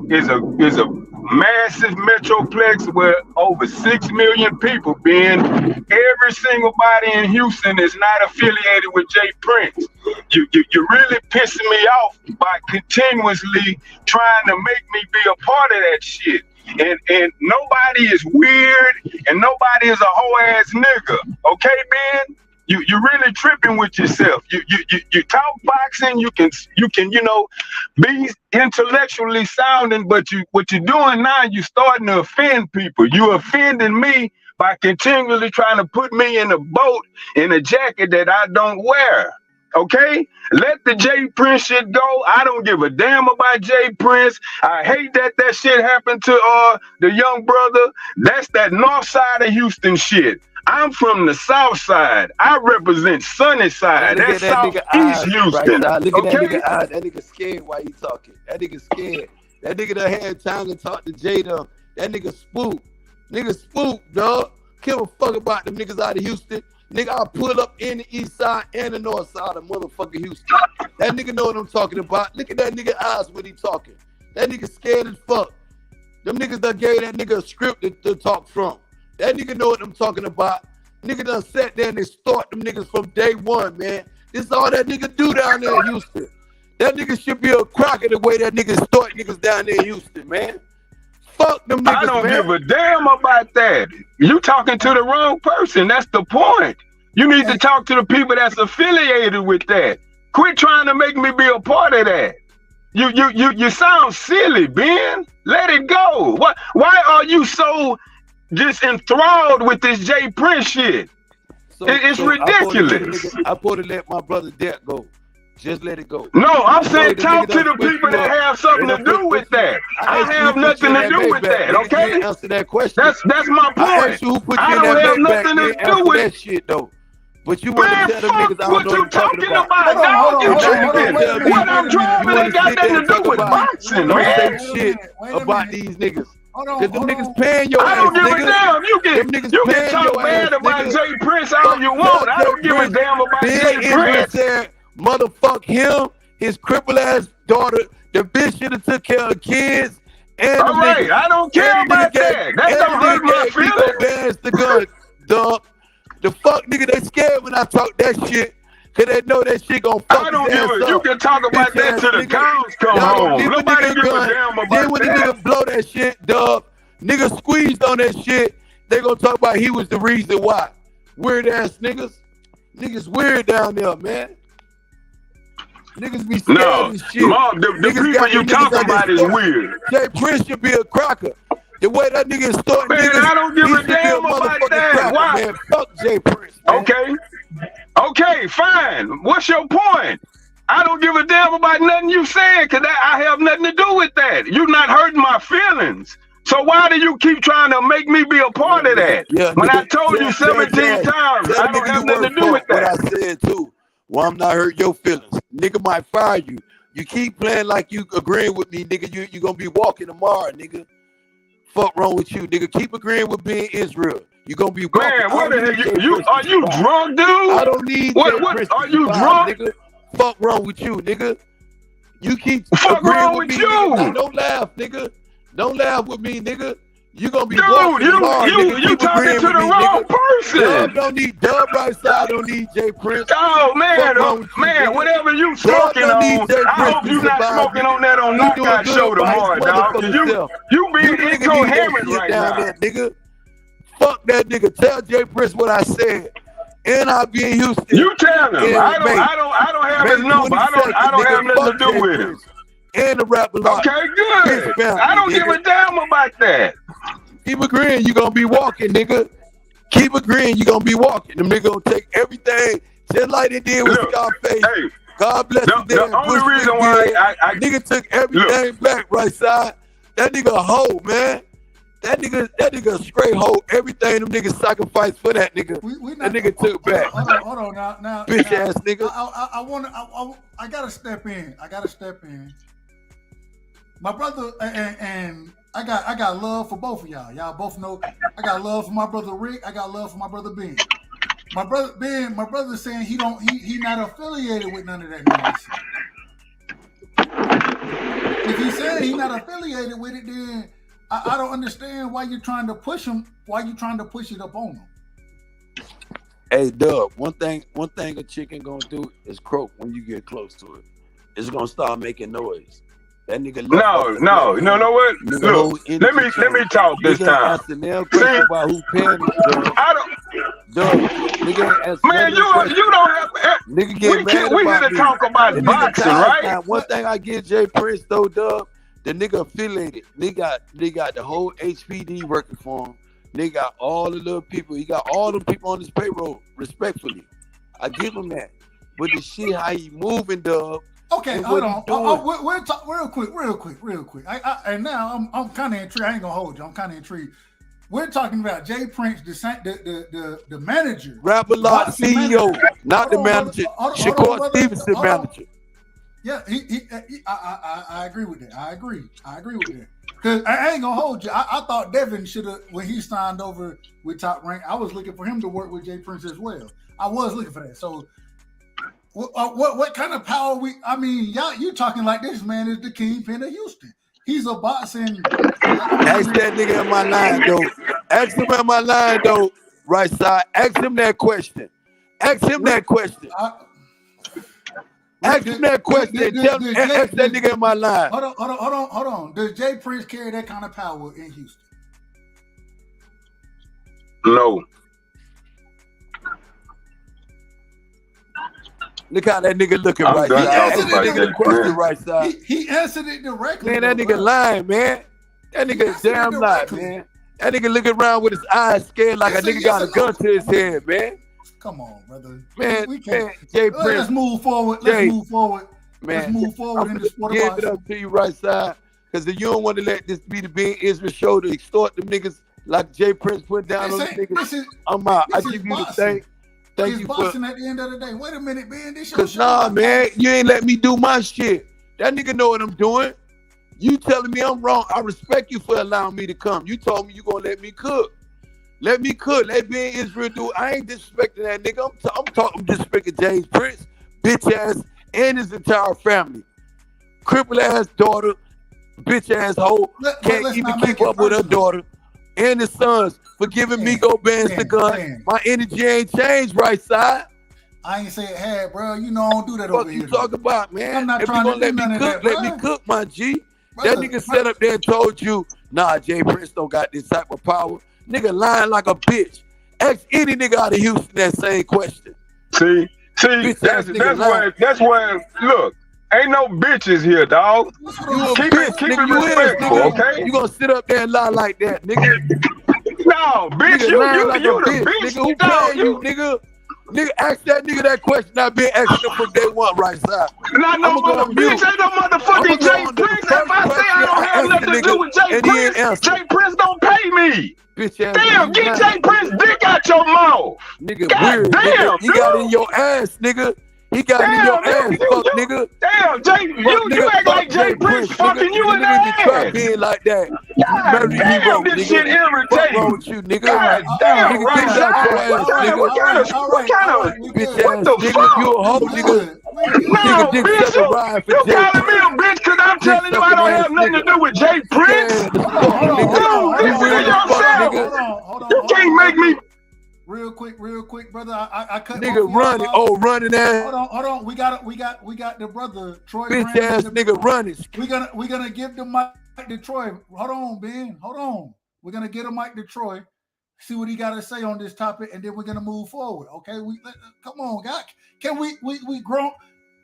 massive metroplex where over 6 million people being. Every single body in Houston is not affiliated with Jay Prince. You're really pissing me off by continuously trying to make me be a part of that shit. And nobody is weird and nobody is a whole ass nigga. Okay, Ben? You're really tripping with yourself. You talk boxing, you can be intellectually sounding, but what you're doing now, you're starting to offend people. You're offending me by continually trying to put me in a boat in a jacket that I don't wear. Okay? Let the Jay Prince shit go. I don't give a damn about Jay Prince. I hate that shit happened to the young brother. That's that north side of Houston shit. I'm from the south side. I represent Sunnyside. That's southeast Houston. Right, look at okay? that nigga eye. That nigga scared while he talking. That nigga scared. That nigga done had time to talk to Jada. That nigga spook. Nigga spook, dog. Give a fuck about them niggas out of Houston. Nigga, I'll pull up in the east side and the north side of motherfucking Houston. That nigga know what I'm talking about. Look at that nigga eyes when he talking. That nigga scared as fuck. Them niggas done gave that nigga a script to talk from. That nigga know what I'm talking about. Nigga done sat there and they start them niggas from day one, man. This is all that nigga do down there in Houston. That nigga should be a cracker the way that nigga start niggas down there in Houston, man. Fuck them niggas, I don't man. give a damn about that. You talking to the wrong person. That's the point. You need to talk to the people that's affiliated with that. Quit trying to make me be a part of that. You sound silly, Ben. Let it go. Why are you so just enthralled with this Jay Prince shit? It's ridiculous. I supposed to let my brother Derek go. Just let it go. No, I'm saying talk to the people that have something to do with that. I have nothing to do with that, okay? Answer that question. That's my point. I don't have nothing to do with that shit, though. But you want to tell them niggas I don't know what you talking about. Dog, you tripping. What I'm driving ain't got nothing to do with boxing, man. Shit about these niggas. Because them niggas paying your ass, I don't give a damn. You can talk bad about Jay Prince all you want. I don't give a damn about Jay Prince. Motherfuck him, his crippled ass daughter, the bitch should have took care of kids. And all right, I don't care about that. That don't hurt my feelings. The gun, dog. The fuck nigga, they scared when I talk that shit. Cause they know that shit gon' fuck. I don't give a. You can talk about that till the cows come home. Nobody give a damn about that. Then when the nigga blow that shit, dog, nigga squeezed on that shit, they gonna talk about he was the reason why. Weird ass niggas. Niggas weird down there, man. Niggas be scared of shit. Mom, the people you talk about is weird. Jay Prince should be a cracker. The way that nigga is starting man, niggas, I don't give a damn about that. Cracker, why? Man. Fuck Jay Prince. Man. Okay, fine. What's your point? I don't give a damn about nothing you said because I have nothing to do with that. You're not hurting my feelings. So why do you keep trying to make me be a part of that? Yeah, when nigga, I told you 17 times, I don't have nothing to do with that. What I said too. Well, I'm not hurt your feelings. Nigga might fire you, You keep playing like you agreeing with me, nigga. You gonna be walking tomorrow, nigga. Fuck wrong with you, nigga. Keep agreeing with being Israel. You gonna be walking. Man, what the hell? You are you drunk, dude? I don't need what are you drunk? Nigga. Fuck wrong with you, nigga. You keep fuck agreeing wrong with with me, you. Nigga. Don't laugh, nigga. Don't laugh with me, nigga. You gonna be dude, walking tomorrow, nigga. You talking to the wrong person. Dub don't need Dub right side. Don't need Jay Prince. Oh man, whatever you smoking on, I hope you not smoking on that on Knockout Show tomorrow, dog. You being incoherent right now, nigga. Fuck that nigga. Tell Jay Prince what I said. And I'll be in Houston. You tell him. I don't have his number. I don't have nothing to do with him. And the rap a lot. Okay, good. I don't give a damn about that. Keep agreeing, you gonna be walking, nigga. Keep agreeing, you gonna be walking. Them nigga gonna take everything just like they did with Scarface. Hey, God bless you. The only reason why I nigga took everything back, right side. That nigga a hoe, man. That nigga a straight hoe. Everything them niggas sacrificed for that nigga. That nigga took back. Hold on now. Bitch ass nigga. I gotta step in. My brother and I got love for both of y'all. Y'all both know I got love for my brother Rick. I got love for my brother Ben. My brother saying he not affiliated with none of that nonsense. If he's saying he's not affiliated with it, then I don't understand why you're trying to push him. Why you trying to push it up on him? Hey, Dub. One thing a chicken gonna do is croak when you get close to it. It's gonna start making noise. That nigga. No. What? Look, let me talk this time. See, about who I don't. Nigga, man, you don't have. Nigga get we here to talk about boxing, right? Now, one thing I give Jay Prince though, Dub, the nigga affiliated. They got the whole HPD working for him. They got all the little people. He got all the people on his payroll. Respectfully, I give him that. But the shit how he moving, Dub. Okay, hold on. We'll talk real quick. And now I'm kind of intrigued. I ain't gonna hold you. I'm kind of intrigued. We're talking about Jay Prince, the manager, Rapper Lot CEO, not the manager. Shakur Stevenson manager. Yeah, I agree with that. I agree with that. Cause I ain't gonna hold you. I thought Devin should have when he signed over with Top Rank. I was looking for him to work with Jay Prince as well. I was looking for that. So. What kind of power y'all you talking like this man is the kingpin of Houston. He's a boxing. Ask that nigga in my line though. Ask him in my line though, right side. Ask him that question. Ask him that question. Ask him that question. Ask that nigga in my line. Hold on. Does Jay Prince carry that kind of power in Houston? No. Look how that nigga looking right now. Right side. He answered it directly. Man, that nigga lying, man. That nigga damn lying, man. That nigga looking around with his eyes scared like a nigga got a gun to his head, man. Come on, brother. Man, we can't. Jay Prince. Let's move forward. Man, Let's move forward in the sport of boxing. boxing. Give it up to you, right side. Because you don't want to let this be the Being Israel show to extort them niggas like Jay Prince put down on the niggas. I'm out. I give you the thing. Thank you boxing at the end of the day. Wait a minute, man. This Cause man, you ain't let me do my shit. That nigga know what I'm doing. You telling me I'm wrong. I respect you for allowing me to come. You told me you gonna let me cook. Let me cook. Let me in Israel do. I ain't disrespecting that nigga. I'm disrespecting James Prince, bitch ass, and his entire family. Cripple ass daughter, bitch ass hoe. Can't even keep up with her daughter and his sons. For giving me go bands the gun. My energy ain't changed, right side. I ain't say it had, bro. You know I don't do that over here. What you talking about, man? I'm not if trying you to gonna do let me cook, let me cook, my G. Brother, that nigga sat up there and told you, nah, Jay Prince don't got this type of power. Nigga lying like a bitch. Ask any nigga out of Houston that same question. See, that's where look. Ain't no bitches here, dog. Keep it respectful, okay? You gonna sit up there and lie like that, nigga? No, bitch, nigga, you the bitch. Nigga, who paying you, nigga? Nigga, ask that nigga that question. I've been asking him from day one, right side. Not no mother bitch, ain't no motherfucking Jay Prince. If I say I don't have nothing to do with Jay Prince, Jay Prince don't pay me. Bitch ass. Damn, get Jay Prince dick out your mouth. Nigga, God weird. Damn, nigga. He got in your ass, nigga. He got in your Damn, ass, fuck nigga. Damn, Jay, Fuck, you act like Jay Prince fucking you in the ass. Being like that. God damn, this shit irritating. What's wrong with you, nigga? God damn, nigga, right get out your ass, nigga. What kind of nigga? fuck? You a hoe, nigga. No, Dick bitch, sucking ride for you Jay calling me a bitch because I'm telling you I don't have nothing to do with Jay Prince? Dude, listen to yourself. You can't make me. Real quick, brother. I cut nigga running. Oh, running ass. Hold on. We got the brother Troy. Bitch ass nigga running. We gonna give the mic to Troy. Hold on, Ben. Hold on. We're gonna get a mic to Troy. See what he got to say on this topic, and then we're gonna move forward. Okay? Come on, guys. Can we grown,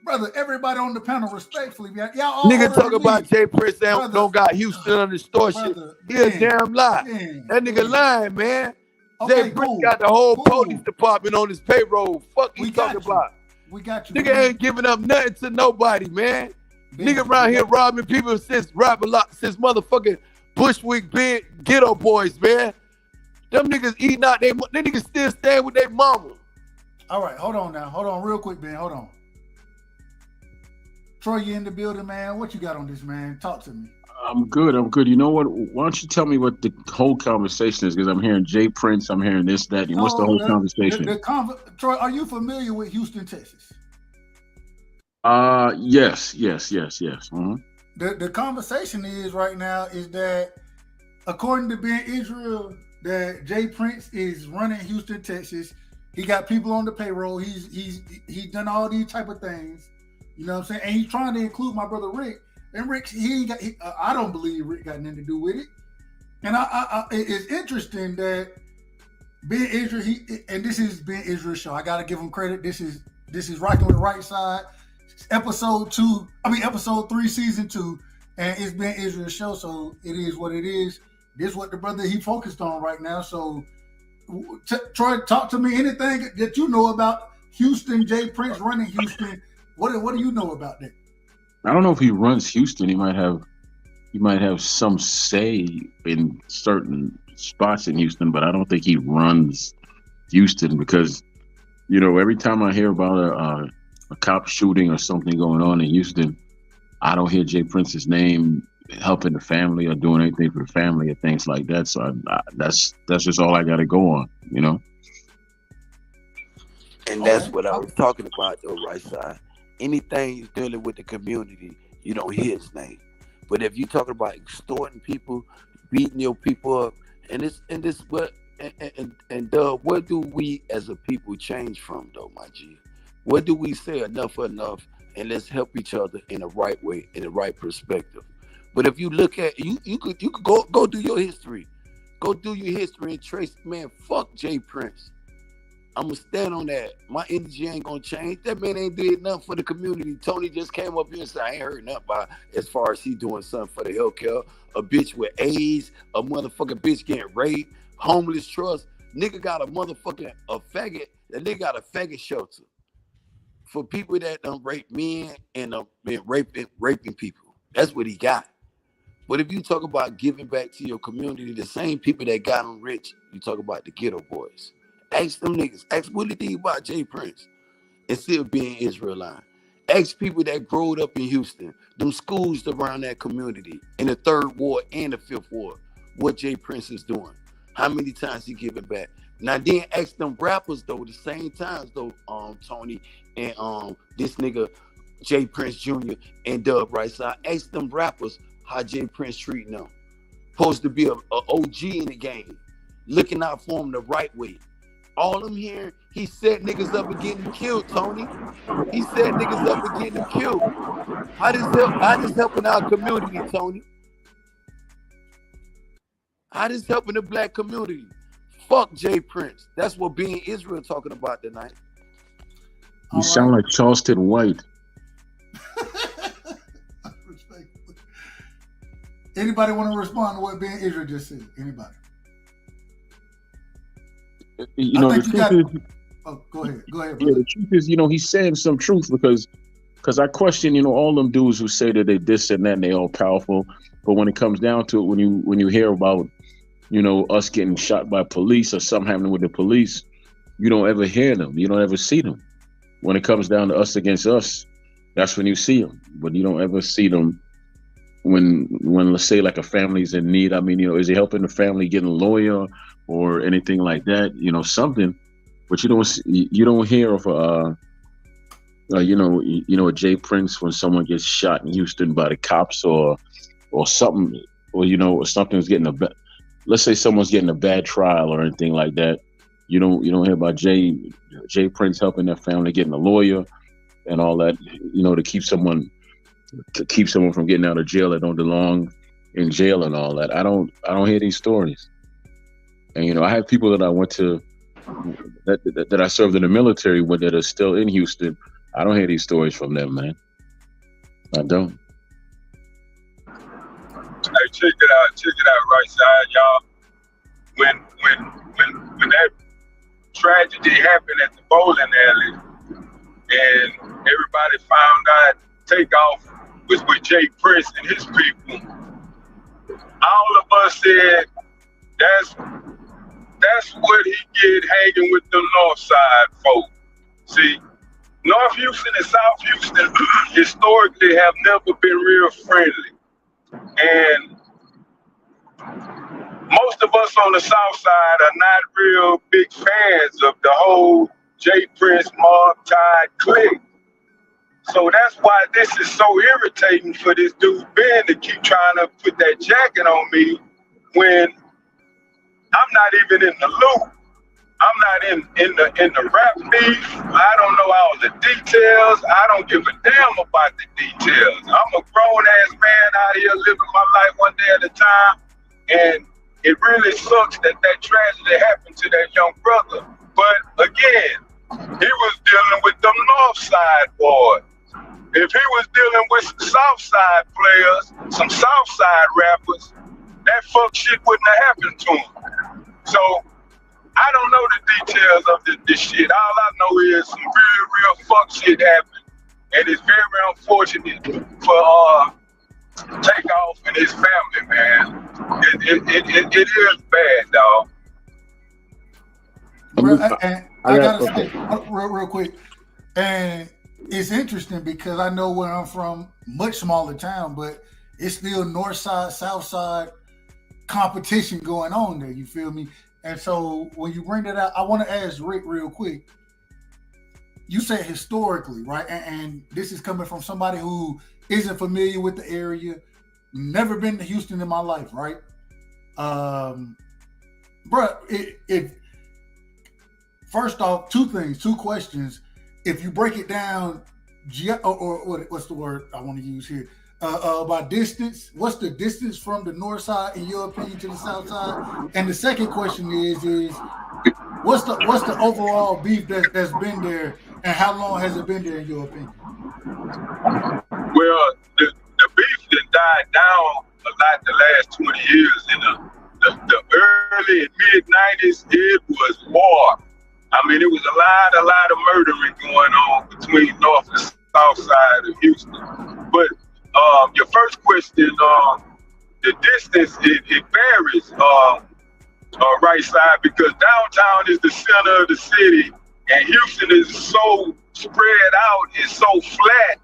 brother? Everybody on the panel, respectfully, y'all all nigga talk about Jay Prince don't got Houston under store shit. He a damn lie. That nigga lying, man. Okay, Jay Prince got the whole police department on his payroll. Fuck you talking about? We got you. Nigga ain't giving up nothing to nobody, man. Nigga around here robbing people since motherfucking Bushwick big ghetto boys, man. Them niggas eating out them niggas still staying with their mama. All right, hold on now. Hold on real quick, Ben. Hold on. Troy, you in the building, man. What you got on this, man? Talk to me. I'm good. You know what? Why don't you tell me what the whole conversation is? Because I'm hearing Jay Prince, I'm hearing this, that. What's the whole conversation? Troy, are you familiar with Houston, Texas? Yes. Mm-hmm. The conversation is right now is that according to Ben Israel, that Jay Prince is running Houston, Texas. He got people on the payroll. He's done all these type of things. You know what I'm saying? And he's trying to include my brother Rick. And Rick, I don't believe Rick got nothing to do with it. And it's interesting that Ben Israel, and this is Ben Israel's show. I got to give him credit. This is Rockin With Rightside, episode 3, season 2, and it's Ben Israel's show. So it is what it is. This is what the brother he focused on right now. So Troy, talk to me anything that you know about Houston, Jay Prince running Houston. What do you know about that? I don't know if he runs Houston. He might have some say in certain spots in Houston, but I don't think he runs Houston because, every time I hear about a cop shooting or something going on in Houston, I don't hear Jay Prince's name helping the family or doing anything for the family or things like that. So that's just all I got to go on, And that's what I was talking about, though, right side. Anything dealing with the community, you don't hear his name. But if you talking about extorting people, beating your people up, what do we as a people change from, though, my G? What do we say enough, and let's help each other in the right way, in the right perspective? But if you look at you could go do your history, and trace, man. Fuck Jay Prince. I'm gonna stand on that. My energy ain't gonna change. That man ain't did nothing for the community. Tony just came up here and said I ain't heard nothing about as far as he doing something for the healthcare. A bitch with AIDS, a motherfucking bitch getting raped, homeless trust. Nigga got a faggot. That nigga got a faggot shelter for people that done rape men and been raping people. That's what he got. But if you talk about giving back to your community, the same people that got them rich, you talk about the ghetto boys. Ask them niggas. Ask what they think about Jay Prince and still being Israelite. Ask people that growed up in Houston, them schools around that community, in the 3rd Ward and the 5th Ward, what Jay Prince is doing. How many times he giving back? Now then ask them rappers though, the same times though, Tony and this nigga Jay Prince Jr. and Dub Right Side. Ask them rappers how Jay Prince treating them. Supposed to be a OG in the game, looking out for him the right way. All I'm hearing, he set niggas up and getting killed, Tony. He set niggas up and getting killed. How this helping our community, Tony? How this helping the black community? Fuck Jay Prince. That's what being Israel talking about tonight. You sound like Charleston White. Anybody want to respond to what Ben Israel just said? Anybody? The truth is, go ahead. Yeah, the truth is, he's saying some truth because I question, all them dudes who say that they this and that and they all powerful, but when it comes down to it, when you hear about, us getting shot by police or something happening with the police, you don't ever hear them, you don't ever see them. when it comes down to us against us, that's when you see them. But you don't ever see them when let's say like a family's in need. I mean, is he helping the family getting a lawyer or anything like that? Something. But you don't hear of a Jay Prince when someone gets shot in Houston by the cops or something, or something's getting let's say someone's getting a bad trial or anything like that. You don't hear about Jay Prince helping their family getting a lawyer and all that, to keep someone from getting out of jail that don't belong in jail and all that. I don't hear these stories. And I have people that I went to that I served in the military with that are still in Houston. I don't hear these stories from them, man. I don't. Hey, check it out, right side, y'all. When that tragedy happened at the bowling alley, and everybody found out Takeoff was with Jay Prince and his people, all of us said that's what he get hanging with the North Side folk. See, North Houston and South Houston historically have never been real friendly. And most of us on the South Side are not real big fans of the whole Jay Prince Mob Tide clique. So that's why this is so irritating for this dude Ben to keep trying to put that jacket on me when I'm not even in the loop. I'm not in the rap beef. I don't know all the details. I don't give a damn about the details. I'm a grown ass man out here living my life one day at a time. And it really sucks that tragedy happened to that young brother. But again, he was dealing with the North Side boys. If he was dealing with some South Side players, some South Side rappers, that fuck shit wouldn't have happened to him. So I don't know the details of this shit. All I know is some real fuck shit happened. And it's very unfortunate for Takeoff and his family, man. It is bad, dog. I gotta say real quick, and it's interesting because I know where I'm from, much smaller town, but it's still North Side, South Side competition going on there. You feel me? And so when you bring that out, I want to ask Rick real quick. You said historically, right? And this is coming from somebody who isn't familiar with the area, never been to Houston in my life, right? If first off, two questions. If you break it down, or what's the word I want to use here? By distance, what's the distance from the North Side, in your opinion, to the South Side? And the second question is what's the overall beef that's been there, and how long has it been there, in your opinion? Well, the beef that died down a lot the last 20 years. In the early and mid 90s, it was war. I mean, it was a lot of murdering going on between North and South Side of Houston. But your first question, the distance, it varies, right side, because downtown is the center of the city, and Houston is so spread out, it's so flat.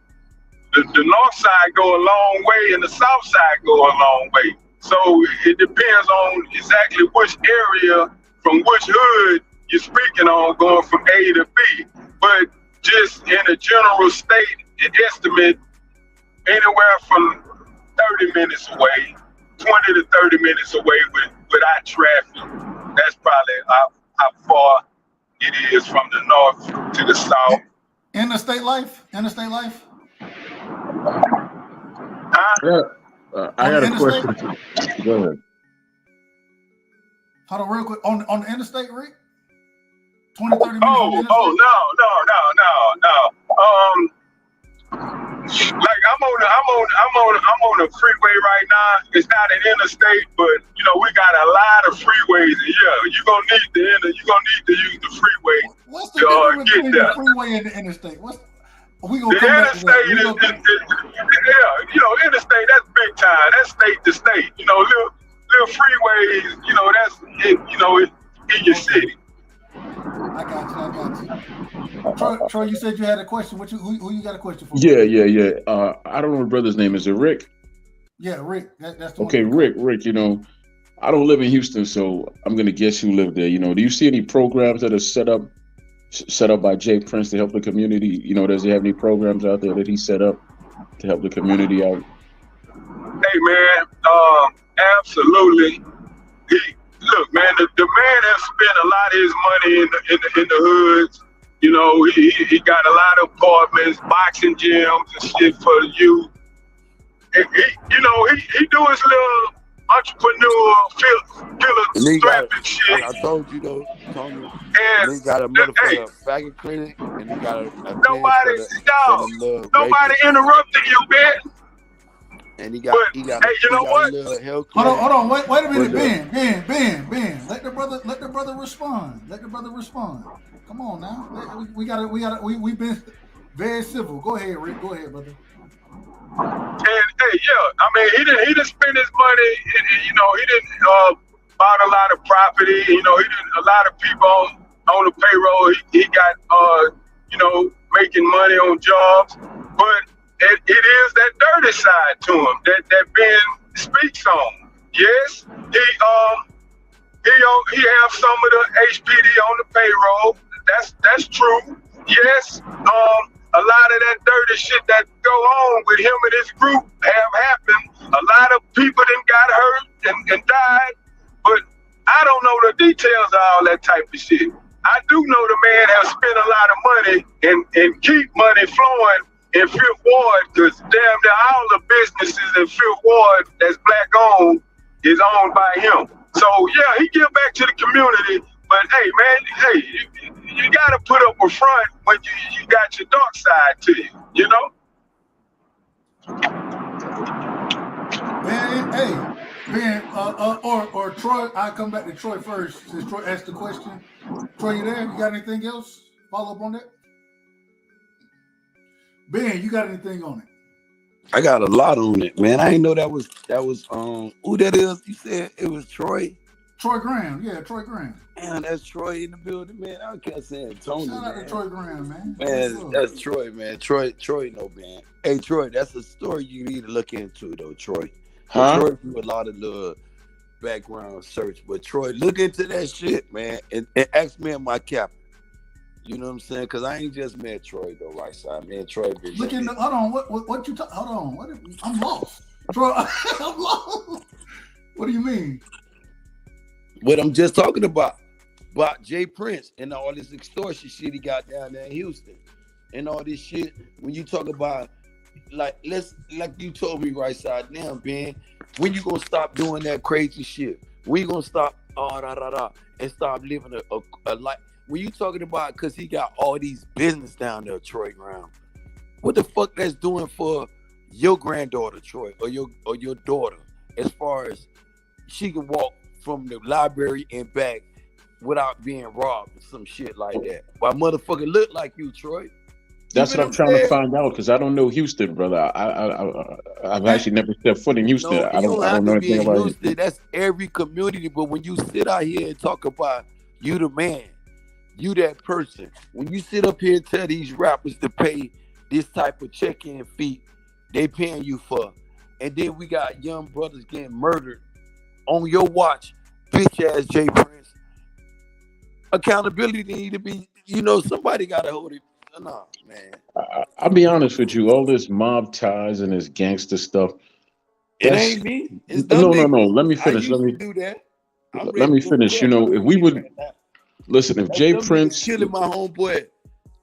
The North Side go a long way, and the South Side go a long way. So it depends on exactly which area, from which hood you're speaking on, going from A to B. But just in a general state, an estimate, anywhere from 30 minutes away, 20 to 30 minutes away without traffic. That's probably how far it is from the north to the south. Interstate life? I got a question. Go ahead. Hold on real quick. On the interstate, Rick? 20, 30 minutes. No. Like I'm on a freeway right now. It's not an interstate, but we got a lot of freeways, and you're gonna need to use the freeway. What's the difference between the freeway and the interstate? The interstate is interstate, that's big time. That's state to state. Little freeways, that's in your city. I got you. Troy, you said you had a question. Who you got a question for? Yeah. I don't know the brother's name. Is it Rick? Yeah, Rick. That's the okay, one. Rick. I don't live in Houston, so I'm gonna guess you live there. Do you see any programs that are set up by Jay Prince to help the community? Does he have any programs out there that he set up to help the community out? Hey man, absolutely. Look, man, the man has spent a lot of his money in the hoods. He got a lot of apartments, boxing gyms and shit for the youth. He do his little entrepreneur philanthropic shit. I told you though, Tony. And he got a motherfucker faggot clinic, and he got a nobody interrupting you, man. And he got hey, you know what? A little health clinic. Hold on, wait a minute, Ben. Let the brother respond. Come on now. We've been very civil. Go ahead, Rick. Go ahead, brother. And hey, he didn't spend his money, and he didn't bought a lot of property. He didn't a lot of people on the payroll. He got making money on jobs, but it is that dirty side to him that Ben speaks on. Yes, he have some of the HPD on the payroll. That's true. Yes, a lot of that dirty shit that go on with him and his group have happened. A lot of people then got hurt and died, but I don't know the details of all that type of shit. I do know the man has spent a lot of money and keep money flowing in Fifth Ward, because damn near all the businesses in Fifth Ward that's black owned is owned by him. So yeah, he give back to the community, but hey man, you gotta put up a front when you got your dark side to you, Ben, or Troy, I come back to Troy first, since Troy asked the question. Troy, you there? You got anything else? Follow up on that? Ben, you got anything on it? I got a lot on it, man. I didn't know that was who that is. You said it was Troy? Troy Graham, yeah, Troy Graham. Man, that's Troy in the building, man. I kept saying Tony. Shout out to Troy Graham, man. Man, that's Troy, man. Troy, no, man. Hey, Troy, that's a story you need to look into, though, Troy. Huh? Troy do a lot of little background search, but Troy, look into that shit, man, and ask me in my cap. You know what I'm saying? Because I ain't just met Troy, though, right side. Man, Troy been look in the, hold on, what you hold on, I'm lost. Troy, I'm lost. What do you mean? What I'm just talking about Jay Prince and all this extortion shit he got down there in Houston and all this shit. When you talk about like you told me right side now, Ben, when you gonna stop doing that crazy shit? When you gonna stop and stop living a life? When you talking about, because he got all these business down there, Troy Graham, what the fuck that's doing for your granddaughter, Troy, or your daughter, as far as she can walk from the library and back without being robbed or some shit like that? Why motherfucker look like you, Troy? That's what I'm trying to find out, because I don't know Houston, brother. I've actually never stepped foot in Houston. No, I don't know anything about Houston. That's every community. But when you sit out here and talk about you the man, you that person, when you sit up here and tell these rappers to pay this type of check-in fee, they paying you for, and then we got young brothers getting murdered on your watch, bitch ass Jay Prince. Accountability need to be, somebody gotta hold it. No, man. I'll be honest with you. All this mob ties and this gangster stuff. It ain't me. It's no. Let me finish. Let me finish. If we would listen, if Jay Prince killing my homeboy,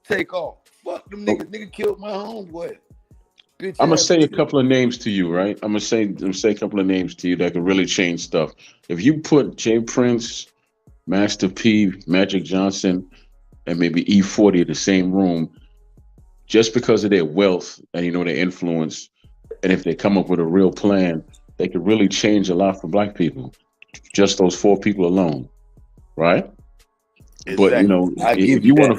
Takeoff. Fuck them niggas. Nigga killed my homeboy. I'm gonna say a couple of names to you, right? I'm gonna say a couple of names to you that could really change stuff. If you put Jay Prince, Master P, Magic Johnson, and maybe E40 in the same room, just because of their wealth and their influence, and if they come up with a real plan, they could really change a lot for black people. Just those 4 people alone, right? Exactly. But if you want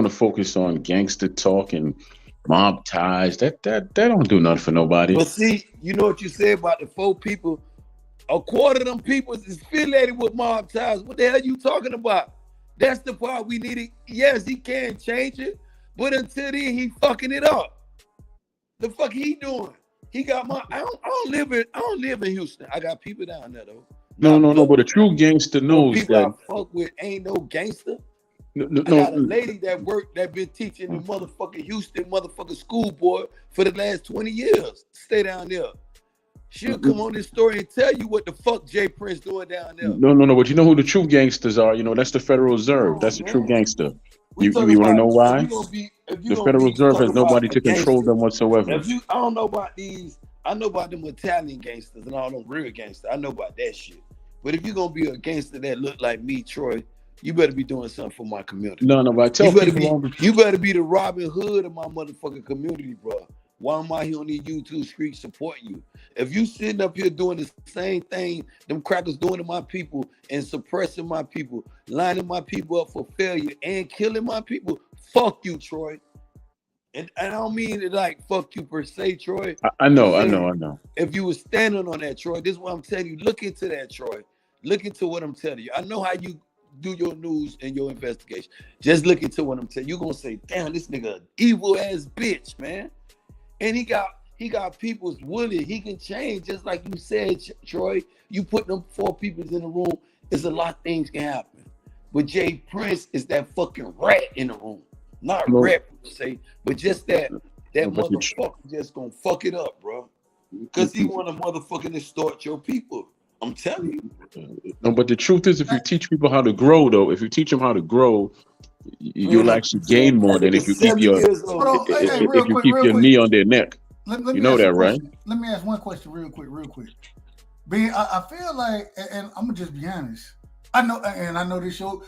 to focus on gangster talk and mob ties, that don't do nothing for nobody. But see, you know what you said about the 4 people? A quarter of them people is affiliated with mob ties. What the hell are you talking about? That's the part we needed. Yes, he can change it, but until then, he fucking it up. The fuck he doing? He got my. I don't live in Houston. I got people down there though. No. But a true gangster knows people that. I fuck with ain't no gangster. No. I got a lady that been teaching the motherfucking Houston motherfucking school board for the last 20 years. Stay down there. She'll come on this story and tell you what the fuck Jay Prince doing down there. No. But you know who the true gangsters are? You know, that's the Federal Reserve. That's the true gangster. You want to know why? The Federal Reserve has nobody to control them whatsoever. I don't know about these. I know about them Italian gangsters and all them real gangsters. I know about that shit. But if you're gonna be a gangster that look like me, Troy, you better be doing something for my community. No, but I tell people you better be the Robin Hood of my motherfucking community, bro. Why am I here on these YouTube streets supporting you? If you sitting up here doing the same thing them crackers doing to my people and suppressing my people, lining my people up for failure and killing my people, fuck you, Troy. And I don't mean it like fuck you per se, Troy. I know. If you were standing on that, Troy, this is what I'm telling you. Look into that, Troy. Look into what I'm telling you. I know how you do your news and your investigation. Just look into what I'm telling you. You're gonna say, damn, this nigga an evil ass bitch, man. And he got people's willing. He can change, just like you said, Troy. You put them 4 people in the room, there's a lot of things can happen. But Jay Prince is that fucking rat in the room. Not rat per se, but just that motherfucker just gonna fuck it up, bro. Because he wanna motherfucking distort your people. I'm telling you. No, but the truth is, if you teach people how to grow, though, if you teach them how to grow, you'll actually gain more than if you keep your knee on their neck. You know that, right? Let me ask one question real quick. I feel like, and I'm gonna just be honest. I know this show.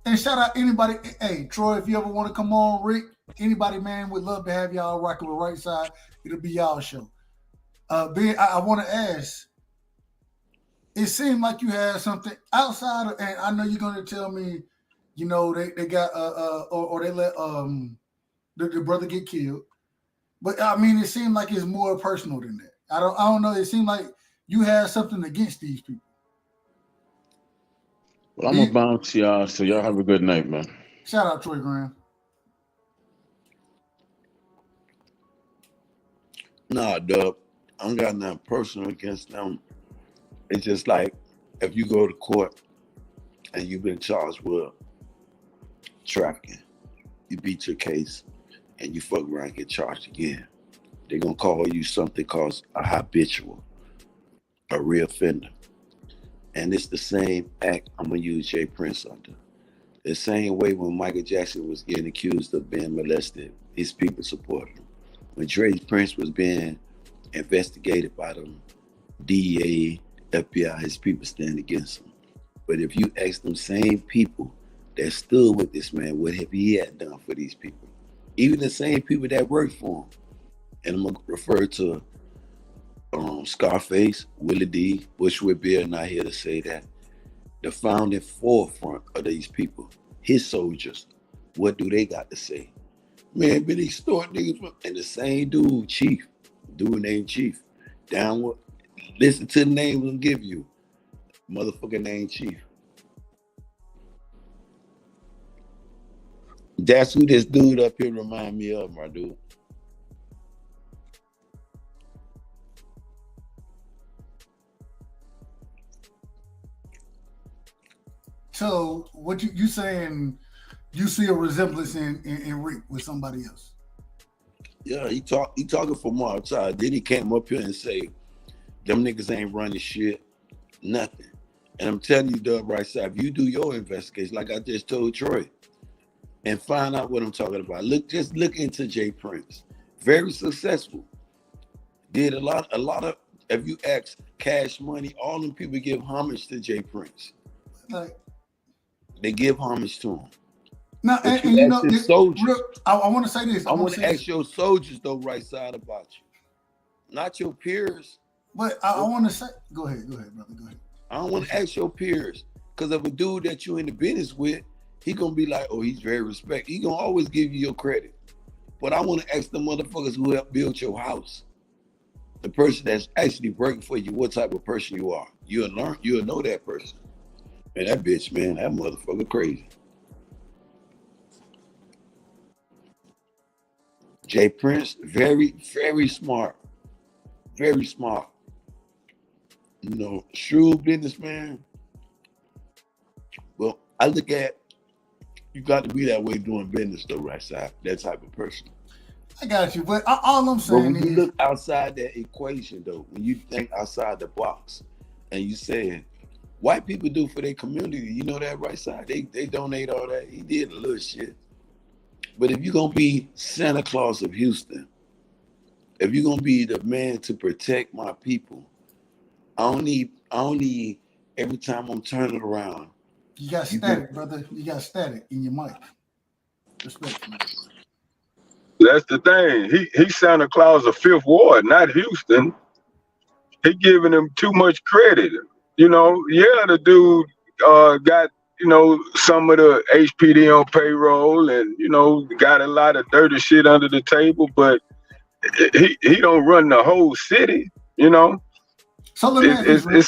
And shout out anybody. Hey, Troy, if you ever want to come on, Rick, anybody, man, would love to have y'all rocking with Rightside. It'll be y'all show. I want to ask. It seemed like you had something outside of, and I know you're going to tell me, you know, they got or they let the brother get killed, but I mean, it seemed like it's more personal than that. I don't know. It seemed like you had something against these people. Well, I'm gonna bounce y'all, so y'all have a good night, man. Shout out Troy Graham. Nah, Dub, I don't got nothing personal against them. It's just like if you go to court and you've been charged with trafficking, you beat your case, and you fuck around and get charged again. They're gonna call you something called a habitual, a reoffender. And it's the same act I'm gonna use Jay Prince under. The same way when Michael Jackson was getting accused of being molested, his people supported him. When Jay Prince was being investigated by the DEA, FBI, his people stand against him. But if you ask them same people that stood with this man, what have he had done for these people? Even the same people that worked for him. And I'm gonna refer to Scarface, Willie D, Bushwick Bill, not here to say that. The founding forefront of these people, his soldiers, what do they got to say? Man, but these store niggas, and the same dude, Chief, dude named Chief, downward, listen to the name we'll give you, motherfucking name Chief. That's who this dude up here remind me of, my dude. So what you saying? You see a resemblance in Rick with somebody else? Yeah, he talking from outside. Then he came up here and say, "Them niggas ain't running shit, nothing." And I'm telling you, Dub Rightside, if you do your investigation, like I just told Troy, and find out what I'm talking about. Just look into Jay Prince. Very successful. Did a lot of. If you ask Cash Money, all them people give homage to Jay Prince. Like, they give homage to him. Now, and you know, soldiers. I want to say this. I want to ask your soldiers, though, Rightside, about you, not your peers. But I want to say, go ahead, brother, go ahead. I don't want to ask your peers, because if a dude that you in the business with, he gonna be like, oh, he's very respected. He gonna always give you your credit. But I want to ask the motherfuckers who helped build your house, the person that's actually working for you, what type of person you are. You'll know that person. Man, that bitch, man, that motherfucker crazy. Jay Prince, very, very smart. Very smart. You know, shrewd businessman. Well, I look at you got to be that way doing business though, right side. That type of person. I got you, but all I'm saying when you look outside that equation though, when you think outside the box, and you say white people do for their community, you know that right side. They donate all that. He did a little shit. But if you're gonna be Santa Claus of Houston, if you're gonna be the man to protect my people, I don't need every time I'm turning around. You got static, brother. You got static in your mic. Respectfully. That's the thing. He's Santa Claus of Fifth Ward, not Houston. He giving him too much credit. You know, yeah, the dude got, you know, some of the HPD on payroll and, you know, got a lot of dirty shit under the table, but he don't run the whole city, you know. So let me ask you,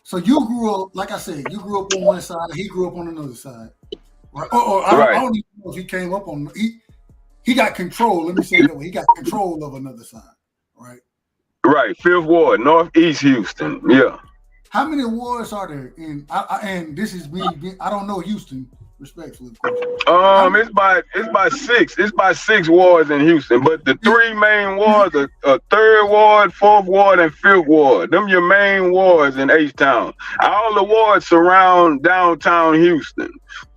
so you grew up, like I said, you grew up on one side, he grew up on another side. Right? I don't even know if he came up on he got control, let me say it that way. He got control of another side, right? Right, Fifth Ward, Northeast Houston, yeah. How many wards are there in? And this is me. I don't know Houston, respectfully, of course. It's by six. It's by 6 wards in Houston, but the 3 main wards are 3rd Ward, 4th Ward, and 5th Ward. Them your main wards in H-Town. All the wards surround downtown Houston.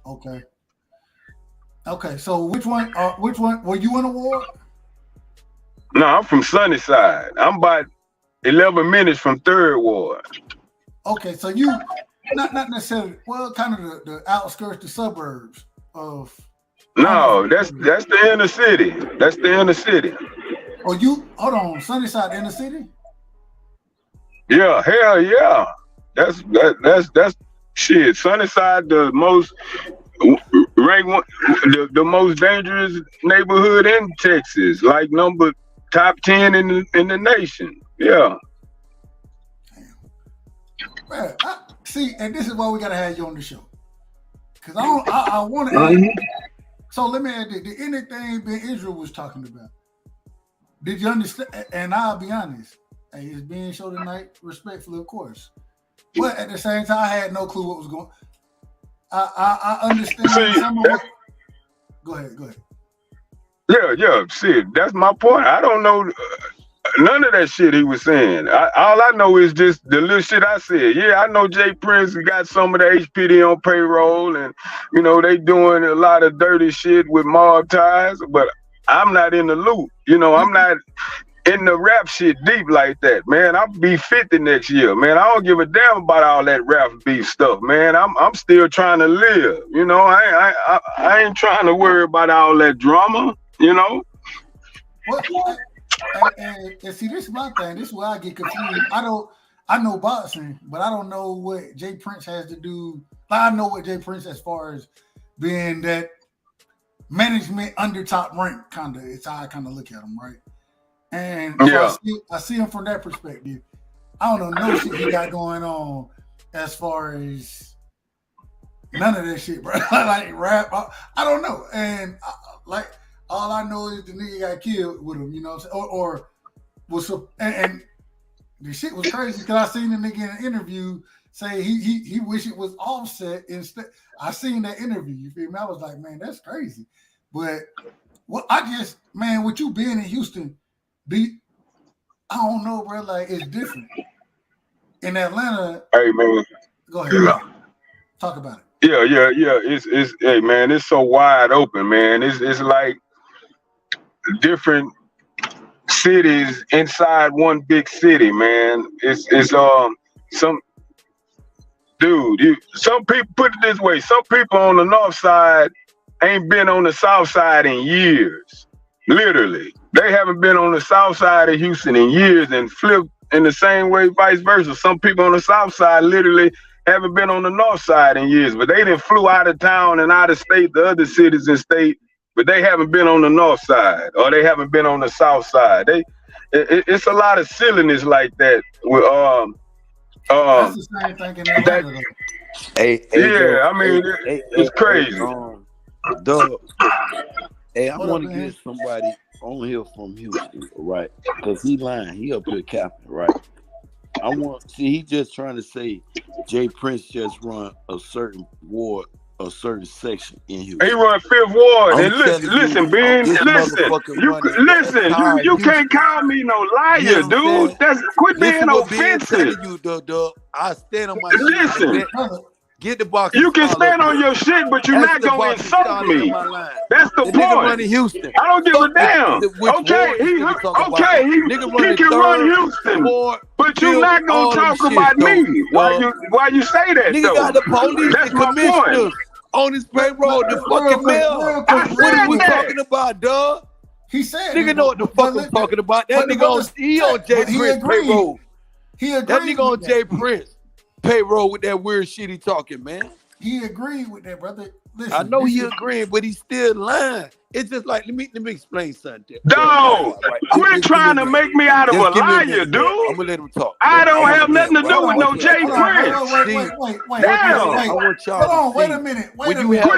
Okay. Okay. So which one? Were you in a ward? No, I'm from Sunnyside. I'm about 11 minutes from 3rd Ward. Okay, so you not necessarily, well, kind of the outskirts, the suburbs of. No, that's the inner city. That's the inner city. Oh, you hold on, Sunnyside inner city? Yeah, hell yeah. That's shit. Sunnyside, the most ranked one, the most dangerous neighborhood in Texas, like top 10 in the nation. Yeah. Man, see, and this is why we gotta have you on the show, because I want to. So let me add this: did anything Ben Israel was talking about? Did you understand? And I'll be honest, hey, it's being show tonight, respectfully, of course. But at the same time, I had no clue what was going. I understand some of what. Go ahead. Yeah. See, that's my point. I don't know. None of that shit he was saying. All I know is just the little shit I said. Yeah, I know Jay Prince got some of the HPD on payroll, and you know they doing a lot of dirty shit with mob ties. But I'm not in the loop. You know, I'm not in the rap shit deep like that, man. I'll be 50 next year, man. I don't give a damn about all that rap beef stuff, man. I'm still trying to live. You know, I ain't trying to worry about all that drama. You know. What? And see, this is my thing. This is where I get confused. I know boxing, but I don't know what Jay Prince has to do. I know what Jay Prince, as far as being that management under top rank, kind of. It's how I kind of look at him, right? And so I see him from that perspective. I don't know no shit he got going on as far as none of that shit, bro. Like rap, I don't know. And all I know is the nigga got killed with him, you know what I'm saying? Or was and the shit was crazy because I seen the nigga in an interview say he wish it was Offset instead. I seen that interview, you feel me? I was like, man, that's crazy. But what with you being in Houston, I don't know, bro. Like it's different. In Atlanta, hey man, go ahead. Talk about it. Yeah. It's hey man, it's so wide open, man. It's like different cities inside one big city, man. It's some people put it this way, some people on the north side ain't been on the south side in years. Literally. They haven't been on the south side of Houston in years, and flip in the same way, vice versa. Some people on the south side literally haven't been on the north side in years, but they done flew out of town and out of state to other cities and state, but they haven't been on the north side or they haven't been on the south side. It's a lot of silliness like that. With that's the same thing in Atlanta. I mean, it's crazy. Dog. Hey, I want to get somebody on here from Houston, right? Because he lying. He up here capping, right? He just trying to say Jay Prince just run a certain ward, a certain section in Houston. He run 5th Ward. And listen, Ben, you can't call me no liar, dude. Quit being offensive. I stand on my shit. Get the box. You can stand on your shit, but you're not gonna insult me. That's the point. Running Houston. I don't give a damn. Okay, he can run Houston, but you're not gonna talk about me. Why you say that? Nigga got the police and commissioners on his payroll. The fucking mail. What are we talking about, dog? He said, nigga know what the fuck I'm talking about. That nigga on Jay Prince payroll. He agreed. That nigga on Jay Prince payroll with that weird shit he talking, man. He agreed with that, brother. Listen, I know he agreeing, but he's still lying. It's just like let me explain something. Dog, quit trying to make me out of a liar, dude. I'm gonna let him talk. I don't have nothing to do with no Jay Prince. Wait. Hold on, wait a minute. Quit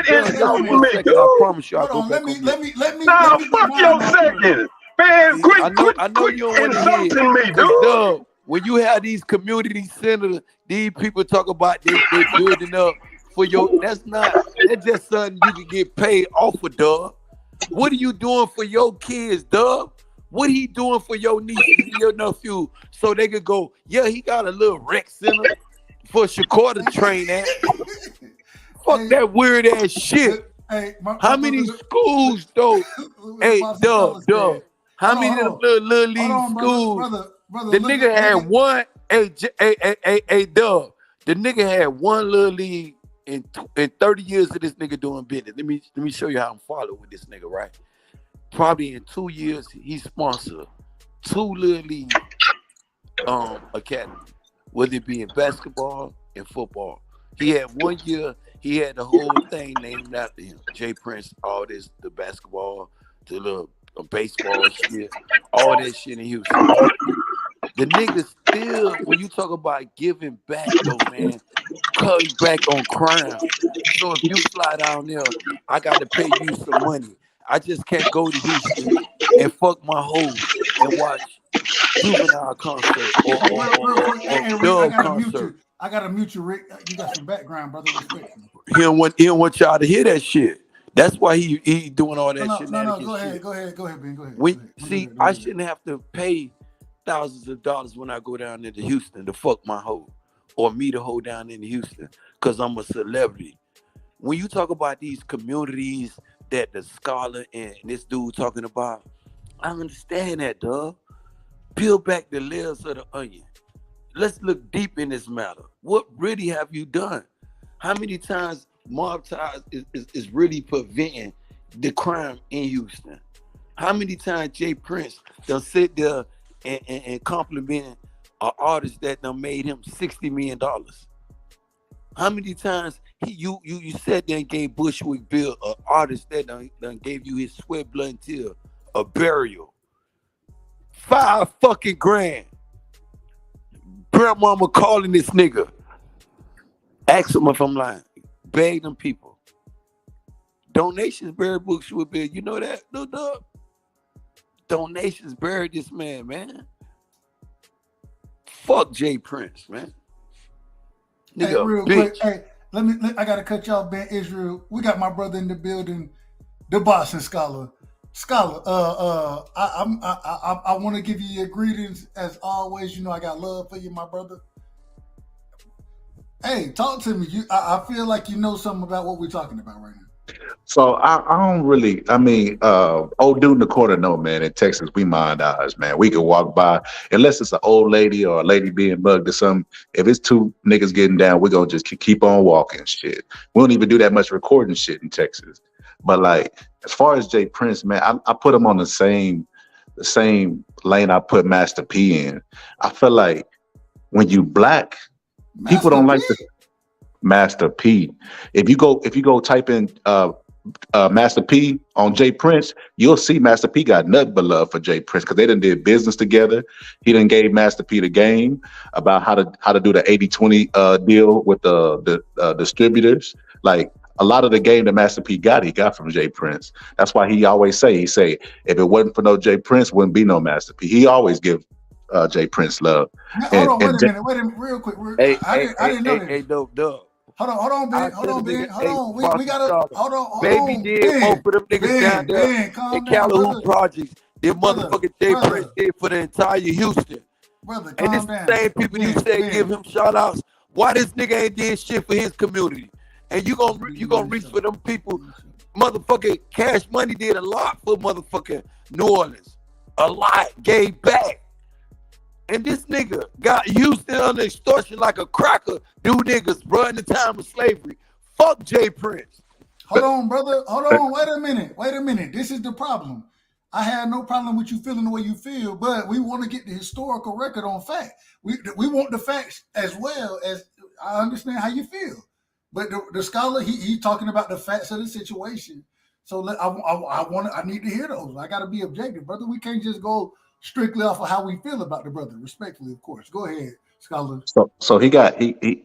insulting me, dude. I promise you, I'll go back. Let me. No, fuck your second. Man, quit insulting me, dude. When you have these community centers, these people talk about they building up for your. That's just something you can get paid off of, dog. What are you doing for your kids, dog? What are he doing for your nieces and your nephew so they could go? Yeah, he got a little rec center for Shakur to train at. Fuck that weird ass shit. Hey, how many schools though? Hey, dog. How many of them little league schools? The nigga had one. Hey, Dub. The nigga had one little league in 30 years of this nigga doing business. Let me show you how I'm following with this nigga, right? Probably in 2 years, he sponsored 2 little league academy, whether it be in basketball and football. He had 1 year. He had the whole thing named after him. Jay Prince, all this, the basketball, the little baseball shit, all that shit in Houston. The nigga still, when you talk about giving back, though, man, cutting back on crime. So if you fly down there, I got to pay you some money. I just can't go to Houston and fuck my hoes and watch Juvenile concert or Dub concert. I got to mute you, Rick. You got some background, brother. He don't want y'all to hear that shit. That's why he doing all that shit. No, go ahead, Ben. Go ahead. I shouldn't have to pay thousands of dollars when I go down into Houston to fuck my hoe or meet a hoe down in Houston because I'm a celebrity. When you talk about these communities that the scholar and this dude talking about, I understand that, dog. Peel back the layers of the onion. Let's look deep in this matter. What really have you done? How many times mob ties is really preventing the crime in Houston? How many times Jay Prince they'll sit there and compliment an artist that done made him $60 million? How many times you sat there and gave Bushwick Bill, an artist that done gave you his sweat, blood, and tear, a burial? $5 fucking grand. Grandmama calling this nigga. Ask him if I'm lying. Beg them people. Donations buried Bushwick Bill. You know that, no dog? Donations buried this man. Fuck Jay Prince, man. Nigga, real bitch. Quick, hey, I gotta cut y'all, Ben Israel. We got my brother in the building, the Boston Scholar. Scholar, I want to give you your greetings as always. You know I got love for you, my brother. Hey, talk to me. I feel like you know something about what we're talking about right now. So I don't really, old dude in the corner, no, man. In Texas, we mind ours, man. We can walk by, unless it's an old lady or a lady being mugged or something. If it's 2 niggas getting down, we're going to just keep on walking shit. We don't even do that much recording shit in Texas. But like, as far as Jay Prince, man, I put him on the same lane I put Master P in. I feel like when you black, people don't like the Master P. If you go type in Master P on Jay Prince, you'll see Master P got nothing but love for Jay Prince because they done did business together. He done gave Master P the game about how to do the 80-20 deal with the distributors. Like, a lot of the game that Master P got, he got from Jay Prince. That's why he always say, if it wasn't for no Jay Prince, wouldn't be no Master P. He always give Jay Prince love. Hold on, wait a minute, real quick. I didn't know that. Hey, Dub. Hold on, Ben. Hold on. We gotta. Hold on. Baby did more for them niggas down there in Calhoun Projects than motherfucking Jay Prince did for the entire Houston. Brother, and it's the same people you say give him shout outs. Why this nigga ain't did shit for his community? And you gonna reach for them people. Motherfucking Cash Money did a lot for motherfucking New Orleans. A lot. Gave back. And this nigga got Houston under extortion like a cracker. Do niggas, bro, in the time of slavery. Fuck Jay Prince. Hold on, brother. Hold on. Wait a minute. This is the problem. I have no problem with you feeling the way you feel, but we want to get the historical record on fact. We want the facts as well as I understand how you feel. But the scholar, he's talking about the facts of the situation. So I need to hear those. I got to be objective, brother. We can't just go strictly off of how we feel about the brother, respectfully, of course. Go ahead, scholar. So he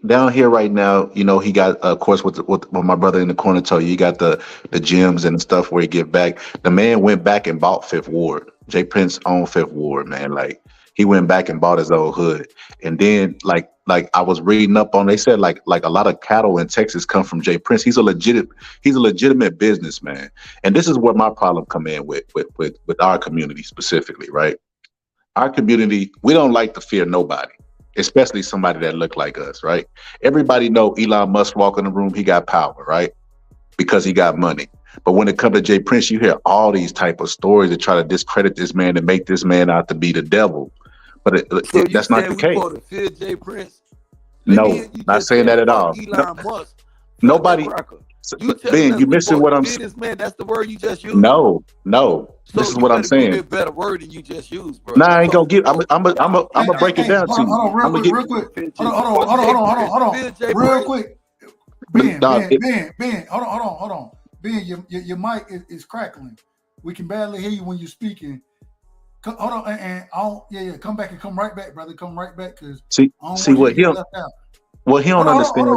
down here right now. You know, he got of course what my brother in the corner told you. He got the gyms and stuff where he give back. The man went back and bought Fifth Ward. Jay Prince owned Fifth Ward, man. Like he went back and bought his old hood. And then like I was reading up on, they said like a lot of cattle in Texas come from Jay Prince. He's a legitimate businessman. And this is where my problem come in with our community specifically, right? Our community, we don't like to fear nobody, especially somebody that look like us, right? Everybody know Elon Musk walk in the room, he got power, right? Because he got money. But when it comes to Jay Prince, you hear all these type of stories to try to discredit this man and make this man out to be the devil. But that's not the case. To fear Jay Prince? No, not saying that at all. Elon Musk. Nobody. Ben, you missing what I'm saying. Man, that's the word you just used. No. This is what I'm saying. A better word than you just used, bro. Nah, I ain't gonna give. I'm gonna break it down to you. Hold on, real quick. Hold on. Real quick. Ben, hold on. Ben, your mic is crackling. We can barely hear you when you're speaking. Hold on, and come back and come right back, brother. Come right back, because see what he don't understand.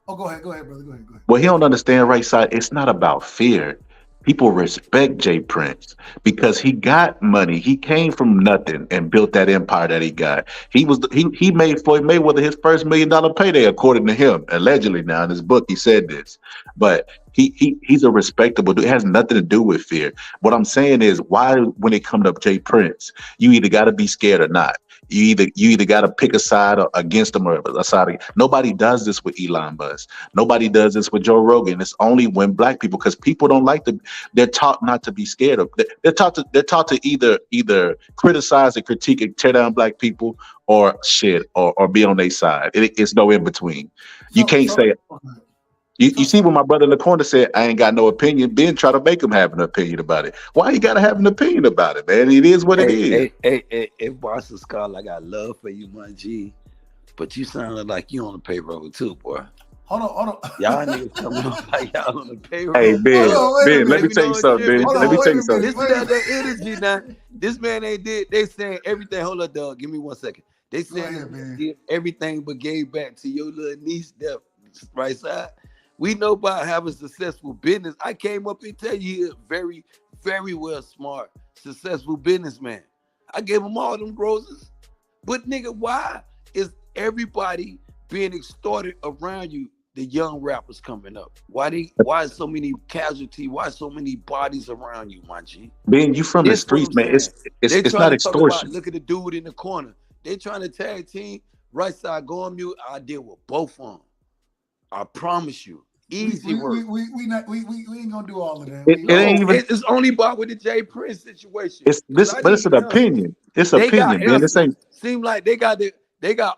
Oh, go ahead, brother. Go ahead. Well, he don't understand right side. It's not about fear. People respect Jay Prince because he got money. He came from nothing and built that empire that he got. He made Floyd Mayweather his first $1 million payday, according to him. Allegedly, now in his book, he said this. But he's a respectable dude. It has nothing to do with fear. What I'm saying is, why when it comes to Jay Prince, you either got to be scared or not. You either got to pick a side or against them or a side. Nobody does this with Elon Musk. Nobody does this with Joe Rogan. It's only when black people, because people don't like to. They're taught not to be scared of. They're taught to either criticize and critique and tear down black people or shit or be on their side. It's no in between. You can't say. You see when my brother in the corner said, I ain't got no opinion, Ben try to make him have an opinion about it. Why you gotta have an opinion about it, man? It is what it is. Hey, Boston Scholar, I got love for you, my G. But you sounded like you on the payroll too, boy. Hold on. Y'all niggas coming up like y'all on the payroll. Hey, Ben, let me tell you something, Ben. Let me tell you something. Listen to that energy now. This man ain't did. They saying everything. Hold up, dog. Give me 1 second. They saying did everything but gave back to your little niece, that right side. We know about having successful business. I came up and tell you he's a very, very well smart, successful businessman. I gave him all them roses. But nigga, why is everybody being extorted around you? The young rappers coming up. Why is so many casualties? Why so many bodies around you, my G? Ben, you from the streets, man. It's not extortion. Look at the dude in the corner. They trying to tag team. Right side, go on mute. I deal with both of them. I promise you. Easy work. We ain't gonna do all of that. It ain't even. It's only about with the Jay Prince situation. It's an opinion. It's opinion, man. This ain't. Seem like they got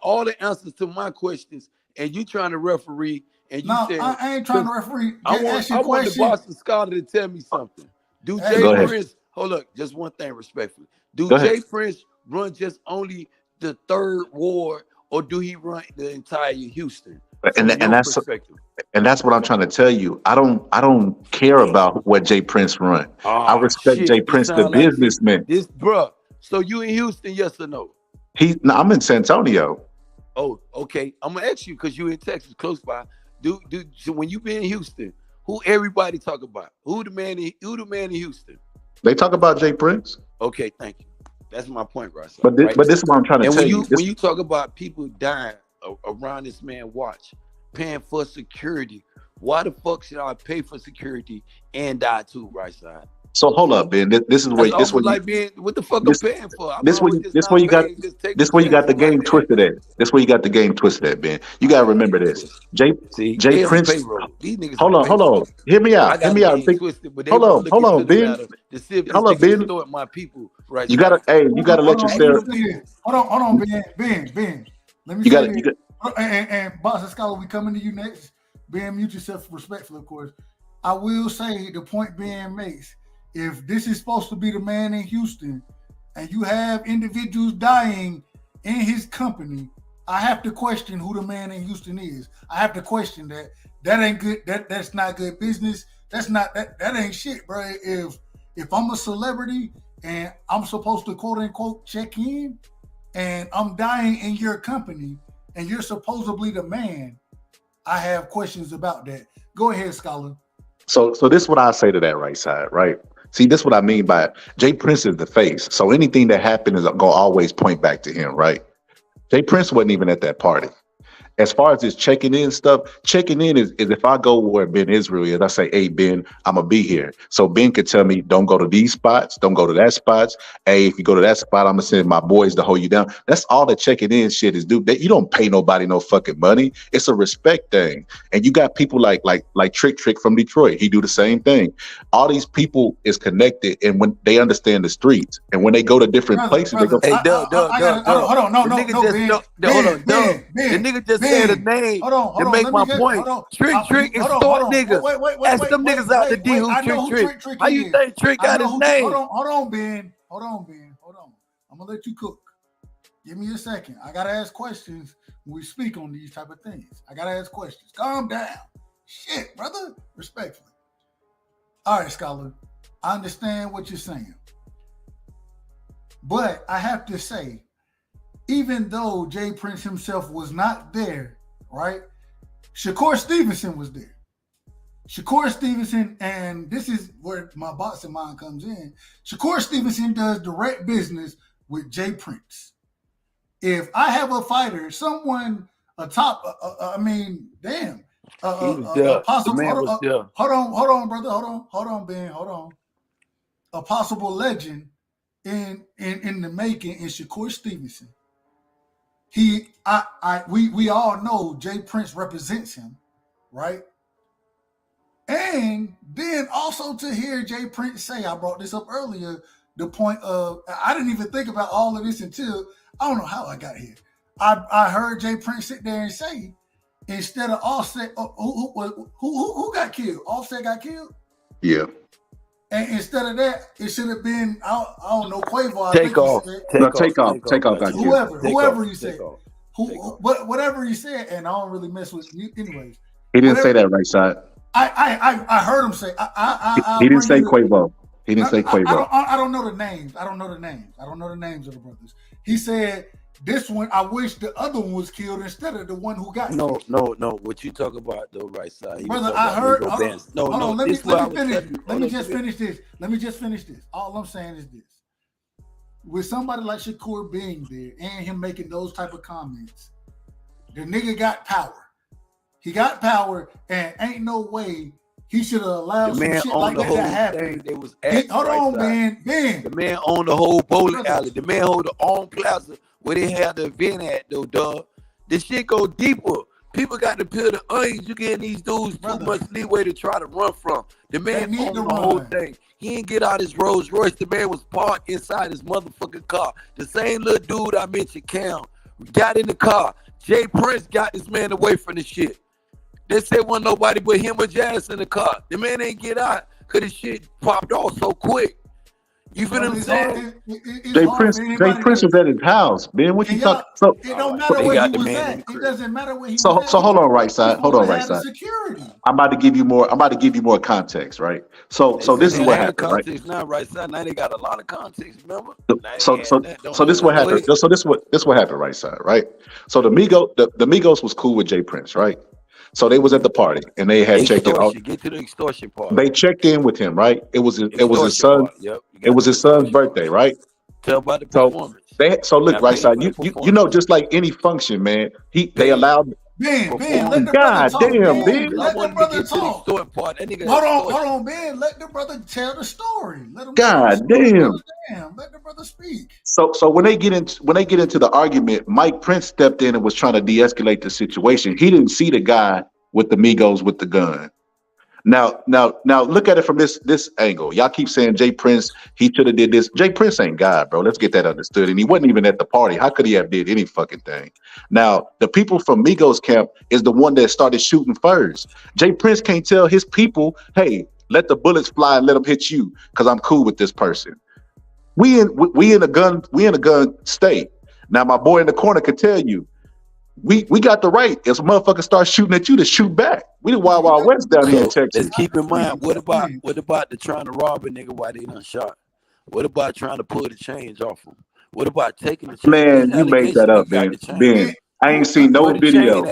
all the answers to my questions, and you trying to referee. And you said, I ain't trying to referee. I want the Boston Scholar to tell me something. Do Jay Prince? Hold up, just one thing, respectfully. Do Jay Prince run just only the 3rd ward, or do he run the entire Houston? And that's what I'm trying to tell you. I don't care about what Jay Prince run. I respect Jay Prince, the businessman. This bro. So you in Houston, yes or no? I'm in San Antonio. Oh, okay. I'm gonna ask you because you in Texas, close by. So when you be in Houston, Who everybody talk about? Who the man in Houston? They talk about Jay Prince. Okay, thank you. That's my point, right? But this is what I'm trying to tell you. When you talk about people dying around this man watch, paying for security, why the fuck should I pay for security and die too, right side? So hold up, Ben. This is where what the fuck I'm paying for? This where you got the game twisted at. This where you got the game twisted at, Ben. You gotta remember this. Jay Prince. Hold on. Hear me out. Hold on, Ben. Hold on, Ben. My people, right? You gotta let yourself. Hold on, Ben. Let me say this. And Boss and Scholar, we coming to you next. Ben, mute yourself respectfully, of course. I will say the point Ben makes. If this is supposed to be the man in Houston and you have individuals dying in his company, I have to question who the man in Houston is. I have to question that. That ain't good. That's not good business. That ain't shit, bro. If I'm a celebrity and I'm supposed to quote unquote check in and I'm dying in your company and you're supposedly the man, I have questions about that. Go ahead, Scholar. So this is what I say to that right side, right? See, this is what I mean by Jay Prince is the face. So anything that happened is going to always point back to him, right? Jay Prince wasn't even at that party. As far as this checking in stuff, checking in is if I go where Ben Israel is, I say, hey, Ben, I'm going to be here. So Ben could tell me, don't go to these spots, don't go to that spots. Hey, if you go to that spot, I'm going to send my boys to hold you down. That's all the checking in shit is, dude. You don't pay nobody no fucking money. It's a respect thing. And you got people like Trick from Detroit. He do the same thing. All these people is connected, and when they understand the streets, and when they go to different places, they go, hey, Doug. Hold on, the nigga just said a name to make my point. Trick is short niggas. Ask them niggas out the D who Trick. How you think Trick got his name? Hold on, Ben. I'm gonna let you cook. Give me a second. I gotta ask questions when we speak on these type of things. I gotta ask questions. Calm down. Shit, brother. Respectfully. All right, Scholar. I understand what you're saying. But I have to say, even though Jay Prince himself was not there, right? Shakur Stevenson was there. Shakur Stevenson, and this is where my boxing mind comes in. Shakur Stevenson does direct business with Jay Prince. If I have a fighter, someone atop, damn. Possible, hold on, brother. Hold on, Ben. Hold on. A possible legend in the making is Shakur Stevenson. We all know Jay Prince represents him, right? And then also to hear Jay Prince say, I brought this up earlier, the point of, I didn't even think about all of this until, I don't know how I got here. I heard Jay Prince sit there and say, instead of Offset, who got killed? Offset got killed? Yeah. And instead of that, it should have been, I don't know, Quavo. Takeoff. Takeoff got killed. Whoever you said. Whatever you said, and I don't really mess with you anyways. He didn't say that, right side. I heard him say. He didn't say Quavo. He didn't say Quavo. I don't know the names. I don't know the names of the brothers. He said this one. I wish the other one was killed instead of the one who got killed. No. What you talk about though, right side? Brother, I heard. Hold on. Let me finish. Let me just finish this. All I'm saying is this. With somebody like Shakur being there and him making those type of comments, the nigga got power. He got power, and ain't no way he should have allowed some shit like that to happen. Hold on, Ben. The man owned the whole bowling alley. The man owned the own plaza where they had the event at, though, dog. This shit go deeper. People got to peel the onions. You getting these dudes too much leeway to try to run from. The man owned the whole thing. He didn't get out his Rolls Royce. The man was parked inside his motherfucking car. The same little dude I mentioned, Cam, got in the car. Jay Prince got this man away from the shit. They said wasn't nobody but him or Jazz in the car. The man ain't get out because his shit popped off so quick. You feel what I'm saying? Jay Prince was at his house, man. What you talking? So it don't matter where he was at. It doesn't matter where he was at. So hold on, right side. Hold on, right side. Security. I'm about to give you more context, right? So this is what happened, right? Context now, right side. Now they got a lot of context. Remember? So this what happened. So this what happened, right side, right? So the Migos was cool with Jay Prince, right? So they was at the party and they had checked in. Get to the extortion part. They checked in with him, right? It was his son. Yep. It was his son's birthday, right? Tell about the performance. So look, right side, you know, just like any function, man. They allowed. Ben, let the brother talk. Damn, Ben. Let the brother talk. Hold on, Ben. Let the brother tell the story. Let him. God damn. Let the brother speak. So when they get into the argument, Mike Prince stepped in and was trying to de-escalate the situation. He didn't see the guy with the Migos with the gun. Now look at it from this angle. Y'all keep saying Jay Prince, he should have did this. Jay Prince ain't God, bro. Let's get that understood. And he wasn't even at the party. How could he have did any fucking thing? Now, the people from Migos camp is the one that started shooting first. Jay Prince can't tell his people, hey, let the bullets fly and let them hit you because I'm cool with this person. We in a gun state. Now, my boy in the corner could tell you, we got the right. If a motherfucker starts shooting at you, to shoot back. We the Wild Wild West down here in Texas. Let's keep in mind, what about the trying to rob a nigga while they done shot? What about trying to pull the chains off him? What about taking the chains? Man, you made that up, Ben. Ben, I ain't seen no video.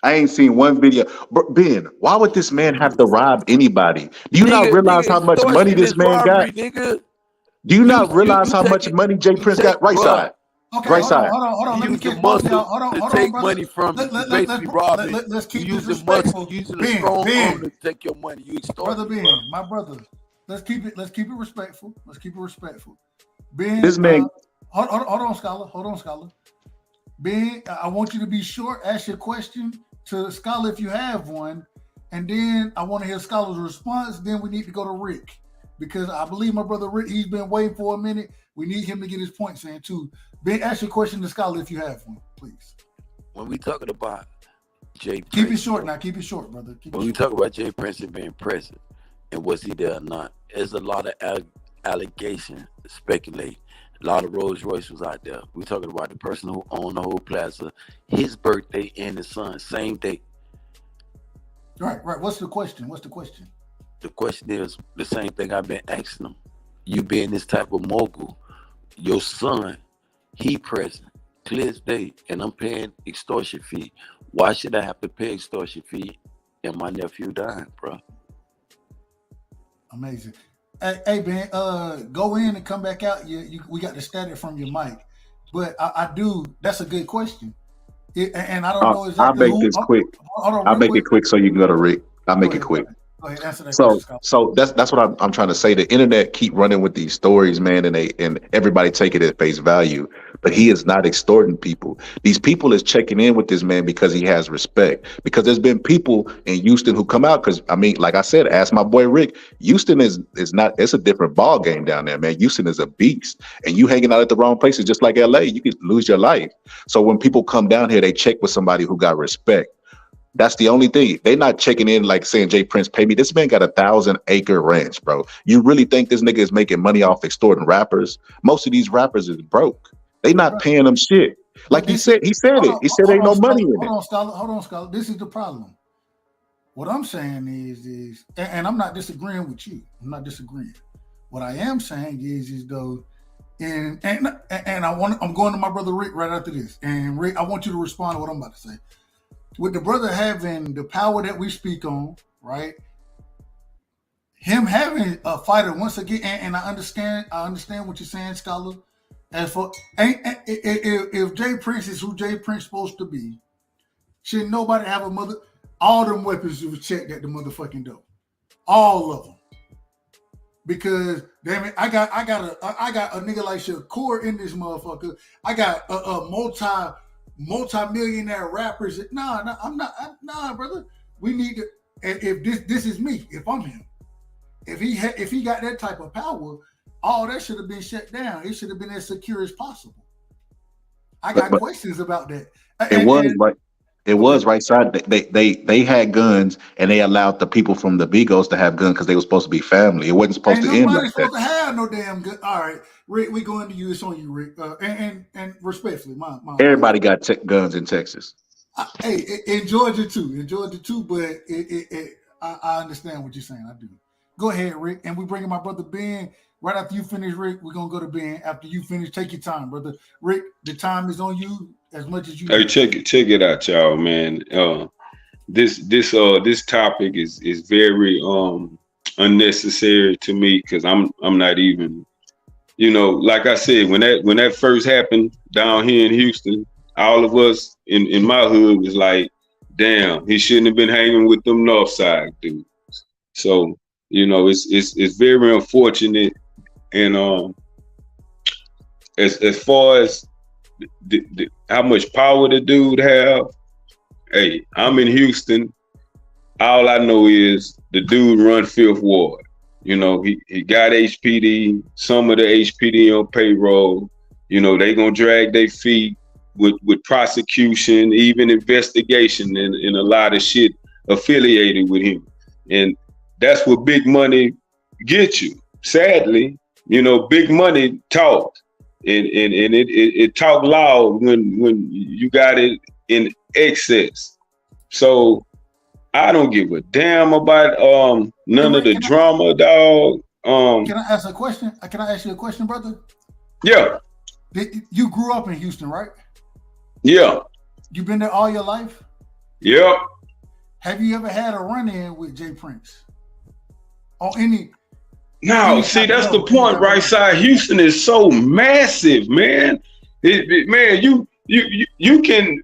I ain't seen one video. Ben, why would this man have to rob anybody? Do you not realize how much money this man got? Do you not realize how much money Jay Prince got? Right side. Okay, right side. Hold on. Let me get muscle to take money from basically robbing. Let's keep using this respectful. Using a strong arm to take your money. You extort. Brother Ben, my brother. Let's keep it respectful. Ben, this man. Hold on, Scholar. Ben, I want you to be short. Ask your question to Scholar if you have one, and then I want to hear Scholar's response. Then we need to go to Rick because I believe my brother Rick. He's been waiting for a minute. We need him to get his points in too. Ben, ask your question to Scholar if you have one, please. When we talking about Jay Prince, keep it short now. Keep it short, brother. When we talk about Jay Prince being present and was he there or not, there's a lot of allegation, speculate. A lot of Rolls Royce was out there. We're talking about the person who owned the whole plaza, his birthday and his son, same day. Right. What's the question? The question is the same thing I've been asking them. You being this type of mogul, your son, he present, clear as day, and I'm paying extortion fee. Why should I have to pay extortion fee and my nephew dying, bro? Amazing. Hey Ben, go in and come back out. We got the static from your mic, but I do. That's a good question, and I don't know exactly. I'll make this quick. I'll make it quick so you can go to Rick. I'll make it quick. Go ahead, answer that question. So that's what I'm trying to say. The internet keep running with these stories, man, and everybody take it at face value. But he is not extorting people. These people is checking in with this man because he has respect. Because there's been people in Houston who come out. Because I mean, like I said, ask my boy Rick. Houston is not. It's a different ball game down there, man. Houston is a beast, and you hanging out at the wrong places, just like LA, you could lose your life. So when people come down here, they check with somebody who got respect. That's the only thing. They're not checking in like saying, Jay Prince, pay me. This man got 1,000-acre ranch, bro. You really think this nigga is making money off extorting rappers? Most of these rappers is broke. They not paying them shit. Like he said it. He said ain't no money in it. Hold on, Scholar. This is the problem. What I'm saying is, and I'm not disagreeing with you. I'm not disagreeing. What I am saying is though, and I'm going to my brother Rick right after this. And Rick, I want you to respond to what I'm about to say. With the brother having the power that we speak on, right? Him having a fighter once again, and I understand what you're saying, Scholar. As for if Jay Prince is who Jay Prince supposed to be, should nobody have a mother? All them weapons was checked at the motherfucking door, all of them. Because damn it, I got a nigga like Shakur in this motherfucker. I got a multi-millionaire rappers. Nah, I'm not. Nah, brother. We need to. And if this is me, if I'm him, if he got that type of power, all that should have been shut down. It should have been as secure as possible. I got questions about that. It was right side. They had guns and they allowed the people from the Bigos to have guns because they were supposed to be family. It wasn't supposed to end like that. Supposed to have no damn gun. All right, Rick, we going to you. It's on you, Rick. And respectfully, my everybody got guns in Texas. Hey, in Georgia too. But I understand what you're saying. I do. Go ahead, Rick. And we bringing my brother Ben. Right after you finish, Rick, we're gonna go to Ben. After you finish, take your time, brother. Rick, the time is on you as much as you. Hey, check it out, y'all, man. this topic is very unnecessary to me because I'm not even, like I said, when that first happened down here in Houston, all of us in my hood was like, damn, he shouldn't have been hanging with them North Side dudes. So, it's very unfortunate. And as far as how much power the dude have, hey, I'm in Houston. All I know is the dude run Fifth Ward. He got HPD, some of the HPD on payroll. They gonna drag their feet with prosecution, even investigation, and a lot of shit affiliated with him. And that's what big money gets you. Sadly, big money talk, and it talk loud when you got it in excess. So I don't give a damn about none of the drama, dog. Can I ask a question? Can I ask you a question, brother? Yeah. You grew up in Houston, right? Yeah. You been there all your life? Yep. Have you ever had a run-in with Jay Prince? On any? No, see, that's the point, right side. Houston is so massive, man. Man, you can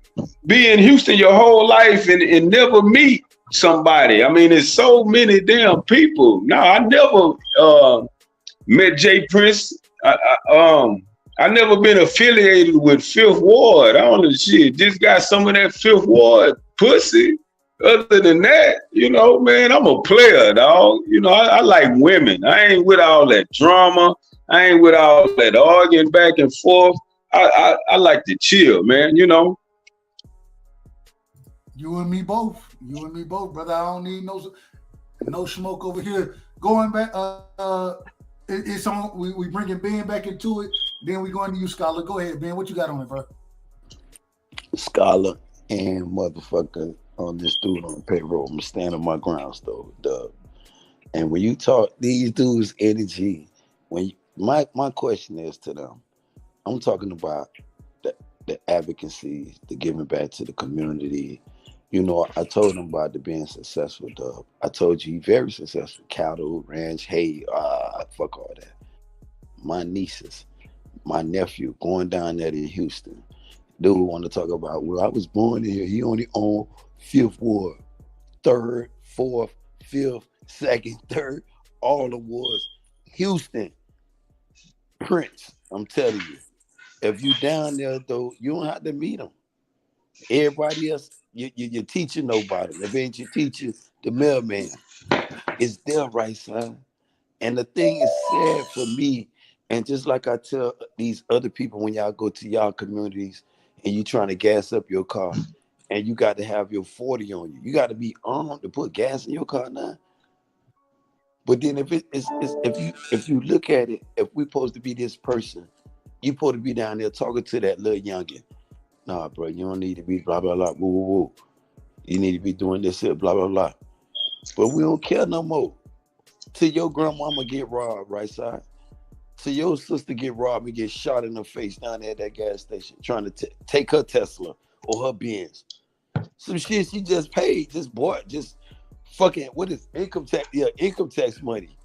be in Houston your whole life and never meet somebody. I mean, there's so many damn people. No, I never met Jay Prince. I never been affiliated with Fifth Ward. I don't know shit. Just got some of that Fifth Ward pussy. Other than that, man, I'm a player, dog. I like women. I ain't with all that drama. I ain't with all that arguing back and forth. I like to chill, man. You and me both. You and me both, brother. I don't need no smoke over here. Going back, it's on. We bringing Ben back into it. Then we going to you, Scholar. Go ahead, Ben. What you got on it, bro? Scholar and motherfucker on this dude on the payroll. I'm standing my grounds though, Dub. And when you talk these dudes' energy, my question is to them, I'm talking about the advocacy, the giving back to the community. I told him about the being successful, Dub. I told you very successful. Cattle, ranch, hay, fuck all that. My nieces, my nephew going down there to Houston. Dude want to talk about, well, I was born in here. He only owned Fifth Ward, 3rd, 4th, 5th, 2nd, 3rd, all the wards. Houston, Prince, I'm telling you. If you down there, though, you don't have to meet them. Everybody else, you're teaching nobody. If ain't your teacher, the mailman. It's their right side. And the thing is sad for me, and just like I tell these other people when y'all go to y'all communities and you trying to gas up your car and you got to have your 40 on you. You got to be armed to put gas in your car now. But then if you look at it, if we're supposed to be this person, you supposed to be down there talking to that little youngin. Nah, bro, you don't need to be blah, blah, blah, woo, woo, woo. You need to be doing this here, blah, blah, blah. But we don't care no more. Till your grandmama get robbed, right side. Till your sister get robbed and get shot in the face down there at that gas station trying to take her Tesla or her Benz. Some shit she just paid, just bought, just fucking, what is income tax? Yeah, income tax money.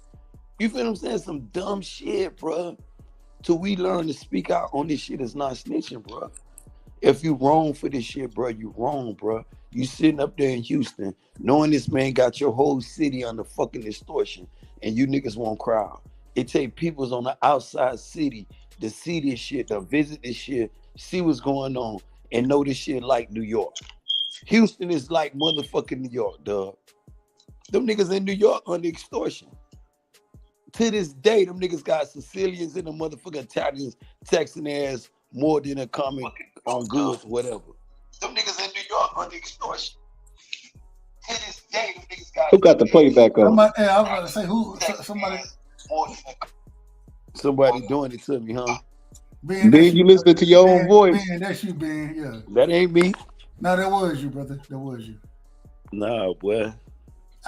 You feel what I'm saying? Some dumb shit, bro. Till we learn to speak out on this shit is not snitching, bro. If you wrong for this shit, bro, you wrong, bro. You sitting up there in Houston, knowing this man got your whole city under fucking extortion, and you niggas won't cry out. It take peoples on the outside city to see this shit, to visit this shit, see what's going on, and know this shit like New York. Houston is like motherfucking New York, dog. Them niggas in New York under extortion. To this day, them niggas got Sicilians and the motherfucking Italians taxing their ass more than a common on goods, whatever. Them niggas in New York under extortion. To this day, them niggas got. Who got the playback on? I was about to say who. Somebody doing it to me, huh? Ben, you listening to your own voice? Ben, that's you, Ben. Yeah. That ain't me. No, that was you, brother. That was you. Nah, boy.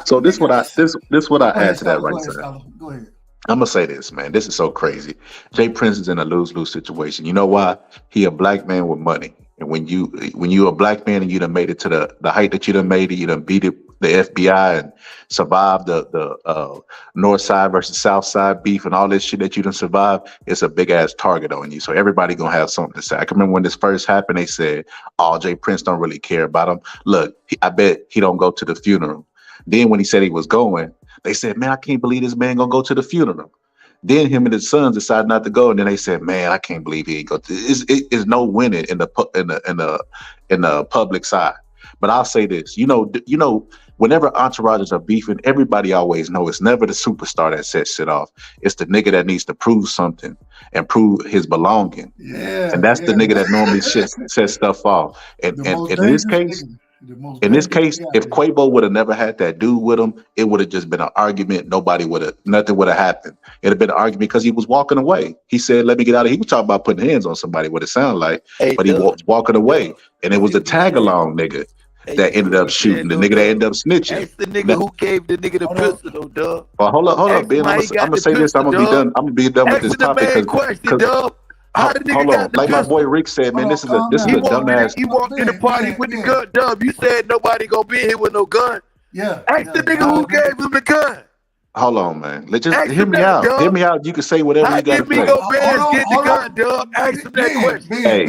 So this what I add to that right there. Go ahead. I'm gonna say this, man. This is so crazy. Jay Prince is in a lose-lose situation. You know why? He a black man with money, And when you a black man and you done made it to the height that you done made it, you done beat it, the FBI and survived the North Side versus South Side beef and all this shit that you done survived, it's a big ass target on you. So everybody gonna have something to say. I can remember when this first happened, they said, "Oh, Jay Prince don't really care about him. Look, I bet he don't go to the funeral." Then when he said he was going, they said, "Man, I can't believe this man gonna go to the funeral." Then him and his sons decided not to go, and then they said, "Man, I can't believe he ain't go." It's no winning in the public side. But I'll say this, you know, whenever entourages are beefing, everybody always know it's never the superstar that sets shit off. It's the nigga that needs to prove something and prove his belonging. Yeah, and that's the nigga that normally sets stuff off. And in this case, if Quavo would have never had that dude with him, it would have just been an argument. Nothing would have happened. It'd have been an argument because he was walking away. He said, "Let me get out of here." He was talking about putting hands on somebody, what it sounded like, but he was walking away. And it was the tag along nigga that ended up shooting, the nigga that ended up snitching. That's the nigga who gave the nigga the pistol, dog. Well, hold up, Ben. I'm gonna say this. I'm gonna be done with this topic because hold on, like my boy Rick said, man, this is a dumbass. He walked in the party with the gun, Dub. You said nobody gonna be here with no gun. Yeah. Ask the nigga who gave him the gun. Hold on, man. Let's just hear me out. Hear me out. You can say whatever you got to say. Get the gun, Dub. Ask him that question. Hey,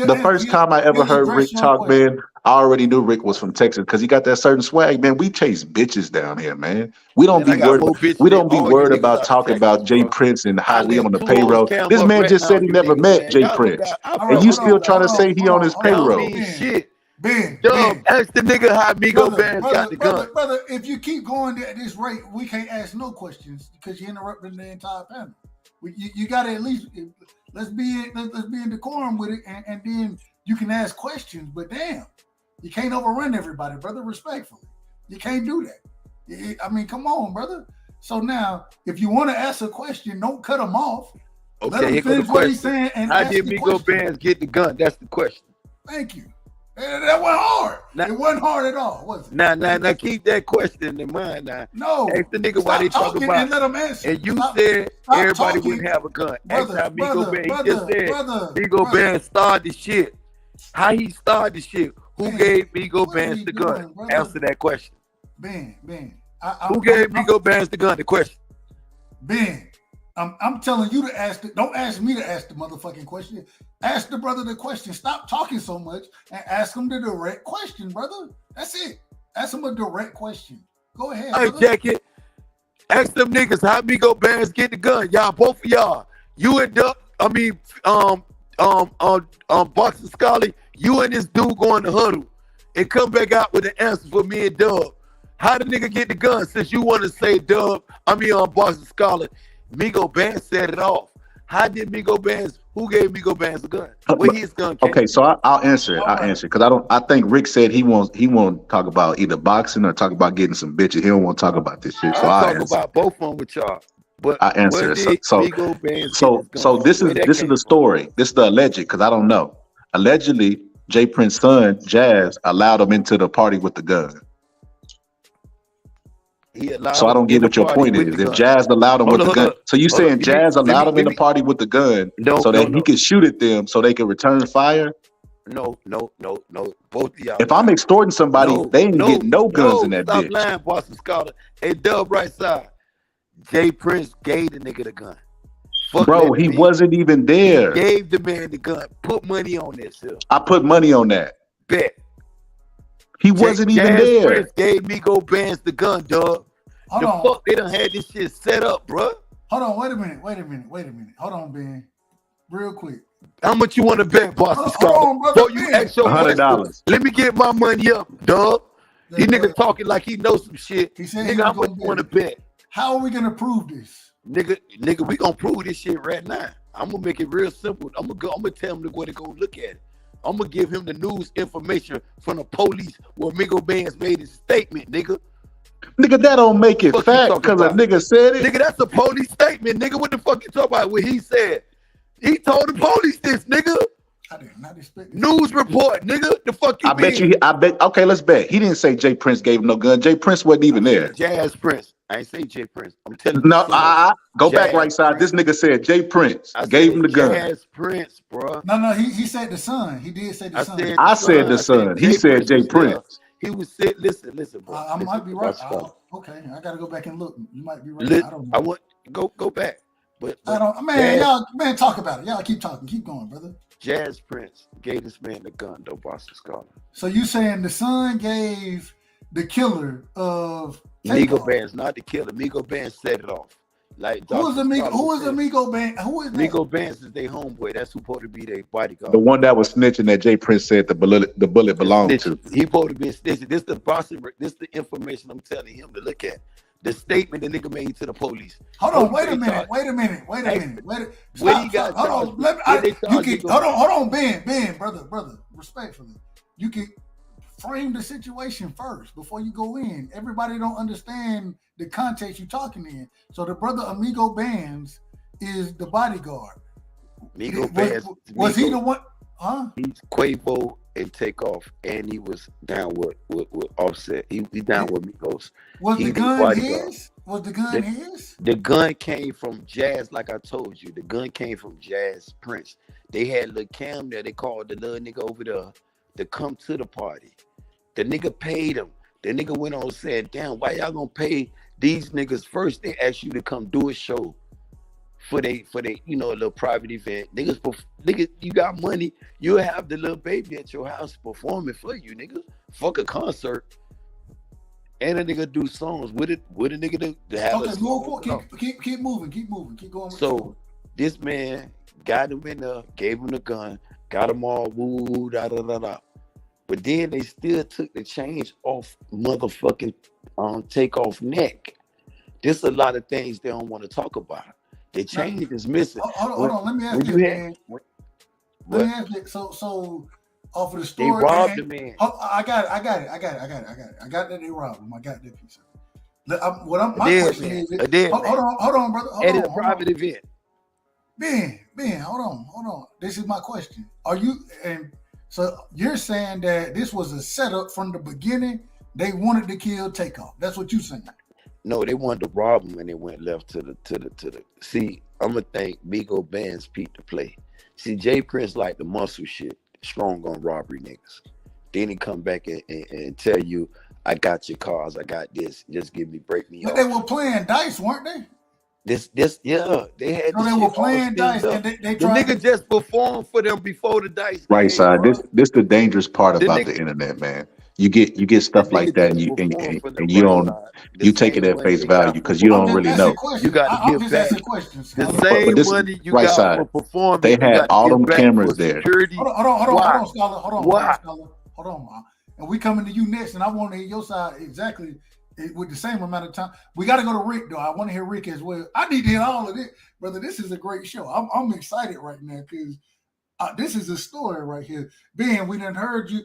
the first time I ever heard Rick talk, man, I already knew Rick was from Texas because he got that certain swag, man. We chase bitches down here, man. We don't be worried. We don't be worried about talking about Jay Prince and how we on the payroll. This man just said he never met Jay Prince, and you still trying to say he on his payroll. Shit. Ben, ask the nigga how Migo Bands got the gun. Brother, if you keep going at this rate, we can't ask no questions because you're interrupting the entire panel. You got to at least let's be in decorum with it, and then you can ask questions. But damn, you can't overrun everybody, brother. Respectfully, you can't do that. I mean, come on, brother. So now, if you want to ask a question, don't cut him off. Okay, here goes the question. How did Migo Bands get the gun? That's the question. Thank you. That wasn't hard. It wasn't hard at all, was it? Now, keep that question in mind. Now, no. Ask the nigga why they talk about. And let them answer. And you said everybody wouldn't have a gun. Ask how Migo Bands. He just said Migo Bands started the shit. How he started the shit? Who gave Migo Bands the gun? Answer that question. Ben. Who gave Migo Bands the gun? The question. Ben. I'm telling you to ask it. Don't ask me to ask the motherfucking question. Ask the brother the question. Stop talking so much and ask him the direct question, brother. That's it. Ask him a direct question. Go ahead. Hey, Jackie. Ask them niggas how Migo Bands get the gun. Y'all, both of y'all. You and Boxing Scully, you and this dude go in the huddle and come back out with the answer for me and Dub. How the nigga get the gun? Since you want to say Boxing Scully, Migo Bands set it off. How did Migo Bands? Who gave Migo Bands a gun? Where his gun came? Okay, so I'll answer it. Because I think Rick said he won't talk about either boxing or talk about getting some bitches. He don't want to talk about this shit. So I'll talk about both of them with y'all. But I answer it. So this is the story. This is the alleged, because I don't know. Allegedly, Jay Prince's son Jazz allowed him into the party with the gun. So I don't get what your point is. If Jazz allowed him with the gun, so you saying Jazz allowed him in the party with the gun so that he could shoot at them so they could return fire? No. Both of y'all. If I'm extorting somebody, they ain't get no guns in that bitch. Stop lying, Boston Scholar. Hey, Dub right side. Jay Prince gave the nigga the gun. Bro, he wasn't even there. He gave the man the gun. Put money on this. I put money on that. Bet. He wasn't even there. Prince gave Migo Bands the gun, dog. Fuck, they done had this shit set up, bro. Hold on, wait a minute. Hold on, Ben. Real quick. How much you want to bet, Boston Scholar? Before you ask your $100. Let me get my money up, dog. These niggas talking like he knows some shit. He said nigga, how much you want to bet? How are we gonna prove this? Nigga, we gonna prove this shit right now. I'm gonna make it real simple. I'm gonna tell him where to go look at it. I'm gonna give him the news information from the police where Migo Bands made his statement, nigga. Nigga, that don't make it fact because a nigga said it. Nigga, that's a police statement, nigga. What the fuck you talking about? What he said? He told the police this, nigga. I did not expect News report, nigga. The fuck you mean? I bet. Okay, let's bet. He didn't say Jay Prince gave him no gun. Jay Prince wasn't even there. Jazz Prince. I ain't say Jay Prince. I'm telling you. No, go Jazz back right side. Prince. This nigga said Jay Prince I gave said him the gun. Jazz Prince, bro. No, he said the son. He did say the son. I said the son. He said Jay Prince. He was said, listen, bro. I might be right. Okay, I gotta go back and look. You might be right. I don't know. I want go back. But I don't, man. Y'all, man, talk about it. Y'all keep talking. Keep going, brother. Jazz Prince gave this man the gun, though, Boston Scholar. So you saying the son gave the killer of Migo Bands, not the killer. Migo Bands set it off. Like who is Amigo Band? Who is that? Migo Bands is their homeboy. That's who supposed to be their bodyguard. The one that was snitching that Jay Prince said the bullet belonged to. He supposed to be snitching. This the Boston. This the information I'm telling him to look at. The statement the nigga made to the police. Hold on, wait a minute. Stop. Hold on, Ben, brother. Respectfully, you can frame the situation first before you go in. Everybody don't understand the context you're talking in. So the brother Amigo Bands is the bodyguard. Was he the one? Huh? He's Quavo and Takeoff, and he was down with Offset. He down with Migos. Was the gun his? Was the gun his? The gun came from Jazz, like I told you. The gun came from Jazz Prince. They had Lil Cam there. They called the little nigga over there to come to the party. The nigga paid him. The nigga went on and said, damn, why y'all gonna pay these niggas first? They asked you to come do a show for they a little private event. Niggas, you got money, you'll have the little baby at your house performing for you, nigga. Fuck a concert. And a nigga do songs with a nigga to have okay, move forward. Keep moving, keep going. So this man got him in there, gave him the gun, got him all woo da da da da. But then they still took the change off motherfucking Takeoff neck. There's a lot of things they don't want to talk about. The change is missing. Hold on. Let me ask you, man. Let me ask you. So off of the story, they robbed the man. I got it. I got that they robbed him. I got that piece of it. My question is, hold on, brother. At a private event. Ben, hold on. This is my question. So you're saying that this was a setup from the beginning? They wanted to kill Takeoff. That's what you're saying. No, they wanted to rob him and they went left to the. See, I'm gonna think Migo Bands Pete to play. See, Jay Prince like the muscle shit, strong on robbery niggas. Then he come back and tell you, I got your cars, I got this. Just break me off. But they were playing dice, weren't they? Yeah, they had. So they were playing dice, and they the nigga just performed for them before the dice. Right side. This the dangerous part about the internet, man. You get stuff like that, and you take it at face value because you don't really know. You got to give back the same money you right got side. for performing. They had all them cameras there. Hold on, Scholar. Hold on. And we coming to you next, and I want to hear your side exactly with the same amount of time. We got to go to Rick though. I want to hear Rick as well. I need to hear all of this, brother. This is a great show. I'm excited right now because this is a story right here. Ben, we done heard you.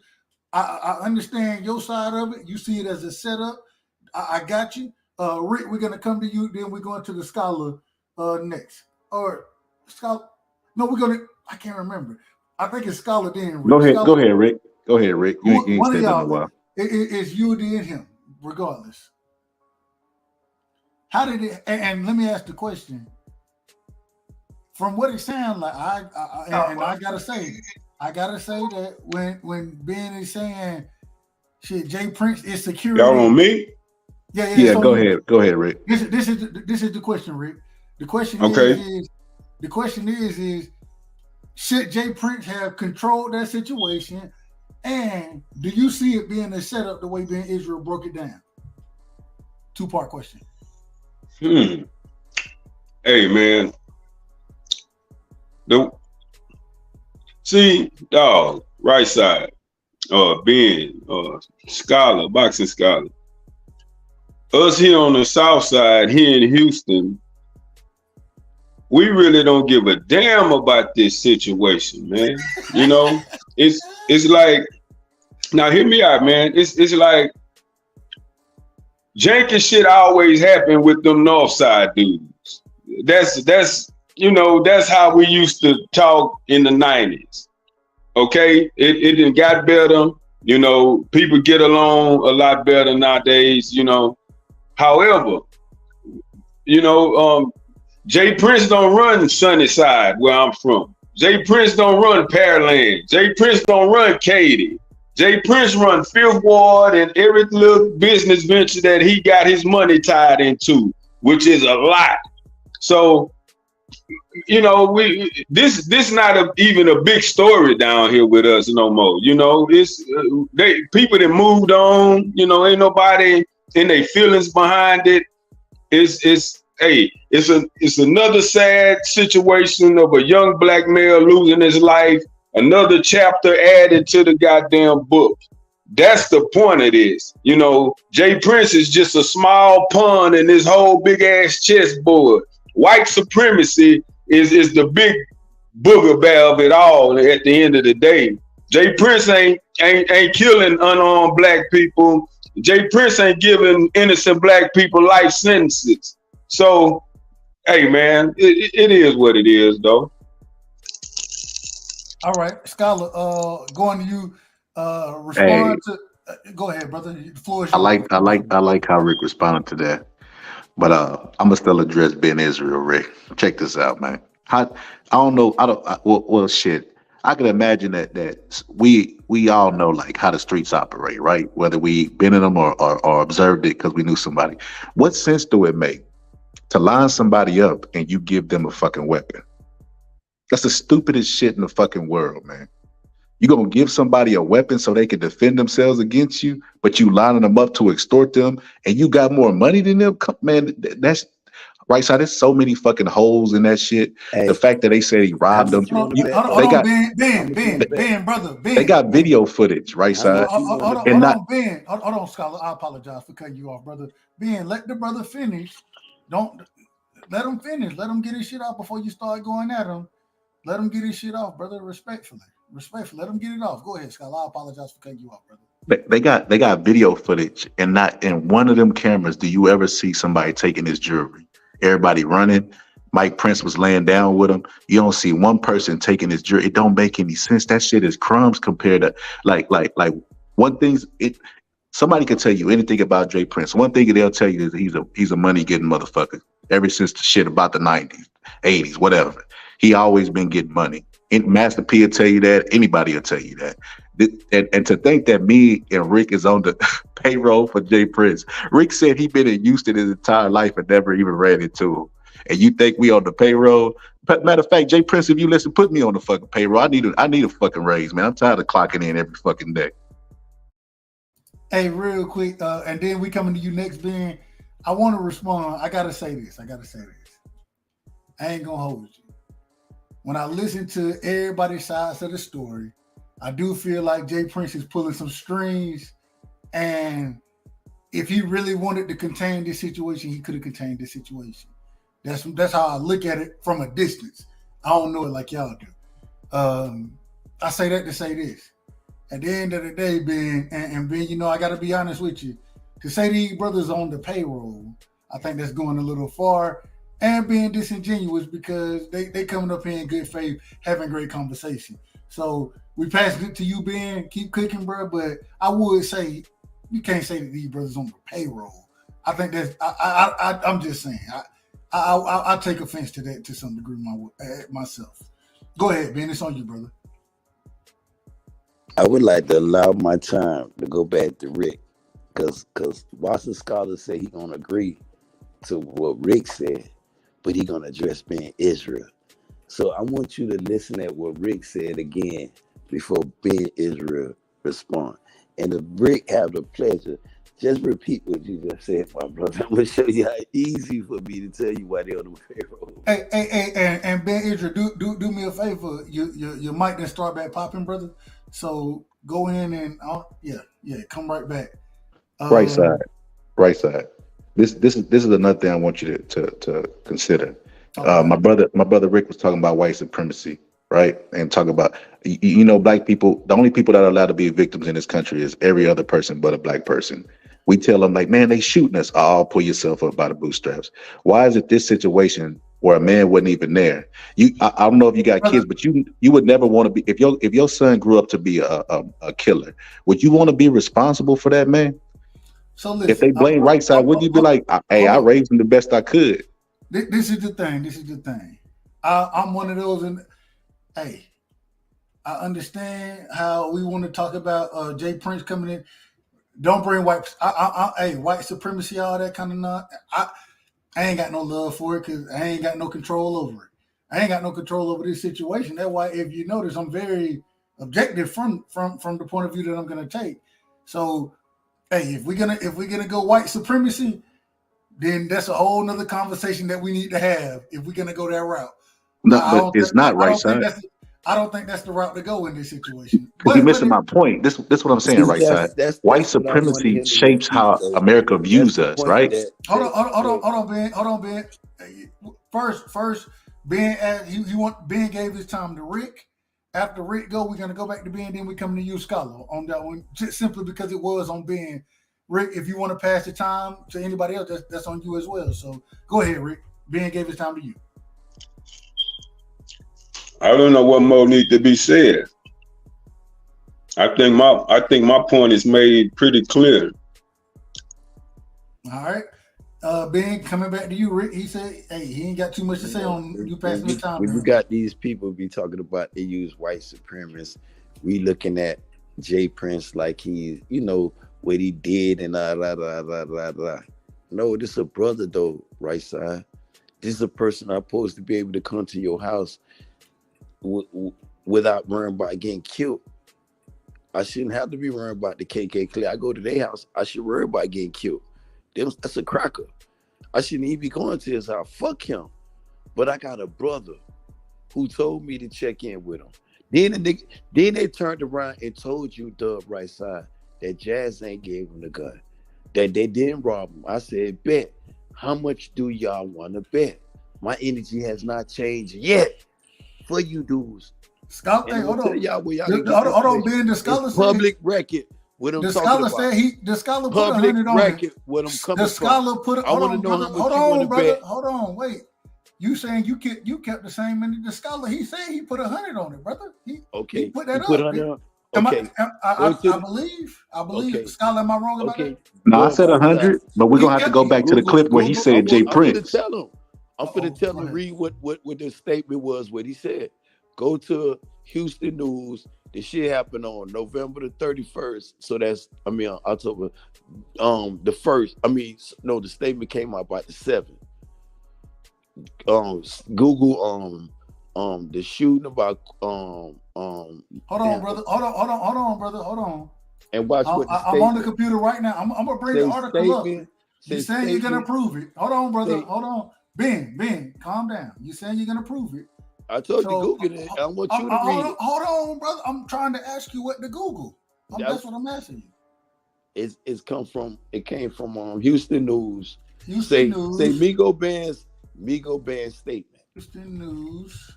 I understand your side of it. You see it as a setup. I got you. Rick, we're going to come to you. Then we're going to the Scholar next. Or Scholar. No, we're going to, I can't remember. I think it's Scholar then. Rick. Go ahead, Rick. You ain't said that in a while. It's you and him, regardless. How did it, and let me ask the question. From what it sounds like, I gotta say that when Ben is saying shit, Jay Prince is security. Y'all on me? Yeah. Go ahead, Rick. This is the question, Rick. The question is should Jay Prince have controlled that situation, and do you see it being a setup the way Ben Israel broke it down? 2-part question. Hey man, see, dog, right side, Ben, Scholar, boxing Scholar. Us here on the south side, here in Houston, we really don't give a damn about this situation, man. You know, it's like, now hear me out, man. It's like janky shit always happen with them north side dudes. That's how we used to talk in the 90s. Okay, it done got better. You know, people get along a lot better nowadays. You know, however, you know, Jay Prince don't run Sunnyside where I'm from. Jay Prince don't run Pearland. Jay Prince don't run Katy. Jay Prince run Fifth Ward and every little business venture that he got his money tied into, which is a lot. So, you know, this not even a big story down here with us no more. You know, it's people that moved on. You know, ain't nobody in their feelings behind it. It's another sad situation of a young black male losing his life. Another chapter added to the goddamn book. That's the point of this. You know, Jay Prince is just a small pawn in this whole big ass chessboard. White supremacy is the big booger bear of it all at the end of the day. Jay Prince ain't killing unarmed black people. Jay Prince ain't giving innocent black people life sentences. So, hey man, it is what it is though. All right, Scholar, going to you, respond to. Go ahead, brother. The floor is yours. I like how Rick responded to that, but I'm gonna still address Ben Israel. Rick, check this out, man. Well, shit. I can imagine that we all know like how the streets operate, right? Whether we been in them or observed it because we knew somebody. What sense do it make to line somebody up and you give them a fucking weapon? That's the stupidest shit in the fucking world, man. You gonna give somebody a weapon so they can defend themselves against you, but you lining them up to extort them, and you got more money than them? Man, that's right side. There's so many fucking holes in that shit. Hey, the fact that they said he robbed them. Ben, brother. They got video footage, right side. Hold on, Ben. Hold on, Scholar. I apologize for cutting you off, brother. Ben, let the brother finish. Don't let him finish. Let him get his shit off before you start going at him. Let him get his shit off, brother. Respectfully. Let him get it off. Go ahead, Scholar. I apologize for cutting you off, brother. They got video footage, and not in one of them cameras do you ever see somebody taking his jewelry. Everybody running. Mike Prince was laying down with him. You don't see one person taking his jewelry. It don't make any sense. That shit is crumbs compared to like one thing's it. Somebody can tell you anything about Jay Prince. One thing they'll tell you is he's a money getting motherfucker. Ever since the shit about the 90s, 80s, whatever. He always been getting money. And Master P will tell you that. Anybody will tell you that. And to think that me and Rick is on the payroll for Jay Prince. Rick said he been in Houston his entire life and never even ran into him. And you think we on the payroll? But matter of fact, Jay Prince, if you listen, put me on the fucking payroll. I need a fucking raise, man. I'm tired of clocking in every fucking day. Hey, real quick, and then we coming to you next, Ben. I want to respond. I gotta say this. I ain't gonna hold you. When I listen to everybody's sides of the story, I do feel like Jay Prince is pulling some strings, and if he really wanted to contain this situation, he could have contained this situation. That's how I look at it from a distance. I don't know it like y'all do. I say that to say this. At the end of the day, Ben, and Ben, you know, I got to be honest with you. To say these brothers on the payroll, I think that's going a little far and being disingenuous because they coming up here in good faith, having great conversation. So we pass it to you, Ben. Keep cooking, bro. But I would say you can't say that these brothers on the payroll. I think that's. I'm just saying. I take offense to that to some degree myself. Go ahead, Ben. It's on you, brother. I would like to allow my time to go back to Rick, because Boston scholars say he's gonna agree to what Rick said, but he's gonna address Ben Israel. So I want you to listen at what Rick said again before Ben Israel respond. And if Rick have the pleasure, just repeat what you just said, my brother. I'm gonna show you how easy for me to tell you why they're on the payroll. Hey, and Ben Israel, do me a favor. Your mic didn't start back popping, brother. So go in and come right back. Right side. This is another thing I want you to consider. Okay. My brother Rick was talking about white supremacy, right? And talking about black people. The only people that are allowed to be victims in this country is every other person but a black person. We tell them like, man, they shooting us. Pull yourself up by the bootstraps. Why is it this situation where a man wasn't even there. I don't know if you got kids, but you would never want to be, if your son grew up to be a killer, would you want to be responsible for that man? So listen, if they blame right side, wouldn't you be like, hey, I raised him the best I could? This is the thing. I'm one of those, and hey, I understand how we want to talk about Jay Prince coming in. Don't bring white, white supremacy, all that kind of nonsense. I ain't got no love for it because I ain't got no control over it. I ain't got no control over this situation. That's why, if you notice, I'm very objective from the point of view that I'm gonna take. So, hey, if we're gonna go white supremacy, then that's a whole nother conversation that we need to have if we're gonna go that route. No, but it's not right side. I don't think that's the route to go in this situation. Because you're missing my point. This what I'm saying, right side. White supremacy shapes how America views us, right? Hold on, Ben. First, Ben gave his time to Rick. After Rick go, we're gonna go back to Ben. Then we come to you, Scholar, on that one, just simply because it was on Ben. Rick, if you want to pass the time to anybody else, that's on you as well. So go ahead, Rick. Ben gave his time to you. I don't know what more needs to be said. I think my point is made pretty clear. All right. Ben, coming back to you, Rick, he said, hey, he ain't got too much to say on you passing the time. When you got these people be talking about they use white supremacists, we looking at Jay Prince like he, what he did and blah, blah, blah, blah, blah, blah. No, this is a brother though, right side. This is a person I'm supposed to be able to come to your house without worrying about getting killed. I shouldn't have to be worrying about the KKK. I go to their house, I should worry about getting killed. That's a cracker. I shouldn't even be going to his house. Fuck him. But I got a brother who told me to check in with him. Then they turned around and told you, Dub, right side, that Jazz ain't gave him the gun, that they didn't rob him. I said, bet. How much do y'all want to bet? My energy has not changed yet for you dudes. Hold on, Ben. The scholar said public record. What I'm the talking scholar about. said the scholar put 100 on it. What I'm coming the scholar from. put. I want to know how much you want to bet. Hold on, wait. You saying you kept the same many? The scholar, he said he put 100 on it, brother. He put that up. Okay. I believe. Okay. Scholar, am I wrong about that? No, I said 100, but we're gonna have to go back to the clip where he said Jay Prince. I'm finna tell him, read what the statement was, what he said. Go to Houston News. The shit happened on November the 31st. So that's, October, the 1st. The statement came out by the 7th. Google, the shooting about, Hold on, brother. Hold on. And watch what I'm on the computer right now. I'm gonna bring the article up. You saying you're gonna prove it? Hold on, brother. Hold on. Ben, calm down. You saying you're gonna prove it? I told you Google it. I want you to read it. Hold on, brother. I'm trying to ask you what to Google. That's what I'm asking you. It came from Houston News. News. Say Migo Band's statement. Houston News.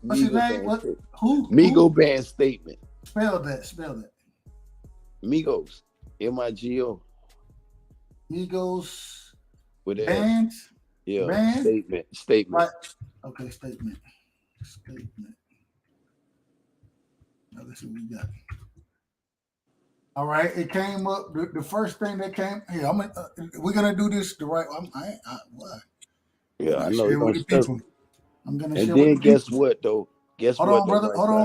What's his name? Who? Migo Band's statement. Spell that. Migos. M-I-G-O. Migos. With that. Band? Yeah. Band? Statement. Right. Okay, statement. Now let's see what we got. All right, it came up. The first thing that came here. We're gonna do this the right. What? Yeah, I know. I'm gonna and share. Then guess what though? Hold on,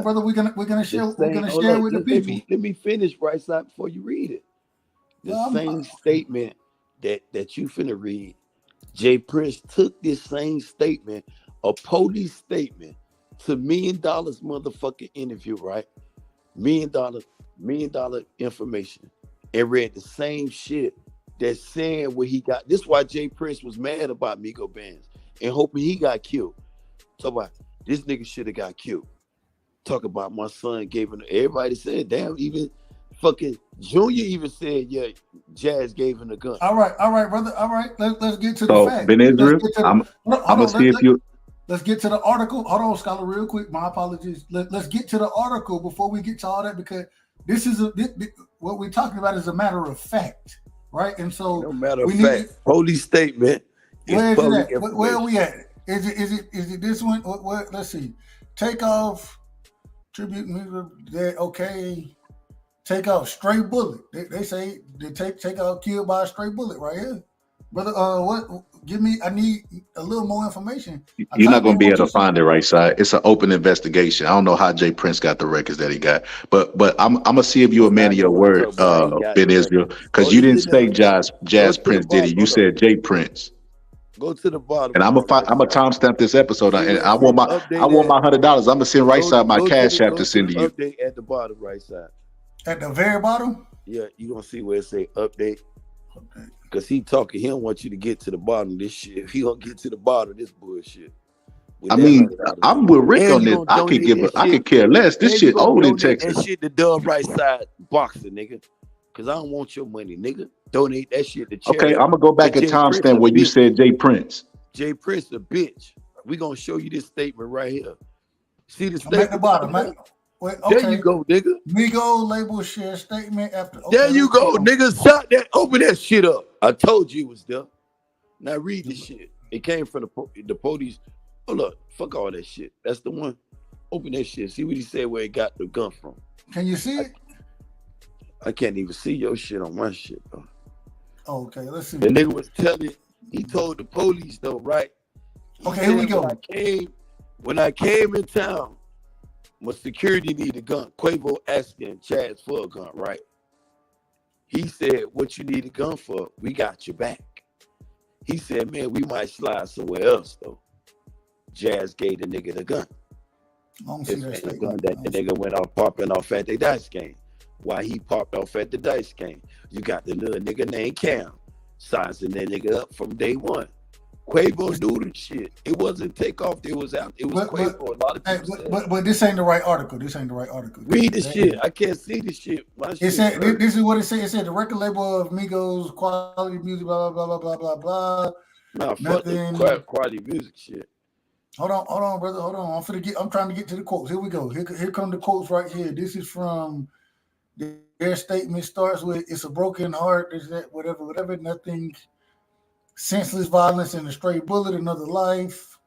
brother. We're gonna share. We're gonna share with the people. Let me finish right side before you read it. The same statement that you finna read. Jay Prince took this same statement, a police statement, to $1 Million motherfucking interview, right? $1 million information, and read the same shit that's saying what he got. This is why Jay Prince was mad about Migo Bands and hoping he got killed. Talk about this nigga should have got killed. Talk about my son gave him. Everybody said, damn, even fucking Junior even said, yeah, Jazz gave him a gun. All right, brother. All right, let's get to the fact. Ben Israel, I'm gonna see if you. Let's get to the article. Hold on, Scholar, real quick. My apologies. Let's get to the article before we get to all that, because this is what we're talking about is a matter of fact, right? And so, no matter of fact, police statement. Where are we at? Is it this one? What? Let's see. Takeoff tribute music. Okay. Takeoff stray bullet. They say they Takeoff killed by a stray bullet right here. Brother, what? Give me. I need a little more information. You're not going to be able to find it, right side. It's an open investigation. I don't know how Jay Prince got the records that he got, but I'm gonna see if you're a man of your word, Ben Israel, because you didn't say Jazz Prince, did he? You said Jay Prince. Go to the bottom. And I'm a timestamp this episode, and I want my $100. I'm gonna send right side my cash app to send to you. Update at the bottom, right side. At the very bottom. Yeah, you gonna see where it say update. Because he talking, he don't want you to get to the bottom of this shit. If he don't get to the bottom of this bullshit. I mean, I'm with Rick on this. I could care less. This shit old in Texas. That shit to Dove Right Side boxing, nigga. Because I don't want your money, nigga. Donate that shit to charity. Okay, I'm gonna go back and timestamp where you said Jay Prince. Jay Prince a bitch. We gonna show you this statement right here. See the statement at the bottom, man. Wait, okay. There you go, nigga. Migo label share statement after. Okay, there you go, nigga. Shut that. Open that shit up. I told you it was there. Now read this shit. It came from the police. Oh look, fuck all that shit. That's the one. Open that shit. See what he said where he got the gun from. Can you see it? I can't even see your shit on my shit, bro. Oh, okay, let's see. The nigga was telling. He told the police though, right? Okay, here we go. When I came in town, my security need a gun. Quavo asking Chaz for a gun, right? He said, what you need a gun for? We got your back. He said, man, we might slide somewhere else, though. Jazz gave the nigga the gun. The gun that the nigga went off popping off at the dice game. While he popped off at the dice game, you got the little nigga named Cam sizing that nigga up from day one. Quavo knew the shit. It wasn't Takeoff. It was out. It was Quavo. A lot of people but this ain't the right article. This ain't the right article. Read the shit. I can't see the shit. It said this is what it said. It said the record label of Migos, quality music, blah blah blah blah blah blah. Nah, fuck the quality music shit. Hold on, brother. Hold on. I'm trying to get to the quotes. Here we go. Here come the quotes right here. This is from their statement. Starts with, "It's a broken heart. There's that whatever. Nothing. Senseless violence and a stray bullet, another life."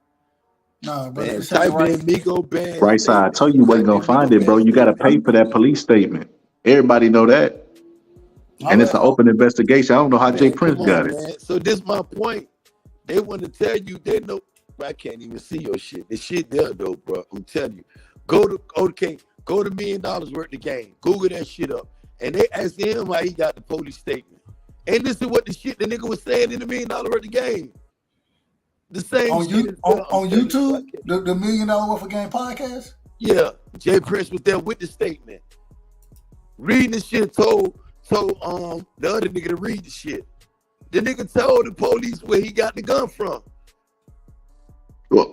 Nah, bro. Man, type in Migo band. Right side. I told you you wasn't gonna find it, bro. You gotta pay for that police statement. Everybody know that. And it's an open investigation. I don't know how Jay Prince got it. Man. So this is my point. They want to tell you they know. I can't even see your shit. The shit there though, bro. I'm telling you. Go to $1 million worth of game. Google that shit up. And they asked him why he got the police statement. And this is what the shit the nigga was saying in the $1 million worth of game. The same on shit on YouTube, the $1 million worth of game podcast. Yeah, Jay Prince was there with the statement. Reading the shit told the other nigga to read the shit. The nigga told the police where he got the gun from.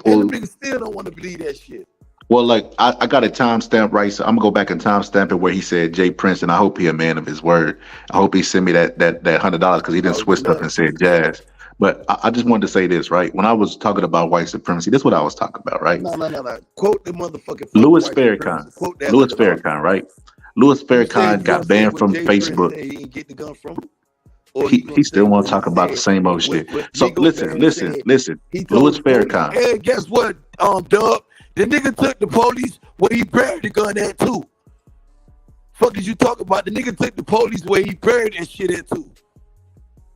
And the nigga still don't want to believe that shit. Well, like I got a timestamp right, so I'm gonna go back and timestamp it where he said Jay Prince, and I hope he a man of his word. I hope he sent me that $100 because he didn't switch up and said Jazz. But I just wanted to say this, right? When I was talking about white supremacy, this is what I was talking about, right? No. Quote the motherfucking Louis Farrakhan. Louis Farrakhan, right? Louis Farrakhan got banned from Facebook. He didn't get the gun from him. He still want to talk about the same old shit. So listen. Louis Farrakhan. And guess what, Dub? The nigga took the police where he buried the gun at too. Fuck is you talking about? The nigga took the police where he buried that shit at too.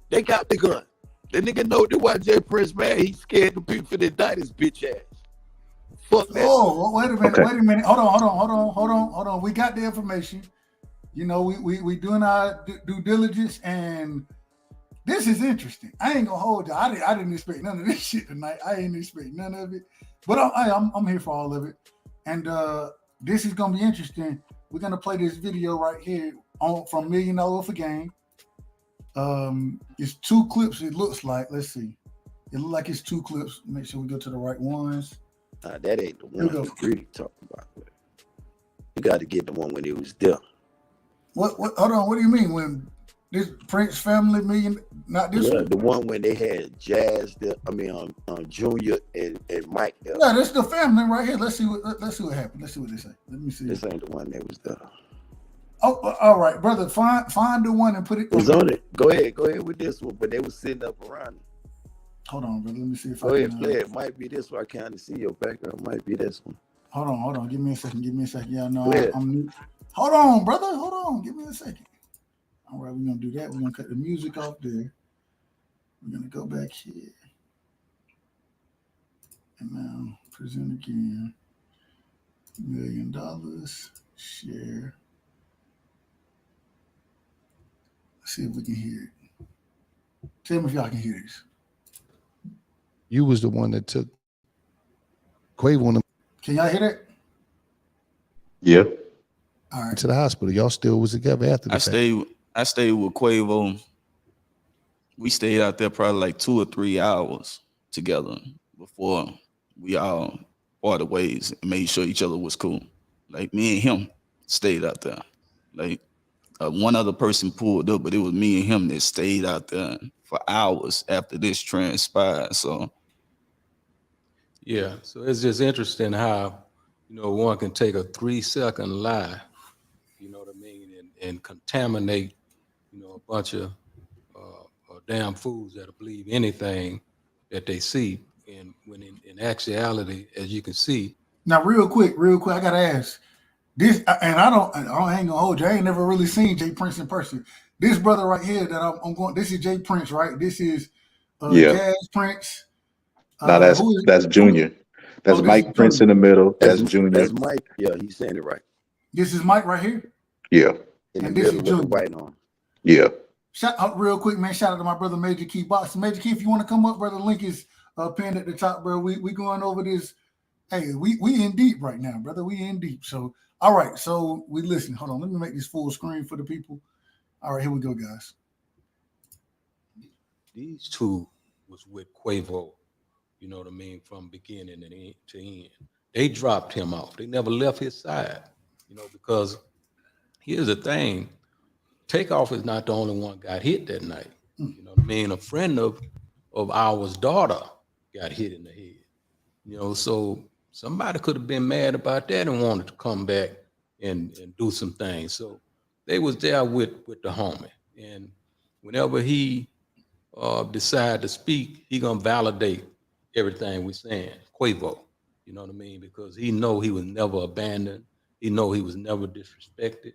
They got the gun. The nigga know that why Jay Prince mad. He scared the people for the die his bitch ass. Fuck that. Oh, wait a minute. Okay. Wait a minute. Hold on. We got the information. You know, we doing our due diligence, and this is interesting. I ain't gonna hold you. I didn't expect none of this shit tonight. I ain't expect none of it. But I'm here for all of it. And this is gonna be interesting. We're gonna play this video right here from $1 Million for Game. It's 2 clips, it looks like. Let's see. It looks like it's 2 clips. Make sure we go to the right ones. That ain't the one I'm really talking about. You gotta get the one when it was there. What hold on, what do you mean? When this Prince family million, not this one? The one when they had Jazz, Junior and Mike. Yeah, that's the family right here. Let's see what happened. Let's see what they say. Let me see. This ain't the one that was there. Oh, all right, brother. Find the one and put it. It was on it. Go ahead with this one. But they was sitting up around it. Hold on, brother. Let me see if Go I ahead, can. play it. Might be this one. I can't see your background. Might be this one. Hold on. Give me a second. Yeah, no, Play it. I'm new. Hold on, brother. Hold on. Give me a second. All right, we're gonna do that. We're gonna cut the music off there. We're gonna go back here. And now present again. $1 million. Share. Let's see if we can hear it. Tell me if y'all can hear this. You was the one that took Quavo on the. Can y'all hear that? Yeah. All right. To the hospital. Y'all still was together after the fact. I stayed with Quavo. We stayed out there probably like 2 or 3 hours together before we all parted ways and made sure each other was cool. Like me and him stayed out there. Like one other person pulled up, but it was me and him that stayed out there for hours after this transpired. So yeah, so it's just interesting how, one can take a 3-second lie, you know what I mean, and contaminate, a bunch of damn fools that'll believe anything that they see. And when in actuality, as you can see. Now, real quick, I gotta ask this, and I ain't gonna hold you. I ain't never really seen Jay Prince in person. This brother right here that I'm going, this is Jay Prince, right? This is Jazz Prince. No, that's Junior. That's Mike Prince in the middle. That's Junior. That's Mike. Yeah, he's saying it right. This is Mike right here. Yeah. And this is Junior. Right on. Yeah. Shout out real quick, man. Shout out to my brother Major Key Boxing. Major Key, if you want to come up, brother, link is pinned at the top, bro. We going over this. Hey, we in deep right now, brother. We in deep. So, all right. So we listen. Hold on. Let me make this full screen for the people. All right, here we go, guys. These two was with Quavo, you know what I mean, from beginning to end. They dropped him off. They never left his side, because here's the thing. Takeoff is not the only one got hit that night. You know what I mean? A friend of ours daughter got hit in the head. So somebody could have been mad about that and wanted to come back and do some things. So they was there with the homie. And whenever he decide to speak, he gonna validate everything we saying. Quavo, you know what I mean? Because he know he was never abandoned. He know he was never disrespected.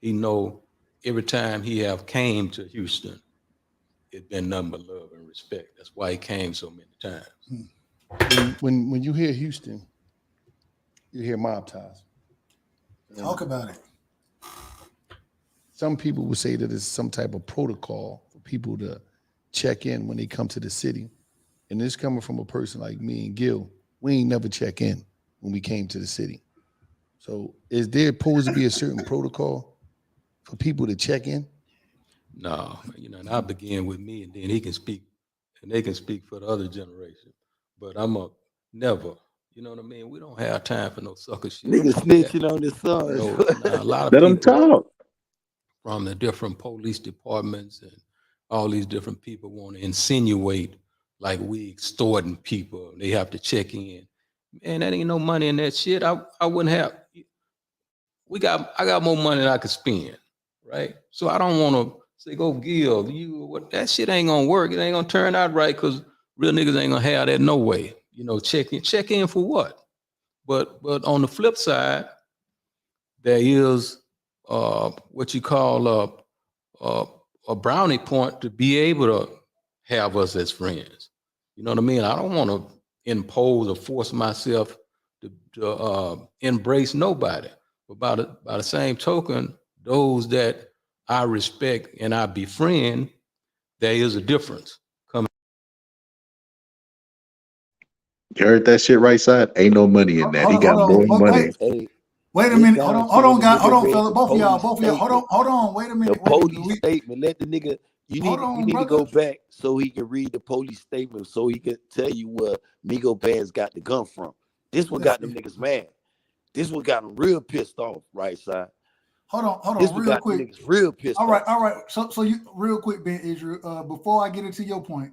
He know every time he have came to Houston, it's been nothing but love and respect. That's why he came so many times. When you hear Houston, you hear mob ties. Talk about it. Some people would say that it's some type of protocol for people to check in when they come to the city. And this coming from a person like me and Gil, we ain't never check in when we came to the city. So is there supposed to be a certain protocol for people to check in? No, and I begin with me, and then he can speak, and they can speak for the other generation. But I'm a never, you know what I mean? We don't have time for no sucker shit. Niggas snitching on this song. A lot of Let them people talk. from the different police departments and all these different people want to insinuate like we extorting people. They have to check in. Man, that ain't no money in that shit. I wouldn't have. I got more money than I could spend, right? So I don't want to say, go Gil, that shit ain't gonna work. It ain't gonna turn out right because real niggas ain't gonna have that no way. Check in for what? But on the flip side, there is what you call a brownie point to be able to have us as friends. You know what I mean? I don't want to impose or force myself to embrace nobody. But by the same token, those that I respect and I befriend, there is a difference coming. You heard that shit right side? Ain't no money in that. He got more money. Wait a minute. Hold on, guys. Hold on, fella. Both of y'all. Hold on. Wait a minute. The police statement. Let the nigga. You need to go back so he can read the police statement so he can tell you where Migo Bands got the gun from. This one got them niggas mad. This one got them real pissed off, right side. Hold on, this one real got quick. Them niggas real pissed off. All right. So you real quick, Ben Israel. Before I get into your point,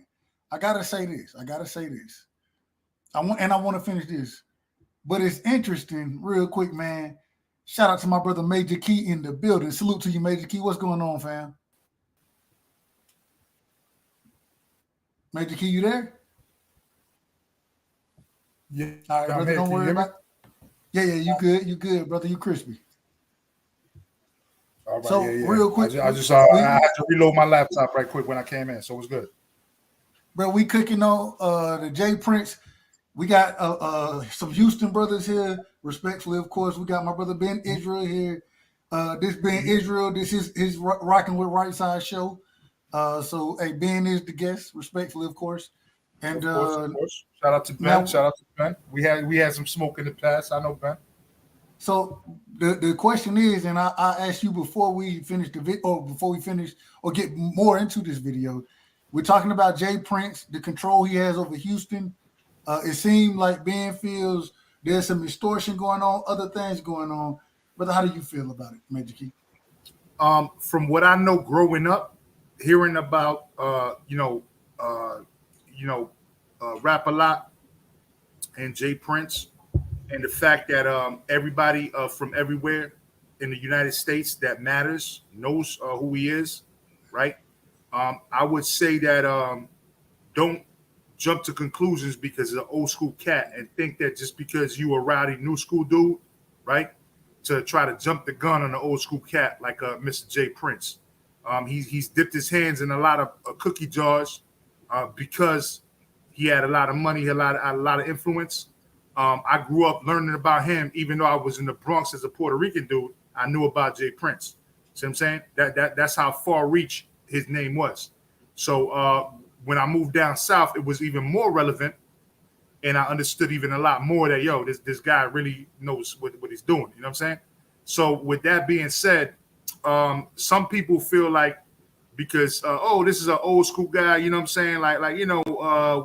I gotta say this. I want to finish this, but it's interesting. Real quick, man. Shout out to my brother Major Key in the building. Salute to you, Major Key. What's going on, fam? Major Key, you there? Yeah. All right, brother, don't worry about. Yeah, you good, brother. You crispy. All right, So yeah. real quick, I just I had to reload my laptop right quick when I came in, so it was good. Bro, we cooking on the J Prince. We got some Houston brothers here, respectfully, of course. We got my brother Ben Israel here. This Ben Israel, this is his Rockin' With Rightside show. So, hey, Ben is the guest, respectfully, of course. And Of course. Shout out to Ben. now, Shout out to Ben. We had some smoke in the past. I know Ben. So the question is, and I asked you before we finish the video, or before we finish or get more into this video, we're talking about Jay Prince, the control he has over Houston. It seemed like Ben feels there's some extortion going on, other things going on. But how do you feel about it, Major Key? From what I know, growing up, hearing about Rap A Lot and Jay Prince, and the fact that everybody from everywhere in the United States that matters knows who he is, right? I would say that don't jump to conclusions because he's an old school cat and think that just because you a rowdy new school dude, right, to try to jump the gun on the old school cat like Mr. J Prince. He's dipped his hands in a lot of cookie jars because he had a lot of money, a lot of influence. I grew up learning about him, even though I was in the Bronx as a Puerto Rican dude. I knew about Jay Prince. See what I'm saying? That's how far reach his name was. So when I moved down south, it was even more relevant, and I understood even a lot more that this guy really knows what he's doing. You know what I'm saying? So with that being said, some people feel like because this is an old school guy, you know what I'm saying?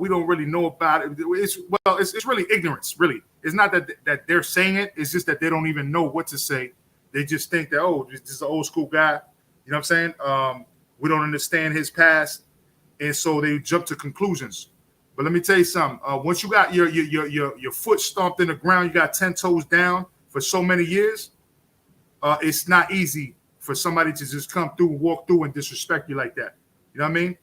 We don't really know about it. It's really ignorance, really. It's not that they're saying it, it's just that they don't even know what to say. They just think that this is an old school guy, you know what I'm saying? We don't understand his past, and so they jump to conclusions. But let me tell you something. Once you got your foot stomped in the ground, you got 10 toes down for so many years, it's not easy for somebody to just come through, walk through, and disrespect you like that. You know what I mean?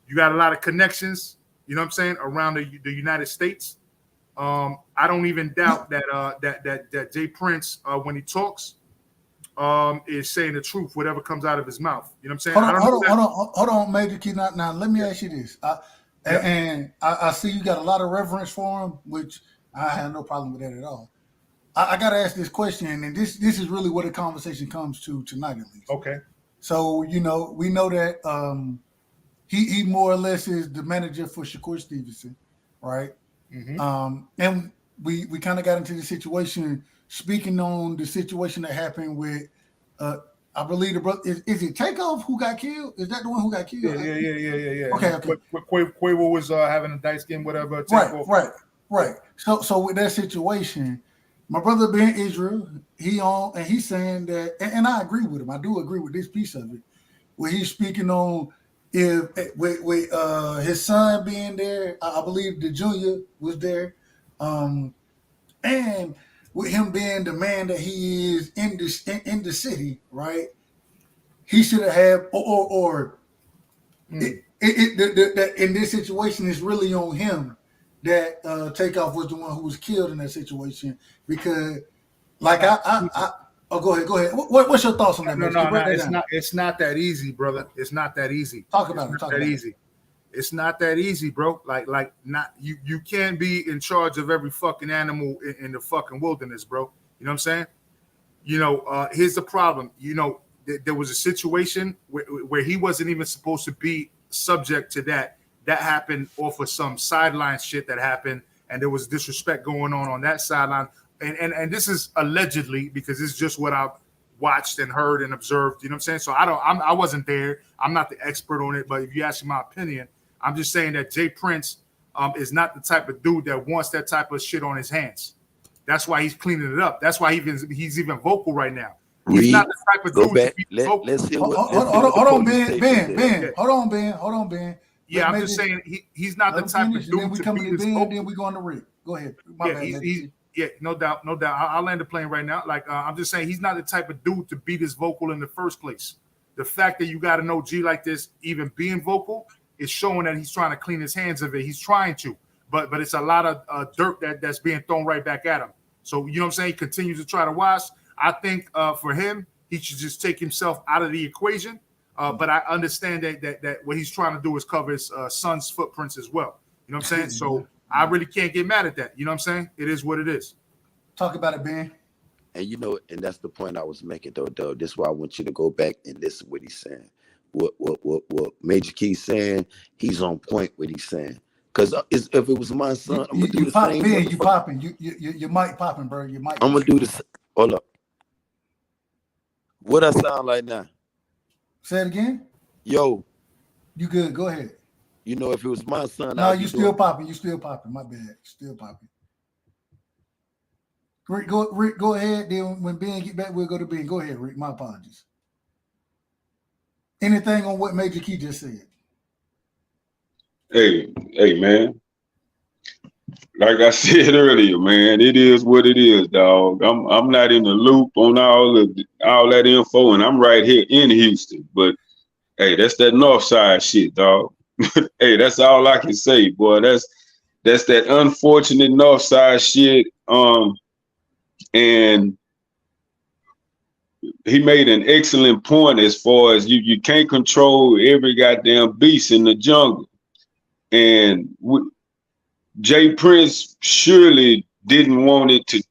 You got a lot of connections, you know what I'm saying, around the United States. I don't even doubt that Jay Prince, when he talks, is saying the truth, whatever comes out of his mouth. You know what I'm saying? Hold on, Major Key. Now, let me ask you this. And I see you got a lot of reverence for him, which I have no problem with that at all. I got to ask this question, and this is really what the conversation comes to tonight, at least. Okay. So, we know that he more or less is the manager for Shakur Stevenson, right? Mm-hmm. And we kind of got into the situation, speaking on the situation that happened with, I believe the brother, is it Takeoff who got killed? Is that the one who got killed? Yeah. Okay. Quavo was having a dice game, whatever. Right. So with that situation, my brother Ben Israel, he's saying that, and I agree with him. I do agree with this piece of it, where he's speaking on with his son being there. I believe the junior was there, and with him being the man that he is in the city, right? He should have had that in this situation, it's really on him that Takeoff was the one who was killed in that situation, because go ahead. What's your thoughts on that? No, it's not that easy, brother. It's not that easy. Talk about it. Easy. It's not that easy, bro. Like not you can't be in charge of every fucking animal in the fucking wilderness, bro. You know what I'm saying? Here's the problem. There was a situation where he wasn't even supposed to be subject to that. That happened off of some sideline shit that happened, and there was disrespect going on that sideline. And this is allegedly, because it's just what I've watched and heard and observed. You know what I'm saying? So I wasn't there. I'm not the expert on it, but if you ask me my opinion, I'm just saying that Jay Prince is not the type of dude that wants that type of shit on his hands. That's why he's cleaning it up. That's why he's even vocal right now. He's not the type of dude to be vocal. Let's hear hold on, Ben. Hold on, Ben. Yeah, I'm just saying he's not the type of dude to be this vocal. Then we go on the rig. Go ahead. No doubt. I'll land the plane right now. I'm just saying he's not the type of dude to be this vocal in the first place. The fact that you got an OG like this even being vocal is showing that he's trying to clean his hands of it. He's trying to, but it's a lot of dirt that's being thrown right back at him. So you know what I'm saying? He continues to try to wash. I think for him, he should just take himself out of the equation. But I understand that what he's trying to do is cover his son's footprints as well. You know what I'm saying? So I really can't get mad at that. You know what I'm saying? It is what it is. Talk about it, Ben. And you know, and that's the point I was making, though, Doug. This is why I want you to go back and listen to what he's saying. What Major Key's saying, he's on point with he's saying. Because if it was my son, I'm gonna do the same. Ben, you popping. Your mic popping, bro. Your mic. I'm gonna do this. Hold up. What I sound like now? Say it again. Yo. You good? Go ahead. You know, if it was my son, no, you still popping. You still popping. My bad. Still popping. Rick, go ahead. Then when Ben get back, we'll go to Ben. Go ahead, Rick. My apologies. Anything on what Major Key just said? Hey, man. Like I said earlier, man, it is what it is, dog. I'm not in the loop on all that info, and I'm right here in Houston. But hey, that's that North Side shit, dog. Hey, that's all I can say, boy. That's that unfortunate North Side shit. And he made an excellent point as far as you can't control every goddamn beast in the jungle. And Jay Prince surely didn't want it to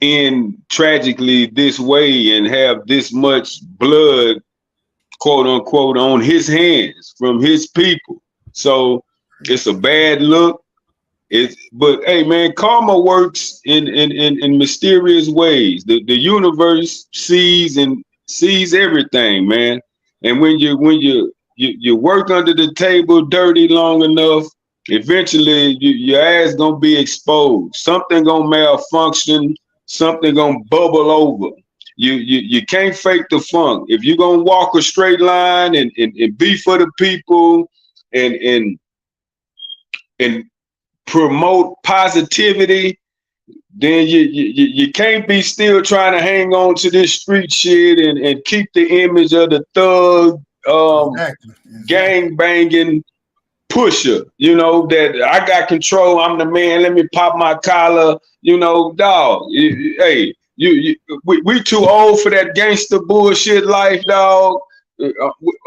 end tragically this way and have this much blood, quote unquote, on his hands from his people. So it's a bad look. But hey, man, karma works in mysterious ways. The universe sees everything, man. And when you work under the table dirty long enough, eventually your ass gonna be exposed. Something gonna malfunction. Something gonna bubble over. You can't fake the funk. If you're gonna walk a straight line and be for the people and promote positivity, then you can't be still trying to hang on to this street shit and keep the image of the thug gang banging pusher, you know, that I got control, I'm the man, let me pop my collar, you know, dog. Hey, we too old for that gangster bullshit life, dog.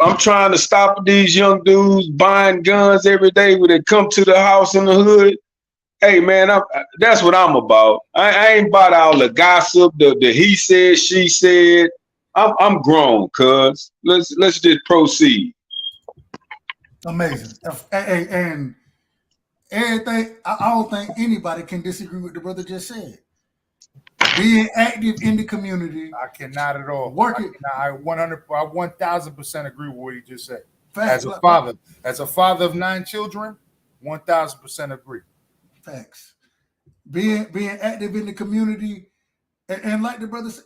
I'm trying to stop these young dudes buying guns every day when they come to the house in the hood. Hey, man, that's what I'm about. I ain't about all the gossip, the he said, she said. I'm grown, cuz. Let's just proceed. Amazing. And everything, I don't think anybody can disagree with the brother just said. Being active in the community. I cannot at all. Working. I 1000% agree with what he just said. Facts. As a father of 9 children, 1000% agree. Facts. Being active in the community, and like the brother said,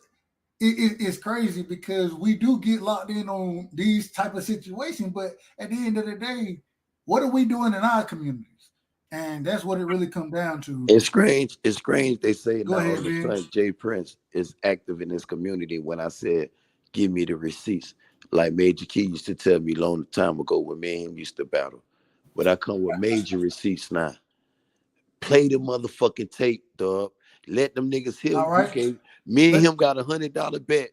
it's crazy because we do get locked in on these type of situations, but at the end of the day, what are we doing in our communities? And that's what it really comes down to. It's strange. They say Go now ahead, son Jay Prince is active in his community. When I said, give me the receipts, like Major Key used to tell me a long time ago when me and him used to battle. But I come with major receipts now. Play the motherfucking tape, dog. Let them niggas hear. All right. Okay. Me and him got $100 bet.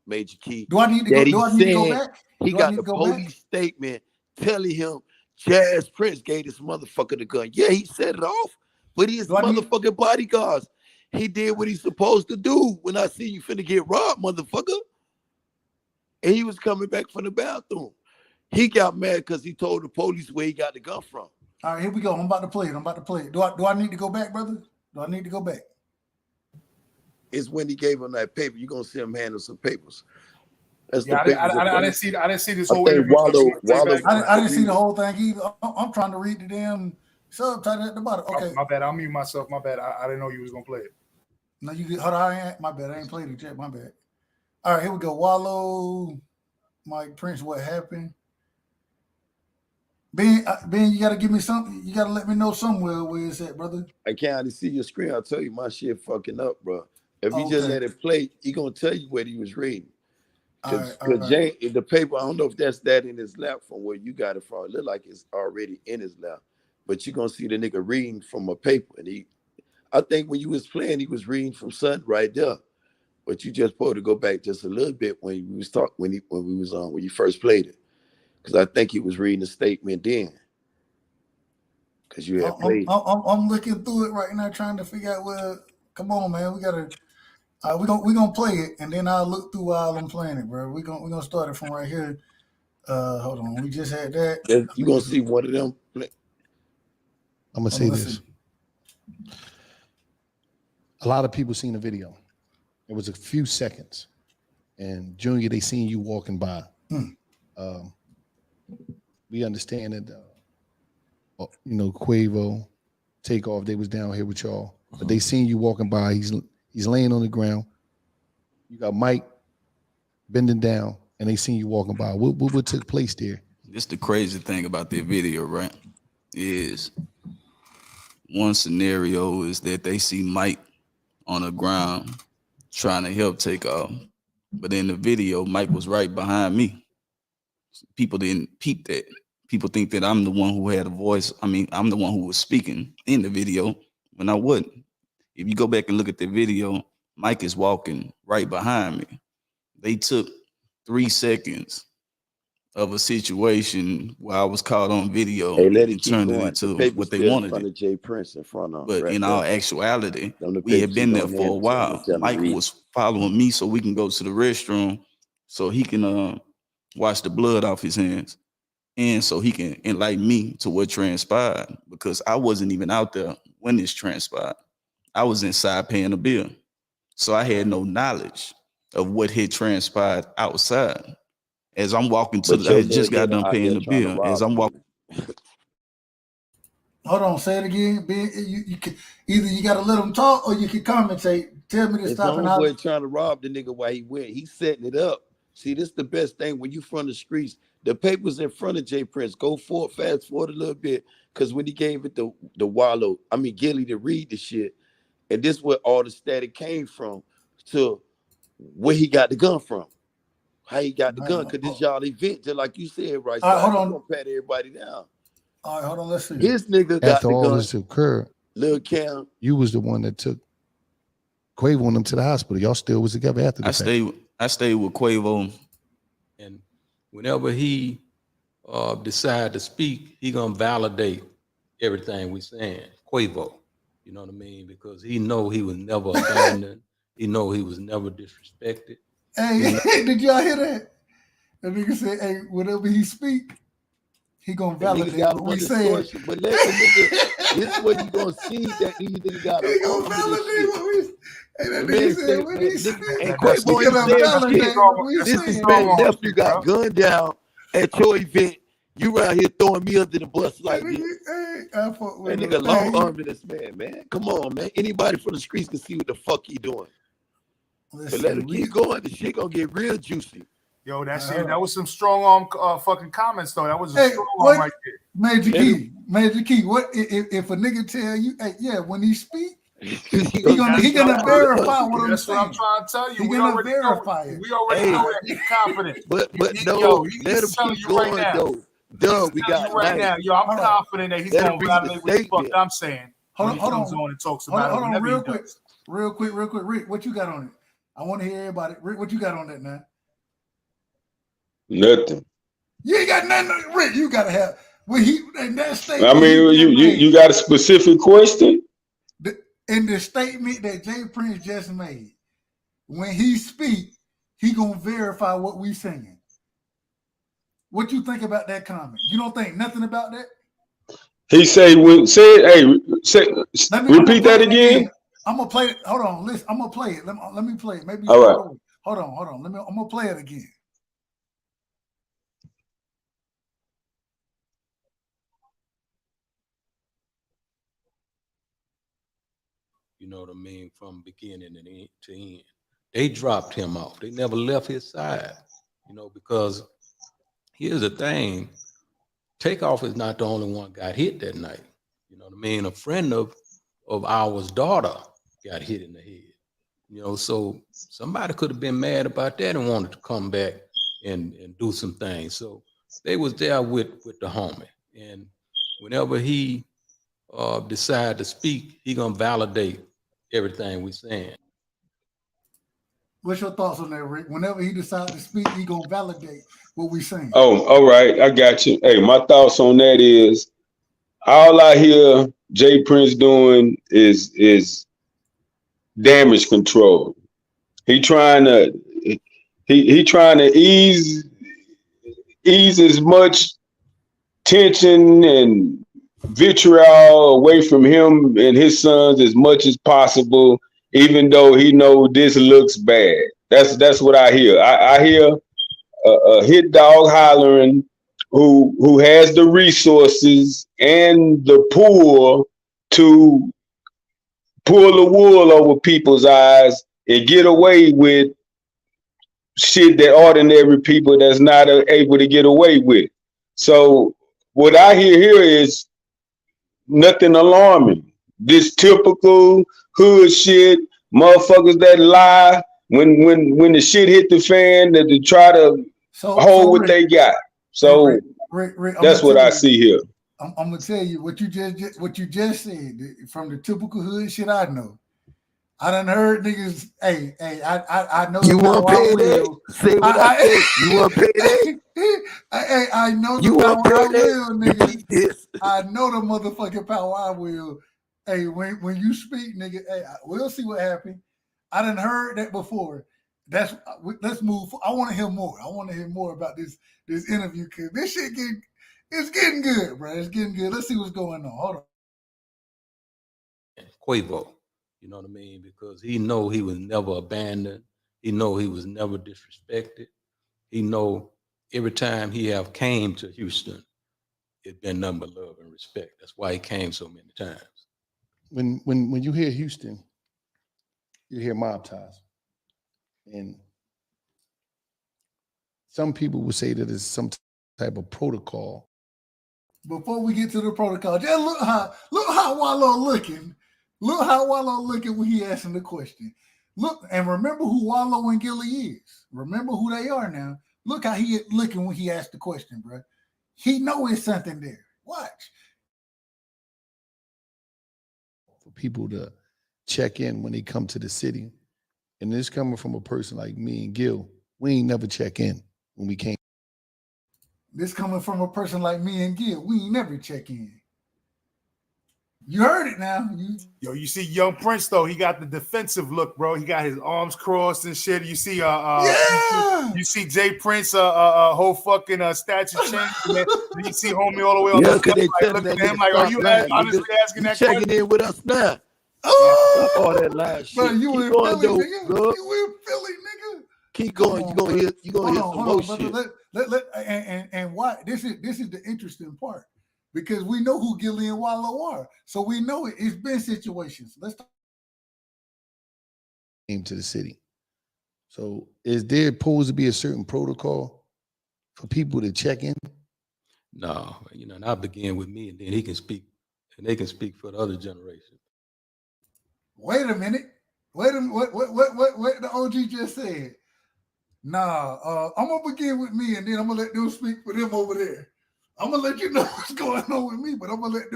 Major Key. Do I need to go back? He got the police statement telling him Jazz Prince gave this motherfucker the gun. Yeah, he set it off, but he's motherfucking bodyguards. He did what he's supposed to do when I see you finna get robbed, motherfucker. And he was coming back from the bathroom. He got mad because he told the police where he got the gun from. All right, here we go. I'm about to play it. Do I need to go back, brother? Do I need to go back? It's when he gave him that paper. You're gonna see him handle some papers. That's I didn't see this whole interview. I didn't see the whole thing either. I'm trying to read the damn subtitle at the bottom. Okay. My bad. I'll mute myself. My bad. I didn't know you was gonna play it. No, you did. Hold on. My bad. I ain't played it yet. My bad. All right, here we go. Wallow, Mike Prince. What happened? Ben, you gotta give me something. You gotta let me know somewhere where it's at, brother. I can't see your screen. I'll tell you my shit fucking up, bro. If you just let it play, he gonna tell you what he was reading. Because Jay, the paper, I don't know if that's that in his lap from where you got it from. It look like it's already in his lap. but you're gonna see the nigga reading from a paper. And I think when you was playing, he was reading from something right there. But you just supposed to go back just a little bit when we was when you first played it, because I think he was reading the statement then. Because you had played. I'm looking through it right now, trying to figure out where. Come on, man, we gotta. We gonna play it, and then I'll look through while I'm playing it, bro. We gonna start it from right here. Hold on, we just had that. You gonna see one of them play. I'm gonna say this. A lot of people seen the video. It was a few seconds, and Junior, they seen you walking by. We understand that, Quavo, Takeoff, they was down here with y'all, but they seen you walking by. He's laying on the ground. You got Mike bending down, and they seen you walking by. What took place there? This the crazy thing about that video, right? Is one scenario is that they see Mike on the ground trying to help Takeoff, but in the video, Mike was right behind me. People didn't peep that. People think that I'm the one who had a voice. I mean, I'm the one who was speaking in the video when I wouldn't. If you go back and look at the video, Mike is walking right behind me. They took 3 seconds of a situation where I was caught on video and turned it into what they wanted. In front of Jay Prince in front of. But in all actuality, we had been there for a while. Mike was following me so we can go to the restroom so he can wash the blood off his hands. And so he can enlighten me to what transpired, because I wasn't even out there when this transpired. I was inside paying a bill. So I had no knowledge of what had transpired outside. As I'm walking to I just got done paying the bill. As I'm walking. Hold on, say it again. You can either you gotta let him talk or you can commentate. Tell me to stop. And boy trying to rob the nigga while he went. He's setting it up. See, this is the best thing when you from the streets. The paper's in front of Jay Prince. Go forward, fast forward a little bit, because when he gave it Gilly to read the shit, and this is where all the static came from, to where he got the gun from, how he got the gun, because this y'all event, just like you said, right? So hold on, gonna pat everybody down. All right, hold on, let's see. His nigga got After the all gun. this occurred, Lil Cam, you was the one that took Quavo and them to the hospital. Y'all still was together after the fact. I stayed with Quavo. And whenever he decide to speak, he gonna validate everything we saying. Quavo, you know what I mean? Because he know he was never abandoned. He know he was never disrespected. Hey, did y'all hear that? The nigga said, "Hey, whenever he speak, he gonna validate what we saying." But let the nigga, this is what you gonna see that these niggas got. He gonna validate what we. And that Man nigga said, "When he speak, and Quavo ain't saying this man nephew got gunned down at your event. You around here throwing me under the bus like this. That nigga long arming this man. Come on, man. Anybody from the streets can see what the fuck he doing. But let him keep going. The shit gonna get real juicy. Yo, that shit, that was some strong arm fucking comments though. That was a strong arm right there. Major Key. What if a nigga tell you, hey, yeah, when he speak, he gonna verify what I'm saying. That's what I'm trying to tell you. He gonna verify it. We already know that he's confident. But no, let him keep going though. Duh, we got right now. Yo, I'm confident that he's gonna validate what the fuck I'm saying. Hold on and talks about it. Hold on, real quick, Rick. What you got on it? I want to hear everybody. Rick, what you got on that now? Nothing. You ain't got nothing, Rick. You gotta have. When he in that statement. I mean, you got a specific question? In the statement that Jay Prince just made, when he speak, he gonna verify what we singing. What you think about that comment? You don't think nothing about that? He repeat that again. I'm gonna play it. Hold on, listen. I'm gonna play it. Let me play it. Maybe. All right. Hold on. I'm gonna play it again. You know what I mean? From beginning to end. They dropped him off. They never left his side, because here's the thing. Takeoff is not the only one got hit that night. You know what I mean? A friend of ours daughter got hit in the head. So somebody could have been mad about that and wanted to come back and do some things. So they was there with the homie. And whenever he decide to speak, he gonna validate everything we saying. What's your thoughts on that, Rick? Whenever he decides to speak, he gonna validate what we saying. Oh, all right, I got you. Hey, my thoughts on that is all I hear Jay Prince doing is damage control. He trying to he trying to ease as much tension and vitriol away from him and his sons as much as possible, even though he know this looks bad. That's what I hear. I hear a hit dog hollering who has the resources and the pull to pull the wool over people's eyes and get away with shit that ordinary people that's not able to get away with. So what I hear here is nothing alarming. This typical hood shit, motherfuckers that lie when the shit hit the fan, that they try to hold what they got. So Rick, that's what I see here. I'm gonna tell you what you just said from the typical hood shit I know. I done heard niggas. Hey, I know you want to pay that? Say what I said. You want to pay that? Hey, I know the power I will, nigga. I know the motherfucking power I will. Hey, when you speak, nigga, hey, we'll see what happens. I done heard that before. Let's move. I want to hear more. I want to hear more about this interview because this shit it's getting good, bro. It's getting good. Let's see what's going on. Hold on. Quavo, you know what I mean? Because he know he was never abandoned. He know he was never disrespected. He know every time he have came to Houston, it's been nothing but love and respect. That's why he came so many times. When you hear Houston, you hear mob ties. And some people would say that it's some type of protocol. Before we get to the protocol, just look how Wallow looking. Look how Wallow looking when he asking the question. Look, and remember who Wallow and Gilly is. Remember who they are now. Look how he looking when he asked the question, bro. He know it's something there. Watch. For people to check in when they come to the city. And this coming from a person like me and Gil, we ain't never check in when we came. This coming from a person like me and Gil, we ain't never check in. You heard it now. You see Young Prince though, he got the defensive look, bro. He got his arms crossed and shit. You see you see Jay Prince whole fucking statue change. And you see homie all the way on the left, like, looking at him like, are you honestly asking that question? Checking in with us now. Oh, all that last shit. Bro, you in Philly, nigga. Bro. You in Philly, nigga. Keep going. You gonna hear some more shit. And why? This is the interesting part because we know who Gilly and Wallow are, so we know it's been situations. Let's talk. Came to the city. So is there supposed to be a certain protocol for people to check in? No, and I begin with me, and then he can speak, and they can speak for the other generation. Wait a minute. What the OG just said. Nah, I'm gonna begin with me, and then I'm gonna let them speak for them over there. I'm gonna let you know what's going on with me, but I'm gonna let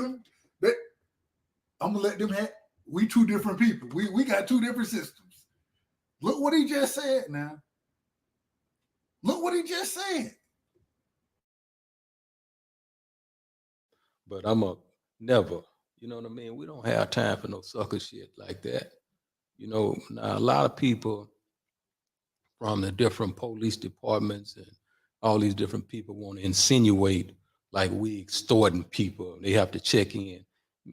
them have. We two different people. We got two different systems. Look what he just said now. Look what he just said. But I'm a never, you know what I mean? We don't have time for no sucker shit like that. Now a lot of people from the different police departments and all these different people want to insinuate like we extorting people. They have to check in.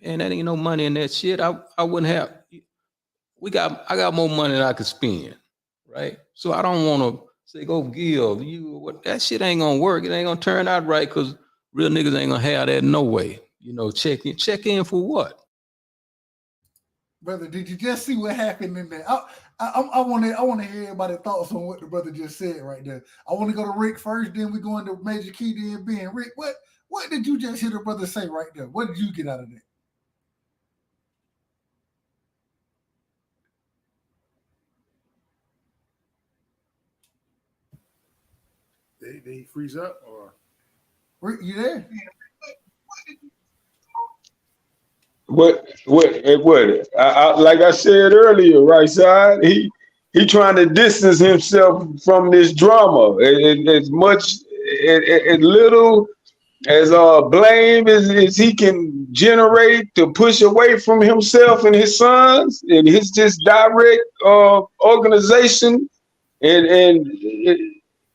Man, that ain't no money in that shit. I wouldn't have. I got more money than I could spend, right? So I don't want to say go give you. That shit ain't gonna work. It ain't gonna turn out right because real niggas ain't gonna have that no way. Check in for what? Brother, did you just see what happened in there? I want to hear everybody's thoughts on what the brother just said right there. I want to go to Rick first, then we go into Major Key, then Ben. Rick, what did you just hear the brother say right there? What did you get out of that? Did he freeze up or? Rick, you there? What? Like I said earlier, right side. He trying to distance himself from this drama as much, as little as blame as he can generate to push away from himself and his sons and his just direct organization, and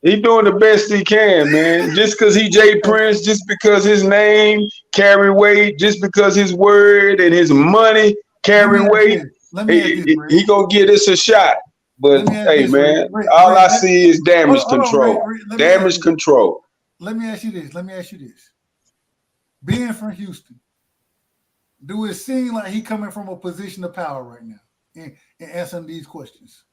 he doing the best he can, man. Just because he Jay Prince, just because his name carry weight, just because his word and his money carry weight, he gonna get us a shot. But hey, man, all I see is damage control. Damage control. Let me ask you this. Being from Houston, do it seem like he coming from a position of power right now in answering these questions?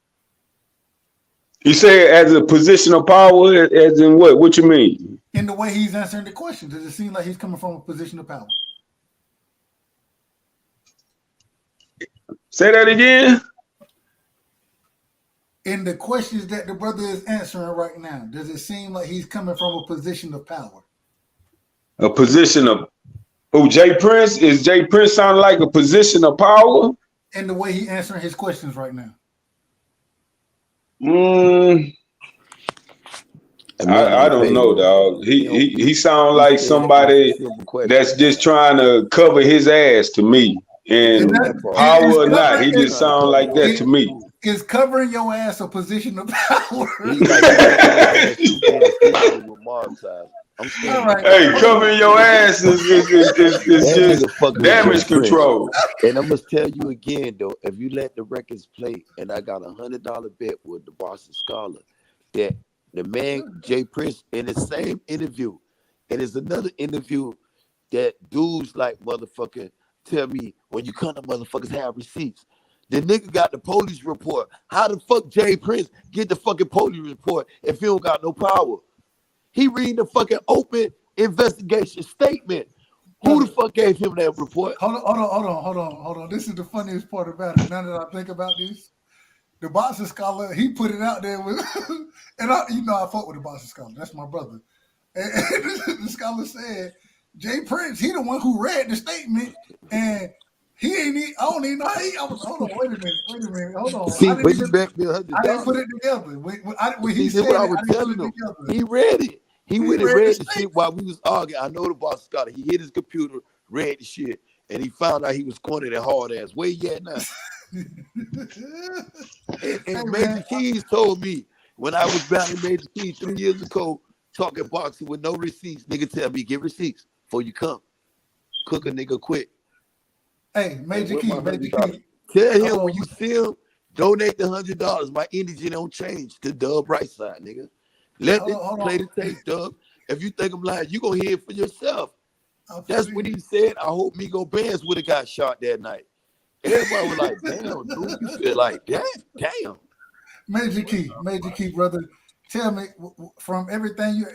You say as a position of power, as in what? What you mean? In the way he's answering the questions, does it seem like he's coming from a position of power? Say that again. In the questions that the brother is answering right now, does it seem like he's coming from a position of power? A position of Jay Prince? Is Jay Prince sounding like a position of power? In the way he answering his questions right now. I don't know, dog. He sounds like somebody that's just trying to cover his ass to me. And power or not, he just sounds like that to me. Is covering your ass a position of power? Hey, covering your ass is just damage control. And I'm gonna tell you again, though, if you let the records play, and I got $100 bet with the Boston Scholar, that the man Jay Prince in the same interview, and there's another interview that dudes like motherfucker tell me when you come to motherfuckers have receipts. The nigga got the police report. How the fuck Jay Prince get the fucking police report if he don't got no power? He reading the fucking open investigation statement. Who the fuck gave him that report? Hold on. This is the funniest part about it. Now that I think about this, the Boston Scholar, he put it out there with, and I fuck with the Boston Scholar. That's my brother. And the scholar said, Jay Prince, he the one who read the statement, and he ain't. I don't even know how he. Hold on. Wait a minute. Hold on. See, I didn't put it together. When he said said what I it, was I didn't telling put it him. together. He read it. He went and read read the the shit while we was arguing. I know the Boston Scholar. He hit his computer, read the shit, and he found out he was cornered at hard ass. Where he at now? and Major Keys told me when I was battling Major Keys 3 years ago, talking boxing with no receipts. Nigga tell me, get receipts before you come. Cook a nigga quick. Hey, Major Key. Tell him when you see him, donate the $100. My energy don't change to Dub Rightside, nigga. Let me play the tape, Dub. If you think I'm lying, you gonna hear it for yourself. That's what he said. I hope Migo Benz would have got shot that night. Everybody was like, damn, dude, you feel like that? Damn. Major Key, brother. Tell me, from everything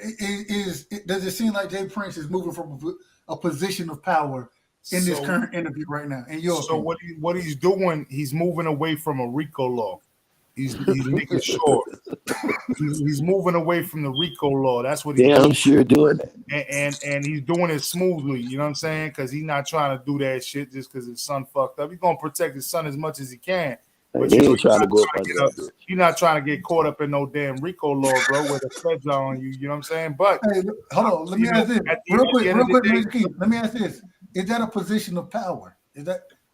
does it seem like Jay Prince is moving from a position of power in this current interview right now? In your opinion? What he's doing, he's moving away from a RICO law. He's making sure he's moving away from the RICO law. That's what he's doing. I'm sure doing that. And he's doing it smoothly. You know what I'm saying? Because he's not trying to do that shit just because his son fucked up. He's gonna protect his son as much as he can. But he ain't trying to go up. You're not trying to get caught up in no damn RICO law, bro, where the feds are on you. You know what I'm saying? But hey, hold on. Let me ask this real quick, Major Key. Let me ask this: is that a position of power? Is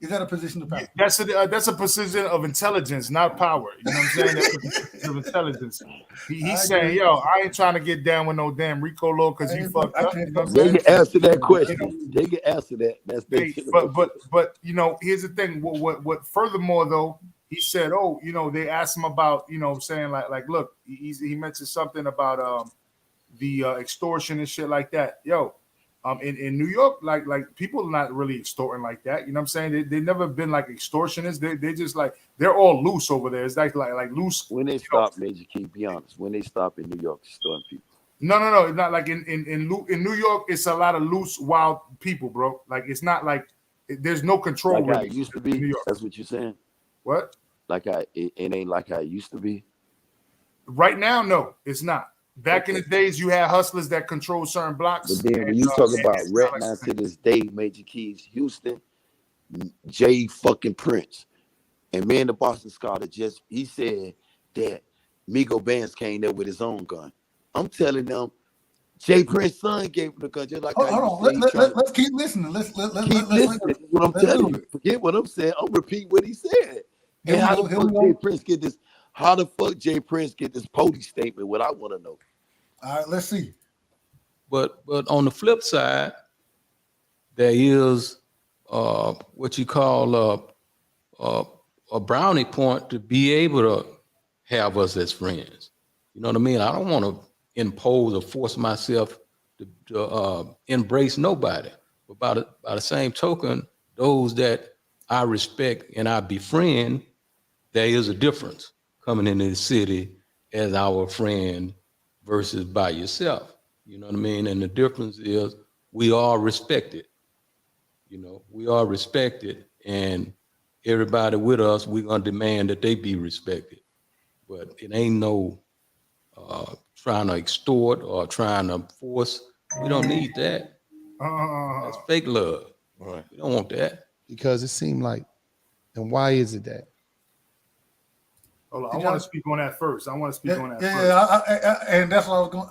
that a position of power? That's a position of intelligence, not power. You know what I'm saying? That's a position of intelligence. He's saying, yo, I ain't trying to get down with no damn RICO law because you fucked up. You know what I'm saying? They can answer that question. They can answer that. That's but you know, here's the thing. What furthermore though, he said, oh, you know, they asked him about, you know, saying like look, he mentioned something about the extortion and shit like that. Yo. In New York, like people are not really extorting like that. You know what I'm saying? They never been like extortionists. They just like they're all loose over there. It's like loose. When they stop, Major Key, be honest. When they stop in New York extorting people. No. It's not like in New York. It's a lot of loose, wild people, bro. Like it's not like there's no control. Like really how it used to be. New York. That's what you're saying. What? Like it ain't like how it used to be. Right now, no, it's not. Back in the days, you had hustlers that control certain blocks. But then when you talk about right now to this day, Major Keys, Houston, Jay fucking Prince. And man, the Boston Scholar he said that Migo Vance came there with his own gun. I'm telling them, Jay Prince's son gave him the gun, just like how Hold you on. say Let's keep listening. Let's keep listening. What I'm telling you. Forget what I'm saying. I'm repeating what he said. And how the fuck Jay Prince get this? How the fuck Jay Prince get this police statement? What I want to know. All right, let's see. But on the flip side, there is what you call a brownie point to be able to have us as friends. You know what I mean? I don't want to impose or force myself to embrace nobody. But by the same token, those that I respect and I befriend, there is a difference coming into the city as our friend versus by yourself. You know what I mean? And the difference is we are respected. You know, we are respected, and everybody with us, we're gonna demand that they be respected. But it ain't no trying to extort or trying to force. We don't need that. That's fake love. Right. We don't want that. Because it seemed like, and why is it that? Hold on, I want to speak on that first. First. And that's what I was going.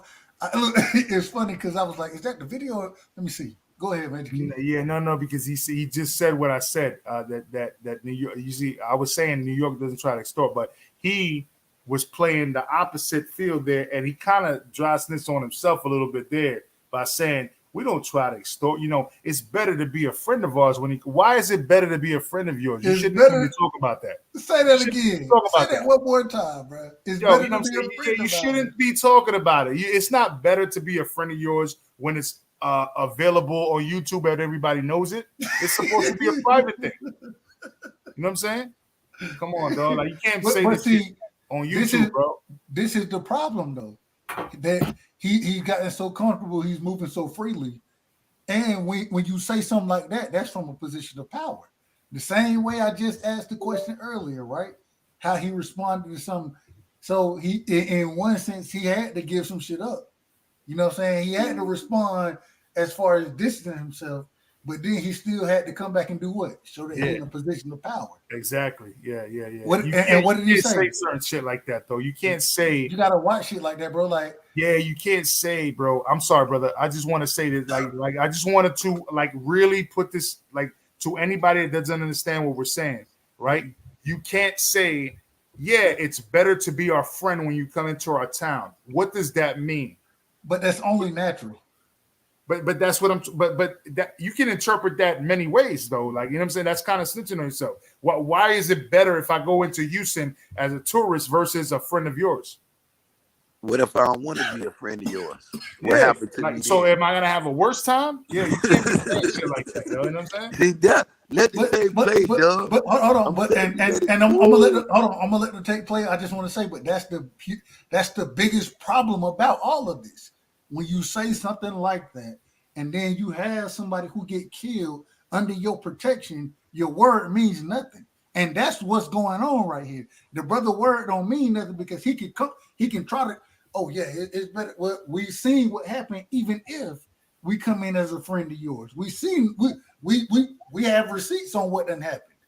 It's funny because I was like, "Is that the video?" Let me see. Go ahead, man. Yeah, no, because he just said what I said. That New York. You see, I was saying New York doesn't try to extort, but he was playing the opposite field there, and he kind of dry snitched on himself a little bit there by saying we don't try to extort. You know, it's better to be a friend of ours. Why is it better to be a friend of yours? You shouldn't even talk about that. Say that again. Say that one more time, bro. It's better to be a friend. You shouldn't be talking about it. It's not better to be a friend of yours when it's available on YouTube and everybody knows it. It's supposed to be a private thing. You know what I'm saying? Come on, dog. Like you can't say this on YouTube, bro. This is the problem, though. That he's gotten so comfortable, he's moving so freely. And when you say something like that, that's from a position of power. The same way I just asked the question earlier, right? How he responded to something. So he, in one sense, he had to give some shit up. You know what I'm saying? He had to respond as far as distancing himself, but then he still had to come back and do what? Show that he's in a position of power. Exactly. Yeah. What did he say? Certain shit like that, though. You can't say. You gotta watch shit like that, bro. Like, yeah, you can't say, bro. I'm sorry, brother. I just want to say that, like, I just wanted to, like, really put this, like, to anybody that doesn't understand what we're saying, right? You can't say, yeah, it's better to be our friend when you come into our town. What does that mean? But that's only natural. But that's what but that you can interpret that many ways, though. Like, you know what I'm saying? That's kind of snitching on yourself. Why is it better if I go into Houston as a tourist versus a friend of yours? What if I don't want to be a friend of yours? What happened to me? So am I gonna have a worse time? Yeah, you can't be saying shit like that. You know what I'm saying? See that? Let the tape play, dog. But hold on, I'm gonna let the tape play. I just want to say, but that's the biggest problem about all of this. When you say something like that, and then you have somebody who get killed under your protection, your word means nothing. And that's what's going on right here. The brother word don't mean nothing because he can try to, oh yeah, it's better. Well, we've seen what happened even if we come in as a friend of yours. We have receipts on what done happened.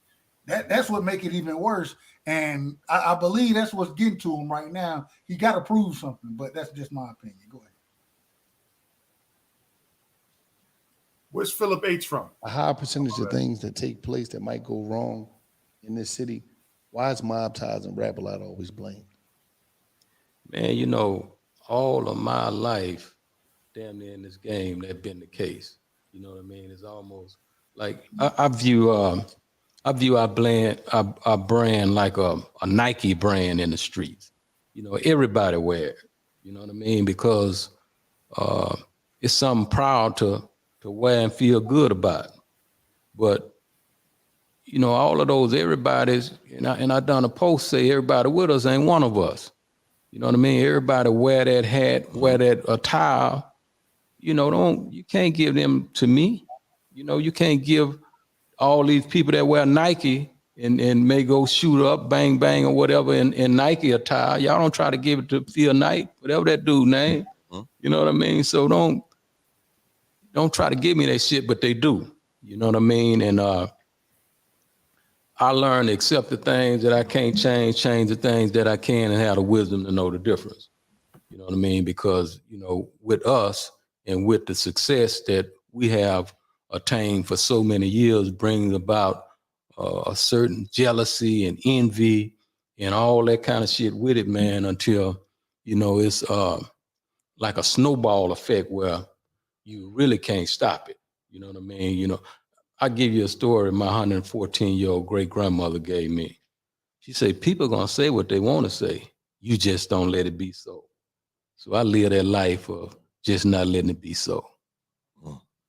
That's what make it even worse. And I believe that's what's getting to him right now. He got to prove something, but that's just my opinion. Go ahead. Where's Philip H from? A high percentage of things that take place that might go wrong in this city. Why is mob ties and Rap-A-Lot always blamed? Man, you know, all of my life, damn near in this game, that's been the case. You know what I mean? It's almost like I view our brand like a Nike brand in the streets. You know, everybody wear it. You know what I mean? Because it's something proud to wear and feel good about. But you know, all of those everybody's, and I done a post say everybody with us ain't one of us. You know what I mean? Everybody wear that hat, wear that attire. You know, you can't give them to me. You know, you can't give all these people that wear Nike and may go shoot up, bang, bang, or whatever in Nike attire. Y'all don't try to give it to Phil Knight, whatever that dude name. You know what I mean? So don't try to give me that shit, but they do. You know what I mean? And I learned to accept the things that I can't change the things that I can, and have the wisdom to know the difference. You know what I mean? Because, you know, with us and with the success that we have attained for so many years, brings about a certain jealousy and envy and all that kind of shit with it, man, until, you know, it's like a snowball effect where you really can't stop it. You know what I mean? You know, I give you a story my 114-year-old great grandmother gave me. She said, people are going to say what they want to say. You just don't let it be so. So I live that life of just not letting it be so.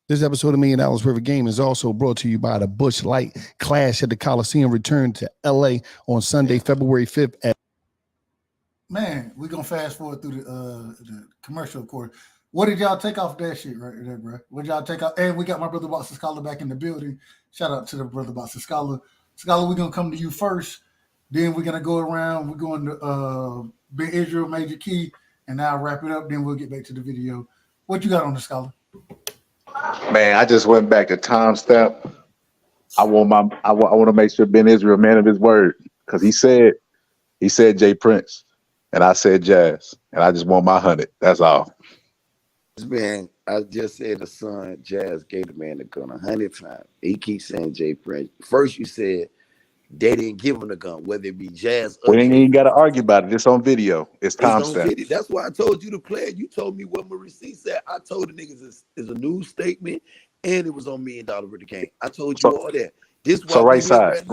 This episode of $1 Million Worth of Game is also brought to you by the Busch Light Clash at the Coliseum. Return to LA on Sunday, February 5th at. Man, we're gonna fast forward through the commercial, of course. What did y'all take off that shit right there, bro? What did y'all take off? And we got my brother Boxer Scholar back in the building. Shout out to the brother Boxer Scholar. Scholar, we're gonna come to you first. Then we're gonna go around. We're going to Ben Israel, Major Key, and now wrap it up. Then we'll get back to the video. What you got on the Scholar? Man, I just went back to timestamp. I want to make sure Ben Israel man of his word, because he said Jay Prince, and I said Jazz, and I just want my 100. That's all. Man, I just said the son, Jazz, gave the man the gun 100 times. He keeps saying Jay Prince. First you said they didn't give him the gun, whether it be Jazz or We ain't even got to argue about it. It's on video. It's timestamp. That's why I told you to play it. You told me what my receipt said. I told the niggas is a news statement, and it was on $1 Million Worth of Game. I told you all that. This So right side.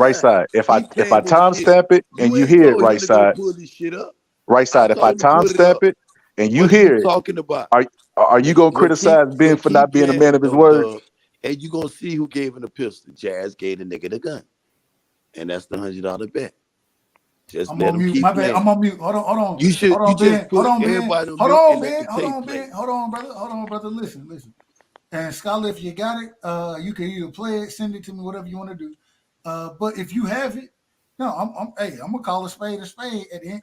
If I timestamp it and you hear it, right side. Right side. If I timestamp it and you hear it, talking about? Are you gonna criticize Ben for not being a man of his word? And you gonna see who gave him the pistol. Jazz gave the nigga the gun, and that's the $100 bet. Just I'm on mute. My bad. I'm on mute. Hold on. You should. Hold on, Ben. Hold on, Ben. Hold on, brother. Listen. And Scholar, if you got it, you can either play it, send it to me, whatever you want to do. But if you have it, no, I'm gonna call a spade at the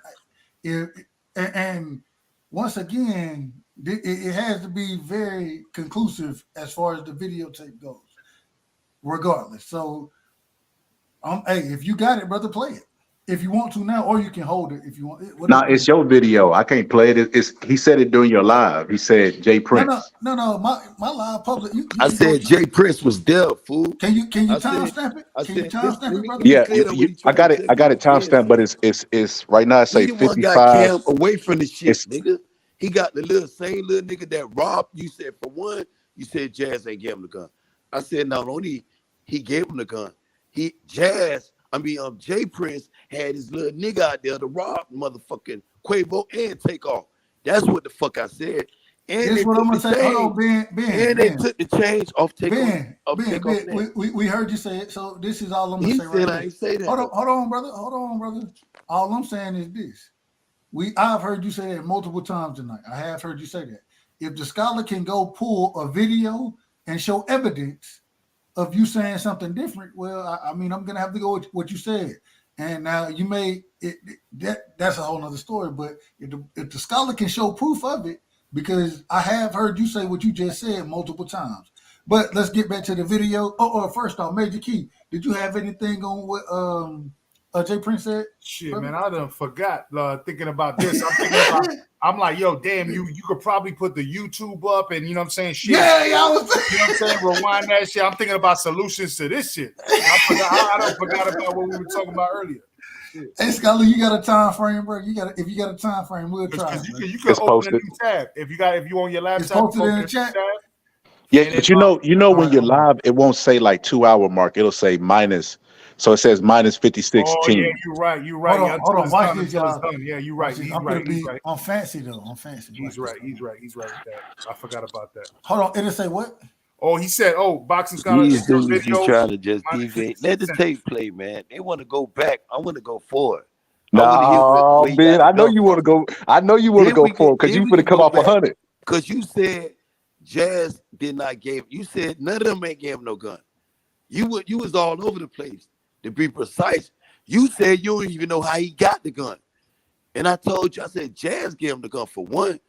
end. And once again, it has to be very conclusive as far as the videotape goes, regardless. So, if you got it, brother, play it. If you want to now, or you can hold it if you want. No, it's your video. I can't play it. He said it during your live. He said Jay Prince. No. My live public. I said Jay Prince was there, fool. Can you timestamp it? Can you timestamp it, brother? Yeah, I got it. I got it timestamped, but it's right now. It say 55. Got Cam away from the shit, nigga. He got the same little nigga that robbed. You said for one, you said Jazz ain't gave him the gun. I said not only he gave him the gun, Jay Prince had his little nigga out there to rob motherfucking Quavo and Takeoff. That's what the fuck I said. And that's what I'm gonna say. Hold on, Ben. And they took the change off Takeoff. Ben, we heard you say it. So this is all I'm gonna say right now. I ain't say that. Hold on, brother. All I'm saying is this. I've heard you say that multiple times tonight. I have heard you say that. If the Scholar can go pull a video and show evidence of you saying something different, well, I'm gonna have to go with what you said. And now you may that's a whole nother story. But if the Scholar can show proof of it, because I have heard you say what you just said multiple times. But let's get back to the video. First off, Major Key, did you have anything on what Jay Prince said? Shit, man, I done forgot thinking about this. I'm like, yo, damn, you could probably put the YouTube up and you know what I'm saying? Shit. Yeah, you know what I'm saying? Rewind that shit. I'm thinking about solutions to this shit. I forgot about what we were talking about earlier. Shit. Hey, Scholar, you got a time frame, bro? If you got a time frame, we'll try. You can open a new tab if you on your laptop. It's posted in the chat. Yeah, but you know when you're live, it won't say like 2 hour mark. It'll say minus. So it says minus 56. Oh yeah, you're right. Hold on. Watch this, y'all. Yeah, you're right. He's right. I'm fancy though. I'm fancy. He's right with that. I forgot about that. Hold on. It'll say what? Oh, he said, Boxing Scholar. These dudes you trying to just deviate. Let the tape play, man. They want to go back. I want to go forward. No, Ben. I know you want to go. I know you want to go forward because you're going to come off 100. Because you said Jazz did not give. You said none of them ain't gave him no gun. You was all over the place. To be precise, you said you don't even know how he got the gun. And I told you, I said, Jazz gave him the gun for one.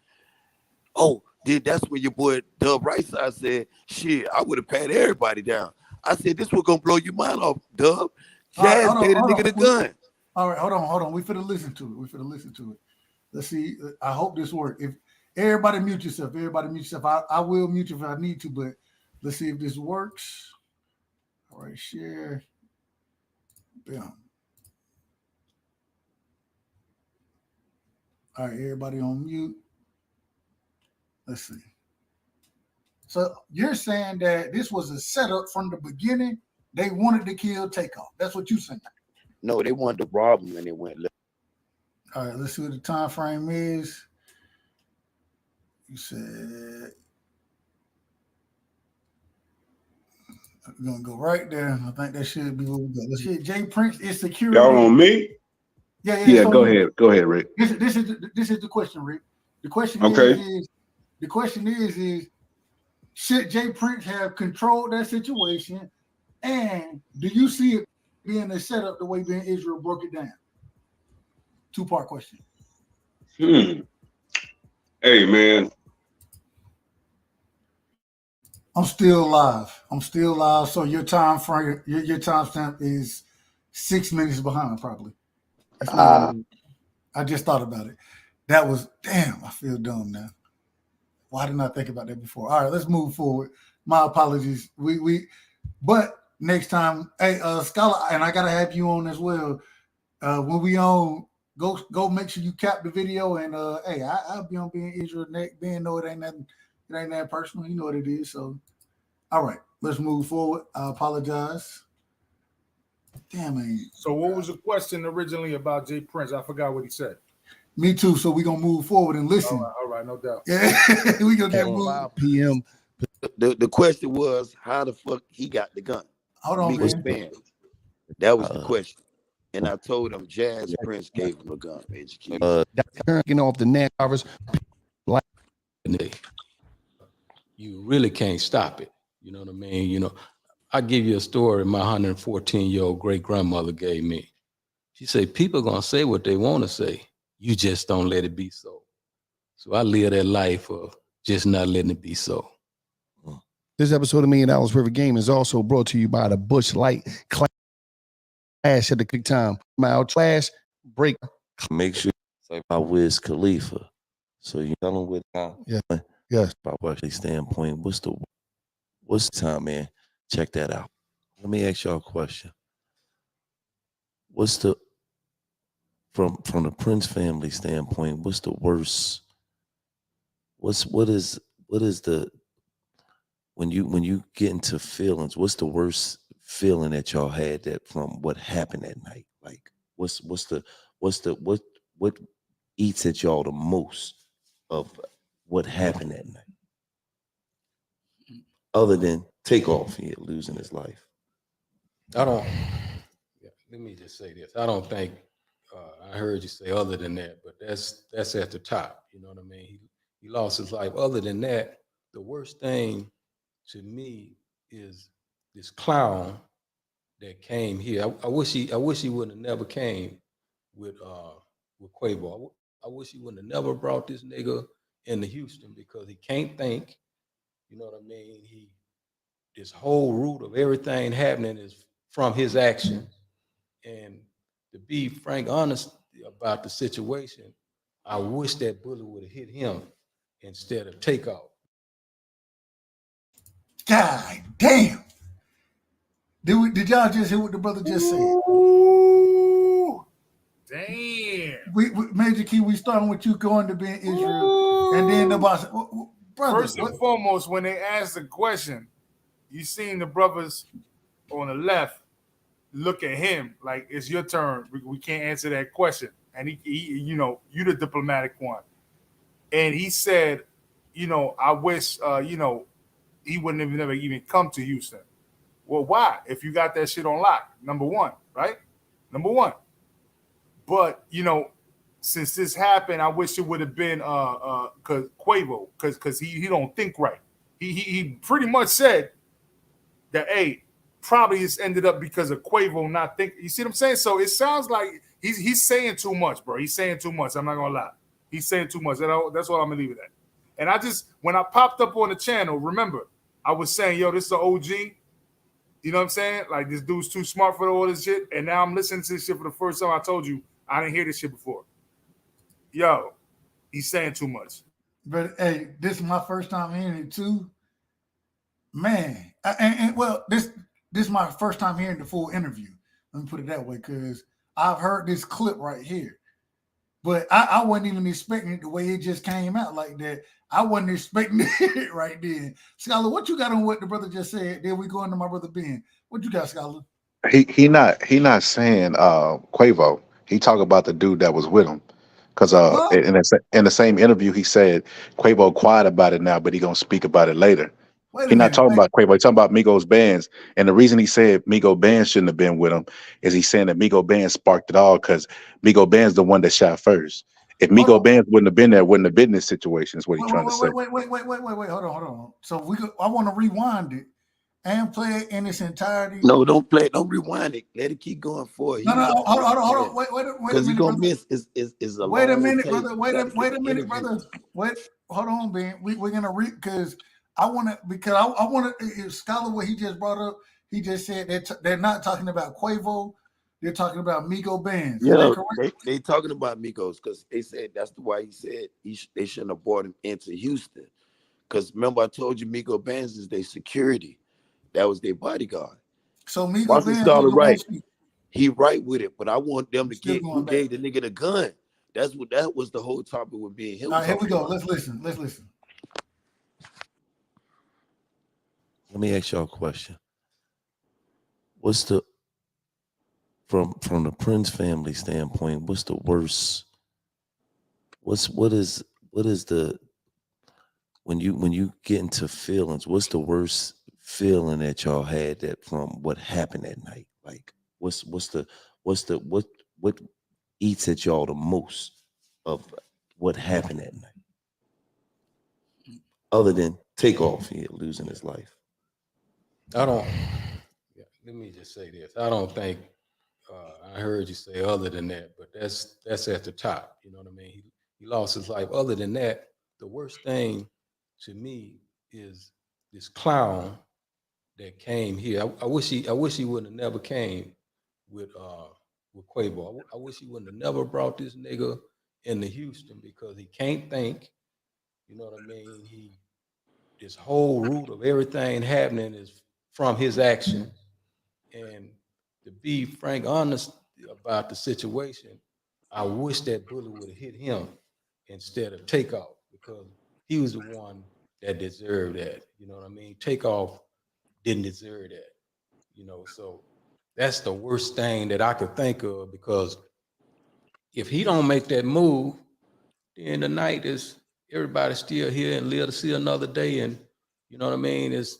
That's when your boy Dub Rightside said, shit, I would have patted everybody down. I said, this was going to blow your mind off, Dub. Jazz gave the nigga the gun. All right, hold on. We finna listen to it. Let's see. I hope this works. If everybody mute yourself, I will mute you if I need to, but let's see if this works. All right, share. Bam. All right, everybody on mute. Let's see. So you're saying that this was a setup from the beginning? They wanted to kill Takeoff. That's what you're saying? No, they wanted to rob him and they went left. All right, let's see what the time frame is. You said we're gonna go right there. I think that should be what we got. Let's see. Jay Prince is security. Y'all on me? Yeah. So go ahead, Rick. This is the question, Rick. The question is should Jay Prince have controlled that situation? And do you see it being a setup the way Ben Israel broke it down? Two-part question. Hey man. I'm still live. So your time frame, your timestamp is 6 minutes behind, probably. I just thought about it. That was damn. I feel dumb now. Why didn't I think about that before? All right, let's move forward. My apologies. But next time, hey, Scholar, and I gotta have you on as well. When we on, go make sure you cap the video and hey, I'll be on being Israel next. Ben know it ain't that personal. You know what it is. So, all right, let's move forward. I apologize. Damn, man. So what was the question originally about Jay Prince? I forgot what he said. Me too. So we're gonna move forward and listen. All right, no doubt. Yeah, we gonna get 5 p.m. The question was how the fuck he got the gun. Hold on, man. That was the question. And I told him Jazz Prince gave him a gun, basically. Getting off the net covers. You really can't stop it. You know what I mean? You know, I give you a story my 114-year-old great grandmother gave me. She said, people gonna say what they want to say. You just don't let it be so. So I live that life of just not letting it be so. This episode of $1 Million Worth of Game is also brought to you by the Bush Light Clash at the quick time. My class break. Make sure you say about Wiz Khalifa. So you tell them with yes. By what standpoint, what's the time, man? Check that out. Let me ask y'all a question. What's the from the Prince family standpoint, what's the worst? What is the when you get into feelings, what's the worst feeling that y'all had that from what happened that night? Like what eats at y'all the most of what happened that night? Other than Takeoff here losing his life. Let me just say this. I don't think I heard you say other than that, but that's at the top. You know what I mean? He lost his life. Other than that, the worst thing to me is this clown that came here. I wish he wouldn't have never came with Quavo. I wish he wouldn't have never brought this nigga into Houston because he can't think. You know what I mean? This whole root of everything happening is from his actions. And to be frank, honest about the situation, I wish that bullet would have hit him instead of Takeoff. God damn. Did y'all just hear what the brother just said? Ooh, damn. We Major Key, we starting with you going to be in Israel, and then the boss. Brother, first and foremost, when they asked the question, you seen the brothers on the left look at him like it's your turn. We can't answer that question. And he you know, you the diplomatic one. And he said, you know, I wish, you know, he wouldn't have never even come to Houston. Well, why? If you got that shit on lock, number one, right? Number one. But, you know, since this happened, I wish it would have been cause Quavo, because he don't think right. He pretty much said that, hey, probably it's ended up because of Quavo not thinking. You see what I'm saying? So it sounds like he's saying too much, bro. He's saying too much. I'm not gonna lie. He's saying too much. That's what I'm gonna leave it at. And when I popped up on the channel, remember, I was saying, yo, this is an OG. You know what I'm saying? Like, this dude's too smart for all this shit. And now I'm listening to this shit for the first time. I told you, I didn't hear this shit before. Yo, he's saying too much. But hey, this is my first time hearing it too. Man, this is my first time hearing the full interview. Let me put it that way, because I've heard this clip right here. But I wasn't even expecting it the way it just came out like that. I wasn't expecting it right then. Scholar, what you got on what the brother just said? Then we go into my brother Ben. What you got, Scholar? He not saying Quavo. He talk about the dude that was with him. Because in the same interview he said Quavo quiet about it now, but he gonna speak about it later. Wait a He's not minute. talking about Quavo. He's talking about Migos bands. And the reason he said Migo bands shouldn't have been with him is he's saying that Migo bands sparked it all because Migo bands the one that shot first. If Migo bands wouldn't have been there, wouldn't have been this situation. Is what he's trying to say. Wait. Hold on. So I want to rewind it and play it in its entirety. No, don't play it. Don't rewind it. Let it keep going forward. No, hold on. Wait a minute. Because you're gonna miss is a Wait a long minute, tape. brother. Wait a minute, brother. Hold on, Ben. We're gonna read because I want to Scholar what he just brought up. He just said that they're not talking about Quavo. They're talking about Migo bands. Yeah, they talking about Migos because they said that's why he said they shouldn't have brought him into Houston. Because remember I told you Migo bands is their security. That was their bodyguard. So Migo bands started right. He right with it, but I want them to get who back. gave the nigga the gun. That was the whole topic with being him. All right, here we go. Let's listen. Let me ask y'all a question. What's the from the Prince family standpoint, what's the worst? What is the when you get into feelings, what's the worst feeling that y'all had that from what happened that night? Like what eats at y'all the most of what happened that night? Other than Takeoff here losing his life. Let me just say this. I don't think I heard you say other than that, but that's at the top. You know what I mean? He lost his life. Other than that, the worst thing to me is this clown that came here. I wish he wouldn't have never came with Quavo. I wish he wouldn't have never brought this nigga into Houston because he can't think. You know what I mean? This whole root of everything happening is from his action. And to be frank, honest about the situation, I wish that bullet would have hit him instead of Takeoff because he was the one that deserved that. You know what I mean? Takeoff didn't deserve that. You know, so that's the worst thing that I could think of because if he don't make that move, then the night is everybody's still here and live to see another day, and you know what I mean? It's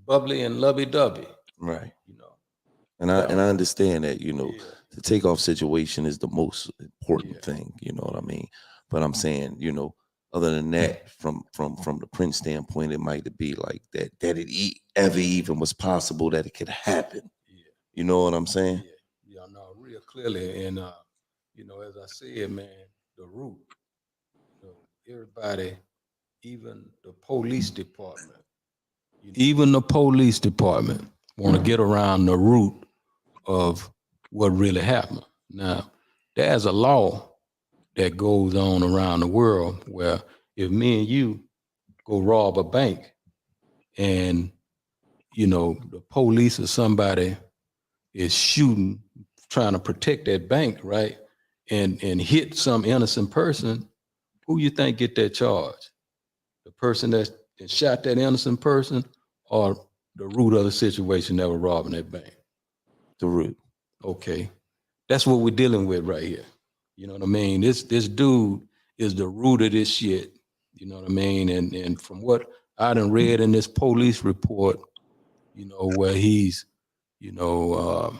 bubbly and lovey-dovey. Right. You know. And I understand that, you know, the Takeoff situation is the most important thing, you know what I mean? But I'm saying, you know, other than that, from the Prince standpoint, it might be like that it ever even was possible that it could happen. Yeah. You know what I'm saying? Yeah, no, real clearly. And you know, as I said, man, the root, you know, everybody, even the police department, want to get around the root of what really happened. Now, there's a law that goes on around the world where if me and you go rob a bank and, you know, the police or somebody is shooting, trying to protect that bank, right? And hit some innocent person, who you think get that charge? The person that shot that innocent person or the root of the situation that was robbing that bank? The root. Okay. That's what we're dealing with right here. You know what I mean? This dude is the root of this shit. You know what I mean? And from what I done read in this police report, you know, where he's, you know,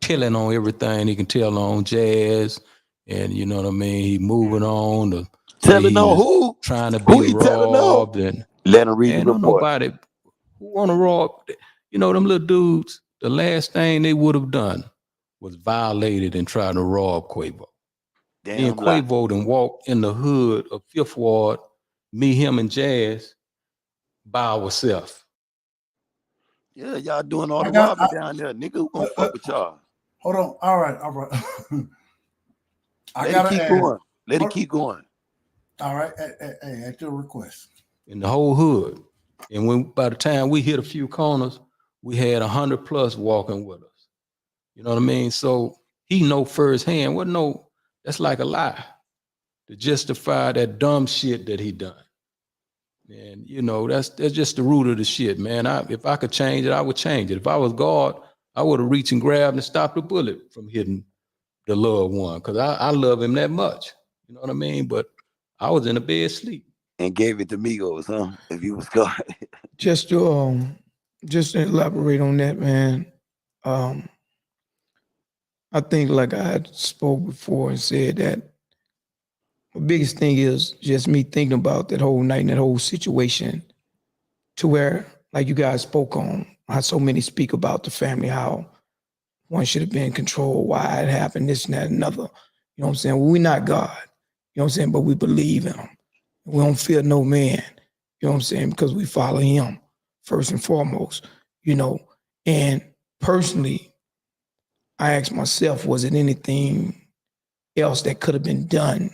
telling on everything he can tell on Jazz, and you know what I mean, he moving on to telling on who trying to be robbed, and let him read the report. Nobody who want to rob, you know, them little dudes, the last thing they would have done was violated and try to rob Quavo. Me and Quavo done walk in the hood of Fifth Ward, me, him, and Jazz by ourselves. Yeah, y'all doing all I the got- robbing down there, nigga. Who gonna fuck with y'all? Hold on. All right. I Let it gotta keep ask. going. Let it keep going. All right. Hey, at your request. In the whole hood. And when by the time we hit a few corners, we had 100 plus walking with us. You know what I mean? So he know firsthand. That's like a lie to justify that dumb shit that he done. And you know, that's just the root of the shit, man. If I could change it, I would change it. If I was God, I would have reached and grabbed and stopped the bullet from hitting the loved one, because I love him that much. You know what I mean? But I was in a bed sleep. And gave it to Migos, huh? If you was God. Just to elaborate on that, man. I think, like I had spoke before and said, that the biggest thing is just me thinking about that whole night and that whole situation, to where, like you guys spoke on, how so many speak about the family, how one should have been in control, why it happened, this and that and another. You know what I'm saying? Well, we're not God. You know what I'm saying? But we believe in him. We don't fear no man. You know what I'm saying? Because we follow him first and foremost, you know. And personally, I asked myself, was it anything else that could have been done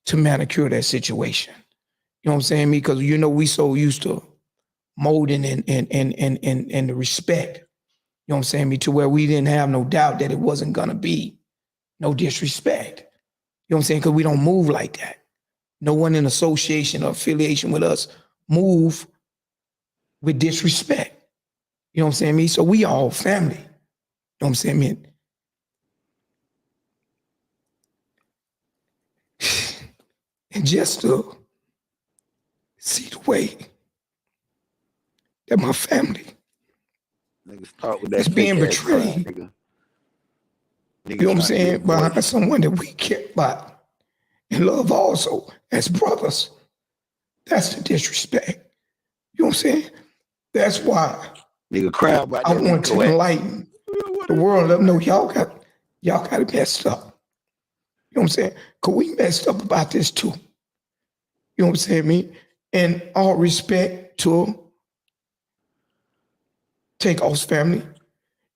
to manicure that situation? You know what I'm saying? Because, you know, we so used to molding and the respect, you know what I'm saying, to where we didn't have no doubt that it wasn't gonna be no disrespect. You know what I'm saying? Because we don't move like that. No one in association or affiliation with us move with disrespect. You know what I'm saying, me? So we all family. You know what I'm saying, man? And just to see the way that my family is being betrayed. You know what I'm saying? Behind someone that we care about and love also as brothers. That's the disrespect. You know what I'm saying? That's why Nigga crowd right I want to enlighten the world. Let them know y'all got it messed up. You know what I'm saying? Because we messed up about this too. You know what I'm saying, me? And all respect to Takeoff's family. You know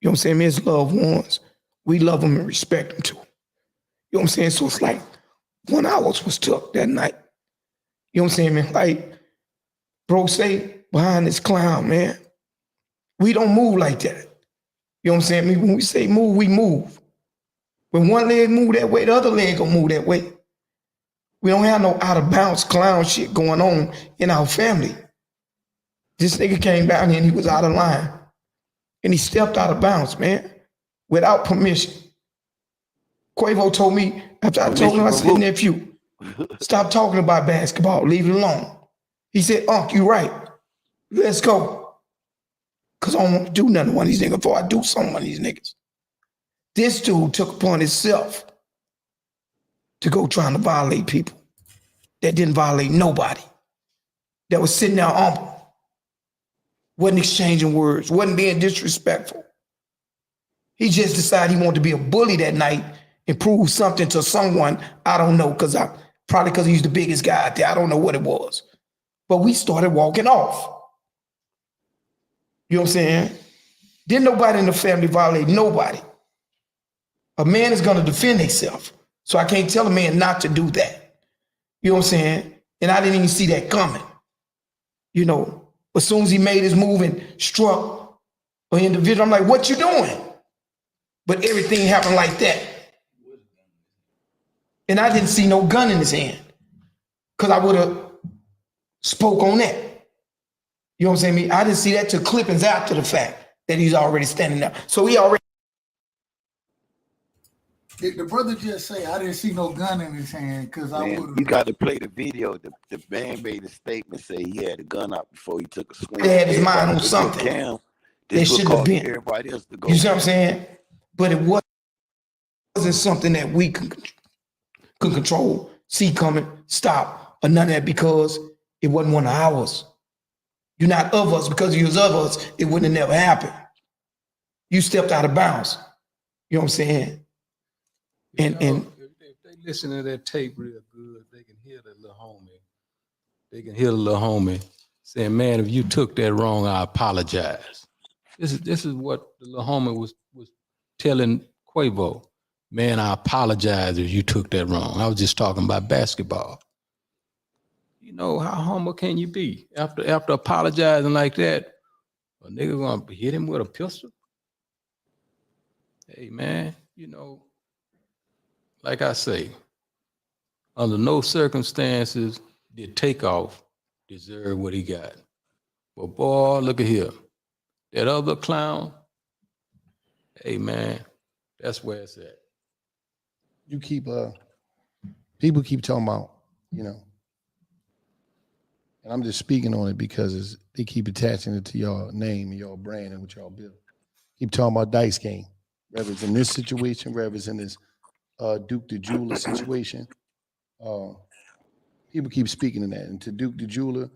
what I'm saying? His loved ones. We love them and respect them too. You know what I'm saying? So it's like 1 hour was took that night. You know what I'm saying, man? Like, bro say, behind this clown, man, we don't move like that. You know what I'm saying? I mean, when we say move, we move. When one leg move that way, the other leg gonna move that way. We don't have no out of bounds clown shit going on in our family. This nigga came down here and he was out of line. And he stepped out of bounds, man, without permission. Quavo told me, after I told him, I said, nephew, stop talking about basketball, leave it alone. He said, Unc, you right. Let's go. Because I don't want to do nothing to one of these niggas before I do something to one of these niggas. This dude took upon himself to go trying to violate people that didn't violate nobody, that was sitting there humble, wasn't exchanging words, wasn't being disrespectful. He just decided he wanted to be a bully that night and prove something to someone. I don't know, probably because he's the biggest guy out there. I don't know what it was. But we started walking off. You know what I'm saying? Didn't nobody in the family violate nobody. A man is going to defend himself. So I can't tell a man not to do that. You know what I'm saying? And I didn't even see that coming. You know, as soon as he made his move and struck an individual, I'm like, what you doing? But everything happened like that. And I didn't see no gun in his hand, because I would have spoke on that. You know what I'm saying? I didn't see that till clippings after the fact that he's already standing there. So he already. Did the brother just say, I didn't see no gun in his hand because I would have. You got to play the video. The man made a statement, say he had a gun out before he took a swing. He had his mind on something. There should have been. Everybody else to go. You see what I'm saying? But it wasn't something that we could control, see coming, stop, or none of that, because it wasn't one of ours. You're not of us. Because you was of us, it wouldn't have never happened. You stepped out of bounds. You know what I'm saying? And if they listen to that tape real good, they can hear the little homie. They can hear the little homie saying, man, if you took that wrong, I apologize. This is what the little homie was telling Quavo. Man, I apologize if you took that wrong. I was just talking about basketball. You know, how humble can you be? After apologizing like that, a nigga gonna hit him with a pistol? Hey man, you know, like I say, under no circumstances did Takeoff deserve what he got. But boy, look at here. That other clown, hey man, that's where it's at. You keep people keep talking about, you know, and I'm just speaking on it because they keep attaching it to your name and your brand and what y'all build. Keep talking about dice game, whether it's in this situation, whether it's in this Duke the Jeweler situation. People keep speaking of that. And to Duke the Jeweler,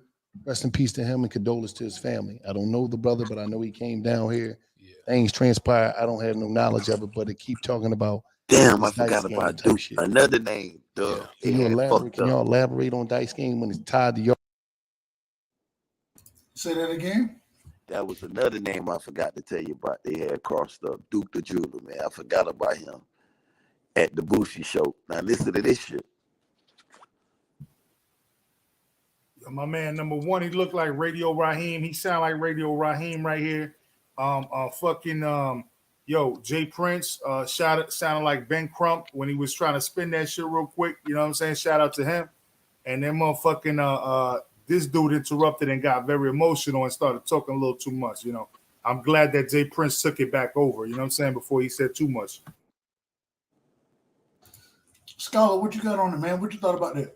rest in peace to him and condolences to his family. I don't know the brother, but I know he came down here. Yeah. Things transpired. I don't have no knowledge of it, but they keep talking about. Damn, I forgot about Duke. Shit. Another name, Doug. Yeah. Can y'all elaborate on dice game when it's tied to your? Say that again. That was another name I forgot to tell you about. They had crossed up Duke the Jeweler, man. I forgot about him at the Boosie show. Now listen to this shit. My man, number one, he looked like Radio Raheem. He sound like Radio Raheem right here. Jay Prince sounded like Ben Crump when he was trying to spin that shit real quick. You know what I'm saying? Shout out to him. And then motherfucking this dude interrupted and got very emotional and started talking a little too much. You know, I'm glad that Jay Prince took it back over. You know what I'm saying? Before he said too much. Scholar, what you got on it, man? What you thought about that?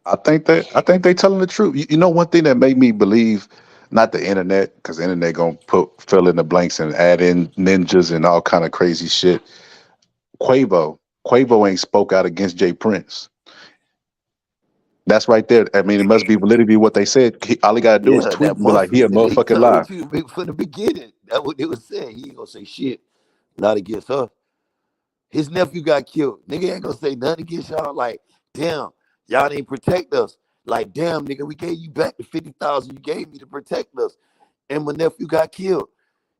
I think they telling the truth. You know, one thing that made me believe, not the internet, because the internet gonna fill in the blanks and add in ninjas and all kind of crazy shit. Quavo ain't spoke out against Jay Prince. That's right there. I mean, it must be validity what they said. All he gotta do is tweet and be like, "He a motherfucking lie." From the beginning, that's what they was saying. He ain't gonna say shit, not against her. His nephew got killed. Nigga ain't gonna say nothing against y'all. Like, damn, y'all didn't protect us. Like, damn, nigga, we gave you back the 50,000 you gave me to protect us, and my nephew got killed.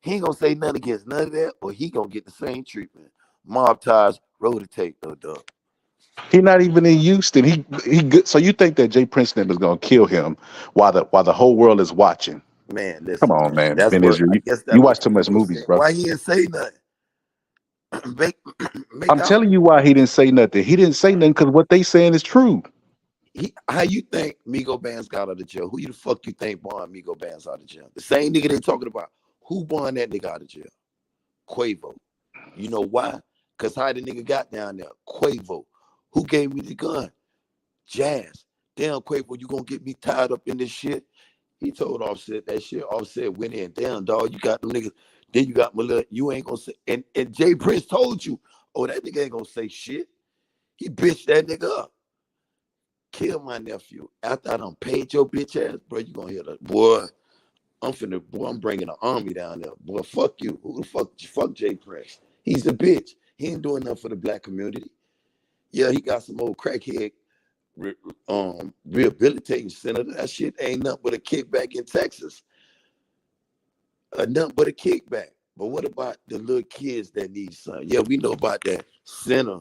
He ain't gonna say nothing against none of that, or he gonna get the same treatment. Mob ties, roll the tape, though, dog. He not even in Houston. He good. So you think that Jay Prince is gonna kill him while the whole world is watching? Man, listen. Come on, man. That's Ben what, Israel, I guess that's you what watch too much movies, bro. Why he didn't say nothing? I'm telling you why he didn't say nothing. He didn't say nothing because what they saying is true. How you think Migo Bands got out of jail? Who the fuck you think bond Migo Bands out of jail? The same nigga they talking about. Who bond that nigga out of jail? Quavo. You know why? Because how the nigga got down there? Quavo. Who gave me the gun? Jazz. Damn, Quavo, you gonna get me tied up in this shit? He told Offset that shit. Offset went in. Damn, dog, you got them niggas. Then you got my little, you ain't gonna say. And Jay Prince told you, oh, that nigga ain't gonna say shit. He bitched that nigga up. Kill my nephew. After I done paid your bitch ass, bro, you gonna hear that. Boy, I'm bringing the army down there. Boy, fuck you. Who the fuck Jay Prince? He's a bitch. He ain't doing nothing for the black community. Yeah, he got some old crackhead rehabilitating center. That shit ain't nothing but a kickback in Texas. Nothing but a kickback. But what about the little kids that need something? Yeah, we know about that center.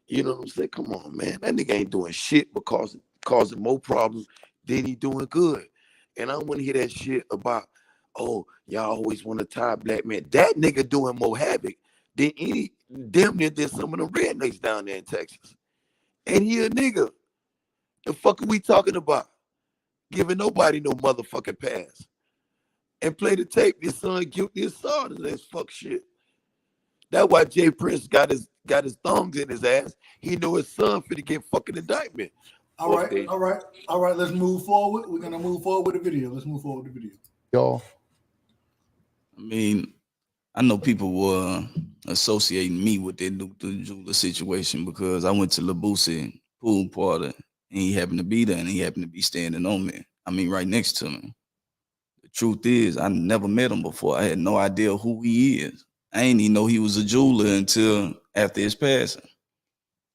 You know what I'm saying? Come on, man. That nigga ain't doing shit but causing more problems than he doing good. And I don't want to hear that shit about, oh, y'all always want to tie black men. That nigga doing more havoc than damn near than some of the rednecks down there in Texas. And he a nigga. The fuck are we talking about? Giving nobody no motherfucking pass. And play the tape. His son guilty as hard of that fuck shit. That's why Jay Prince got his thumbs in his ass. He know his son finna get fucking indictment. All right. Let's move forward. We're gonna move forward with the video. Let's move forward with the video. Y'all. I mean, I know people were associating me with that Duke the Jeweler situation because I went to Labusi pool party and he happened to be there and he happened to be standing on me. I mean, right next to me. The truth is, I never met him before. I had no idea who he is. I didn't even know he was a jeweler until after his passing.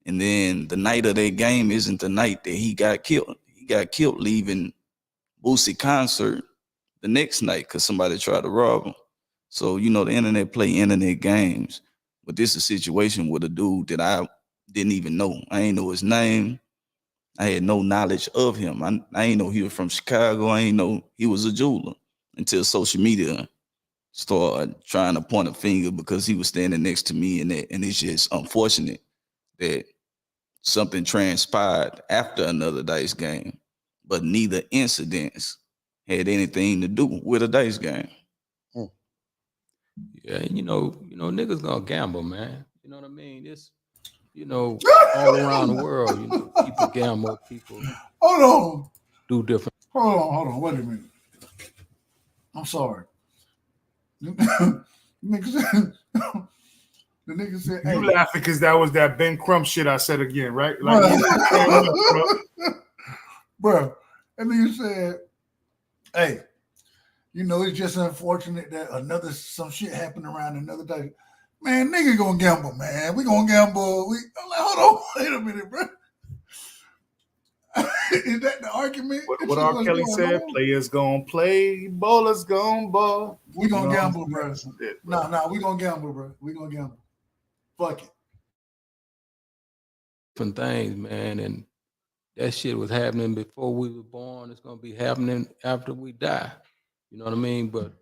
And then the night of that game isn't the night that he got killed. He got killed leaving Boosie concert the next night because somebody tried to rob him. So, you know, the internet play internet games. But this is a situation with a dude that I didn't even know. I ain't know his name. I had no knowledge of him. I ain't know he was from Chicago. I ain't know he was a jeweler until social media started trying to point a finger because he was standing next to me, and it's just unfortunate that something transpired after another dice game, but neither incidents had anything to do with a dice game. Yeah, you know, niggas gonna gamble, man. You know what I mean? It's, you know, all around the world, you know, people gamble, people Hold on. do different. Hold on. Wait a minute. I'm sorry. The nigga said, hey. You laughing because that was that Ben Crump shit I said again, right? Like, bro, and then you said, hey, you know, it's just unfortunate that some shit happened around another day. Man, nigga gonna gamble, man. We gonna gamble. I'm like, hold on, wait a minute, bro. Is that the argument? What R. Kelly said, players gonna play, ballers gonna ball. We gonna gamble, bro. Nah, we gonna gamble, bro. We gonna gamble. Fuck it. Different things, man, and that shit was happening before we were born. It's gonna be happening after we die. You know what I mean? But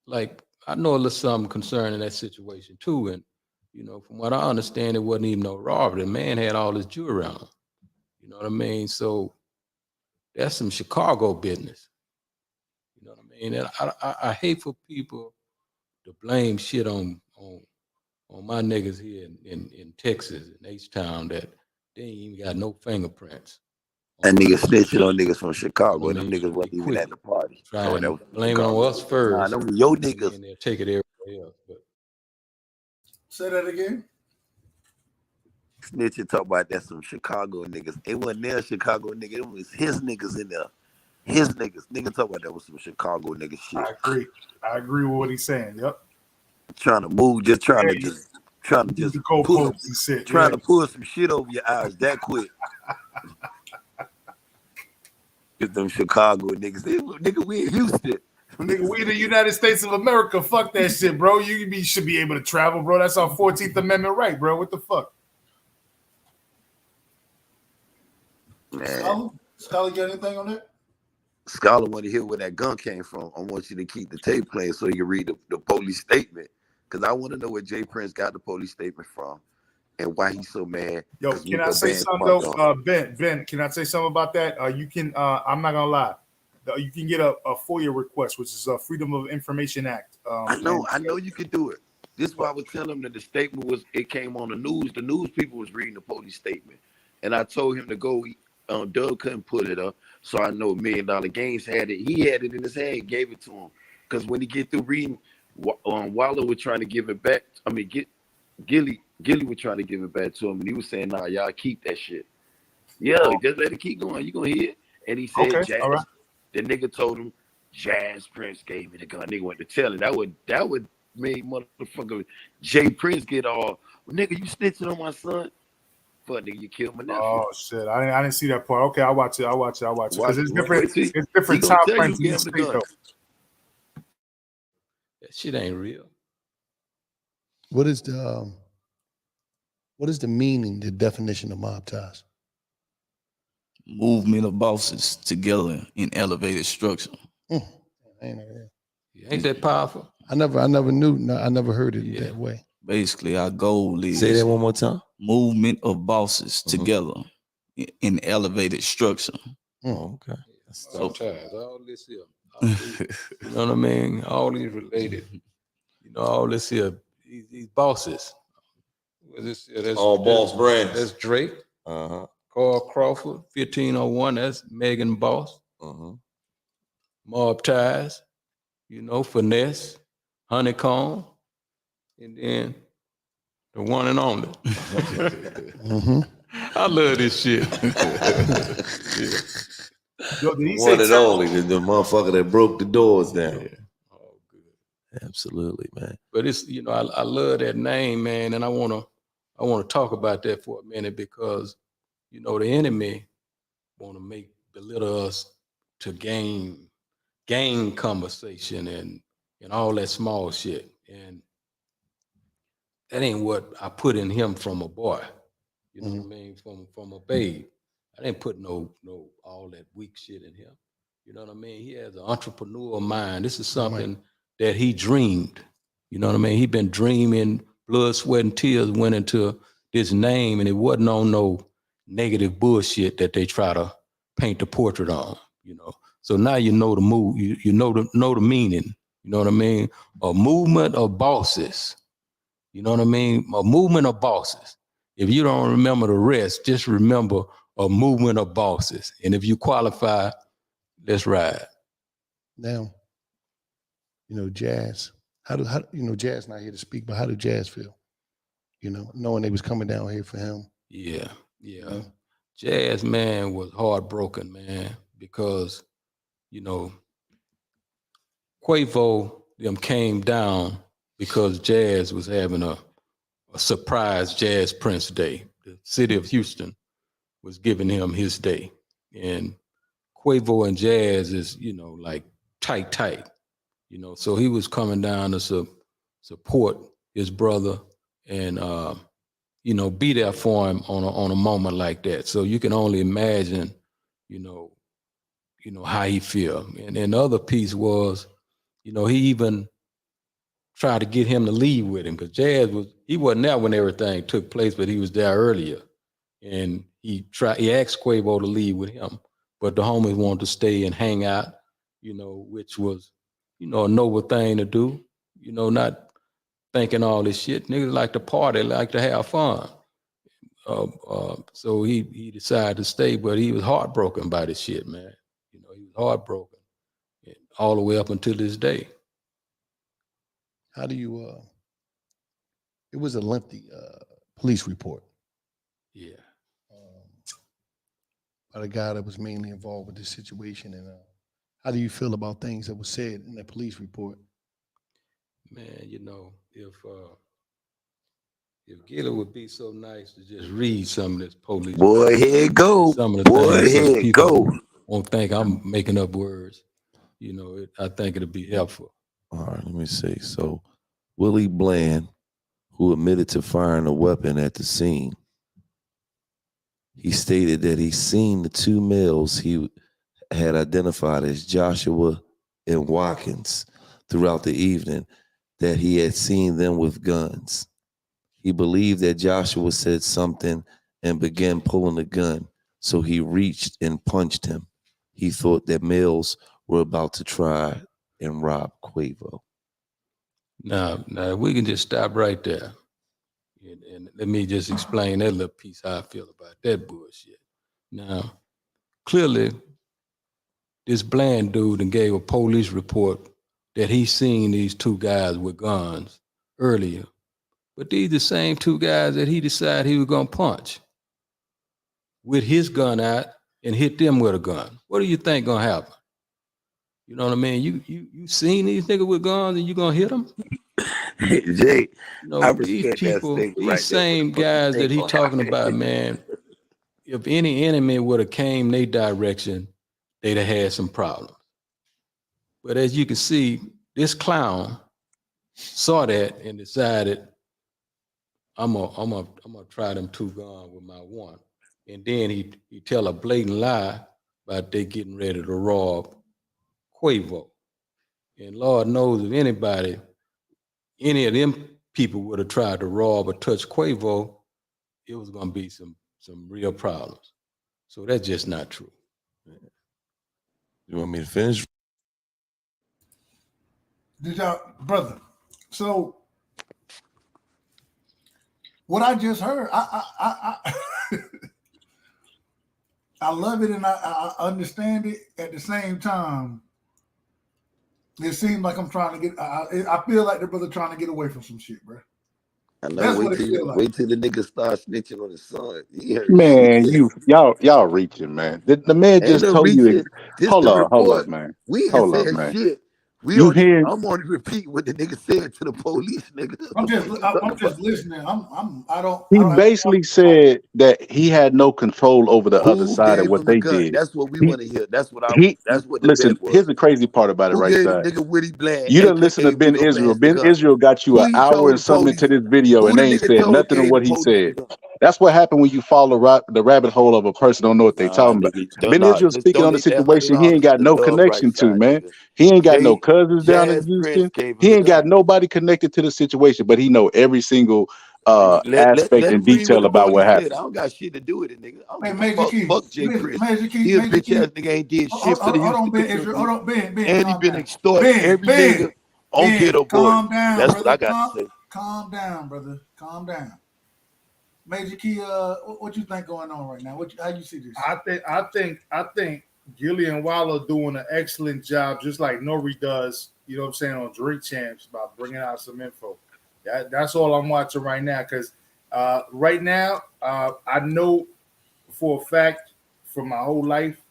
like, I know a little something concerning that situation too. And you know, from what I understand, it wasn't even no robbery. The man had all his jewelry on. You know what I mean? So that's some Chicago business. You know what I mean? And I hate for people to blame shit on my niggas here in Texas, in H-Town, that they ain't even got no fingerprints. That nigga snitching on niggas from Chicago. Them niggas wasn't even at the party. Trying to blame it on us first. Nah, them your niggas. And they'll take it everywhere else. But say that again. Snitching talk about that some Chicago niggas. It wasn't their Chicago nigga. It was his niggas in there. His niggas. Nigga talk about that was some Chicago nigga shit. I agree with what he's saying. Yep. Trying to move, trying to pull some shit over your eyes that quick. Get them Chicago niggas. Nigga, we in Houston. Nigga, we in the United States of America. Fuck that shit, bro. You should be able to travel, bro. That's our 14th Amendment right, bro. What the fuck? Man. Scholar, got anything on that? Scholar want to hear where that gun came from. I want you to keep the tape playing so you can read the police statement. Because I want to know where Jay Prince got the police statement from and why he's so mad. Yo, can I say something though? Ben, can I say something about that? You can, I'm not gonna lie. You can get a FOIA request, which is a Freedom of Information Act. I know you can do it. This is why I was telling him that the statement it came on the news. The news people was reading the police statement. And I told him to go, Doug couldn't put it up. So I know $1 Million Games had it. He had it in his hand, gave it to him. Because when he get through reading, Waller was trying to give it back. I mean, Gilly was trying to give it back to him. And he was saying, nah, y'all keep that shit. Yeah, just let it keep going. You gonna hear it. And he said, Jazz. All right. The nigga told him, Jazz Prince gave me the gun. Nigga went to tell him. That would make motherfucker Jay Prince get all, nigga, you snitching on my son? Fuck, nigga, you killed my nephew. Oh shit, I didn't see that part. Okay, I'll watch it. Because it's different. It's different time frames in the state though. That shit ain't real. What is the meaning, the definition of mob ties? Movement of bosses together in elevated structure. Ain't that powerful? I never knew. No, I never heard it that way. Basically, our goal is say that one more time. Movement of bosses together in elevated structure. Oh, okay. So all this here, you know what I mean? All these related. You know, all this here, these bosses. This here, that's all boss brands. That's Drake. Carl Crawford, 1501. That's Megan Boss. Mob Ties. You know, Finesse, Honeycomb, and then the one and only. I love this shit. Yo, one and only, the motherfucker that broke the doors down. Yeah. Oh, good. Absolutely, man. But it's, you know, I love that name, man, and I wanna talk about that for a minute because, you know, the enemy wanna belittle us to gain gang conversation and all that small shit. And that ain't what I put in him from a boy. You know what I mean? From a babe. I didn't put no all that weak shit in him. You know what I mean? He has an entrepreneurial mind. This is something that he dreamed. You know what I mean? He been dreaming, blood, sweat, and tears went into this name, and it wasn't on no negative bullshit that they try to paint the portrait on, you know. So now you know the move, you know the meaning, you know what I mean? A movement of bosses. You know what I mean? A movement of bosses. If you don't remember the rest, just remember a movement of bosses. And if you qualify, let's ride. Now, you know, Jazz. How you know, Jazz not here to speak, but how did Jazz feel? You know, knowing they was coming down here for him. Yeah. Jazz, man, was heartbroken, man, because, you know, Quavo them came down because Jazz was having a surprise Jazz Prince Day. The city of Houston was giving him his day. And Quavo and Jazz is, you know, like tight, you know. So he was coming down to support his brother and, you know, be there for him on a moment like that. So you can only imagine, you know how he feel. And the other piece was, you know, he even tried to get him to leave with him because Jazz he wasn't there when everything took place, but he was there earlier. And he asked Quavo to leave with him, but the homies wanted to stay and hang out, you know, which was, you know, a noble thing to do, you know, not thinking all this shit. Niggas like to party, like to have fun. So he decided to stay, but he was heartbroken by this shit, man. You know, he was heartbroken all the way up until this day. How do you, it was a lengthy police report. Yeah. By the guy that was mainly involved with this situation. And how do you feel about things that were said in that police report? Man, you know, if Gilla would be so nice to just read some of this police. Boy, here it go. Some of the Boy, things here it go. Won't think I'm making up words. You know, I think it'll be helpful. All right, let me see. So, Willie Bland, who admitted to firing a weapon at the scene, he stated that he seen the two males he had identified as Joshua and Watkins throughout the evening, that he had seen them with guns. He believed that Joshua said something and began pulling the gun, so he reached and punched him. He thought that males were about to try and rob Quavo. Now we can just stop right there. And let me just explain that little piece how I feel about that bullshit. Now, clearly, this Bland dude and gave a police report that he seen these two guys with guns earlier. But these the same two guys that he decided he was gonna punch with his gun out and hit them with a gun. What do you think gonna happen? You know what I mean? You seen these niggas with guns and you gonna hit them? Jay, you know, I these respect people, that these right same guys that he talking about, man, if any enemy would have came their direction, they'd have had some problems. But as you can see, this clown saw that and decided, I'm gonna try them two guns with my one. And then he tell a blatant lie about they getting ready to rob Quavo. And Lord knows if anybody, any of them people would have tried to rob or touch Quavo, it was gonna be some real problems. So that's just not true. You want me to finish? Did y'all, brother? So what I just heard, I I love it and I understand it. At the same time, it seems like I'm trying to get. I feel like the brother trying to get away from some shit, bro. I know. That's Wait what it till feel like. wait till the nigga start snitching on his son. You heard Man, shit. y'all reaching, man. The man Ain't just no told you. reason. This Hold the up, report. man. We ain't Hold up, saying man. shit. I'm only repeating what the nigga said to the police, nigga. I'm just listening. I don't. He basically said that he had no control over the other side of Gave what him the they gun? did. That's what we want to hear. That's what the Listen. bet was. Here's the crazy part about it, Who right gave side. the nigga Woody Bland? You done listen to AKA Ben Big Ol' Israel. Bass the Ben gun? Israel got you Who an he hour told and the something police? into this video, Who and the they ain't nigga said told nothing of gave what the he police said. the gun? That's what happened when you follow the rabbit hole of a person don't know what they Nah, talking about. nigga, Ben nah, Israel just speaking on the donate that situation he ain't $100 to got the no Love Right connection to, Side, man. nigga. He ain't got no cousins down in Jazz Prince Houston. gave him He the ain't got gun. nobody connected to the situation, but he know every single Let aspect him and read what detail the about what police said. happened. I don't got shit to do with it, nigga. I don't Hey, give a Major fuck. Key. Fuck Jay Listen, Prince. Major Key. He a Major bitch ass Key. nigga ain't did shit for Hold the on, Houston Ben Israel. Hold community. on, Ben. And he Calm been down. extorting every nigga on Ben, Ghetto Boys. calm down, That's what brother. I got to say. Calm down, brother. Calm down. Major Key, what you think going on right now? How you see this? I think Gillian Waller doing an excellent job, just like Nori does. You know what I'm saying, on Drink Champs, about bringing out some info. That's all I'm watching right now, because right now I know for a fact from my whole life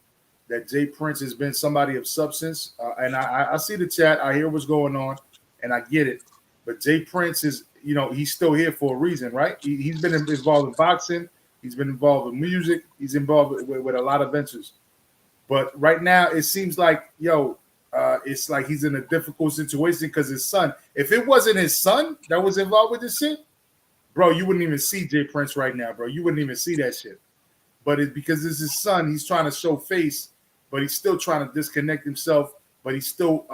that Jay Prince has been somebody of substance, and I see the chat, I hear what's going on, and I get it. But Jay Prince is, he's still here for a reason, right? He's been involved in boxing, he's been involved in music, he's involved with a lot of ventures. But right now, it seems like, it's like he's in a difficult situation because his son. If it wasn't his son that was involved with this shit, bro, you wouldn't even see Jay Prince right now, bro. You wouldn't even see that shit. But it's because it's his son. He's trying to show face, but he's still trying to disconnect himself. But he's still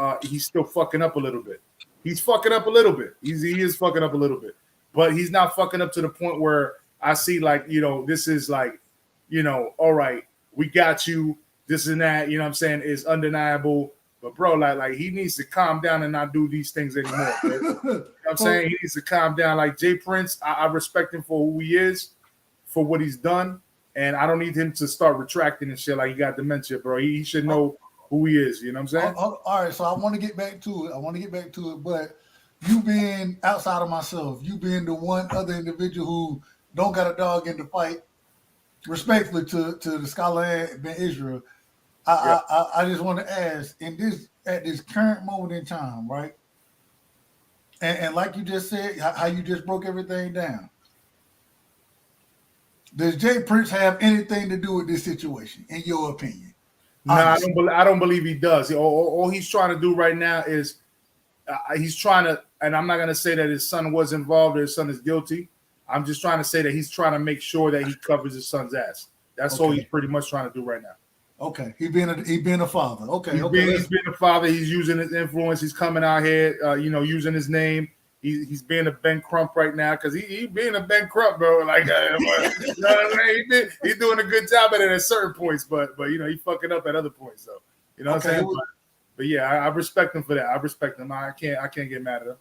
fucking up a little bit. He's fucking up a little bit. He is fucking up a little bit, but he's not fucking up to the point where I see like, this is like, all right, we got you. This and that, you know what I'm saying, is undeniable. But bro, like he needs to calm down and not do these things anymore. You know what I'm saying? He needs to calm down. Like Jay Prince, I respect him for who he is, for what he's done. And I don't need him to start retracting and shit like he got dementia, bro. He should know who he is. You know what I'm saying? All right, so I want to get back to it. But you being outside of myself, you being the one other individual who don't got a dog in the fight, respectfully to the scholar and Ben Israel, I just want to ask, at this current moment in time, right? And like you just said, how you just broke everything down. Does Jay Prince have anything to do with this situation, in your opinion? No, I don't believe he does. All he's trying to do right now is he's trying to, and I'm not going to say that his son was involved or his son is guilty. I'm just trying to say that he's trying to make sure that he covers his son's ass. That's all he's pretty much trying to do right now. Okay, he being a father. Okay, he's being a father. He's using his influence. He's coming out here, using his name. He's being a Ben Crump right now because he being a Ben Crump, bro. Like, you know what I mean? He's doing a good job at it at certain points, but he fucking up at other points, though. You know what I'm saying? But yeah, I respect him for that. I respect him. I can't get mad at him.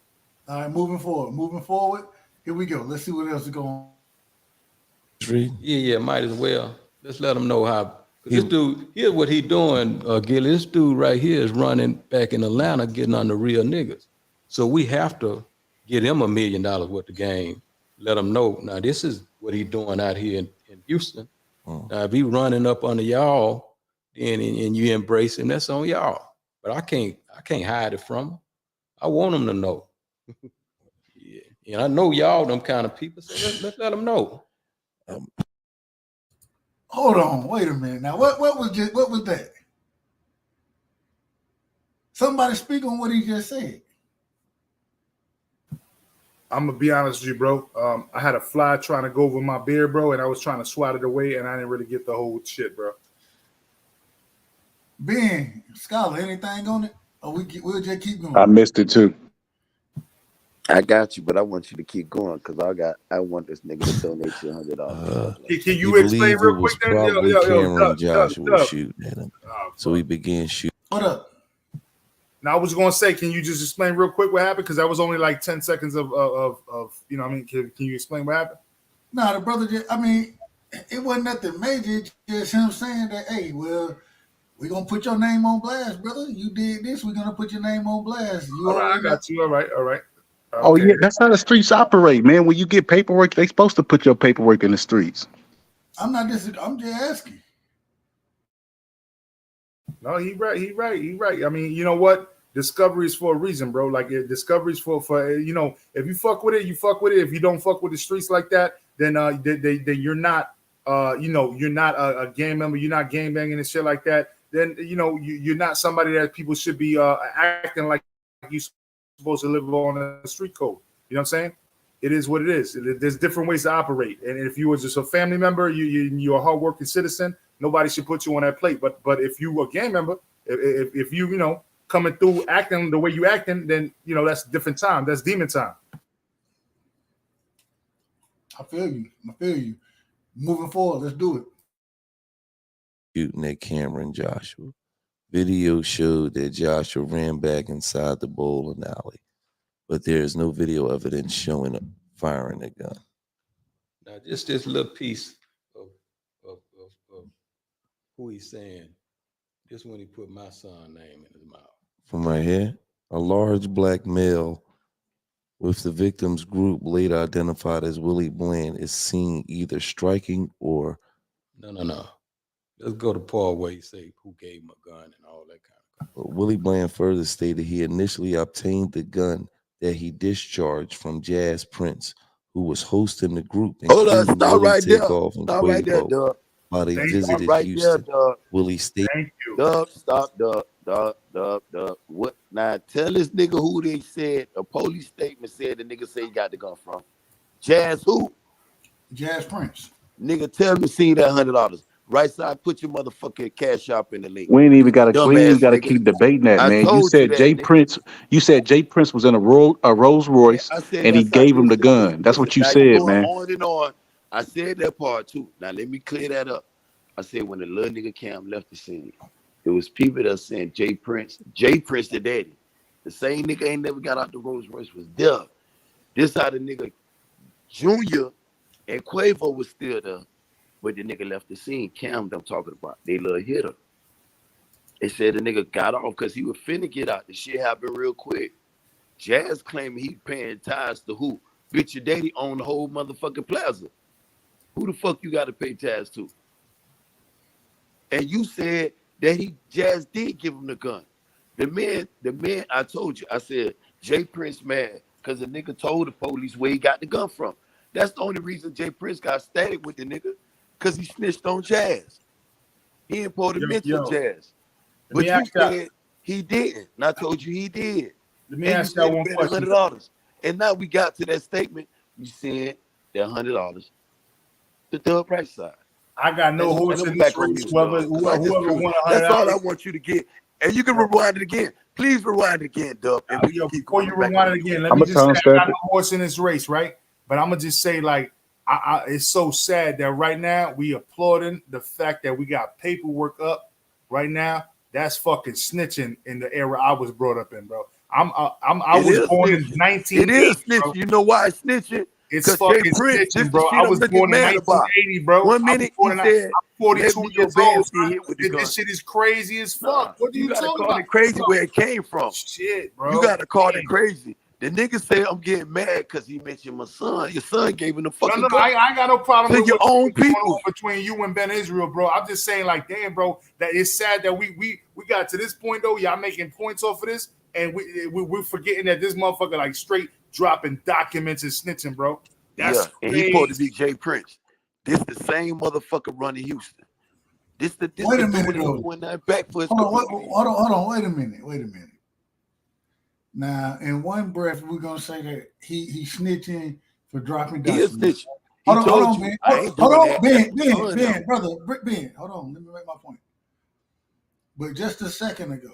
All right, moving forward. Here we go. Let's see what else is going on. Yeah, might as well. Let's let him know how. This dude, here's what he doing, Gilly. This dude right here is running back in Atlanta, getting on the real niggas. So we have to get him $1 million worth of game. Let him know. Now, this is what he's doing out here in Houston. Now, if he running up under y'all, and you embrace him, that's on y'all. But I can't hide it from him. I want him to know. Yeah, and I know y'all them kind of people, so let's let them know. Hold on, wait a minute. Now, what was that? Somebody speak on what he just said. I'm gonna be honest with you, bro. I had a fly trying to go over my beard, bro, and I was trying to swat it away, and I didn't really get the whole shit, bro. Ben, Scholar, anything on it? Or we'll just keep going. I missed it too. I got you, but I want you to keep going because I want this nigga to donate you $100. Can you explain real quick? Probably Cameron Joshua Doug. shooting at him. So he began shooting. What up? Now I was gonna say, can you just explain real quick what happened? Because that was only like 10 seconds of you know what I mean? Can you explain what happened? No, the brother it wasn't nothing major. It's just him saying that, hey, well, we're gonna put your name on blast, brother. You did this, we're gonna put your name on blast. All right, I got you. All right. Okay. Oh yeah, that's how the streets operate, man. When you get paperwork, they supposed to put your paperwork in the streets. I'm just asking. No, he right. I mean, you know what? discovery is for a reason, bro. Like discovery is for you know, if you fuck with it, you fuck with it. If you don't fuck with the streets like that, then you're not you know, you're not a gang member, you're not gang banging and shit like that. Then you know you're not somebody that people should be acting like you supposed to live on a street code. You know what I'm saying? It is what it is. There's different ways to operate. And if you were just a family member, you're a hardworking citizen, nobody should put you on that plate. But if you a gang member, if you know coming through acting the way you acting, then you know that's different time. That's demon time. I feel you. Moving forward, let's do it. Shooting at Cameron Joshua. Video showed that Joshua ran back inside the bowling alley, but there is no video evidence showing him firing a gun. Now, just this little piece of who he's saying, just when he put my son's name in his mouth. From right here, a large black male with the victim's group later identified as Willie Bland is seen either striking or... No. Let's go to Paul where he say who gave him a gun and all that kind of stuff. But Willie Bland further stated he initially obtained the gun that he discharged from Jazz Prince, who was hosting the group. Hold on, stop Willie right there. Takeoff and Stop right there, Quavo Doug. while they visited right Houston. there, Doug. Willie stated... Thank you. Doug, stop, Doug. What? Now, tell this nigga who they said, a police statement said the nigga say he got the gun from. Jazz who? Jazz Prince. Nigga, tell me see that $100. Right side, put your motherfucking cash up in the link. We ain't even got to keep debating that, man. You said Jay Prince. You said Jay Prince was in a Rolls Royce, and he gave him the gun. That's what you said, man. On and on. I said that part too. Now let me clear that up. I said when the little nigga Cam left the scene, it was people that saying Jay Prince the daddy. The same nigga ain't never got out the Rolls Royce was there. This how the nigga Junior and Quavo was still there. But the nigga left the scene. Cam, I'm talking about. They little hitter. They said the nigga got off because he was finna get out. The shit happened real quick. Jazz claiming he paying ties to who? Bitch, your daddy own the whole motherfucking plaza. Who the fuck you got to pay ties to? And you said that Jazz did give him the gun. The man, I told you, I said, Jay Prince mad because the nigga told the police where he got the gun from. That's the only reason Jay Prince got static with the nigga. Because he snitched on Jazz. He ain't supposed to mention Jazz. But you said he didn't. And I told you he did. Let me ask that one question. $100. And now we got to that statement. You said that $100 to Thug Brightside. I got no horse in this race. Whoever won $100. That's all I want you to get. And you can rewind it again. Please rewind it again, Dub. Before you rewind it again, let me just say I got no horse in this race, right? But I'm gonna just say, like, it's so sad that right now we applauding the fact that we got paperwork up right now. That's fucking snitching in the era I was brought up in, bro. I was born in 1980. It is snitching. Bro. You know why it's snitching? It's fucking snitching, bro. I was born in 1980, bro. 1 minute he said, I'm 42 years old. This shit is crazy as fuck. What are you talking about? It crazy where it came from. Shit, bro. You gotta call it crazy. The nigga say I'm getting mad because he mentioned my son. Your son gave him the fucking gun. I ain't got no problem with your own people between you and Ben Israel, bro. I'm just saying, like, damn, bro, that it's sad that we got to this point though. Y'all making points off of this, and we're forgetting that this motherfucker like straight dropping documents and snitching, bro. That's and he supposed to be Jay Prince. This the same motherfucker running Houston. Wait a minute, though. Hold on. Wait a minute. Now, in one breath, we're gonna say that he snitching for dropping documents. He is snitching. Hold on, Ben. Hold on, Ben, brother, Ben. Hold on, let me make my point. But just a second ago,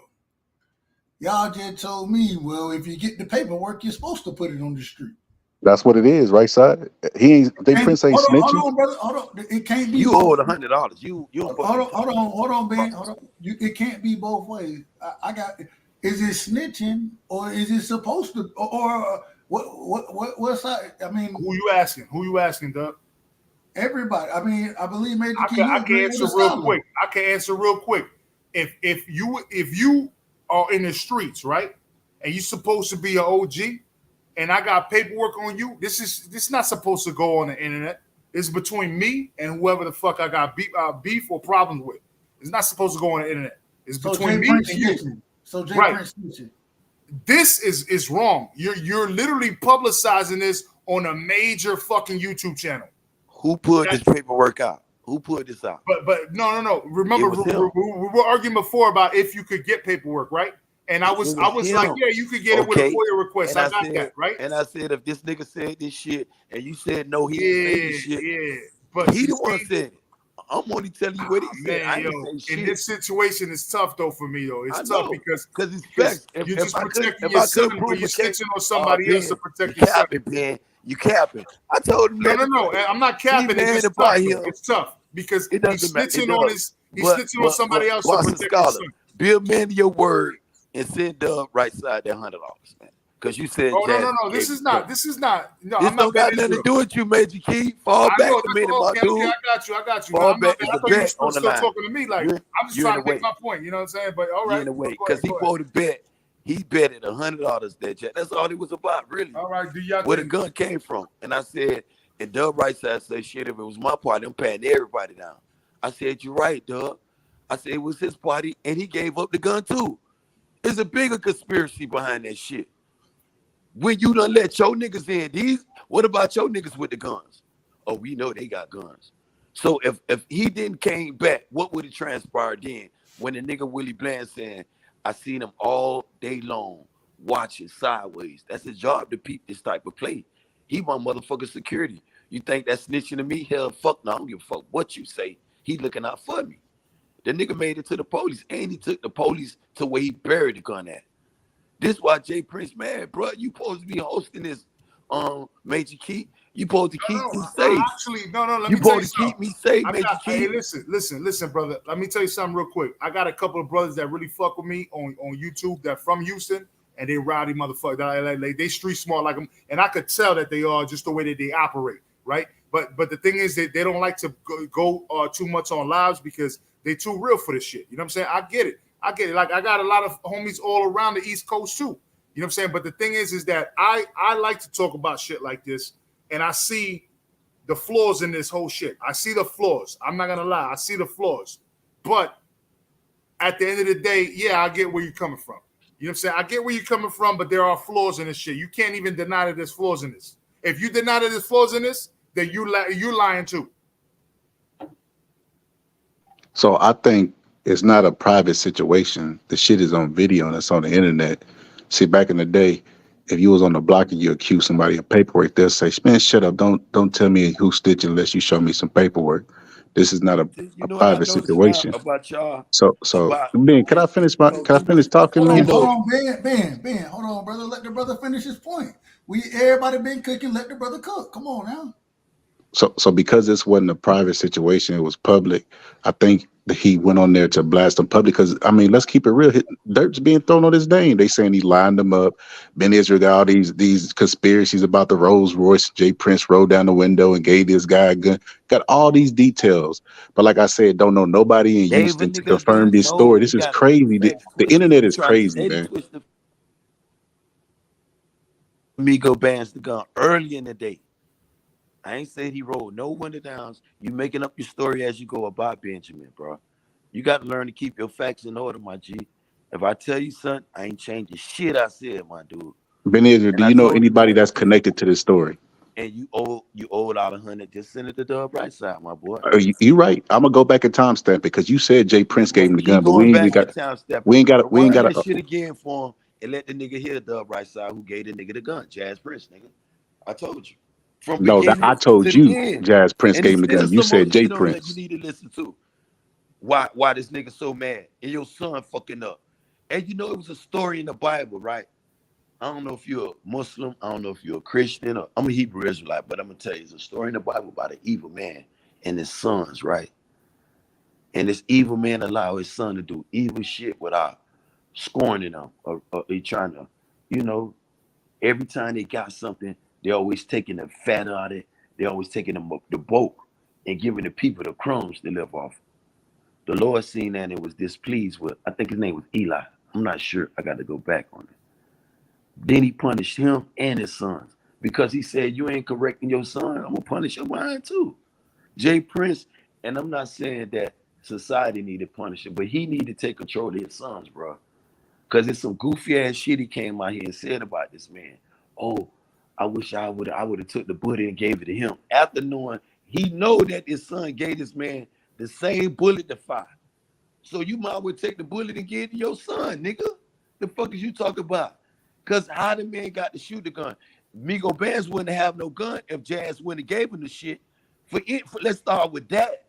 y'all just told me, well, if you get the paperwork, you're supposed to put it on the street. That's what it is, right side. Jay Prince ain't snitching. Hold on, brother. Hold on. It can't be. You owed $100. You hold on, Ben. Hold on. It can't be both ways. I got. Is it snitching or is it supposed to? Or what's that? I mean, who you asking? Who you asking, Doug? Everybody. I mean, I believe Major I can answer real quick. I can answer real quick. If you are in the streets, right, and you're supposed to be an OG, and I got paperwork on you, this is not supposed to go on the internet. It's between me and whoever the fuck I got beef or problems with. It's not supposed to go on the internet. It's between me and you. So Jay Prince snitching. this is wrong. You're literally publicizing this on a major fucking YouTube channel. Who put this paperwork out? Who put this out? But no. Remember, we were arguing before about if you could get paperwork, right? And I was like, yeah, you could get it with a FOIA request. I got that, right? And I said, if this nigga said this shit and you said no, he didn't say this shit. Yeah. But he the one said it. I'm only telling you what he said. I didn't say shit. In this situation, it's tough though for me though. It's tough because it's facts. You're just protecting yourself, but you're snitching on somebody else to protect yourself. You capping. I told him. No. I'm not capping. It's tough because he's snitching on somebody else to protect yourself. Be a man to your word and send Dub Rightside that $100, man. Because you said, no. This is not. No, this I'm not don't got nothing to do with you, Major Key. Fall back a minute, my dude. I got you. Fall back. I thought you were still talking to me. Like I'm just trying to make my point. You know what I'm saying? But all right. In a way, because he bought a bet. He betted $100 that Jack. That's all it was about, really. All right, do y'all where the gun came from? And I said, and Dub Rightside said, shit, if it was my party, I'm patting everybody down. I said, you're right, Dub. I said it was his party, and he gave up the gun too. There's a bigger conspiracy behind that shit. When you done let your niggas in, what about your niggas with the guns? Oh, we know they got guns. So if he didn't came back, what would have transpired then? When the nigga Willie Bland saying, I seen him all day long watching sideways. That's his job to peep this type of play. He my motherfucking security. You think that's snitching to me? Hell, fuck no, I don't give a fuck what you say. He looking out for me. The nigga made it to the police, and he took the police to where he buried the gun at. This why Jay Prince mad, bro. You supposed to be hosting this, Major Key. You supposed to keep me safe. Actually, no. Let you me tell you supposed to keep me safe, Major Key. Hey, listen, brother. Let me tell you something real quick. I got a couple of brothers that really fuck with me on YouTube that from Houston, and they rowdy motherfuckers. They street smart like them, and I could tell that they are just the way that they operate, right? But the thing is that they don't like to go too much on lives because they too real for this shit. You know what I'm saying? I get it. Like I got a lot of homies all around the East Coast too. You know what I'm saying? But the thing is that I like to talk about shit like this, and I see the flaws in this whole shit. I see the flaws. I'm not gonna lie. I see the flaws. But at the end of the day, yeah, I get where you're coming from. You know what I'm saying? I get where you're coming from, but there are flaws in this shit. You can't even deny that there's flaws in this. If you deny that there's flaws in this, then you're lying too. So I think it's not a private situation. The shit is on video and it's on the internet. See, back in the day, if you was on the block and you accuse somebody of paperwork, they'll say, man, shut up. Don't tell me who's stitching unless you show me some paperwork. This is not a private situation. About y'all. So Ben, can I finish talking? Hold on, Ben. Hold on, brother. Let the brother finish his point. Everybody been cooking, let the brother cook. Come on now. So because this wasn't a private situation, it was public. I think that he went on there to blast them public because, I mean, let's keep it real. Dirt's being thrown on his name. They saying he lined them up. Ben Israel got all these conspiracies about the Rolls Royce. Jay Prince rolled down the window and gave this guy a gun. Got all these details. But like I said, don't know nobody in Houston to confirm this story. This is crazy. The internet is crazy, man. Amigo bans the gun early in the day. I ain't said he rolled no window downs. You making up your story as you go about Benjamin, bro. You got to learn to keep your facts in order, my G. If I tell you something, I ain't changing shit I said, my dude. Ben Israel, do you know anybody that's connected to this story? And you owed out 100. Just send it to Dub Rightside, my boy. You right. I'm gonna go back and timestamp because you said Jay Prince gave him the gun, but we ain't got that shit again for him and let the nigga hear Dub Rightside who gave the nigga the gun. Jazz Prince, nigga. I told you. I told you Jazz Prince gave him the gun. You said Jay Prince. You need to listen to why this nigga so mad and your son fucking up. And you know it was a story in the Bible, right? I don't know if you're a Muslim, I don't know if you're a Christian, or I'm a Hebrew Israelite, but I'm gonna tell you, it's a story in the Bible about an evil man and his sons, right? And this evil man allowed his son to do evil shit without scorning them or he trying to, you know, every time they got something, they're always taking the fat out of it. They're always taking the bulk and giving the people the crumbs to live off. The Lord seen that and was displeased with, I think his name was Eli. I'm not sure. I got to go back on it. Then he punished him and his sons because he said, you ain't correcting your son. I'm going to punish your mind too. Jay Prince, and I'm not saying that society needed punishing, but he needed to take control of his sons, bro. Because it's some goofy ass shit he came out here and said about this man. Oh, I wish I would have took the bullet and gave it to him. After knowing he know that his son gave this man the same bullet to fire. So you might well take the bullet and give it to your son, nigga. The fuck is you talking about? Because how the man got to shoot the gun? Migo Bands wouldn't have no gun if Jazz wouldn't have gave him the shit. Let's start with that.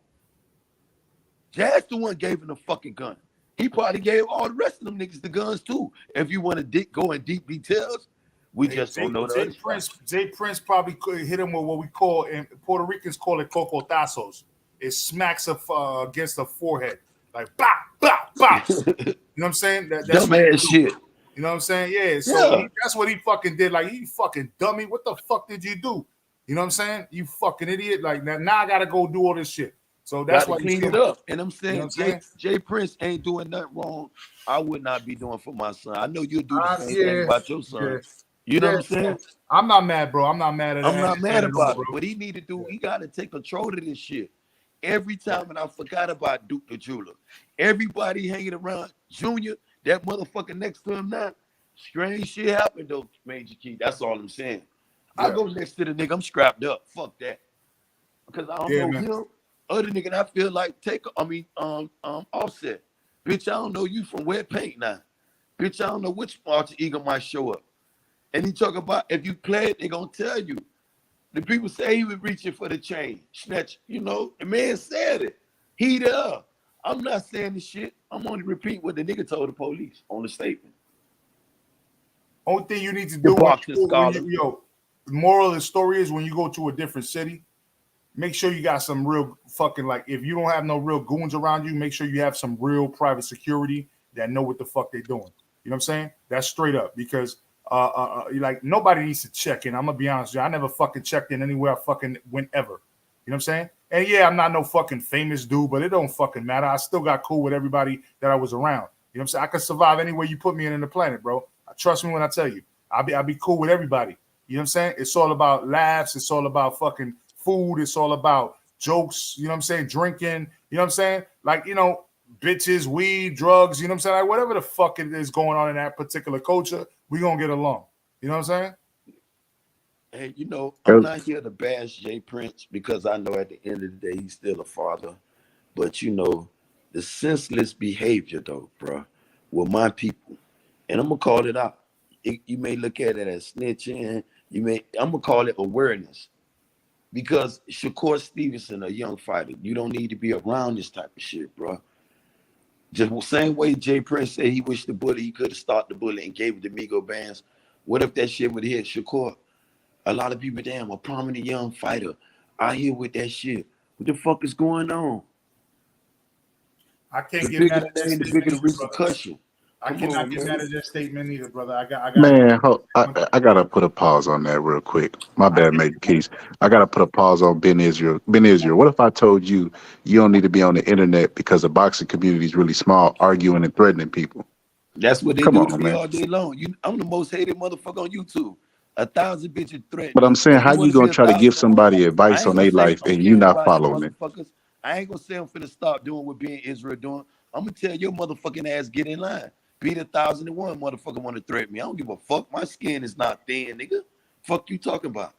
Jazz the one gave him the fucking gun. He probably gave all the rest of them niggas the guns too. If you want to go in deep details, we just don't know the Jay Prince probably could hit him with what we call, in Puerto Ricans call it cocotazos. It smacks against the forehead. Like, bop, bop, bop. You know what I'm saying? That's dumbass shit. You know what I'm saying? Yeah. So that's what he fucking did. Like, he fucking dummy. What the fuck did you do? You know what I'm saying? You fucking idiot. Like, now I got to go do all this shit. So that's why clean it up. And I'm saying, you know what I'm saying? Jay Prince ain't doing nothing wrong. I would not be doing for my son. I know you'll do the same thing about your son. Yeah. You know what I'm saying? I'm not mad, bro. I'm not mad at that. I'm not mad about it. What he need to do, he got to take control of this shit. Every time, and I forgot about Duke the Jeweler. Everybody hanging around Junior, that motherfucker next to him now. Strange shit happened though, Major Key. That's all I'm saying. I go next to the nigga, I'm strapped up. Fuck that. Because I don't know him. Other nigga, I feel like Offset. Bitch, I don't know you from wet paint now. Bitch, I don't know which alter ego might show up. And he talk about if you play it, they gonna tell you. The people say he was reaching for the chain. Snatch, you know, the man said it. He there. I'm not saying this shit. I'm only repeating what the nigga told the police on the statement. Only thing you need to do, the moral of the story is when you go to a different city, make sure you got some real fucking, like, if you don't have no real goons around you, make sure you have some real private security that know what the fuck they're doing. You know what I'm saying? That's straight up, because like, nobody needs to check in. I'm gonna be honest with you. I never fucking checked in anywhere I fucking went ever. You know what I'm saying? And yeah, I'm not no fucking famous dude, but it don't fucking matter. I still got cool with everybody that I was around. You know what I'm saying? I could survive anywhere you put me in the planet, bro. Trust me when I tell you. I'll be cool with everybody. You know what I'm saying? It's all about laughs. It's all about fucking food. It's all about jokes. You know what I'm saying? Drinking. You know what I'm saying? Like, you know, bitches, weed, drugs. You know what I'm saying? Like, whatever the fuck it is going on in that particular culture, we gonna get along. You know what I'm saying? Hey, you know, I'm not here to bash Jay Prince because I know at the end of the day he's still a father. But you know, the senseless behavior though, bro, with my people, and I'm gonna call it out. You may look at it as snitching. I'm gonna call it awareness, because Shakur Stevenson, a young fighter, you don't need to be around this type of shit, bro. Just the same way Jay Prince said he wished the bullet, he could have stopped the bullet and gave it to Migo Bands. What if that shit would hit Shakur? A lot of people, damn, a prominent young fighter out here with that shit. What the fuck is going on? I can't get mad at that statement. The bigger the repercussion. I cannot get mad at that statement either, brother. I got I gotta put a pause on that real quick. My bad, Major Keys. I gotta put a pause on Ben Israel. Ben Israel, what if I told you you don't need to be on the internet because the boxing community is really small, arguing and threatening people? That's what they do to me all day long. I'm the most hated motherfucker on YouTube. 1,000 bitches threatening. But I'm saying, how you gonna try to give somebody advice on their life and you not following it? I ain't gonna say I'm finna stop doing what Ben Israel doing. I'm gonna tell your motherfucking ass get in line. Beat 1,001 motherfucker want to threaten me. I don't give a fuck. My skin is not thin, nigga. Fuck you talking about?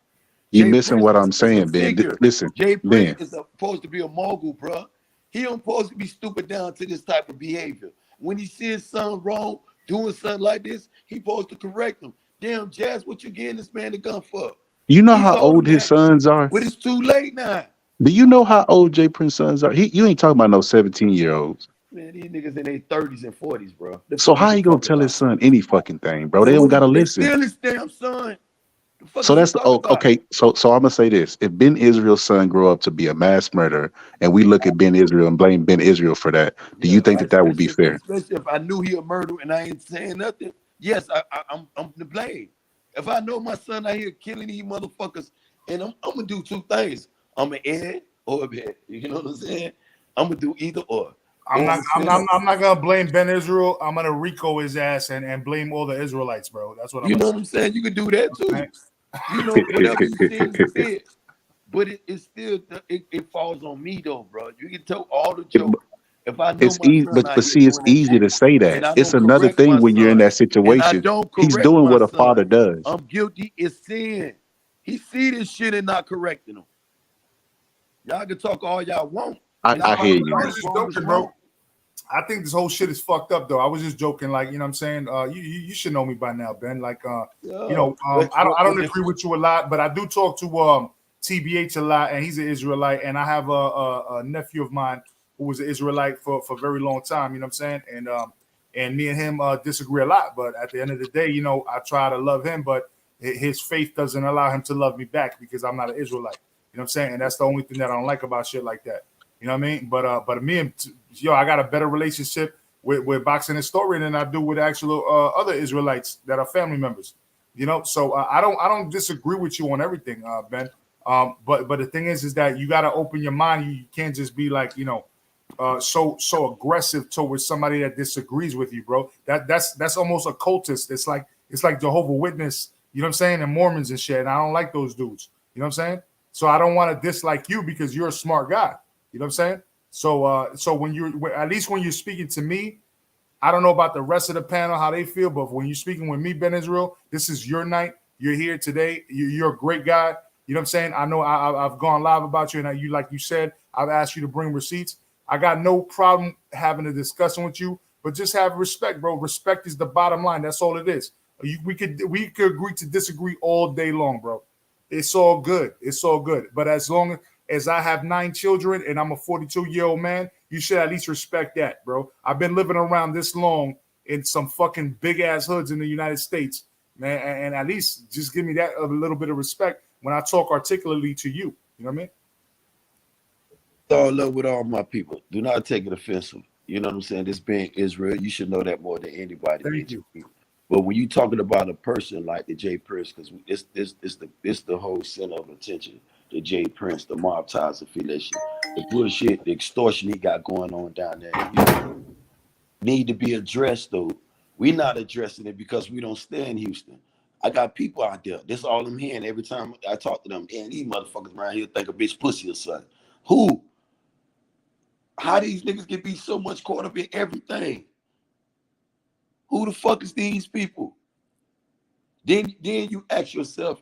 You missing what I'm saying, Ben. Listen, Jay Prince is supposed to be a mogul, bro. He don't supposed to be stupid down to this type of behavior. When he sees something wrong, doing something like this, he supposed to correct him. Damn, Jazz, what you getting this man the gun for? You know how old his sons are? But it's too late now. Do you know how old Jay Prince's sons are? You ain't talking about no 17-year-olds. Man, these niggas in their 30s and 40s, bro. So how you gonna tell his son any fucking thing, bro? They don't gotta listen. Still his damn son. So that's okay. So I'm gonna say this: if Ben Israel's son grow up to be a mass murderer, and we look at Ben Israel and blame Ben Israel for that, do you think that would be fair? Especially if I knew he a murderer and I ain't saying nothing. Yes, I'm to blame. If I know my son out here killing these motherfuckers, and I'm gonna do two things: I'm an Ed or a bed. You know what I'm saying? I'm gonna do either or. I'm not gonna blame Ben Israel. I'm gonna Rico his ass and blame all the Israelites, bro. That's what I'm. You know what I'm saying? You can do that too. You know, whatever you see is but it still it falls on me though, bro. You can tell all the jokes. If I know It's my easy, son out but here see, it's doing that easy shit, to say and that. I It's don't another correct my thing when you're in son, that and I situation. don't He's correct doing my what a father son, does. I'm guilty. It's sin. He see this shit and not correcting him. Y'all can talk all y'all want, and I I'm hear not you, I right, was man. just wrong is joking, bro. wrong. I think this whole shit is fucked up, though. I was just joking, like, you know what I'm saying? You should know me by now, Ben. Like, Yeah, I don't agree with you a lot, but I do talk to TBH a lot, and he's an Israelite, and I have a nephew of mine who was an Israelite for a very long time, you know what I'm saying? And me and him disagree a lot, but at the end of the day, you know, I try to love him, but his faith doesn't allow him to love me back because I'm not an Israelite. You know what I'm saying? And that's the only thing that I don't like about shit like that. You know what I mean? But me and I got a better relationship with boxing historian than I do with actual other Israelites that are family members. You know, so I don't disagree with you on everything, Ben. But the thing is that you got to open your mind. You can't just be like, you know, so aggressive towards somebody that disagrees with you, bro. That's almost a cultist. It's like Jehovah Witness, you know what I'm saying, and Mormons and shit. And I don't like those dudes. You know what I'm saying? So I don't want to dislike you because you're a smart guy. You know what I'm saying? So when you're at least when you're speaking to me, I don't know about the rest of the panel how they feel, but when you're speaking with me, Ben Israel, this is your night. You're here today. You're a great guy. You know what I'm saying? I know I've gone live about you, and like you said, I've asked you to bring receipts. I got no problem having a discussion with you, but just have respect, bro. Respect is the bottom line. That's all it is. We could agree to disagree all day long, bro. It's all good. It's all good. But as long as I have 9 children and I'm a 42-year-old man, you should at least respect that, bro. I've been living around this long in some fucking big ass hoods in the United States, man, and at least just give me that a little bit of respect when I talk articulately to you. You know what I mean? All love with all my people. Do not take it offensive. You know what I'm saying? This being Israel, you should know that more than anybody. Thank you. But when you talking about a person like the Jay Prince, because it's the whole center of attention, the Jay Prince, the mob ties affiliation, the bullshit, the extortion he got going on down there in Houston, need to be addressed though. We not addressing it because we don't stay in Houston. I got people out there. This all I'm hearing every time I talk to them. And these motherfuckers around here think a bitch pussy or something. Who? How these niggas can be so much caught up in everything? Who the fuck is these people? Then you ask yourself,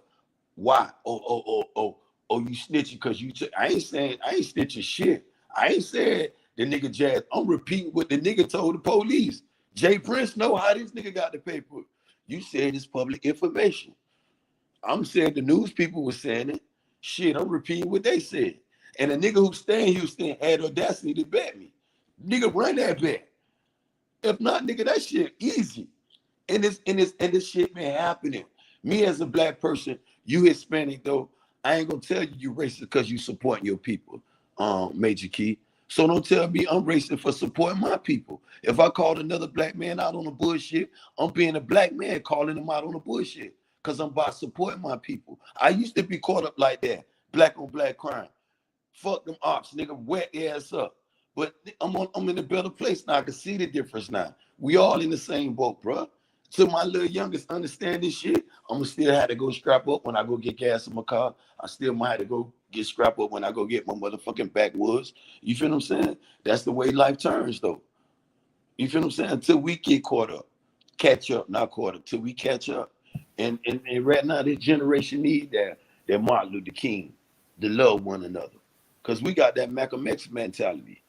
why? Oh, you snitching because you I ain't snitching shit. I ain't said the nigga Jazz. I'm repeating what the nigga told the police. Jay Prince know how this nigga got the paper. You said it's public information. I'm saying the news people were saying it. Shit, I'm repeating what they said. And a nigga who stay in Houston had audacity to bet me. Nigga, run that bet. If not, nigga, that shit easy. And this shit been happening. Me as a black person, you Hispanic though, I ain't gonna tell you racist because you supporting your people, Major Key. So don't tell me I'm racist for supporting my people. If I called another black man out on the bullshit, I'm being a black man calling him out on the bullshit because I'm about supporting my people. I used to be caught up like that, black on black crime. Fuck them ops, nigga, wet their ass up. But I'm in a better place now. I can see the difference now. We all in the same boat, bro. So my little youngest understand this shit. I'm gonna still have to go scrap up when I go get gas in my car. I still might have to go get scrap up when I go get my motherfucking backwoods. You feel what I'm saying? That's the way life turns, though. You feel what I'm saying? Until we get caught up, catch up, not caught up. Till we catch up, and right now this generation need that Martin Luther King to love one another, cause we got that Malcolm X mentality.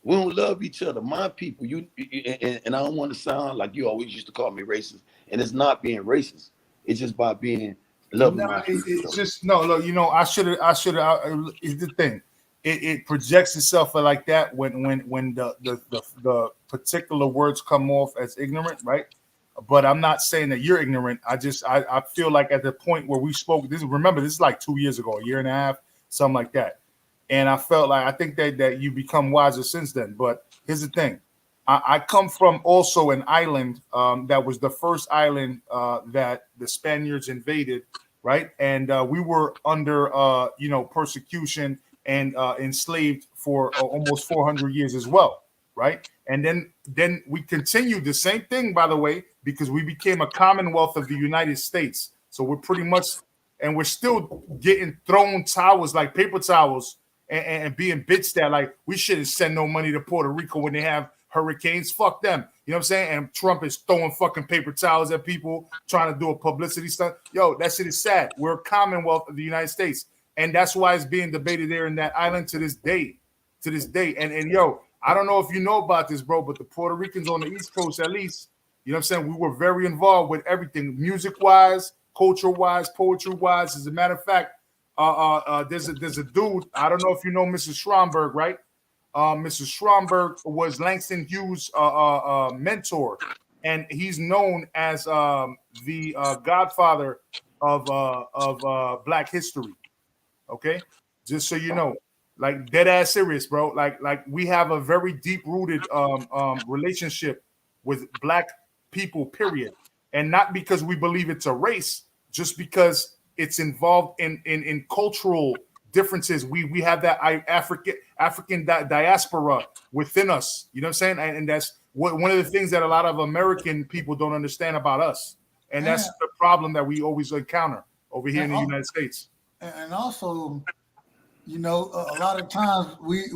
We don't love each other. My people, and I don't want to sound like you always used to call me racist, and it's not being racist. It's just by being loving No, my people. it's just no. Look, you know, I should have. Is the thing. It projects itself like that when the particular words come off as ignorant, right? But I'm not saying that you're ignorant. I feel like at the point where we spoke. Remember, this is like 2 years ago, a year and a half, something like that. And I felt like I think that you become wiser since then. But here's the thing. I come from also an island that was the first island that the Spaniards invaded, right? And we were under, persecution and enslaved for almost 400 years as well, right? And then we continued the same thing, by the way, because we became a Commonwealth of the United States. So we're pretty much, and we're still getting thrown towels like paper towels and being bitched that like we shouldn't send no money to Puerto Rico when they have hurricanes. Fuck them. You know what I'm saying? And Trump is throwing fucking paper towels at people trying to do a publicity stunt. Yo, that shit is sad. We're a Commonwealth of the United States. And that's why it's being debated there in that island to this day. To this day. And yo, I don't know if you know about this, bro, but the Puerto Ricans on the East Coast, at least, you know what I'm saying? We were very involved with everything, music-wise, culture-wise, poetry-wise. As a matter of fact, there's a dude, I don't know if you know Mrs. Stromberg, right? Mrs. Stromberg was Langston Hughes' mentor, and he's known as the godfather of Black history. Okay, just so you know, like dead ass serious, bro. Like we have a very deep rooted relationship with Black people, period, and not because we believe it's a race, just because it's involved in cultural differences. We have that African diaspora within us. You know what I'm saying? And that's one of the things that a lot of American people don't understand about us. And that's the problem that we always encounter over here in the United States. And also, you know, a lot of times we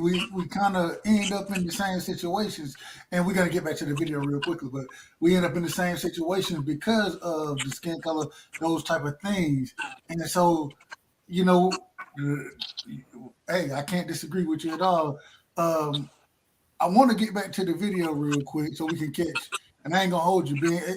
kind of end up in the same situations, and we're gonna get back to the video real quickly, but we end up in the same situations because of the skin color, those type of things. And so, you know, hey, I can't disagree with you at all. I want to get back to the video real quick so we can catch, and I ain't gonna hold you, Ben.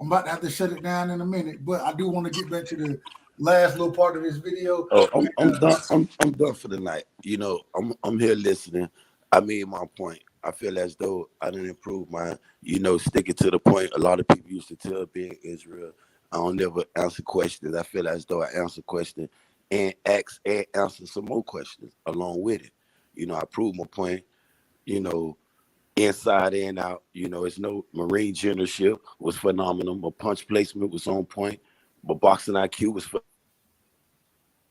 I'm about to have to shut it down in a minute, but I do want to get back to the last little part of this video. Oh, I'm done. I'm done for the night. You know, I'm here listening. I made my point. I feel as though I didn't improve my, you know, sticking to the point. A lot of people used to tell being Israel, I don't never answer questions. I feel as though I answer questions and ask and answer some more questions along with it. You know, I proved my point. You know, inside and out. You know, it's no Marine generalship was phenomenal. My punch placement was on point. My boxing IQ was.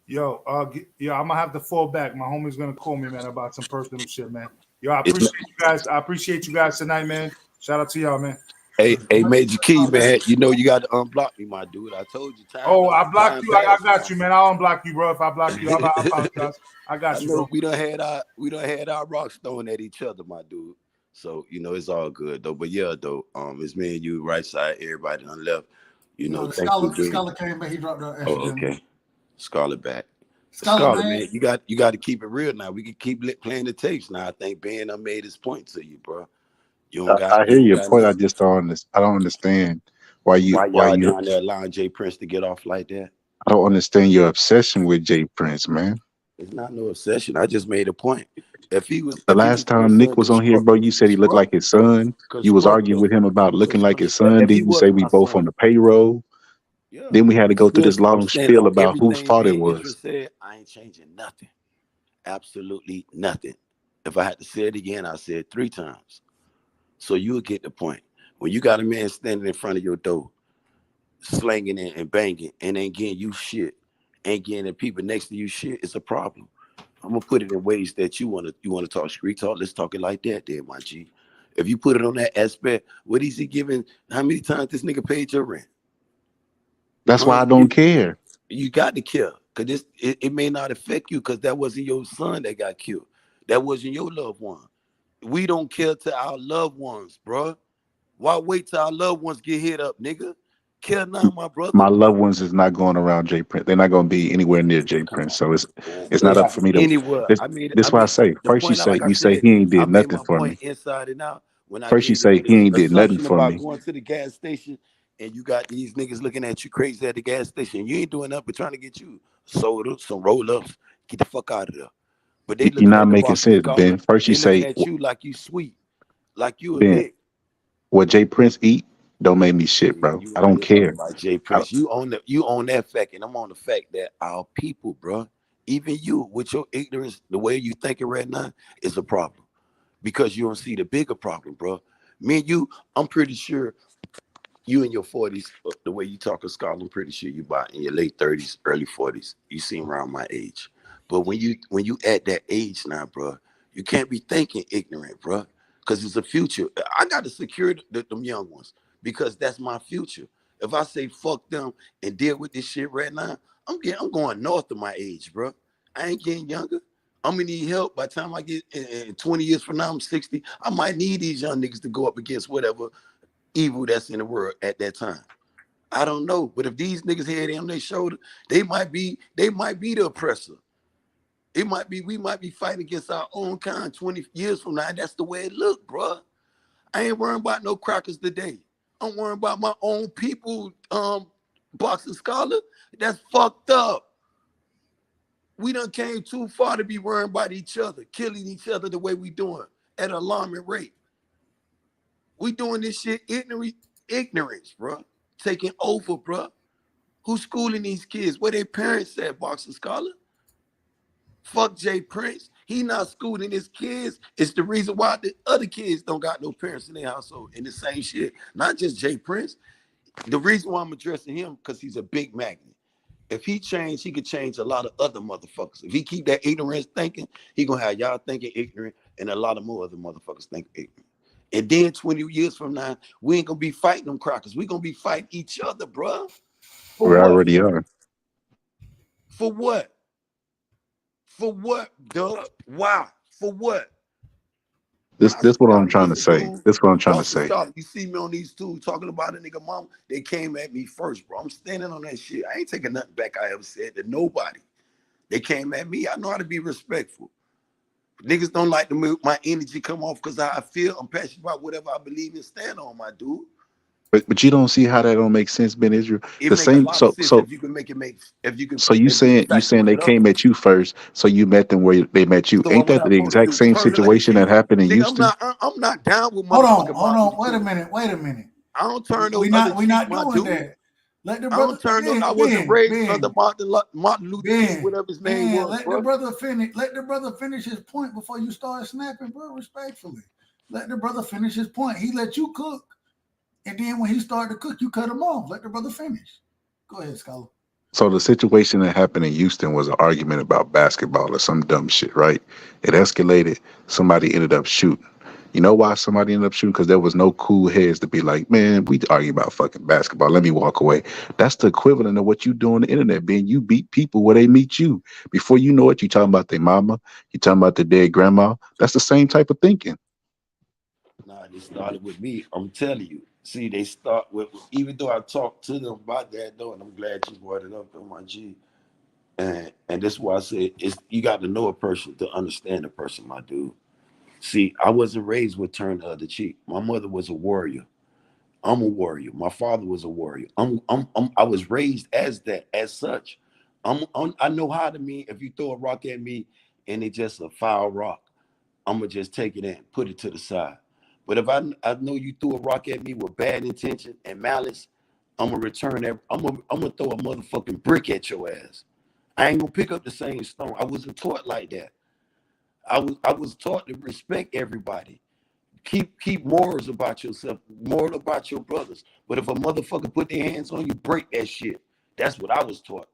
Yo, I'm gonna have to fall back. My homie's gonna call me, man, about some personal shit, man. Yo, I appreciate you guys. I appreciate you guys tonight, man. Shout out to y'all, man. Hey, Major Key, man. You know you got to unblock me, my dude. I told you. I blocked you. I got you, man. I'll unblock you, bro. If I block you, I apologize. I got you, bro. We done had our rocks thrown at each other, my dude. So you know it's all good though. But yeah, though, it's me and you, right side. Everybody on left. You know, Scholar came back. He dropped out. Oh, okay. Scarlet back. Scarlet, man, you got to keep it real now. We can keep playing the tapes now. I think Ben done made his point to you, bro. You don't got. I hear your point. I just don't understand why y'all down there allowing Jay Prince to get off like that. I don't understand your obsession with Jay Prince, man. It's not no obsession. I just made a point. If he was the last time Nick was on here, bro, you said he looked like his son. You was arguing with him about looking like his son. Then you say we both on the payroll. Yeah. Then we had to go through this long spiel about whose fault it was. Said, I ain't changing nothing. Absolutely nothing. If I had to say it again, I said 3 times. So you would get the point. When you got a man standing in front of your door, slanging and banging, and ain't getting you shit, ain't getting the people next to you shit, it's a problem. I'm gonna put it in ways that you wanna talk street talk. Let's talk it like that, then, my G. If you put it on that aspect, what is he giving? How many times this nigga paid your rent? That's why I don't care. You got to care, because it may not affect you, because that wasn't your son that got killed. That wasn't your loved one. We don't care to our loved ones, bro. Why wait till our loved ones get hit up, nigga? Care now, my brother. My loved ones is not going around Jay Prince. They're not going to be anywhere near Jay Prince. So it's not up for me to. Anywhere. This why I say. First you say he ain't did nothing for me. Inside and out. First you say he ain't did nothing for me. Going to the gas station, and you got these niggas looking at you crazy at the gas station. You ain't doing nothing but trying to get you soda, some roll-ups. Get the fuck out of there. But they You're not making sense, Ben. First you say at you like you sweet, like you a Ben. What Jay Prince eat don't make me shit, bro. I don't care. About Jay Prince, you own that fact, and I'm on the fact that our people, bro, even you with your ignorance, the way you thinking right now, is a problem, because you don't see the bigger problem, bro. Me and you, I'm pretty sure. You in your 40s, the way you talk of Scott, I'm pretty sure you about in your late 30s, early 40s. You seem around my age. But when you at that age now, bro, you can't be thinking ignorant, bro, because it's a future. I got to secure them young ones, because that's my future. If I say fuck them and deal with this shit right now, I'm going north of my age, bro. I ain't getting younger. I'm gonna need help by the time I get in 20 years from now, I'm 60. I might need these young niggas to go up against whatever evil that's in the world at that time. I don't know. But if these niggas had it on their shoulder, they might be the oppressor. We might be fighting against our own kind 20 years from now. And that's the way it look, bro. I ain't worrying about no crackers today. I'm worrying about my own people, boxing scholar. That's fucked up. We done came too far to be worrying about each other, killing each other the way we doing at an alarming rate. We doing this shit ignorance, bro. Taking over, bro. Who's schooling these kids? Where their parents at, boxing scholar? Fuck Jay Prince. He not schooling his kids. It's the reason why the other kids don't got no parents in their household. And the same shit. Not just Jay Prince. The reason why I'm addressing him, because he's a big magnet. If he changed, he could change a lot of other motherfuckers. If he keep that ignorance thinking, he gonna have y'all thinking ignorant and a lot of more other motherfuckers think ignorant. And then 20 years from now, we ain't gonna be fighting them crackers. We gonna be fighting each other, bro. For We what? already are. For what? For what, duh? Why? For what? This what I'm trying to say. This what I'm trying to say. You see me on these two talking about a nigga mama, they came at me first, bro. I'm standing on that shit. I ain't taking nothing back I ever said to nobody. They came at me. I know how to be respectful. Niggas don't like to move my energy come off because how I feel. I'm passionate about whatever I believe in. Stand on, my dude. But you don't see how that don't make sense, Ben Israel. It The make same. a lot of sense if you can make it make. If you can. So you saying they came at you first, so you met them where they met you. So Ain't that the exact same situation that happened in Houston? I'm not down with Hold motherfucking. on. Wait a minute. I don't turn no. We not doing that. Let the brother. I wasn't raised under Martin Luther King, whatever his name was. Let the brother finish. Let the brother finish his point before you start snapping, bro. Respectfully, let the brother finish his point. He let you cook, and then when he started to cook, you cut him off. Let the brother finish. Go ahead, Scholar. So the situation that happened in Houston was an argument about basketball or some dumb shit, right? It escalated. Somebody ended up shooting. You know why somebody ended up shooting? Because there was no cool heads to be like, man, we argue about fucking basketball. Let me walk away. That's the equivalent of what you do on the internet, being you beat people where they meet you. Before you know it, you talking about their mama, you talking about their dead grandma. That's the same type of thinking. Nah, they started with me. I'm telling you. See, they start with, even though I talked to them about that though, and I'm glad you brought it up on my G. And that's why I said you got to know a person to understand a person, my dude. See, I wasn't raised with turn the other cheek. My mother was a warrior. I'm a warrior. My father was a warrior. I was raised as that, as such. I know how to mean if you throw a rock at me and it's just a foul rock, I'm gonna just take it in, put it to the side. But if I know you threw a rock at me with bad intention and malice, I'm gonna return that. I'm gonna throw a motherfucking brick at your ass. I ain't gonna pick up the same stone. I wasn't taught like that. I was taught to respect everybody. Keep morals about yourself, moral about your brothers. But if a motherfucker put their hands on you, break that shit. That's what I was taught.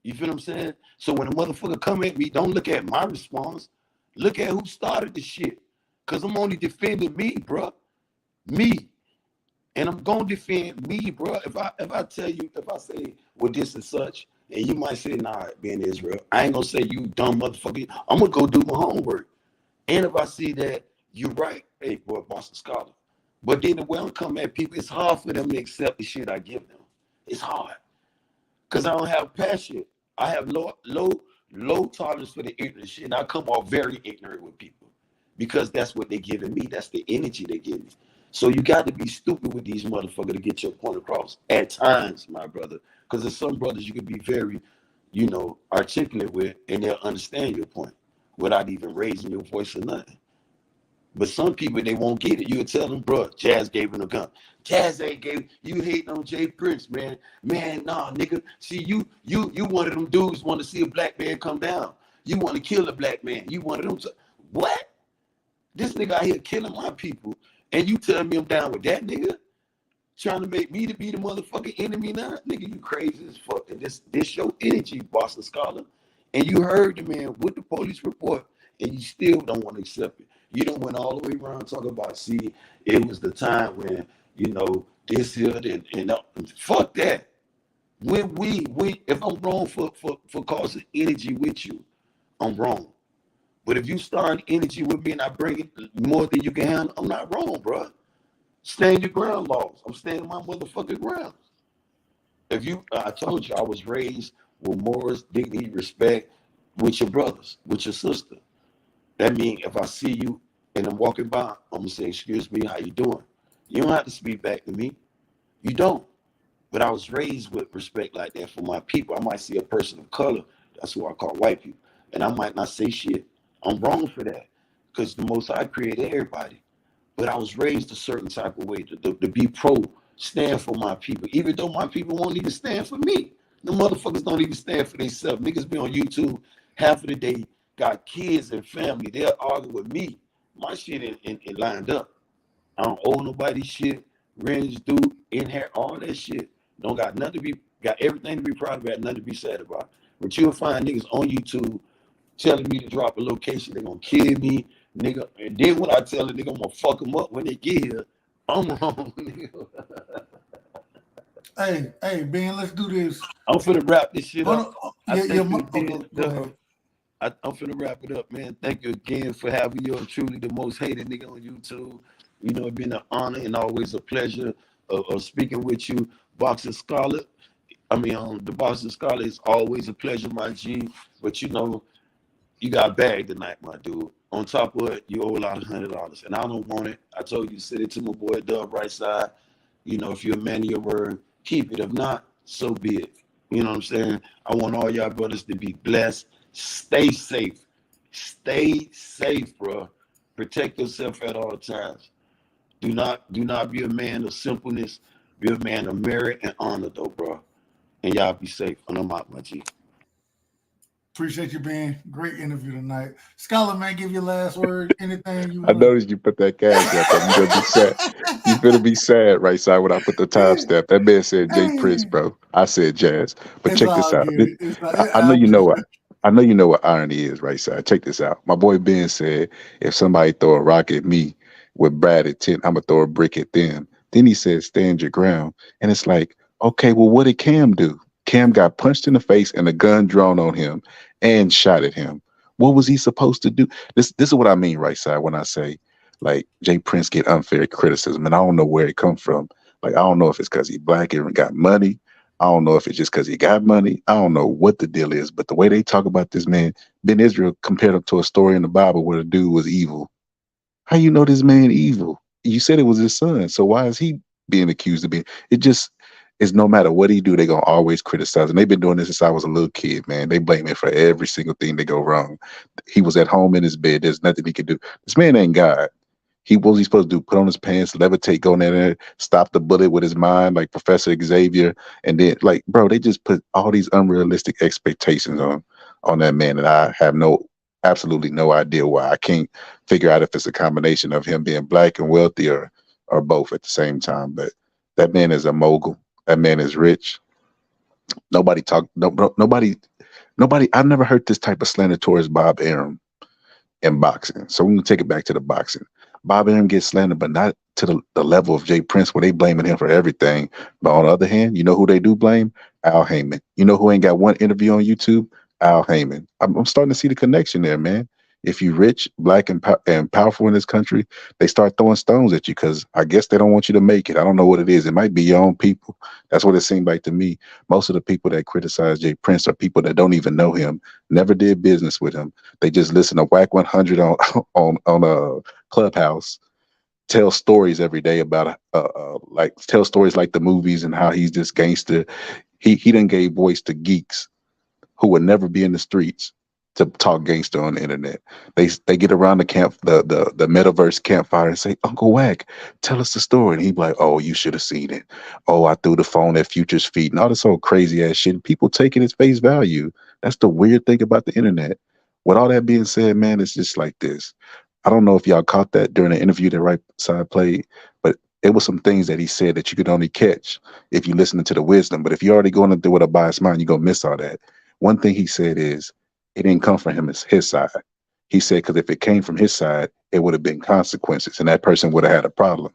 You feel what I'm saying? So when a motherfucker come at me, don't look at my response. Look at who started the shit. Cause I'm only defending me, bro. Me. And I'm gonna defend me, bro. If I say, well, this and such, and you might say, nah, being Israel, I ain't gonna say you dumb motherfucker. I'm gonna go do my homework. And if I see that you're right, hey, boy, Boston Scholar. But then the way I'm coming at people, it's hard for them to accept the shit I give them. It's hard. Because I don't have passion. I have low tolerance for the ignorant shit. And I come off very ignorant with people. Because that's what they're giving me. That's the energy they give me. So you got to be stupid with these motherfuckers to get your point across. At times, my brother. Because there's some brothers you can be very, articulate with, and they'll understand your point without even raising your voice or nothing. But some people, they won't get it. You would tell them, bro, Jazz gave him a gun. Jazz ain't gave, you hating on Jay Prince, man. Man, nah, nigga. See, you one of them dudes want to see a black man come down. You want to kill a black man. You one of them. What? This nigga out here killing my people. And you tell me I'm down with that nigga? Trying to make me to be the motherfucking enemy now? Nigga, you crazy as fuck. And this your energy, Boston Scholar. And you heard the man with the police report, and you still don't want to accept it. You don't went all the way around talking about, see, it was the time when, this here, and fuck that. When if I'm wrong for causing energy with you, I'm wrong. But if you start energy with me and I bring it more than you can handle, I'm not wrong, bro. Stand your ground, laws. I'm standing my motherfucking ground. If you, I told you, I was raised with morals, dignity, respect with your brothers, with your sister. That means if I see you and I'm walking by, I'm gonna say, "Excuse me, how you doing?" You don't have to speak back to me. You don't. But I was raised with respect like that for my people. I might see a person of color. That's who I call white people. And I might not say shit. I'm wrong for that. Because the Most High created everybody. But I was raised a certain type of way to be pro, stand for my people. Even though my people won't even stand for me. The motherfuckers don't even stand for themselves. Niggas be on YouTube half of the day, got kids and family. They'll argue with me. My shit ain't lined up. I don't owe nobody shit. Rents due, inherit, all that shit. Don't got nothing to be, got everything to be proud about, nothing to be sad about. But you'll find niggas on YouTube telling me to drop a location. They're gonna kill me, nigga. And then when I tell them nigga, I'm gonna fuck them up when they get here, I'm wrong, nigga. Hey, Ben, let's do this. I'm finna wrap this shit up. I'm finna wrap it up, man. Thank you again for having you. Truly the most hated nigga on YouTube. You know, it's been an honor and always a pleasure of speaking with you. Boxing Scarlet. The Boxing Scarlet is always a pleasure, my G. But you know, you got bagged tonight, my dude. On top of it, you owe a lot of $100. And I don't want it. I told you to send it to my boy Dub Rightside. You know, if you're a man of your word, keep it. If not, so be it. You know what I'm saying? I want all y'all brothers to be blessed. Stay safe. Stay safe, bro. Protect yourself at all times. Do not be a man of simpleness. Be a man of merit and honor, though, bro. And y'all be safe. And I'm out, my G. Appreciate you, Ben. Great interview tonight. Scholar, man, give your last word. Anything you I want. noticed you put that cash up there. You're gonna be sad. You better be sad, right side, when I put the timestamp. That man said Jay Prince, bro. I said Jazz. But It's check all this out. good. I know you know what. I know you know what irony is, right side. Check this out. My boy Ben said, if somebody throw a rock at me with Brad at 10, I'm gonna throw a brick at them. Then he said, stand your ground. And it's like, okay, well, what did Cam do? Cam got punched in the face and a gun drawn on him and shot at him. What was he supposed to do? This is what I mean, right side, when I say, like, Jay Prince get unfair criticism, and I don't know where it comes from. Like, I don't know if it's because he black and got money. I don't know if it's just because he got money. I don't know what the deal is, but the way they talk about this man, Ben Israel compared him to a story in the Bible where the dude was evil. How you know this man evil? You said it was his son, so why is he being accused of being? It just is, no matter what he do, they gonna always criticize him. They've been doing this since I was a little kid, man. They blame him for every single thing that go wrong. He was at home in his bed. There's nothing he could do. This man ain't God. What was he supposed to do? Put on his pants, levitate, go in there, stop the bullet with his mind, like Professor Xavier. And then, like, bro, they just put all these unrealistic expectations on that man, and I have absolutely no idea why. I can't figure out if it's a combination of him being black and wealthy or both at the same time. But that man is a mogul. That man is rich. Nobody. I've never heard this type of slander towards Bob Arum in boxing. So we're gonna take it back to the boxing. Bob Arum gets slandered, but not to the level of Jay Prince, where they blaming him for everything. But on the other hand, you know who they do blame? Al Heyman. You know who ain't got one interview on YouTube? Al Heyman. I'm starting to see the connection there, man. If you rich, black, and powerful in this country, they start throwing stones at you because I guess they don't want you to make it. I don't know what it is. It might be your own people. That's what it seemed like to me. Most of the people that criticize Jay Prince are people that don't even know him, never did business with him. They just listen to Whack 100 on Clubhouse, tell stories every day about tell stories like the movies and how he's this gangster. He done gave voice to geeks who would never be in the streets to talk gangster on the internet. They get around the metaverse campfire and say, Uncle Wack, tell us the story. And he'd be like, oh, you should have seen it. Oh, I threw the phone at Future's feet and all this old crazy ass shit. People take it as face value. That's the weird thing about the internet. With all that being said, man, it's just like this. I don't know if y'all caught that during the interview that Right Side played, but it was some things that he said that you could only catch if you listening to the wisdom. But if you're already going to do with a biased mind, you're going to miss all that. One thing he said is, it didn't come from him as his side. He said, because if it came from his side, it would have been consequences and that person would have had a problem.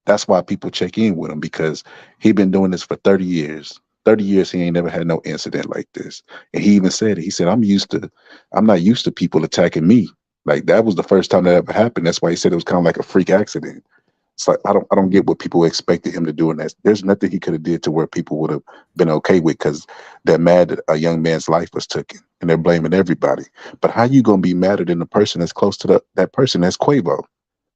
That's why people check in with him, because he been doing this for 30 years. 30 years, he ain't never had no incident like this. And he even said it. He said, I'm not used to people attacking me. Like that was the first time that ever happened. That's why he said it was kind of like a freak accident. It's like I don't get what people expected him to do in that. There's nothing he could have did to where people would have been okay with, because they're mad that a young man's life was taken and they're blaming everybody. But how you gonna be madder than the person that's close to that person? That's Quavo.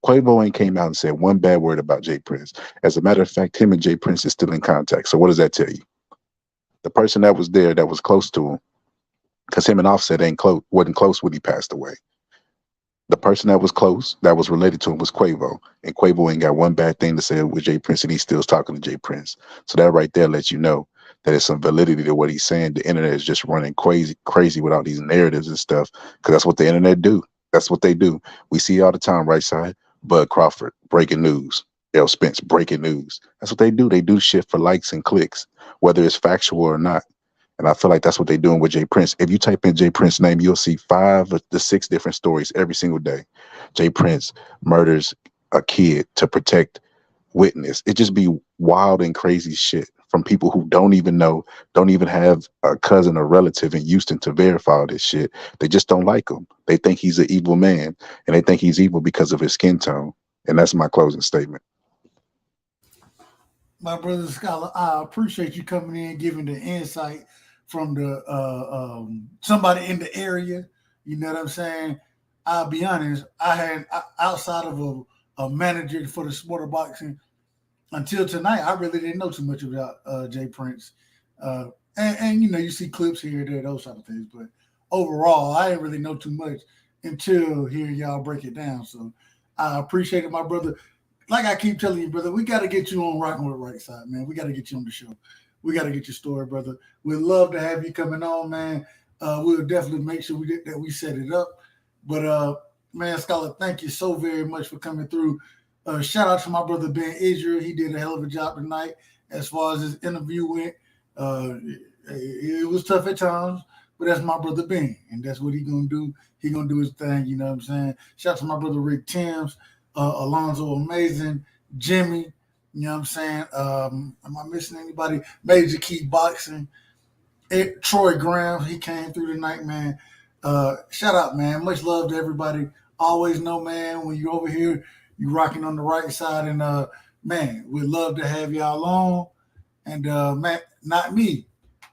Quavo ain't came out and said one bad word about Jay Prince. As a matter of fact, him and Jay Prince is still in contact. So what does that tell you? The person that was there, that was close to him, because him and Offset wasn't close when he passed away. The person that was close, that was related to him, was Quavo. And Quavo ain't got one bad thing to say with Jay Prince, and he still's talking to Jay Prince. So that right there lets you know that there's some validity to what he's saying. The internet is just running crazy with all these narratives and stuff, because that's what the internet do. That's what they do. We see all the time, right side. Bud Crawford, breaking news. L. Spence, breaking news. That's what they do. They do shit for likes and clicks, whether it's factual or not. And I feel like that's what they're doing with Jay Prince. If you type in Jay Prince's name, you'll see 5 to 6 different stories every single day. Jay Prince murders a kid to protect witness. It just be wild and crazy shit from people who don't even know, don't even have a cousin or relative in Houston to verify all this shit. They just don't like him. They think he's an evil man, and they think he's evil because of his skin tone. And that's my closing statement. My brother Scholar, I appreciate you coming in, giving the insight from the somebody in the area. You know what I'm saying? I'll be honest, I had outside of a manager for the sport of boxing until tonight, I really didn't know too much about Jay Prince. And you know, you see clips here, there, those type of things. But overall, I didn't really know too much until hearing y'all break it down. So I appreciate it, my brother. Like I keep telling you, brother, we got to get you on Rockin With Rightside, man. We got to get you on the show. We got to get your story, brother. We'd love to have you coming on, man. We'll definitely make sure that we set it up. But, man, Scholar, thank you so very much for coming through. Shout out to my brother Ben Israel. He did a hell of a job tonight as far as his interview went. It was tough at times, but that's my brother Ben, and that's what he's going to do. He's going to do his thing, you know what I'm saying? Shout out to my brother Rick Timms. Alonzo Amazing, Jimmy, you know what I'm saying? Am I missing anybody? Major Key Boxing, Troy Graham, he came through tonight, man. Shout out, man. Much love to everybody. Always know, man, when you're over here, you're rocking on the right side. And, man, we'd love to have y'all on. And, man, not me.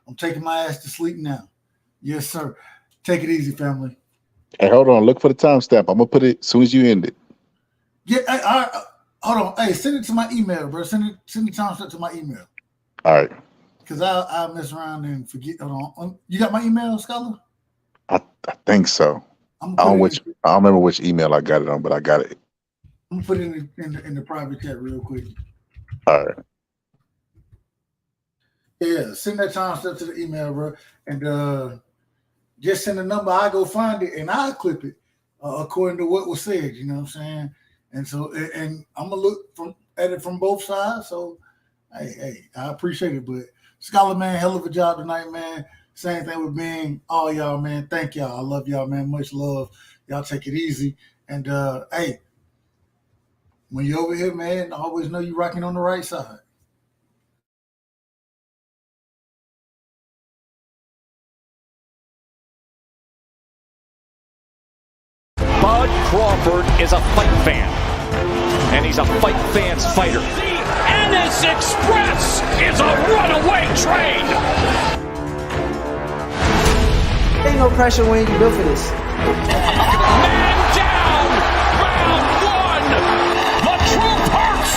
I'm taking my ass to sleep now. Yes, sir. Take it easy, family. Hey, hold on. Look for the timestamp. I'm going to put it as soon as you end it. Yeah, hold on. Hey, send it to my email, bro. Send the timestamp to my email. All right. Because I'll mess around and forget. Hold on. You got my email, Scholar? I think so. I don't remember which email I got it on, but I got it. I'm gonna put it in the private chat real quick. All right. Yeah, send that timestamp to the email, bro, and just send a number. I go find it and I'll clip it according to what was said. You know what I'm saying? And so, and I'm gonna look at it from both sides. So, hey, I appreciate it. But Scholar, man, hell of a job tonight, man. Same thing with Ben. All y'all, man. Thank y'all. I love y'all, man. Much love. Y'all take it easy. And hey, when you're over here, man, always know you're rocking on the right side. Bud Crawford is a fight fan, and he's a fight fan's fighter. The Ennis Express is a runaway train. Ain't no pressure when you built for this. Man down, round one. The truth hurts.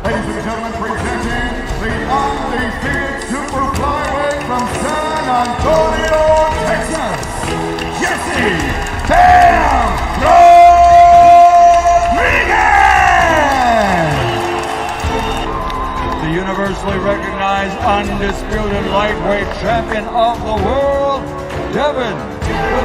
Ladies and gentlemen, presenting the undefeated super flyweight from San Antonio, Texas, Jesse Damn The universally recognized undisputed lightweight champion of the world, Devin the